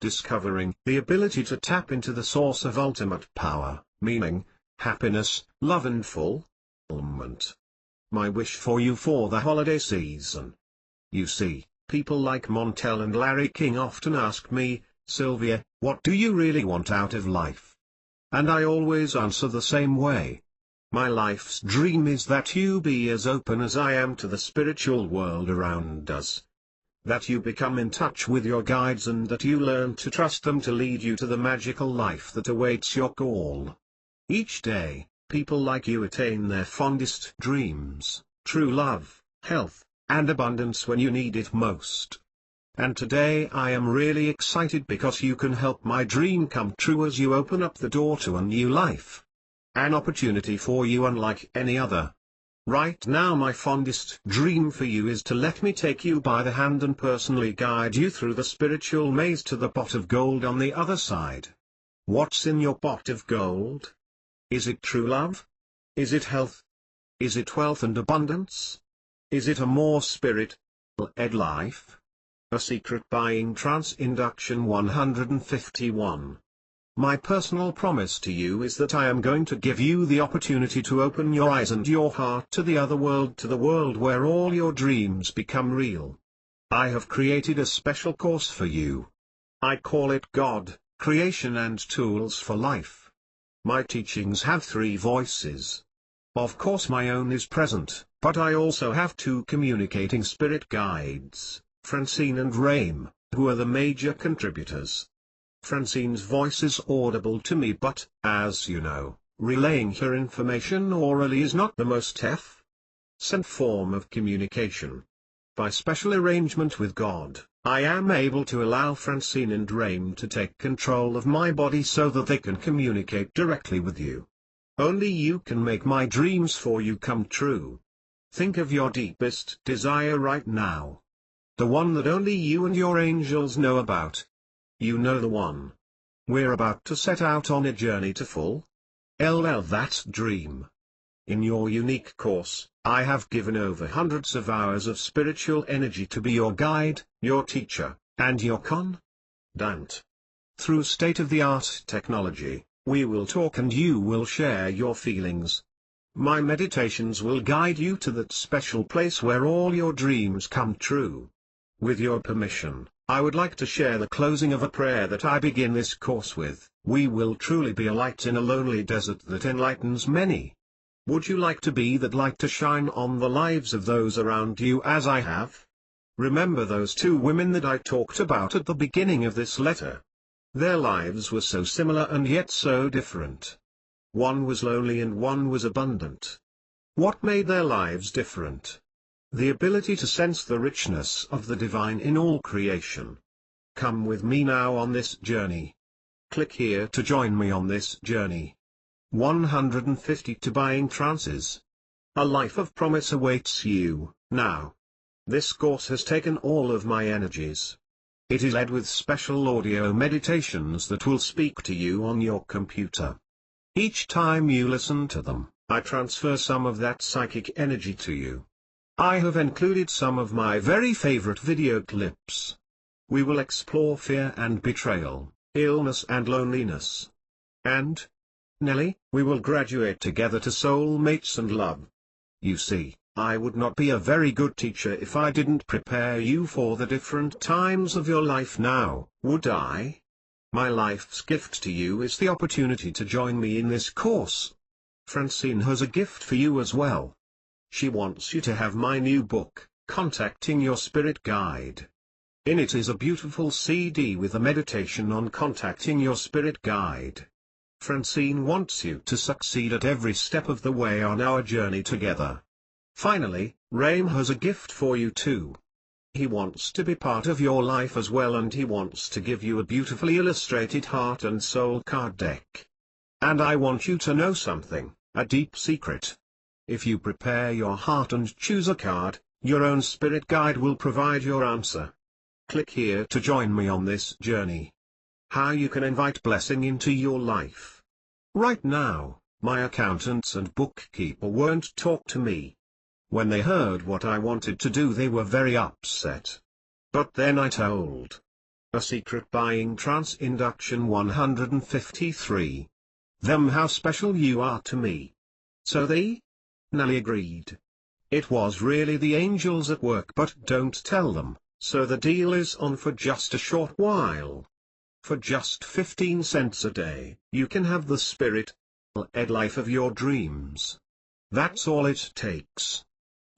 Discovering the ability to tap into the source of ultimate power, meaning, happiness, love and fulfillment. My wish for you for the holiday season. You see, people like Montel and Larry King often ask me, Sylvia, what do you really want out of life? And I always answer the same way. My life's dream is that you be as open as I am to the spiritual world around us. That you become in touch with your guides and that you learn to trust them to lead you to the magical life that awaits your call. Each day, people like you attain their fondest dreams, true love, health, and abundance when you need it most. And today I am really excited because you can help my dream come true as you open up the door to a new life. An opportunity for you unlike any other. Right now my fondest dream for you is to let me take you by the hand and personally guide you through the spiritual maze to the pot of gold on the other side. What's in your pot of gold? Is it true love? Is it health? Is it wealth and abundance? Is it a more spirit-led life? A secret buying trance induction 151. My personal promise to you is that I am going to give you the opportunity to open your eyes and your heart to the other world, to the world where all your dreams become real. I have created a special course for you. I call it God, Creation and Tools for Life. My teachings have 3 voices. Of course my own is present, but I also have 2 communicating spirit guides, Francine and Raim, who are the major contributors. Francine's voice is audible to me, but, as you know, relaying her information orally is not the most efficient form of communication. By special arrangement with God, I am able to allow Francine and Raim to take control of my body so that they can communicate directly with you. Only you can make my dreams for you come true. Think of your deepest desire right now. The one that only you and your angels know about. You know the one. We're about to set out on a journey to fulfill that dream. In your unique course, I have given over hundreds of hours of spiritual energy to be your guide, your teacher, and your confidant. Through state-of-the-art technology, we will talk and you will share your feelings. My meditations will guide you to that special place where all your dreams come true. With your permission, I would like to share the closing of a prayer that I begin this course with. We will truly be a light in a lonely desert that enlightens many. Would you like to be that light to shine on the lives of those around you as I have? Remember those 2 women that I talked about at the beginning of this letter. Their lives were so similar and yet so different. One was lonely and one was abundant. What made their lives different? The ability to sense the richness of the divine in all creation. Come with me now on this journey. Click here to join me on this journey. 150 to buying trances. A life of promise awaits you, now. This course has taken all of my energies. It is led with special audio meditations that will speak to you on your computer. Each time you listen to them, I transfer some of that psychic energy to you. I have included some of my very favorite video clips. We will explore fear and betrayal, illness and loneliness. And, Nelly, we will graduate together to soulmates and love. You see, I would not be a very good teacher if I didn't prepare you for the different times of your life now, would I? My life's gift to you is the opportunity to join me in this course. Francine has a gift for you as well. She wants you to have my new book, Contacting Your Spirit Guide. In it is a beautiful CD with a meditation on contacting your spirit guide. Francine wants you to succeed at every step of the way on our journey together. Finally, Raim has a gift for you too. He wants to be part of your life as well, and he wants to give you a beautifully illustrated heart and soul card deck. And I want you to know something, a deep secret. If you prepare your heart and choose a card, your own spirit guide will provide your answer. Click here to join me on this journey. How you can invite blessing into your life. Right now, my accountants and bookkeeper won't talk to me. When they heard what I wanted to do, they were very upset. But then I told a secret buying trance induction 153 them how special you are to me. So they Nelly agreed. It was really the angels at work, but don't tell them, so the deal is on for just a short while. For just 15 cents a day, you can have the spirit-led life of your dreams. That's all it takes.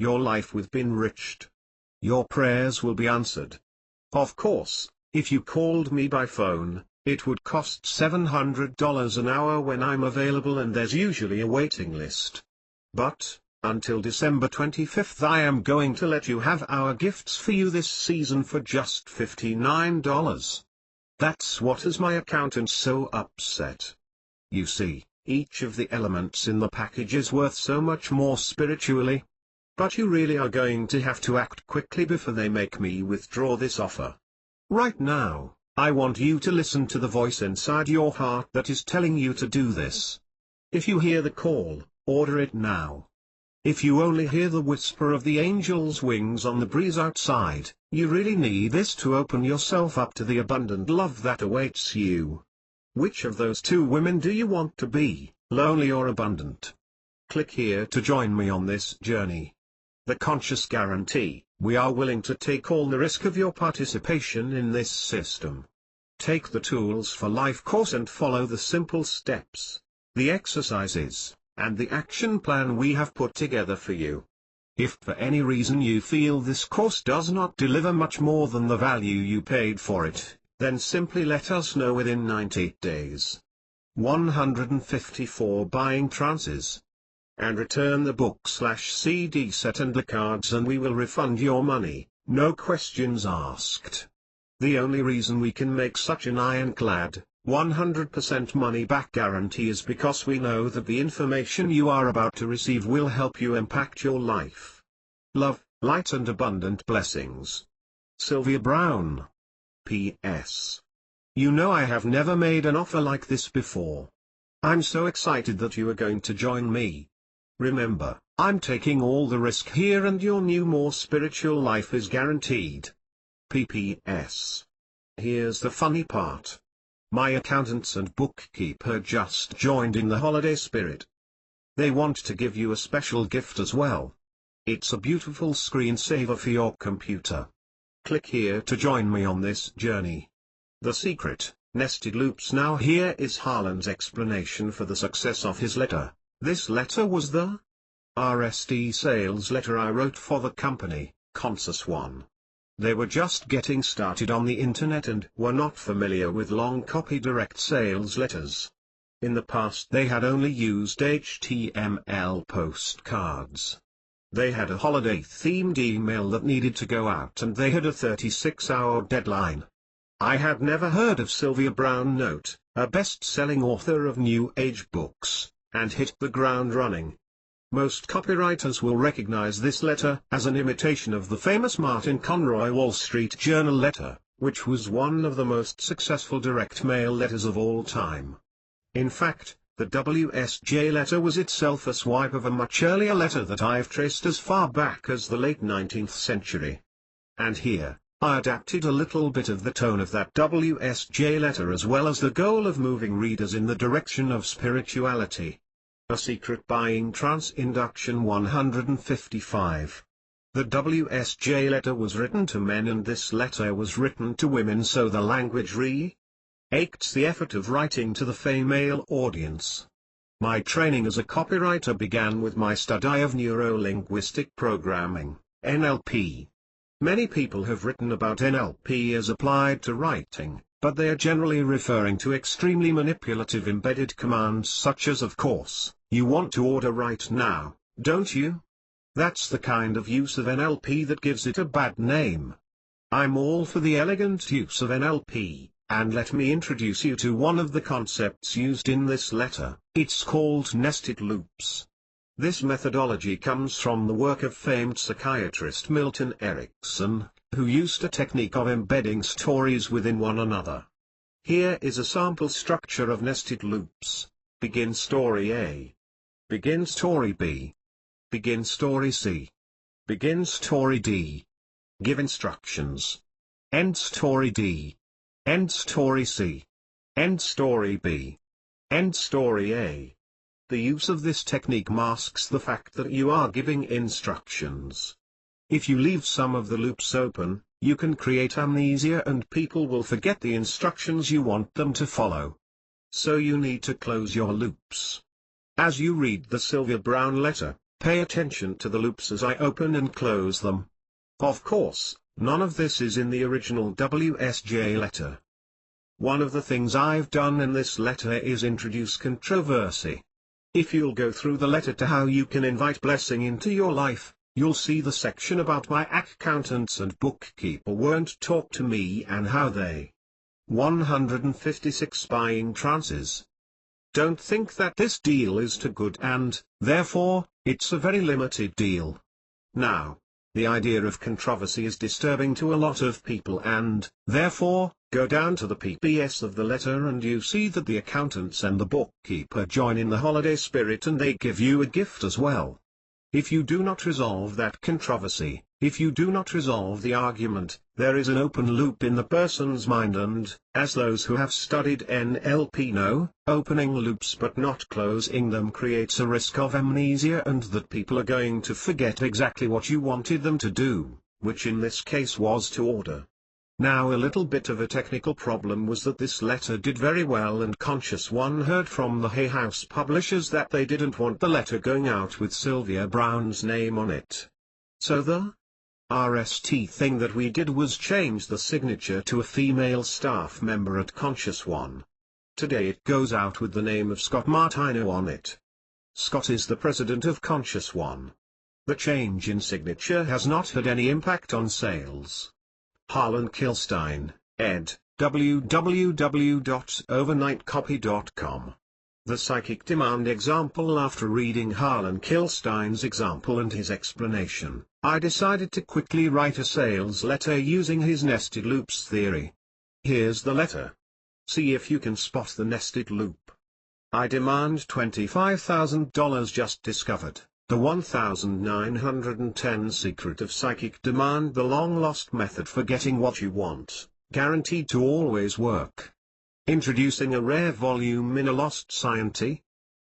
Your life will be enriched. Your prayers will be answered. Of course, if you called me by phone, it would cost $700 an hour when I'm available, and there's usually a waiting list. But, until December 25th, I am going to let you have our gifts for you this season for just $59. That's what has my accountant so upset. You see, Each of the elements in the package is worth so much more spiritually. But you really are going to have to act quickly before they make me withdraw this offer. Right now, I want you to listen to the voice inside your heart that is telling you to do this. If you hear the call, order it now. If you only hear the whisper of the angel's wings on the breeze outside, you really need this to open yourself up to the abundant love that awaits you. Which of those two women do you want to be, lonely or abundant? Click here to join me on this journey. The Conscious Guarantee: we are willing to take all the risk of your participation in this system. Take the Tools for Life course and follow the simple steps, the exercises, and the action plan we have put together for you. If for any reason you feel this course does not deliver much more than the value you paid for it, then simply let us know within 90 days. 154 Buying Trances. And return the book/CD set and the cards and we will refund your money, no questions asked. The only reason we can make such an ironclad, 100% money-back guarantee is because we know that the information you are about to receive will help you impact your life. Love, light and abundant blessings. Sylvia Brown. P.S. You know I have never made an offer like this before. I'm so excited that you are going to join me. Remember, I'm taking all the risk here and your new more spiritual life is guaranteed. P.P.S. Here's the funny part. My accountants and bookkeeper just joined in the holiday spirit. They want to give you a special gift as well. It's a beautiful screensaver for your computer. Click here to join me on this journey. The secret, nested loops. Now here is Harlan's explanation for the success of his letter. This letter was the RSD sales letter I wrote for the company, Trances 1. They were just getting started on the internet and were not familiar with long copy direct sales letters. In the past they had only used HTML postcards. They had a holiday-themed email that needed to go out and they had a 36-hour deadline. I had never heard of Sylvia Brown Note, a best-selling author of New Age books, and hit the ground running. Most copywriters will recognize this letter as an imitation of the famous Martin Conroy Wall Street Journal letter, which was one of the most successful direct mail letters of all time. In fact, the WSJ letter was itself a swipe of a much earlier letter that I've traced as far back as the late 19th century. And here, I adapted a little bit of the tone of that WSJ letter as well as the goal of moving readers in the direction of spirituality. A Secret Buying Trance Induction 155. The WSJ letter was written to men and this letter was written to women, so the language acts the effort of writing to the female audience. My training as a copywriter began with my study of neuro-linguistic programming, NLP. Many people have written about NLP as applied to writing, but they are generally referring to extremely manipulative embedded commands such as "of course, you want to order right now, don't you?" That's the kind of use of NLP that gives it a bad name. I'm all for the elegant use of NLP, and let me introduce you to one of the concepts used in this letter. It's called nested loops. This methodology comes from the work of famed psychiatrist Milton Erickson, who used a technique of embedding stories within one another. Here is a sample structure of nested loops. Begin story A. Begin story B. Begin story C. Begin story D. Give instructions. End story D. End story C. End story B. End story A. The use of this technique masks the fact that you are giving instructions. If you leave some of the loops open, you can create amnesia and people will forget the instructions you want them to follow. So you need to close your loops. As you read the Sylvia Brown letter, pay attention to the loops as I open and close them. Of course, none of this is in the original WSJ letter. One of the things I've done in this letter is introduce controversy. If you'll go through the letter to how you can invite blessing into your life, you'll see the section about my accountants and bookkeeper won't talk to me and how they. 156 Buying Trances. Don't think that this deal is too good and, therefore, it's a very limited deal. Now, the idea of controversy is disturbing to a lot of people and, therefore, go down to the PPS of the letter and you see that the accountants and the bookkeeper join in the holiday spirit and they give you a gift as well. If you do not resolve that controversy, if you do not resolve the argument, there is an open loop in the person's mind and, as those who have studied NLP know, opening loops but not closing them creates a risk of amnesia and that people are going to forget exactly what you wanted them to do, which in this case was to order. Now a little bit of a technical problem was that this letter did very well and Conscious One heard from the Hay House publishers that they didn't want the letter going out with Sylvia Browne's name on it. So the RST thing that we did was change the signature to a female staff member at Conscious One. Today it goes out with the name of Scott Martino on it. Scott is the president of Conscious One. The change in signature has not had any impact on sales. Harlan Kilstein, ed., www.overnightcopy.com. The psychic demand example. After reading Harlan Kilstein's example and his explanation, I decided to quickly write a sales letter using his nested loops theory. Here's the letter. See if you can spot the nested loop. I demand $25,000 just discovered. The 1910 secret of psychic demand, the long-lost method for getting what you want, guaranteed to always work. Introducing a rare volume in a lost science.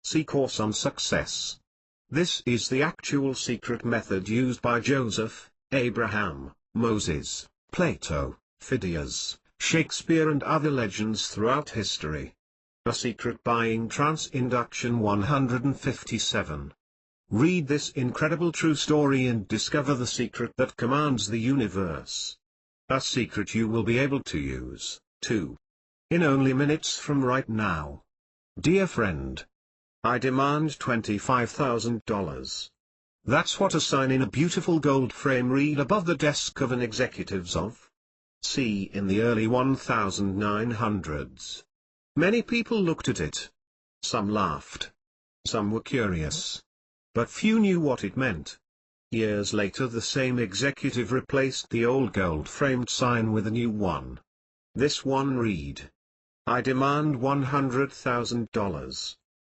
See course on success. This is the actual secret method used by Joseph, Abraham, Moses, Plato, Phidias, Shakespeare and other legends throughout history. A Secret Buying Trance Induction 157. Read this incredible true story and discover the secret that commands the universe. A secret you will be able to use, too. In only minutes from right now. Dear friend. I demand $25,000. That's what a sign in a beautiful gold frame read above the desk of an executives of. See in the early 1900s. Many people looked at it. Some laughed. Some were curious. But few knew what it meant. Years later the same executive replaced the old gold-framed sign with a new one. This one read. I demand $100,000.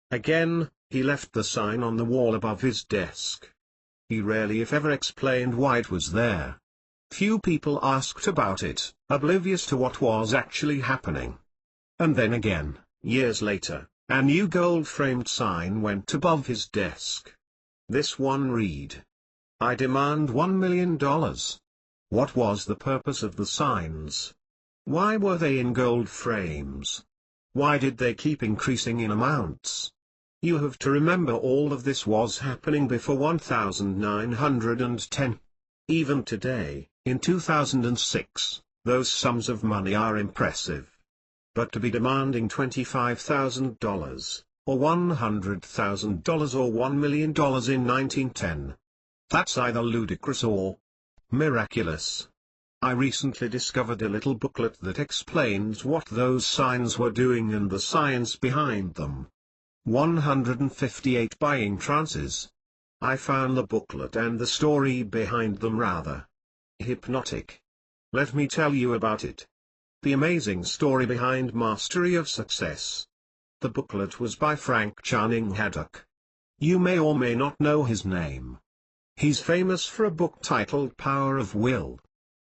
Again, he left the sign on the wall above his desk. He rarely if ever explained why it was there. Few people asked about it, oblivious to what was actually happening. And then again, years later, a new gold-framed sign went above his desk. This one read. I demand $1 million. What was the purpose of the signs? Why were they in gold frames? Why did they keep increasing in amounts? You have to remember all of this was happening before 1910. Even today, in 2006, those sums of money are impressive. But to be demanding $25,000, or $100,000 or $1 million in 1910. That's either ludicrous or miraculous. I recently discovered a little booklet that explains what those signs were doing and the science behind them. 158 Buying Trances. I found the booklet and the story behind them rather hypnotic. Let me tell you about it. The amazing story behind Mastery of Success. The booklet was by Frank Channing Haddock. You may or may not know his name. He's famous for a book titled Power of Will.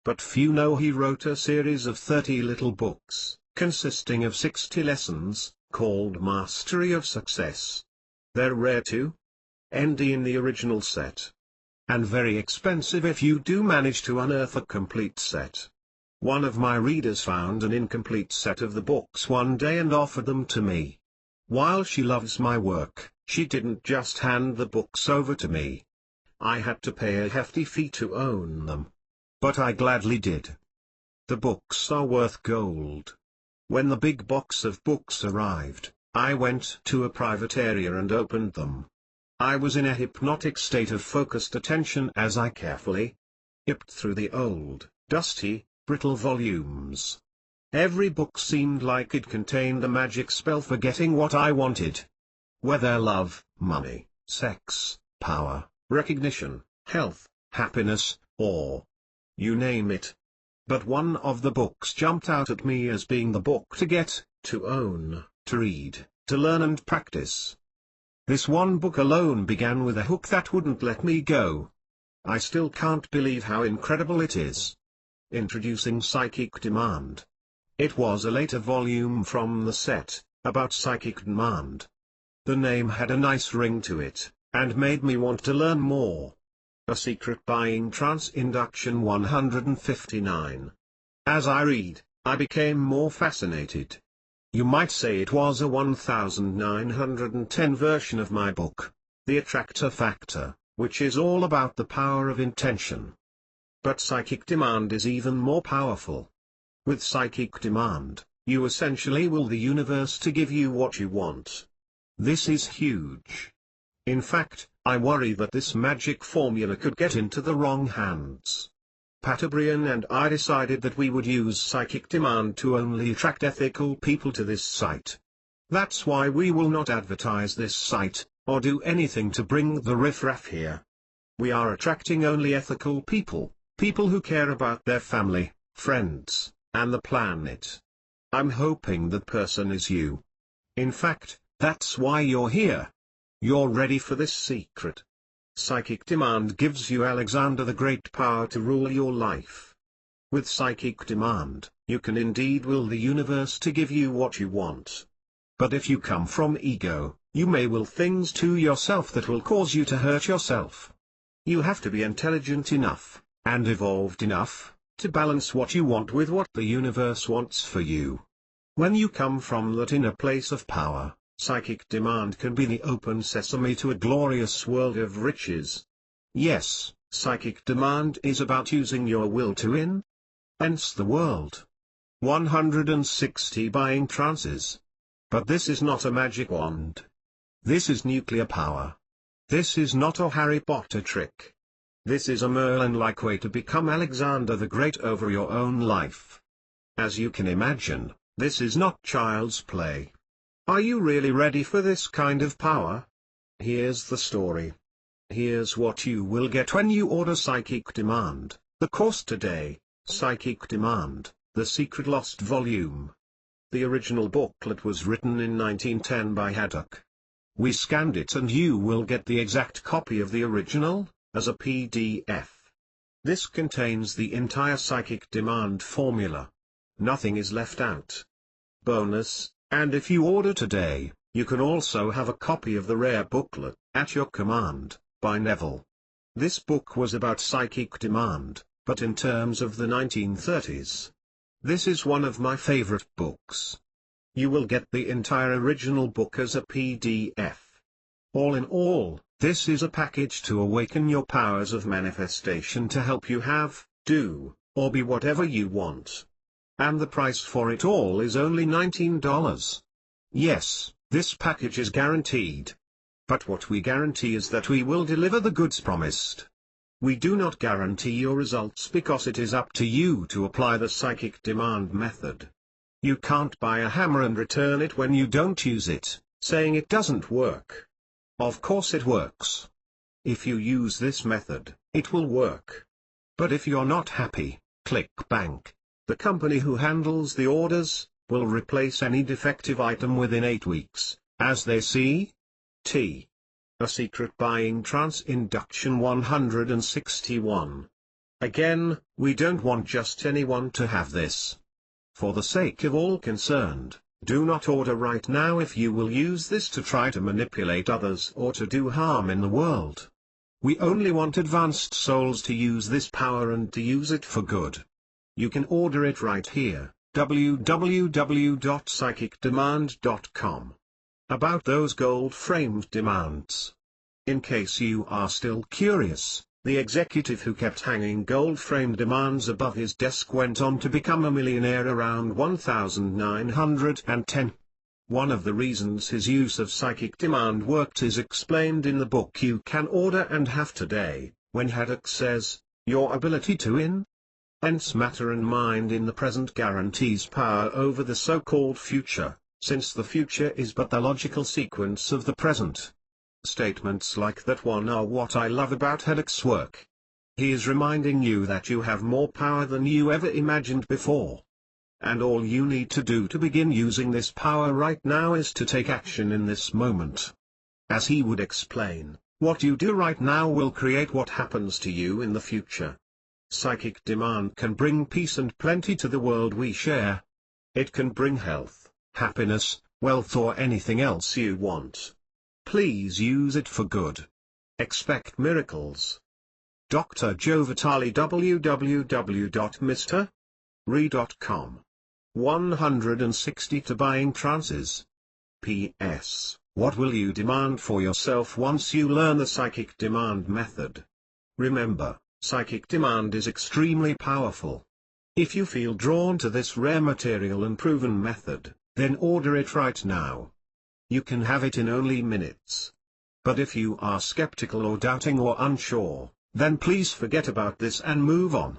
But few know he wrote a series of 30 little books, consisting of 60 lessons, called Mastery of Success. They're rare too. ND in the original set. And very expensive if you do manage to unearth a complete set. One of my readers found an incomplete set of the books one day and offered them to me. While she loves my work, she didn't just hand the books over to me. I had to pay a hefty fee to own them. But I gladly did. The books are worth gold. When the big box of books arrived, I went to a private area and opened them. I was in a hypnotic state of focused attention as I carefully zipped through the old, dusty, brittle volumes. Every book seemed like it contained the magic spell for getting what I wanted. Whether love, money, sex, power, recognition, health, happiness, or you name it. But one of the books jumped out at me as being the book to get, to own, to read, to learn and practice. This one book alone began with a hook that wouldn't let me go. I still can't believe how incredible it is. Introducing Psychic Demand. It was a later volume from the set, about psychic demand. The name had a nice ring to it, and made me want to learn more. A Secret Buying Trance Induction 159. As I read, I became more fascinated. You might say it was a 1910 version of my book, The Attractor Factor, which is all about the power of intention. But Psychic Demand is even more powerful. With Psychic Demand, you essentially will the universe to give you what you want. This is huge. In fact, I worry that this magic formula could get into the wrong hands. Patabrian and I decided that we would use Psychic Demand to only attract ethical people to this site. That's why we will not advertise this site, or do anything to bring the riffraff here. We are attracting only ethical people, people who care about their family, friends, and the planet. I'm hoping that person is you. In fact, that's why you're here. You're ready for this secret. Psychic Demand gives you Alexander the Great power to rule your life. With Psychic Demand, you can indeed will the universe to give you what you want. But if you come from ego, you may will things to yourself that will cause you to hurt yourself. You have to be intelligent enough, and evolved enough, to balance what you want with what the universe wants for you. When you come from that inner place of power, Psychic Demand can be the open sesame to a glorious world of riches. Yes, Psychic Demand is about using your will to win. Hence the world. 160 Buying Trances. But this is not a magic wand. This is nuclear power. This is not a Harry Potter trick. This is a Merlin-like way to become Alexander the Great over your own life. As you can imagine, this is not child's play. Are you really ready for this kind of power? Here's the story. Here's what you will get when you order Psychic Demand, the course today, Psychic Demand, The Secret Lost Volume. The original booklet was written in 1910 by Haddock. We scanned it and you will get the exact copy of the original, as a PDF. This contains the entire Psychic Demand formula. Nothing is left out. Bonus. And if you order today, you can also have a copy of the rare booklet, At Your Command, by Neville. This book was about Psychic Demand, but in terms of the 1930s. This is one of my favorite books. You will get the entire original book as a PDF. All in all, this is a package to awaken your powers of manifestation to help you have, do, or be whatever you want. And the price for it all is only $19. Yes, this package is guaranteed. But what we guarantee is that we will deliver the goods promised. We do not guarantee your results because it is up to you to apply the Psychic Demand method. You can't buy a hammer and return it when you don't use it, saying it doesn't work. Of course it works. If you use this method, it will work. But if you're not happy, click bank. The company who handles the orders, will replace any defective item within 8 weeks, as they see. T. A Secret Buying Trance Induction 161. Again, we don't want just anyone to have this. For the sake of all concerned, do not order right now if you will use this to try to manipulate others or to do harm in the world. We only want advanced souls to use this power and to use it for good. You can order it right here, www.psychicdemand.com. About those gold-framed demands. In case you are still curious, the executive who kept hanging gold-framed demands above his desk went on to become a millionaire around 1910. One of the reasons his use of Psychic Demand worked is explained in the book You Can Order and Have Today, when Haddock says, your ability to win? Hence matter and mind in the present guarantees power over the so-called future, since the future is but the logical sequence of the present. Statements like that one are what I love about Hedek's work. He is reminding you that you have more power than you ever imagined before. And all you need to do to begin using this power right now is to take action in this moment. As he would explain, what you do right now will create what happens to you in the future. Psychic demand can bring peace and plenty to the world we share. It can bring health, happiness, wealth or anything else you want. Please use it for good. Expect miracles. Dr. Joe Vitale, www.mr.re.com. 160 to buying trances. P.S. What will you demand for yourself once you learn the psychic demand method? Remember, psychic demand is extremely powerful. If you feel drawn to this rare material and proven method, then order it right now. You can have it in only minutes. But if you are skeptical or doubting or unsure, then please forget about this and move on.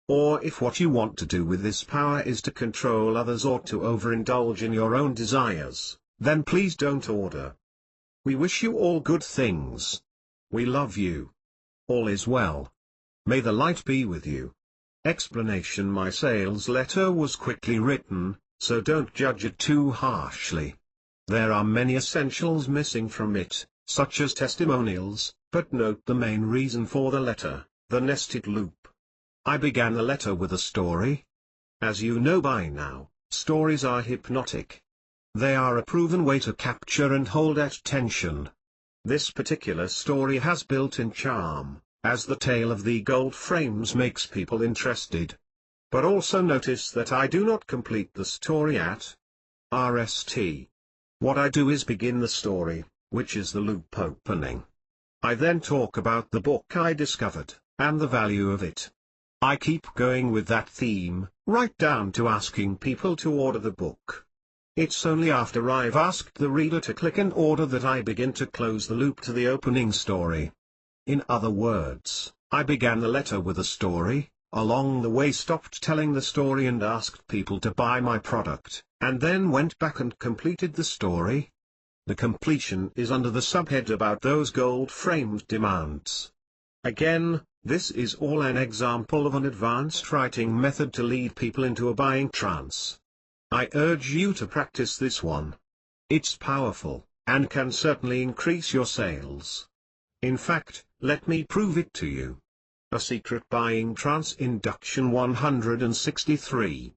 Or if what you want to do with this power is to control others or to overindulge in your own desires, then please don't order. We wish you all good things. We love you. All is well. May the light be with you. Explanation: my sales letter was quickly written, so don't judge it too harshly. There are many essentials missing from it, such as testimonials, but note the main reason for the letter, the nested loop. I began the letter with a story. As you know by now, stories are hypnotic. They are a proven way to capture and hold attention. This particular story has built-in charm, as the tale of the gold frames makes people interested. But also notice that I do not complete the story at RST. What I do is begin the story, which is the loop opening. I then talk about the book I discovered, and the value of it. I keep going with that theme, right down to asking people to order the book. It's only after I've asked the reader to click and order that I begin to close the loop to the opening story. In other words, I began the letter with a story, along the way stopped telling the story and asked people to buy my product, and then went back and completed the story. The completion is under the subhead about those gold-framed demands. Again, this is all an example of an advanced writing method to lead people into a buying trance. I urge you to practice this one. It's powerful, and can certainly increase your sales. In fact, let me prove it to you. A secret buying trance induction 163.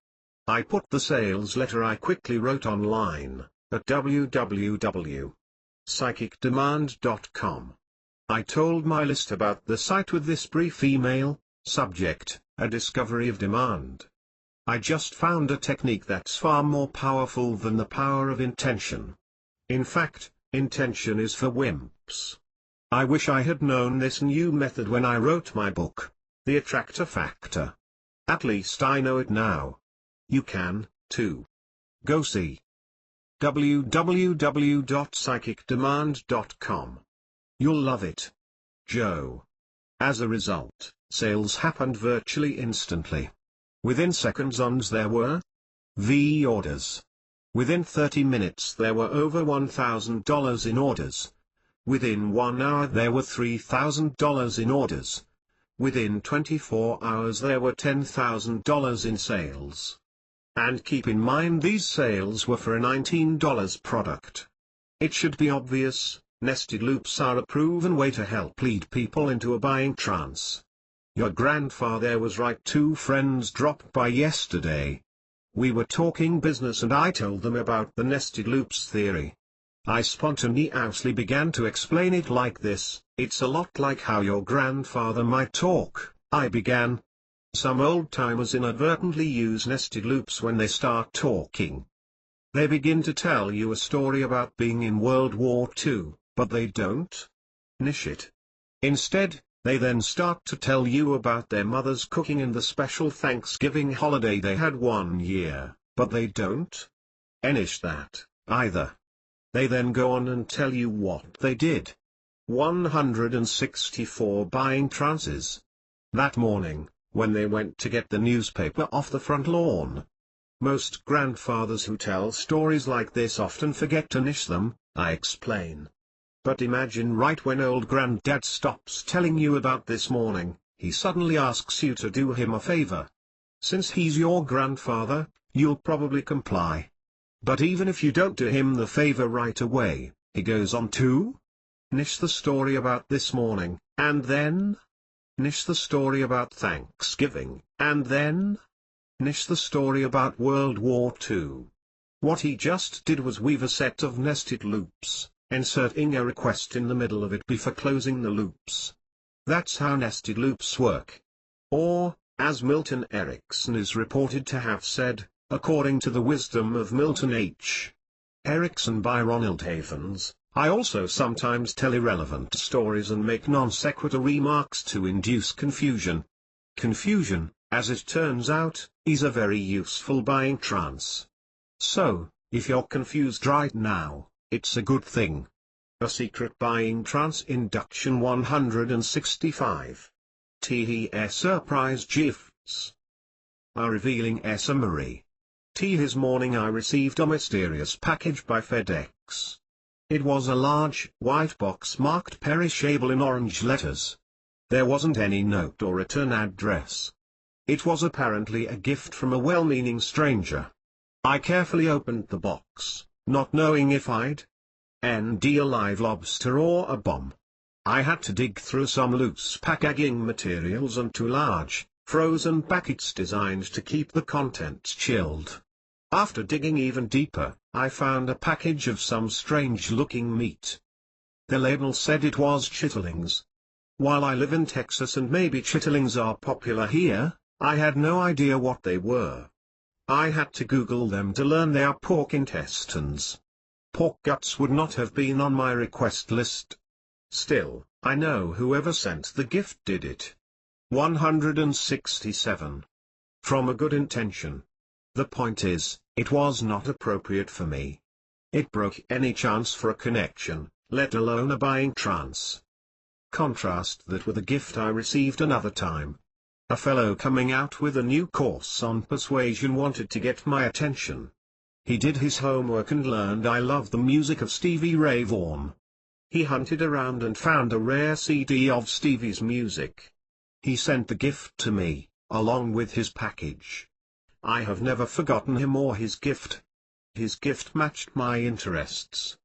I put the sales letter I quickly wrote online, at www.psychicdemand.com. I told my list about the site with this brief email, subject, a discovery of demand. I just found a technique that's far more powerful than the power of intention. In fact, intention is for wimps. I wish I had known this new method when I wrote my book, The Attractor Factor. At least I know it now. You can, too. Go see www.psychicdemand.com. You'll love it. Joe. As a result, sales happened virtually instantly. Within seconds there were V orders. Within 30 minutes there were over $1,000 in orders. Within 1 hour there were $3,000 in orders. Within 24 hours there were $10,000 in sales. And keep in mind these sales were for a $19 product. It should be obvious, nested loops are a proven way to help lead people into a buying trance. Your grandfather was right. 2 friends dropped by yesterday. We were talking business and I told them about the nested loops theory. I spontaneously began to explain it like this: it's a lot like how your grandfather might talk, I began. Some old-timers inadvertently use nested loops when they start talking. They begin to tell you a story about being in World War II, but they don't finish it. Instead, they then start to tell you about their mother's cooking and the special Thanksgiving holiday they had one year, but they don't finish that, either. They then go on and tell you what they did. 164 buying trances. That morning, when they went to get the newspaper off the front lawn. Most grandfathers who tell stories like this often forget to niche them, I explain. But imagine right when old granddad stops telling you about this morning, he suddenly asks you to do him a favor. Since he's your grandfather, you'll probably comply. But even if you don't do him the favor right away, he goes on to niche the story about this morning, and then niche the story about Thanksgiving, and then niche the story about World War II. What he just did was weave a set of nested loops, inserting a request in the middle of it before closing the loops. That's how nested loops work. Or, as Milton Erickson is reported to have said, according to the wisdom of Milton H. Erickson by Ronald Havens, I also sometimes tell irrelevant stories and make non sequitur remarks to induce confusion. Confusion, as it turns out, is a very useful buying trance. So, if you're confused right now, it's a good thing. A secret buying trance induction 165. TES surprise gifts are revealing summary. This morning I received a mysterious package by FedEx. It was a large, white box marked perishable in orange letters. There wasn't any note or return address. It was apparently a gift from a well-meaning stranger. I carefully opened the box, not knowing if I'd end a live lobster or a bomb. I had to dig through some loose packaging materials and two large, frozen packets designed to keep the contents chilled. After digging even deeper, I found a package of some strange-looking meat. The label said it was chitterlings. While I live in Texas and maybe chitterlings are popular here, I had no idea what they were. I had to Google them to learn they are pork intestines. Pork guts would not have been on my request list. Still, I know whoever sent the gift did it. 167. From a good intention. The point is, it was not appropriate for me. It broke any chance for a connection, let alone a buying trance. Contrast that with a gift I received another time. A fellow coming out with a new course on persuasion wanted to get my attention. He did his homework and learned I love the music of Stevie Ray Vaughan. He hunted around and found a rare CD of Stevie's music. He sent the gift to me, along with his package. I have never forgotten him or his gift. His gift matched my interests.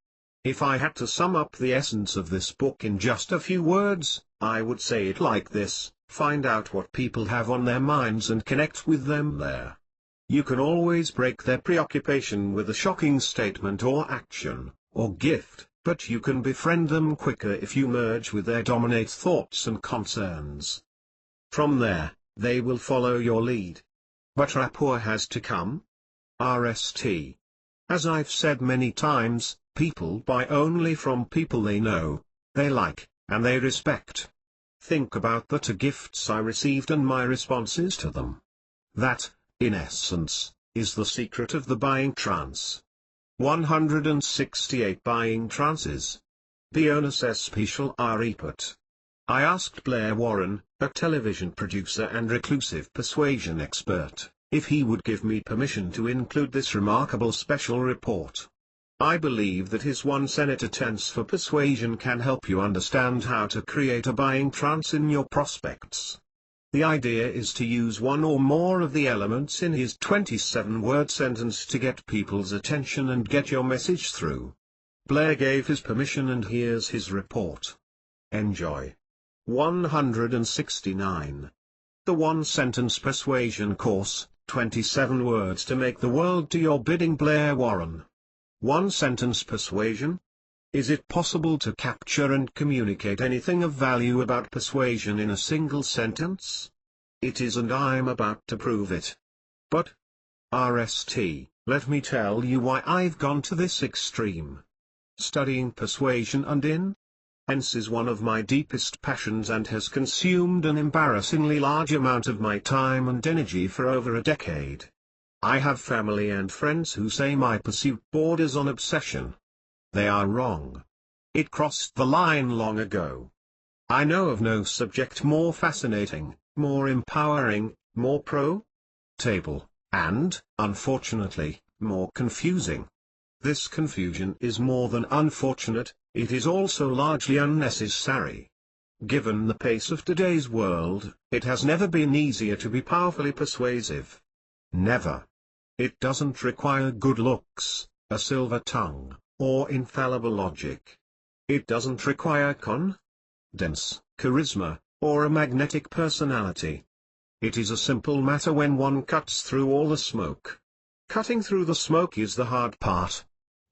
If I had to sum up the essence of this book in just a few words, I would say it like this: find out what people have on their minds and connect with them there. You can always break their preoccupation with a shocking statement or action, or gift, but you can befriend them quicker if you merge with their dominate thoughts and concerns. From there, they will follow your lead. But rapport has to come. RST. As I've said many times, people buy only from people they know, they like, and they respect. Think about the two gifts I received and my responses to them. That, in essence, is the secret of the buying trance. 168 Buying Trances. Bonus Special Report. I asked Blair Warren, a television producer and reclusive persuasion expert, if he would give me permission to include this remarkable special report. I believe that his one Senator tense for persuasion can help you understand how to create a buying trance in your prospects. The idea is to use one or more of the elements in his 27-word sentence to get people's attention and get your message through. Blair gave his permission and here's his report. Enjoy. 169. The One-Sentence Persuasion Course, 27 Words to Make the World Do Your Bidding. Blair Warren. One-sentence persuasion? Is it possible to capture and communicate anything of value about persuasion in a single sentence? It is, and I'm about to prove it. But, RST, let me tell you why I've gone to this extreme. Studying persuasion and hence is one of my deepest passions and has consumed an embarrassingly large amount of my time and energy for over a decade. I have family and friends who say my pursuit borders on obsession. They are wrong. It crossed the line long ago. I know of no subject more fascinating, more empowering, more pro-table, and, unfortunately, more confusing. This confusion is more than unfortunate, it is also largely unnecessary. Given the pace of today's world, it has never been easier to be powerfully persuasive. Never. It doesn't require good looks, a silver tongue, or infallible logic. It doesn't require confidence, charisma, or a magnetic personality. It is a simple matter when one cuts through all the smoke. Cutting through the smoke is the hard part.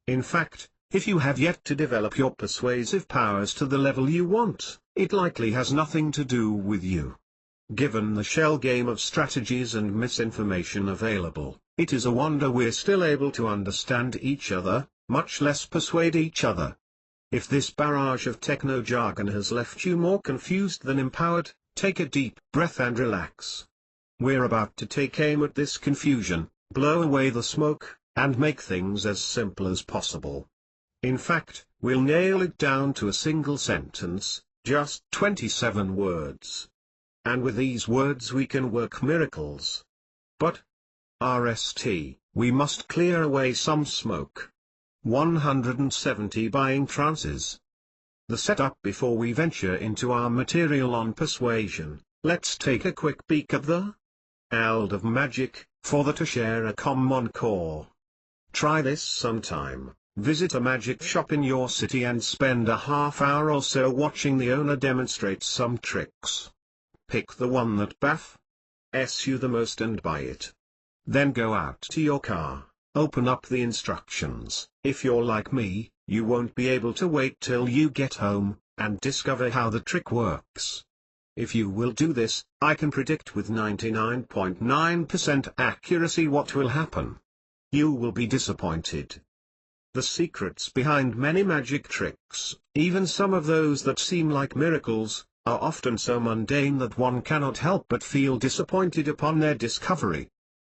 In fact, if you have yet to develop your persuasive powers to the level you want, it likely has nothing to do with you. Given the shell game of strategies and misinformation available, it is a wonder we're still able to understand each other, much less persuade each other. If this barrage of techno-jargon has left you more confused than empowered, take a deep breath and relax. We're about to take aim at this confusion, blow away the smoke, and make things as simple as possible. In fact, we'll nail it down to a single sentence, just 27 words. And with these words we can work miracles. But, RST, we must clear away some smoke. 170 Buying Trances. The setup before we venture into our material on persuasion, let's take a quick peek at the world of magic, for that to share a common core. Try this sometime. Visit a magic shop in your city and spend a half hour or so watching the owner demonstrate some tricks. Pick the one that baffles you the most and buy it. Then go out to your car, open up the instructions. If you're like me, you won't be able to wait till you get home, and discover how the trick works. If you will do this, I can predict with 99.9% accuracy what will happen. You will be disappointed. The secrets behind many magic tricks, even some of those that seem like miracles, are often so mundane that one cannot help but feel disappointed upon their discovery.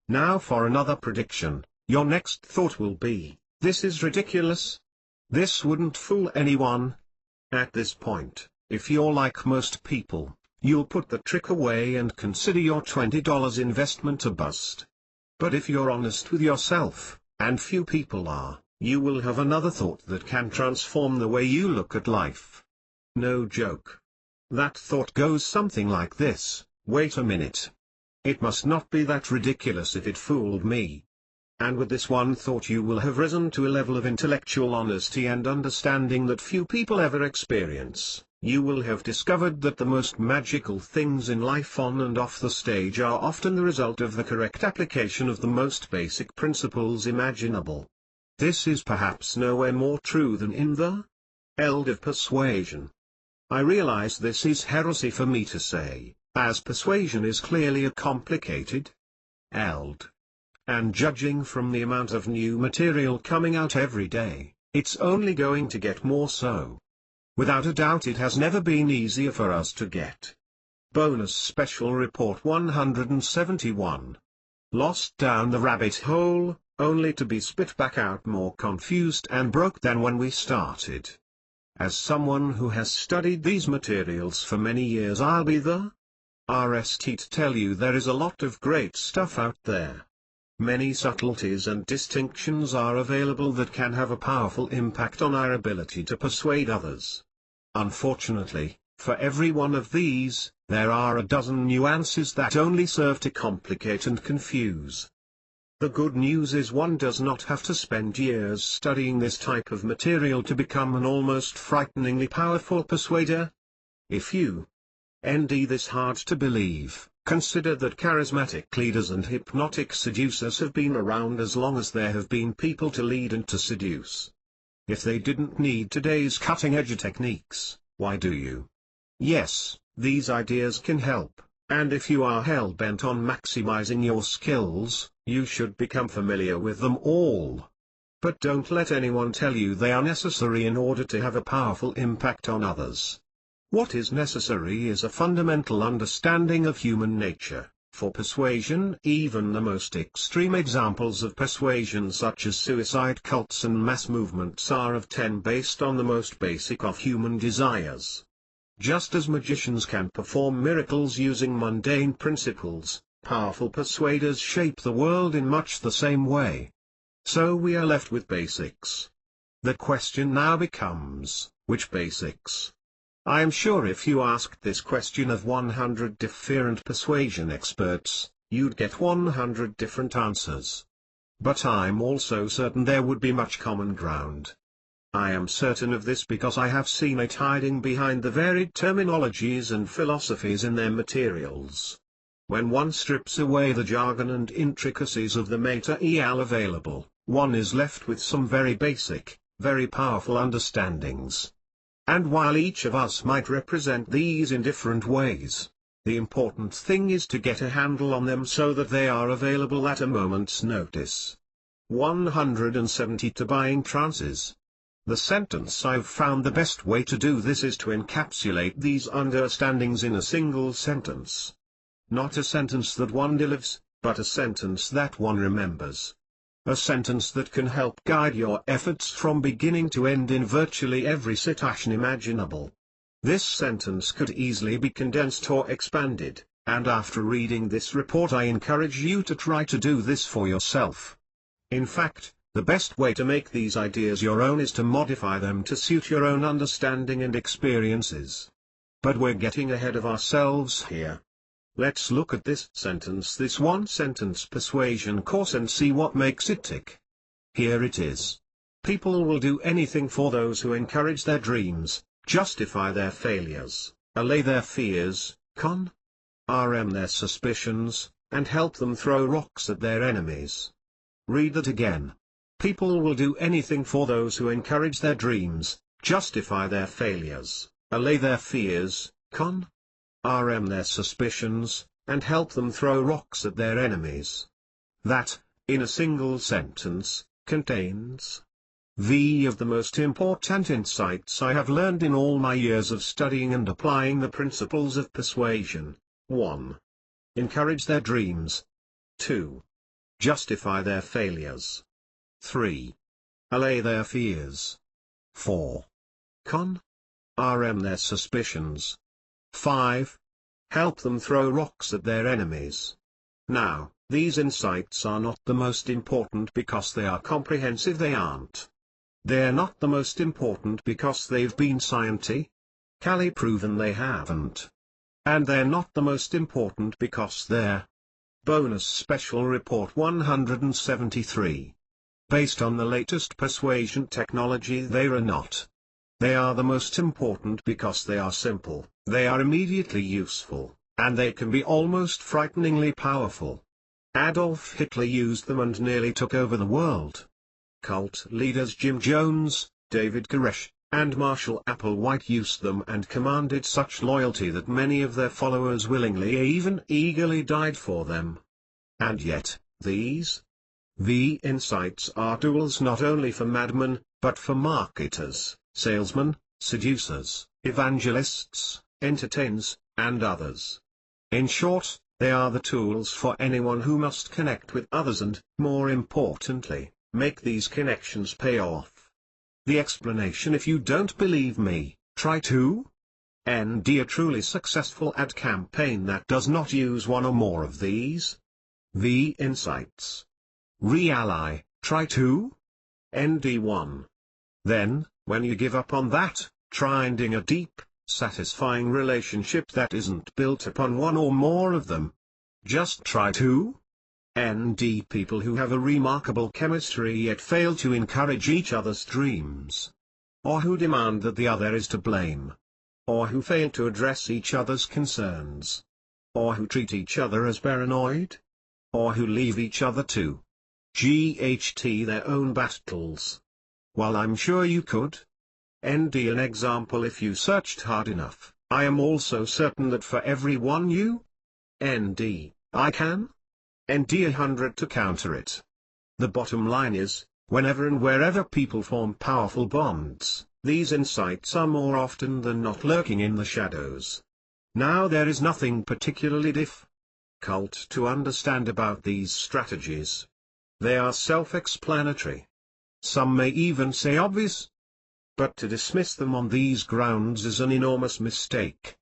Now for another prediction, your next thought will be, this is ridiculous. This wouldn't fool anyone. At this point, if you're like most people, you'll put the trick away and consider your $20 investment a bust. But if you're honest with yourself, and few people are, you will have another thought that can transform the way you look at life. No joke. That thought goes something like this: wait a minute. It must not be that ridiculous if it fooled me. And with this one thought you will have risen to a level of intellectual honesty and understanding that few people ever experience. You will have discovered that the most magical things in life on and off the stage are often the result of the correct application of the most basic principles imaginable. This is perhaps nowhere more true than in the world of persuasion. I realize this is heresy for me to say, as persuasion is clearly a complicated world. And judging from the amount of new material coming out every day, it's only going to get more so. Without a doubt it has never been easier for us to get. Bonus Special Report 171. Lost down the rabbit hole, only to be spit back out more confused and broke than when we started. As someone who has studied these materials for many years, I'll be the RST to tell you there is a lot of great stuff out there. Many subtleties and distinctions are available that can have a powerful impact on our ability to persuade others. Unfortunately, for every one of these, there are a dozen nuances that only serve to complicate and confuse. The good news is one does not have to spend years studying this type of material to become an almost frighteningly powerful persuader. If you find this hard to believe, consider that charismatic leaders and hypnotic seducers have been around as long as there have been people to lead and to seduce. If they didn't need today's cutting-edge techniques, why do you? Yes, these ideas can help, and if you are hell-bent on maximizing your skills, you should become familiar with them all. But don't let anyone tell you they are necessary in order to have a powerful impact on others. What is necessary is a fundamental understanding of human nature. For persuasion, even the most extreme examples of persuasion such as suicide cults and mass movements are of 10 based on the most basic of human desires. Just as magicians can perform miracles using mundane principles, powerful persuaders shape the world in much the same way. So we are left with basics. The question now becomes, which basics? I am sure if you asked this question of 100 different persuasion experts, you'd get 100 different answers. But I'm also certain there would be much common ground. I am certain of this because I have seen it hiding behind the varied terminologies and philosophies in their materials. When one strips away the jargon and intricacies of the material available, one is left with some very basic, very powerful understandings. And while each of us might represent these in different ways, the important thing is to get a handle on them so that they are available at a moment's notice. 170 To buying trances. The sentence I've found the best way to do this is to encapsulate these understandings in a single sentence. Not a sentence that one delivers, but a sentence that one remembers. A sentence that can help guide your efforts from beginning to end in virtually every situation imaginable. This sentence could easily be condensed or expanded, and after reading this report I encourage you to try to do this for yourself. In fact, the best way to make these ideas your own is to modify them to suit your own understanding and experiences. But we're getting ahead of ourselves here. Let's look at this one-sentence persuasion course and see what makes it tick. Here it is. People will do anything for those who encourage their dreams, justify their failures, allay their fears, confirm their suspicions, and help them throw rocks at their enemies. Read that again. People will do anything for those who encourage their dreams, justify their failures, allay their fears, confirm their suspicions, and help them throw rocks at their enemies. That, in a single sentence, contains of the most important insights I have learned in all my years of studying and applying the principles of persuasion. 1. Encourage their dreams. 2. Justify their failures. 3. Allay their fears. 4. Confirm their suspicions. 5. Help them throw rocks at their enemies. Now, these insights are not the most important because they are comprehensive. They aren't. They're not the most important because they've been scientifically proven. They haven't. And they're not the most important because they're bonus special report 173. Based on the latest persuasion technology. They are not. They are the most important because they are simple, they are immediately useful, and they can be almost frighteningly powerful. Adolf Hitler used them and nearly took over the world. Cult leaders Jim Jones, David Koresh, and Marshall Applewhite used them and commanded such loyalty that many of their followers willingly, even eagerly, died for them. And yet, these insights are tools not only for madmen, but for marketers, salesmen, seducers, evangelists, entertainers, and others. In short, they are the tools for anyone who must connect with others and, more importantly, make these connections pay off. The explanation: if you don't believe me, try to ND a truly successful ad campaign that does not use one or more of these insights. Really, try to ND1. Then, when you give up on that, try ending a deep, satisfying relationship that isn't built upon one or more of them. Just try to ND people who have a remarkable chemistry yet fail to encourage each other's dreams. Or who demand that the other is to blame. Or who fail to address each other's concerns. Or who treat each other as paranoid. Or who leave each other to GHT their own battles. While I'm sure you could ND an example if you searched hard enough, I am also certain that for every one you ND, I can ND 100 to counter it. The bottom line is, whenever and wherever people form powerful bonds, these insights are more often than not lurking in the shadows. Now there is nothing particularly difficult to understand about these strategies. They are self-explanatory. Some may even say obvious. But to dismiss them on these grounds is an enormous mistake.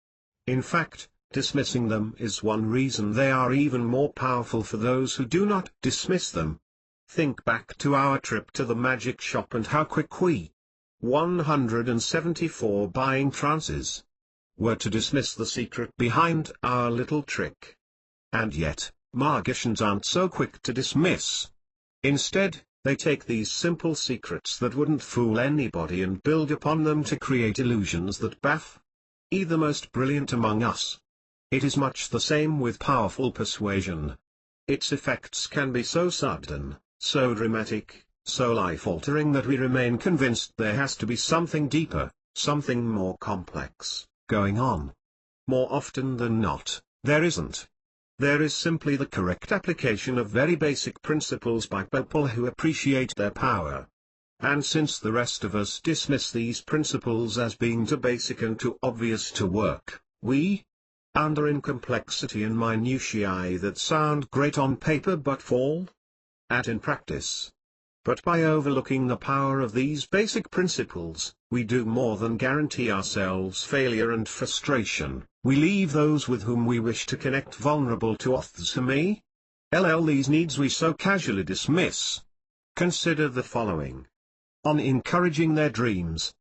In fact, dismissing them is one reason they are even more powerful for those who do not dismiss them. Think back to our trip to the magic shop and how quick we, 174 buying trances, were to dismiss the secret behind our little trick. And yet, magicians aren't so quick to dismiss. Instead, they take these simple secrets that wouldn't fool anybody and build upon them to create illusions that baffle the most brilliant among us. It is much the same with powerful persuasion. Its effects can be so sudden, so dramatic, so life-altering that we remain convinced there has to be something deeper, something more complex, going on. More often than not, there isn't. There is simply the correct application of very basic principles by people who appreciate their power. And since the rest of us dismiss these principles as being too basic and too obvious to work, we under in complexity and minutiae that sound great on paper but fall at in practice. But by overlooking the power of these basic principles, we do more than guarantee ourselves failure and frustration. We leave those with whom we wish to connect vulnerable to these needs we so casually dismiss. Consider the following. On encouraging their dreams.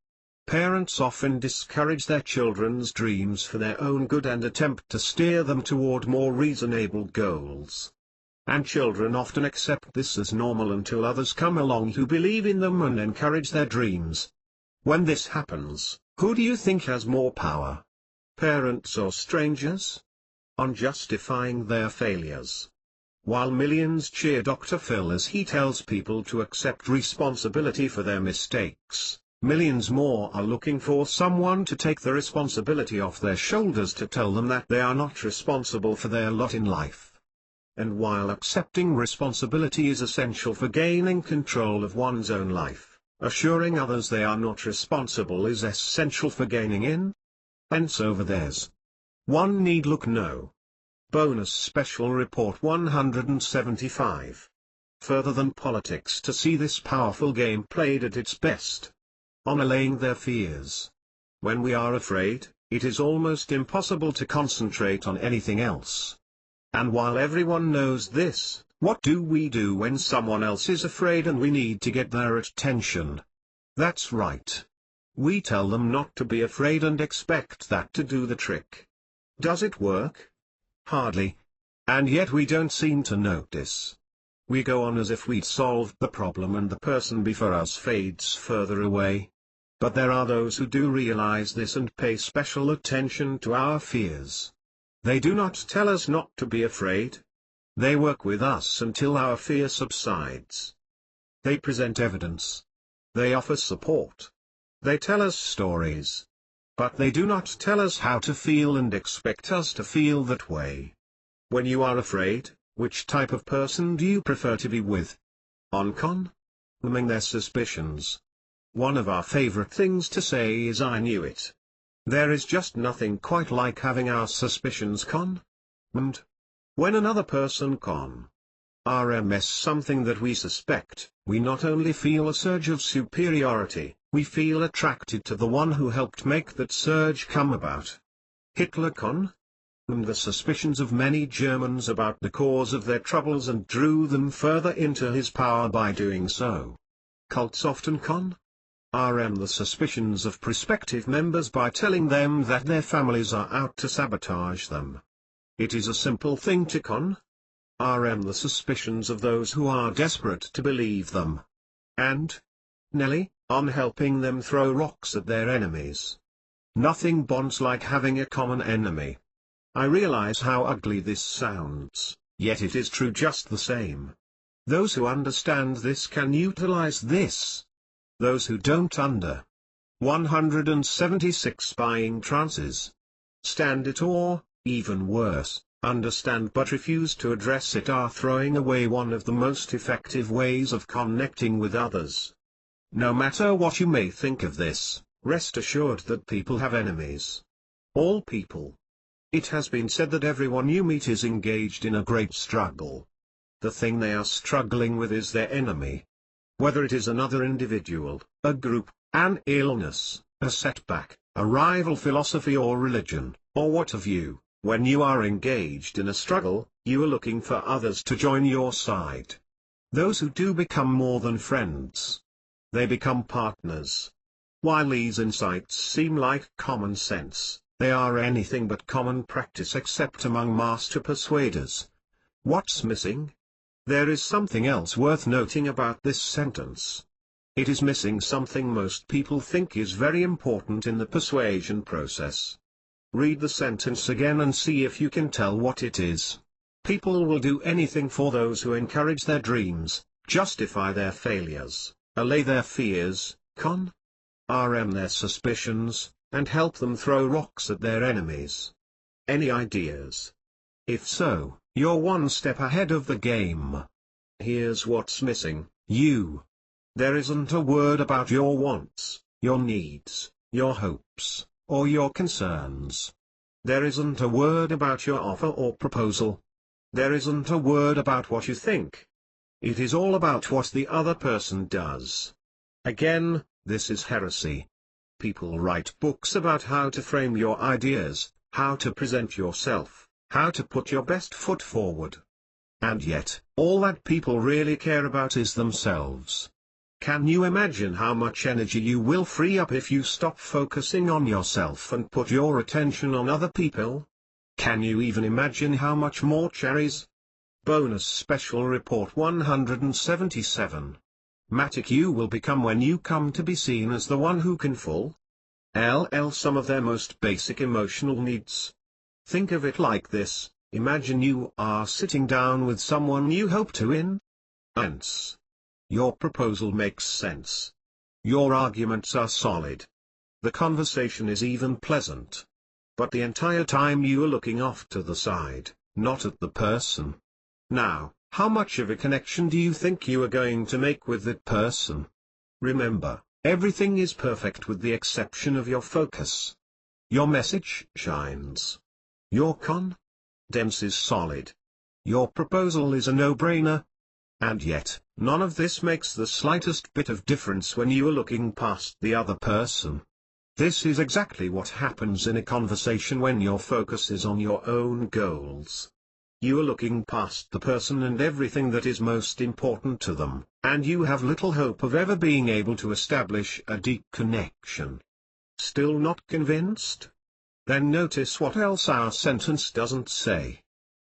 Parents often discourage their children's dreams for their own good and attempt to steer them toward more reasonable goals. And children often accept this as normal until others come along who believe in them and encourage their dreams. When this happens, who do you think has more power? Parents or strangers? On justifying their failures. While millions cheer Dr. Phil as he tells people to accept responsibility for their mistakes, millions more are looking for someone to take the responsibility off their shoulders to tell them that they are not responsible for their lot in life. And while accepting responsibility is essential for gaining control of one's own life, assuring others they are not responsible is essential for gaining influence over theirs. One need look no Bonus Special Report 175. Further than politics to see this powerful game played at its best. On allaying their fears. When we are afraid, it is almost impossible to concentrate on anything else. And while everyone knows this, what do we do when someone else is afraid and we need to get their attention? That's right. We tell them not to be afraid and expect that to do the trick. Does it work? Hardly. And yet we don't seem to notice. We go on as if we'd solved the problem and the person before us fades further away. But there are those who do realize this and pay special attention to our fears. They do not tell us not to be afraid. They work with us until our fear subsides. They present evidence. They offer support. They tell us stories. But they do not tell us how to feel and expect us to feel that way. When you are afraid, which type of person do you prefer to be with? On confirming their suspicions. One of our favorite things to say is "I knew it." There is just nothing quite like having our suspicions confirmed. When another person confirms something that we suspect, we not only feel a surge of superiority, we feel attracted to the one who helped make that surge come about. Hitler confirmed the suspicions of many Germans about the cause of their troubles and drew them further into his power by doing so. Cults often confirm the suspicions of prospective members by telling them that their families are out to sabotage them. It is a simple thing to confirm the suspicions of those who are desperate to believe them. And Nelly, on helping them throw rocks at their enemies. Nothing bonds like having a common enemy. I realize how ugly this sounds, yet it is true just the same. Those who understand this can utilize this. Those who don't 176 buying trances. Stand it or, even worse, understand but refuse to address it are throwing away one of the most effective ways of connecting with others. No matter what you may think of this, rest assured that people have enemies. All people. It has been said that everyone you meet is engaged in a great struggle. The thing they are struggling with is their enemy. Whether it is another individual, a group, An illness, a setback, a rival philosophy or religion, or what have you. When you are engaged in a struggle, you are looking for others to join your side. Those who do become more than friends. They become partners. While these insights seem like common sense, they are anything but common practice except among master persuaders. What's missing? There is something else worth noting about this sentence. It is missing something most people think is very important in the persuasion process. Read the sentence again and see if you can tell what it is. People will do anything for those who encourage their dreams, justify their failures, allay their fears, rm their suspicions, and help them throw rocks at their enemies. Any ideas? If so, you're one step ahead of the game. Here's what's missing, you. There isn't a word about your wants, your needs, your hopes, or your concerns. There isn't a word about your offer or proposal. There isn't a word about what you think. It is all about what the other person does. Again, this is heresy. People write books about how to frame your ideas, how to present yourself, how to put your best foot forward. And yet, all that people really care about is themselves. Can you imagine how much energy you will free up if you stop focusing on yourself and put your attention on other people? Can you even imagine how much more cherries? Bonus Special Report 177. Matic you will become when you come to be seen as the one who can fulfill some of their most basic emotional needs. Think of it like this: imagine you are sitting down with someone you hope to influence. Your proposal makes sense. Your arguments are solid. The conversation is even pleasant. But the entire time you are looking off to the side, not at the person. Now, how much of a connection do you think you are going to make with that person? Remember, everything is perfect with the exception of your focus. Your message shines. Your condense is solid. Your proposal is a no-brainer. And yet, none of this makes the slightest bit of difference when you are looking past the other person. This is exactly what happens in a conversation when your focus is on your own goals. You are looking past the person and everything that is most important to them, and you have little hope of ever being able to establish a deep connection. Still not convinced? Then notice what else our sentence doesn't say.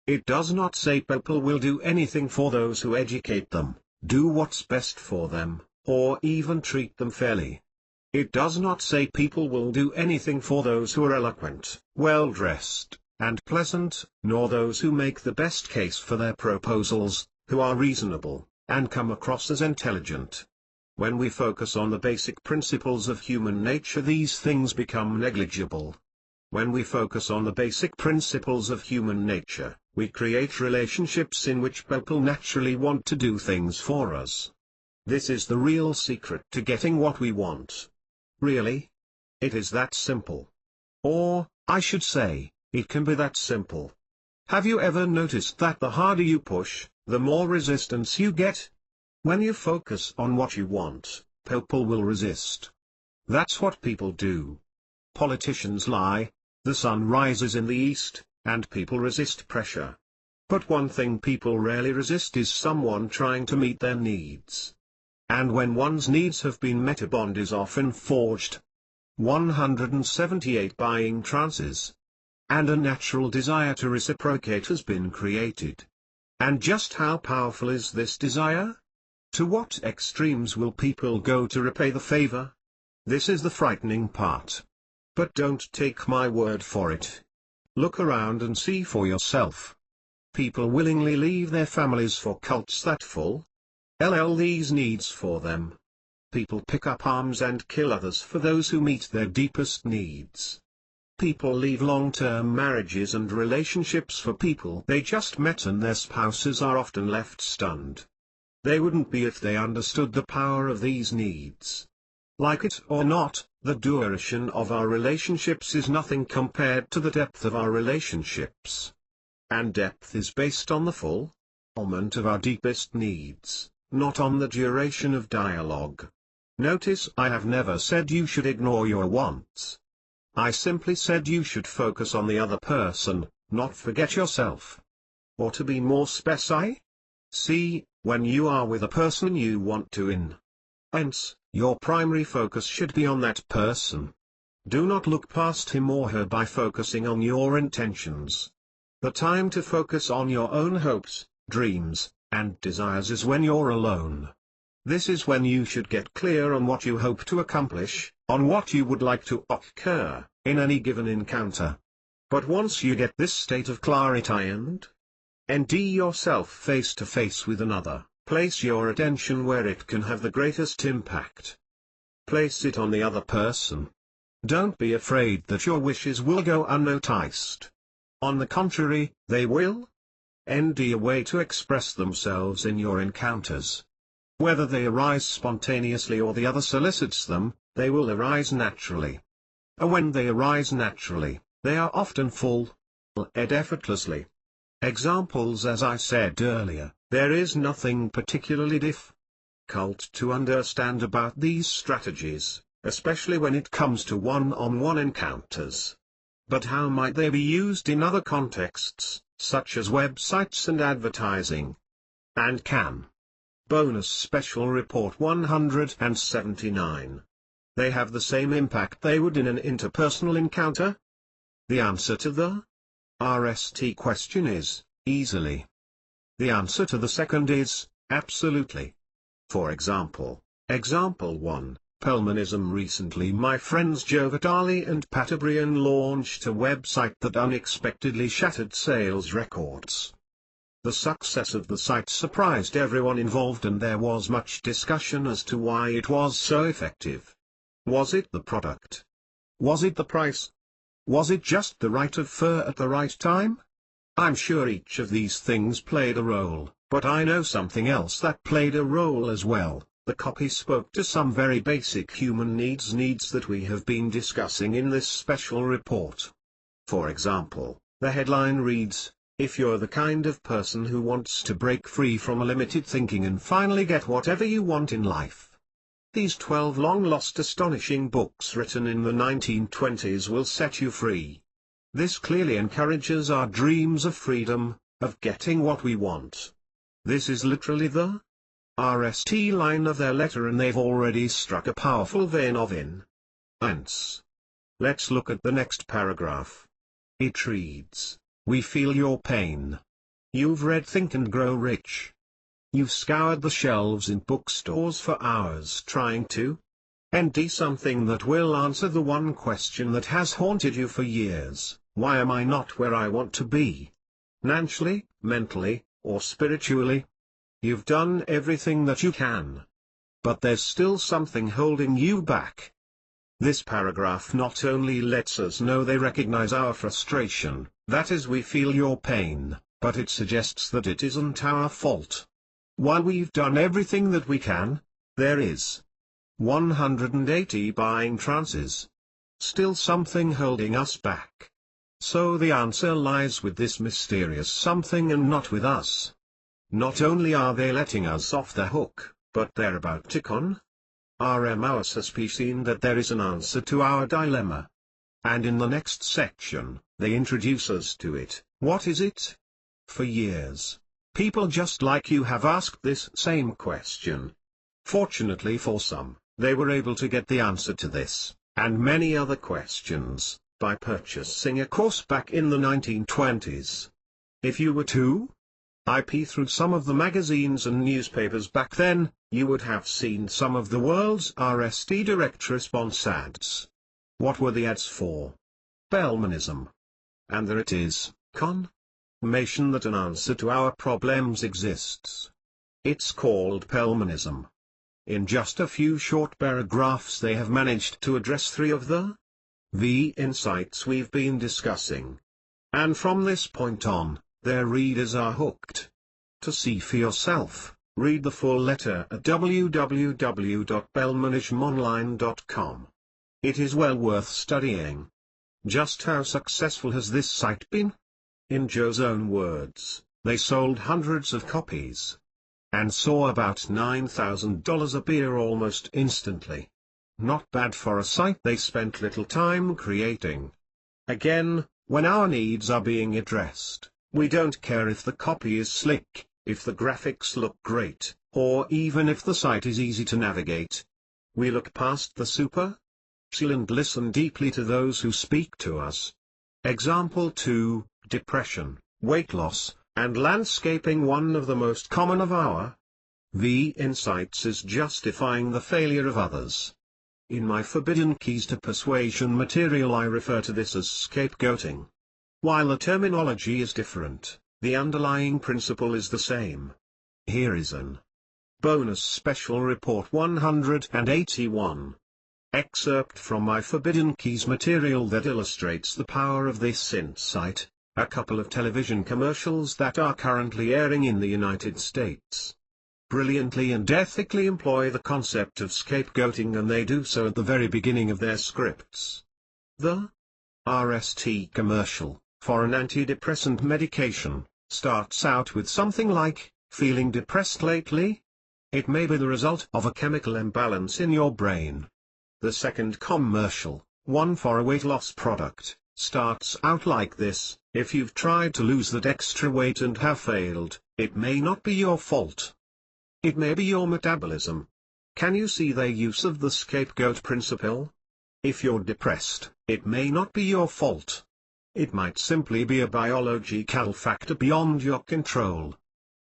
It does not say people will do anything for those who educate them, do what's best for them, or even treat them fairly. It does not say people will do anything for those who are eloquent, well-dressed, and pleasant, nor those who make the best case for their proposals, who are reasonable, and come across as intelligent. When we focus on the basic principles of human nature, these things become negligible. When we focus on the basic principles of human nature, we create relationships in which people naturally want to do things for us. This is the real secret to getting what we want. Really? It is that simple. Or, I should say, it can be that simple. Have you ever noticed that the harder you push, the more resistance you get? When you focus on what you want, people will resist. That's what people do. Politicians lie. The sun rises in the east, and people resist pressure. But one thing people rarely resist is someone trying to meet their needs. And when one's needs have been met, a bond is often forged. 178 Buying trances. And a natural desire to reciprocate has been created. And just how powerful is this desire? To what extremes will people go to repay the favor? This is the frightening part. But don't take my word for it. Look around and see for yourself. People willingly leave their families for cults that fulfill these needs for them. People pick up arms and kill others for those who meet their deepest needs. People leave long-term marriages and relationships for people they just met, and their spouses are often left stunned. They wouldn't be if they understood the power of these needs. Like it or not, the duration of our relationships is nothing compared to the depth of our relationships. And depth is based on the fulfillment of our deepest needs, not on the duration of dialogue. Notice I have never said you should ignore your wants. I simply said you should focus on the other person, not forget yourself. Or to be more specific? See, when you are with a person you want to hence, your primary focus should be on that person. Do not look past him or her by focusing on your intentions. The time to focus on your own hopes, dreams, and desires is when you're alone. This is when you should get clear on what you hope to accomplish, on what you would like to occur in any given encounter. But once you get this state of clarity and yourself face to face with another, place your attention where it can have the greatest impact. Place it on the other person. Don't be afraid that your wishes will go unnoticed. On the contrary, they will. A way to express themselves in your encounters. Whether they arise spontaneously or the other solicits them, they will arise naturally. And when they arise naturally, they are often full, and effortlessly. Examples: as I said earlier, there is nothing particularly difficult to understand about these strategies, especially when it comes to one-on-one encounters. But how might they be used in other contexts, such as websites and advertising? And can. Bonus Special Report 179. They have the same impact they would in an interpersonal encounter? The answer to the RST question is, easily. The answer to the second is, absolutely. For example, Example 1, Pelmanism. Recently my friends Joe Vitale and Pat O'Brien launched a website that unexpectedly shattered sales records. The success of the site surprised everyone involved and there was much discussion as to why it was so effective. Was it the product? Was it the price? Was it just the right offer at the right time? I'm sure each of these things played a role, but I know something else that played a role as well. The copy spoke to some very basic human needs that we have been discussing in this special report. For example, the headline reads, "If you're the kind of person who wants to break free from a limited thinking and finally get whatever you want in life, these 12 long-lost astonishing books written in the 1920s will set you free." This clearly encourages our dreams of freedom, of getting what we want. This is literally the RST line of their letter, and they've already struck a powerful vein of science. Let's look at the next paragraph. It reads, "We feel your pain. You've read Think and Grow Rich. You've scoured the shelves in bookstores for hours trying to do something that will answer the one question that has haunted you for years: why am I not where I want to be? Financially, mentally, or spiritually? You've done everything that you can. But there's still something holding you back." This paragraph not only lets us know they recognize our frustration, that is, we feel your pain, but it suggests that it isn't our fault. While we've done everything that we can, there is 180 buying trances. Still something holding us back. So the answer lies with this mysterious something and not with us. Not only are they letting us off the hook, but they're about to convince us that there is an answer to our dilemma. And in the next section, they introduce us to it. What is it? For years, people just like you have asked this same question. Fortunately for some, they were able to get the answer to this, and many other questions, by purchasing a course back in the 1920s. If you were to IP through some of the magazines and newspapers back then, you would have seen some of the world's RST direct response ads. What were the ads for? Pelmanism. And there it is, confirmation that an answer to our problems exists. It's called Pelmanism. In just a few short paragraphs they have managed to address 3 of the insights we've been discussing. And from this point on, their readers are hooked. To see for yourself, read the full letter at www.pelmanismonline.com. It is well worth studying. Just how successful has this site been? In Joe's own words, they sold hundreds of copies. and saw about $9,000 appear almost instantly. Not bad for a site they spent little time creating. Again, when our needs are being addressed, we don't care if the copy is slick, if the graphics look great, or even if the site is easy to navigate. We look past the superficial and listen deeply to those who speak to us. Example 2, depression, weight loss, and landscaping. One of the most common of our insights is justifying the failure of others. In my Forbidden Keys to Persuasion material I refer to this as scapegoating. While the terminology is different, the underlying principle is the same. Here is an bonus special report 181. Excerpt from my Forbidden Keys material that illustrates the power of this insight, a couple of television commercials that are currently airing in the United States. Brilliantly and ethically employ the concept of scapegoating, and they do so at the very beginning of their scripts. The RST commercial, for an antidepressant medication, starts out with something like, "Feeling depressed lately?" It may be the result of a chemical imbalance in your brain. The second commercial, one for a weight loss product, starts out like this: "If you've tried to lose that extra weight and have failed, it may not be your fault. It may be your metabolism." Can you see their use of the scapegoat principle? If you're depressed, it may not be your fault. It might simply be a biological factor beyond your control.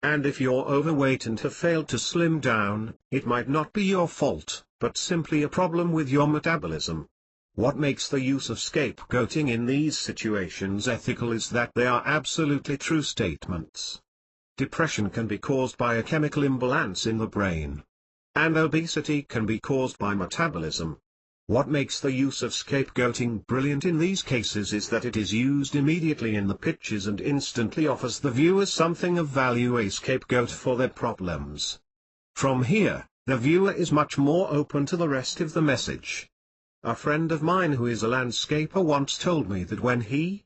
And if you're overweight and have failed to slim down, it might not be your fault, but simply a problem with your metabolism. What makes the use of scapegoating in these situations ethical is that they are absolutely true statements. Depression can be caused by a chemical imbalance in the brain. And obesity can be caused by metabolism. What makes the use of scapegoating brilliant in these cases is that it is used immediately in the pitches and instantly offers the viewers something of value: a scapegoat for their problems. From here, the viewer is much more open to the rest of the message. A friend of mine who is a landscaper once told me that when he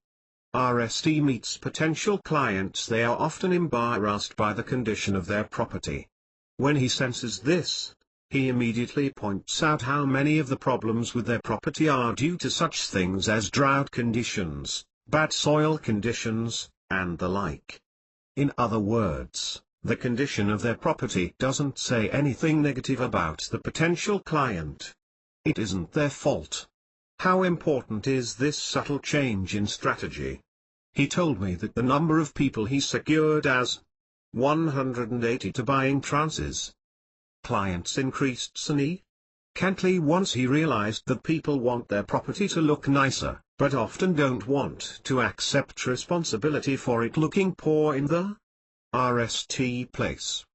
meets potential clients, they are often embarrassed by the condition of their property. When he senses this, he immediately points out how many of the problems with their property are due to such things as drought conditions, bad soil conditions, and the like. In other words, the condition of their property doesn't say anything negative about the potential client. It isn't their fault. How important is this subtle change in strategy? He told me that the number of people he secured as 180 to buying Trances clients increased significantly once he realized that people want their property to look nicer, but often don't want to accept responsibility for it looking poor in the RST place.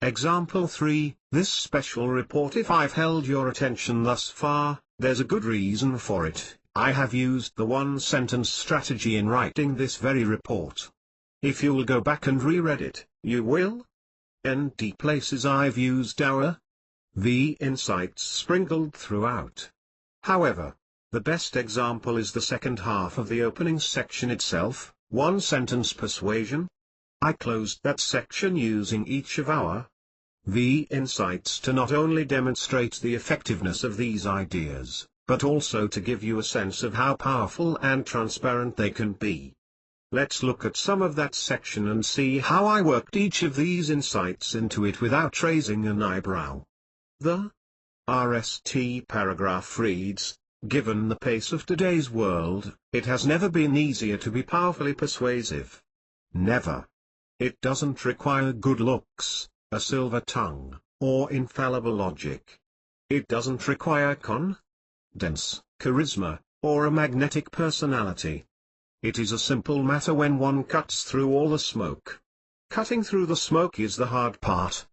Example 3, this special report. If I've held your attention thus far, there's a good reason for it. I have used the one-sentence strategy in writing this very report. If you'll go back and reread it, you will see places I've used our insights sprinkled throughout. However, the best example is the second half of the opening section itself, one-sentence persuasion. I closed that section using each of our insights to not only demonstrate the effectiveness of these ideas, but also to give you a sense of how powerful and transparent they can be. Let's look at some of that section and see how I worked each of these insights into it without raising an eyebrow. The RST paragraph reads, given the pace of today's world, it has never been easier to be powerfully persuasive. Never. It doesn't require good looks, a silver tongue, or infallible logic. It doesn't require confidence, charisma, or a magnetic personality. It is a simple matter when one cuts through all the smoke. Cutting through the smoke is the hard part.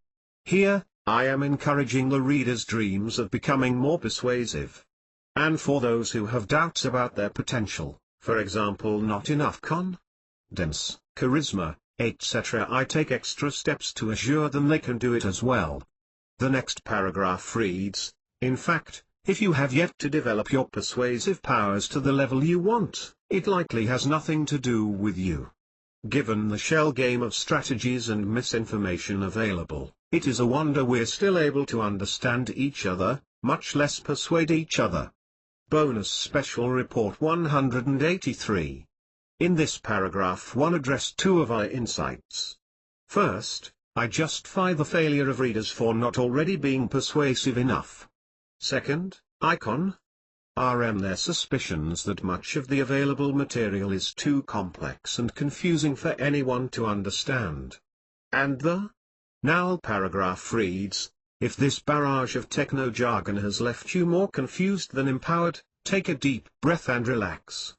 Here, I am encouraging the reader's dreams of becoming more persuasive. And for those who have doubts about their potential, for example not enough confidence, charisma, etc., I take extra steps to assure them they can do it as well. The next paragraph reads, in fact, if you have yet to develop your persuasive powers to the level you want, it likely has nothing to do with you. Given the shell game of strategies and misinformation available, it is a wonder we're still able to understand each other, much less persuade each other. Bonus Special Report 183. In this paragraph one addressed two of our insights. First, I justify the failure of readers for not already being persuasive enough. Second, icon rm their suspicions that much of the available material is too complex and confusing for anyone to understand. And the null paragraph reads, if this barrage of techno-jargon has left you more confused than empowered, take a deep breath and relax.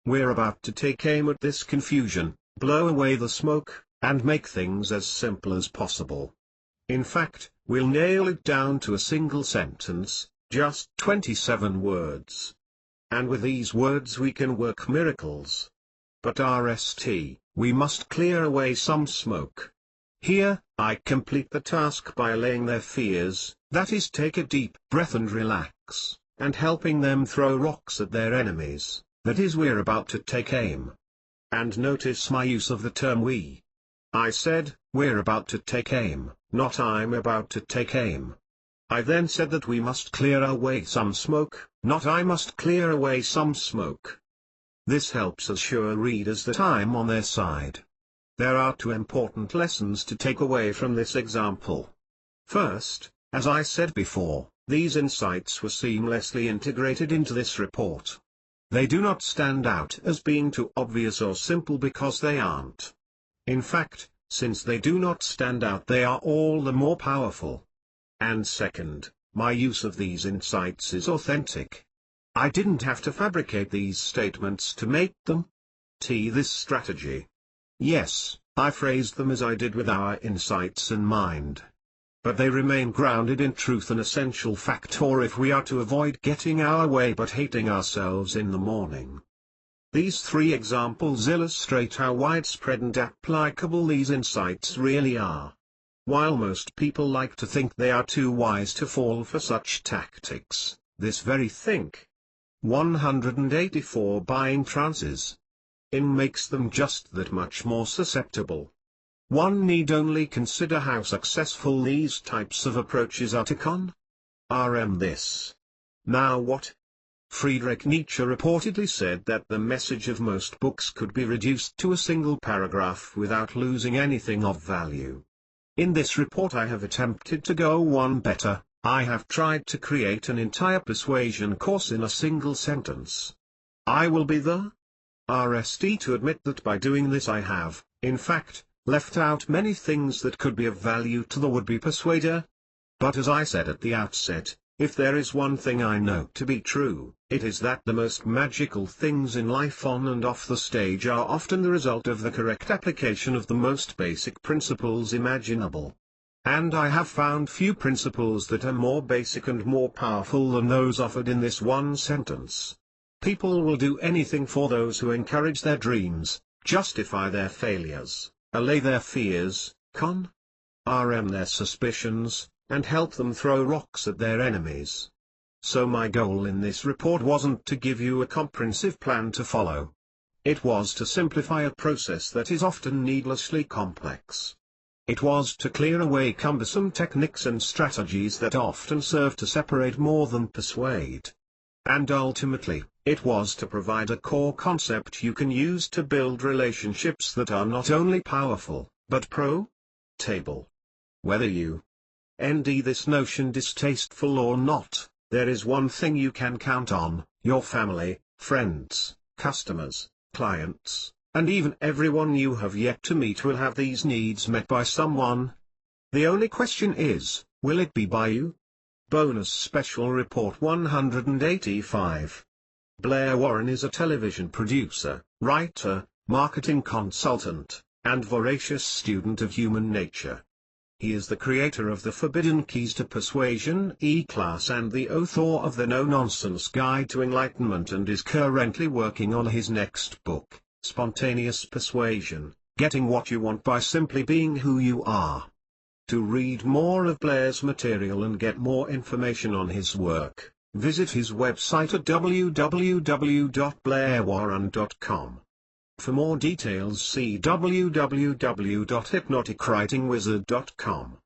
We're about to take aim at this confusion, blow away the smoke, and make things as simple as possible. In fact, we'll nail it down to a single sentence, just 27 words. And with these words we can work miracles. But RST, we must clear away some smoke. Here, I complete the task by allaying their fears, that is, take a deep breath and relax, and helping them throw rocks at their enemies, that is, we're about to take aim. And notice my use of the term we. I said, we're about to take aim, not I'm about to take aim. I then said that we must clear away some smoke, not I must clear away some smoke. This helps assure readers that I'm on their side. There are two important lessons to take away from this example. First, as I said before, these insights were seamlessly integrated into this report. They do not stand out as being too obvious or simple because they aren't. In fact, since they do not stand out, they are all the more powerful. And second, my use of these insights is authentic. I didn't have to fabricate these statements to make them. This strategy. Yes, I phrased them as I did with our insights in mind. But they remain grounded in truth, an essential factor if we are to avoid getting our way but hating ourselves in the morning. These three examples illustrate how widespread and applicable these insights really are. While most people like to think they are too wise to fall for such tactics, this very think 184 buying trances in makes them just that much more susceptible. One need only consider how successful these types of approaches are to rm this. Now what? Friedrich Nietzsche reportedly said that the message of most books could be reduced to a single paragraph without losing anything of value. In this report I have attempted to go one better. I have tried to create an entire persuasion course in a single sentence. I will be the RST to admit that by doing this I have, in fact, left out many things that could be of value to the would-be persuader. But as I said at the outset, if there is one thing I know to be true, it is that the most magical things in life on and off the stage are often the result of the correct application of the most basic principles imaginable. And I have found few principles that are more basic and more powerful than those offered in this one sentence. People will do anything for those who encourage their dreams, justify their failures, allay their fears, rm their suspicions, and help them throw rocks at their enemies. So my goal in this report wasn't to give you a comprehensive plan to follow. It was to simplify a process that is often needlessly complex. It was to clear away cumbersome techniques and strategies that often serve to separate more than persuade. And ultimately, it was to provide a core concept you can use to build relationships that are not only powerful, but pro-table. Whether you find this notion distasteful or not, there is one thing you can count on: your family, friends, customers, clients, and even everyone you have yet to meet will have these needs met by someone. The only question is, will it be by you? Bonus Special Report 185. Blair Warren is a television producer, writer, marketing consultant, and voracious student of human nature. He is the creator of the Forbidden Keys to Persuasion e-class and the author of the No-Nonsense Guide to Enlightenment, and is currently working on his next book, Spontaneous Persuasion, Getting What You Want by Simply Being Who You Are. To read more of Blair's material and get more information on his work, visit his website at www.blairwarren.com. For more details see www.hypnoticwritingwizard.com.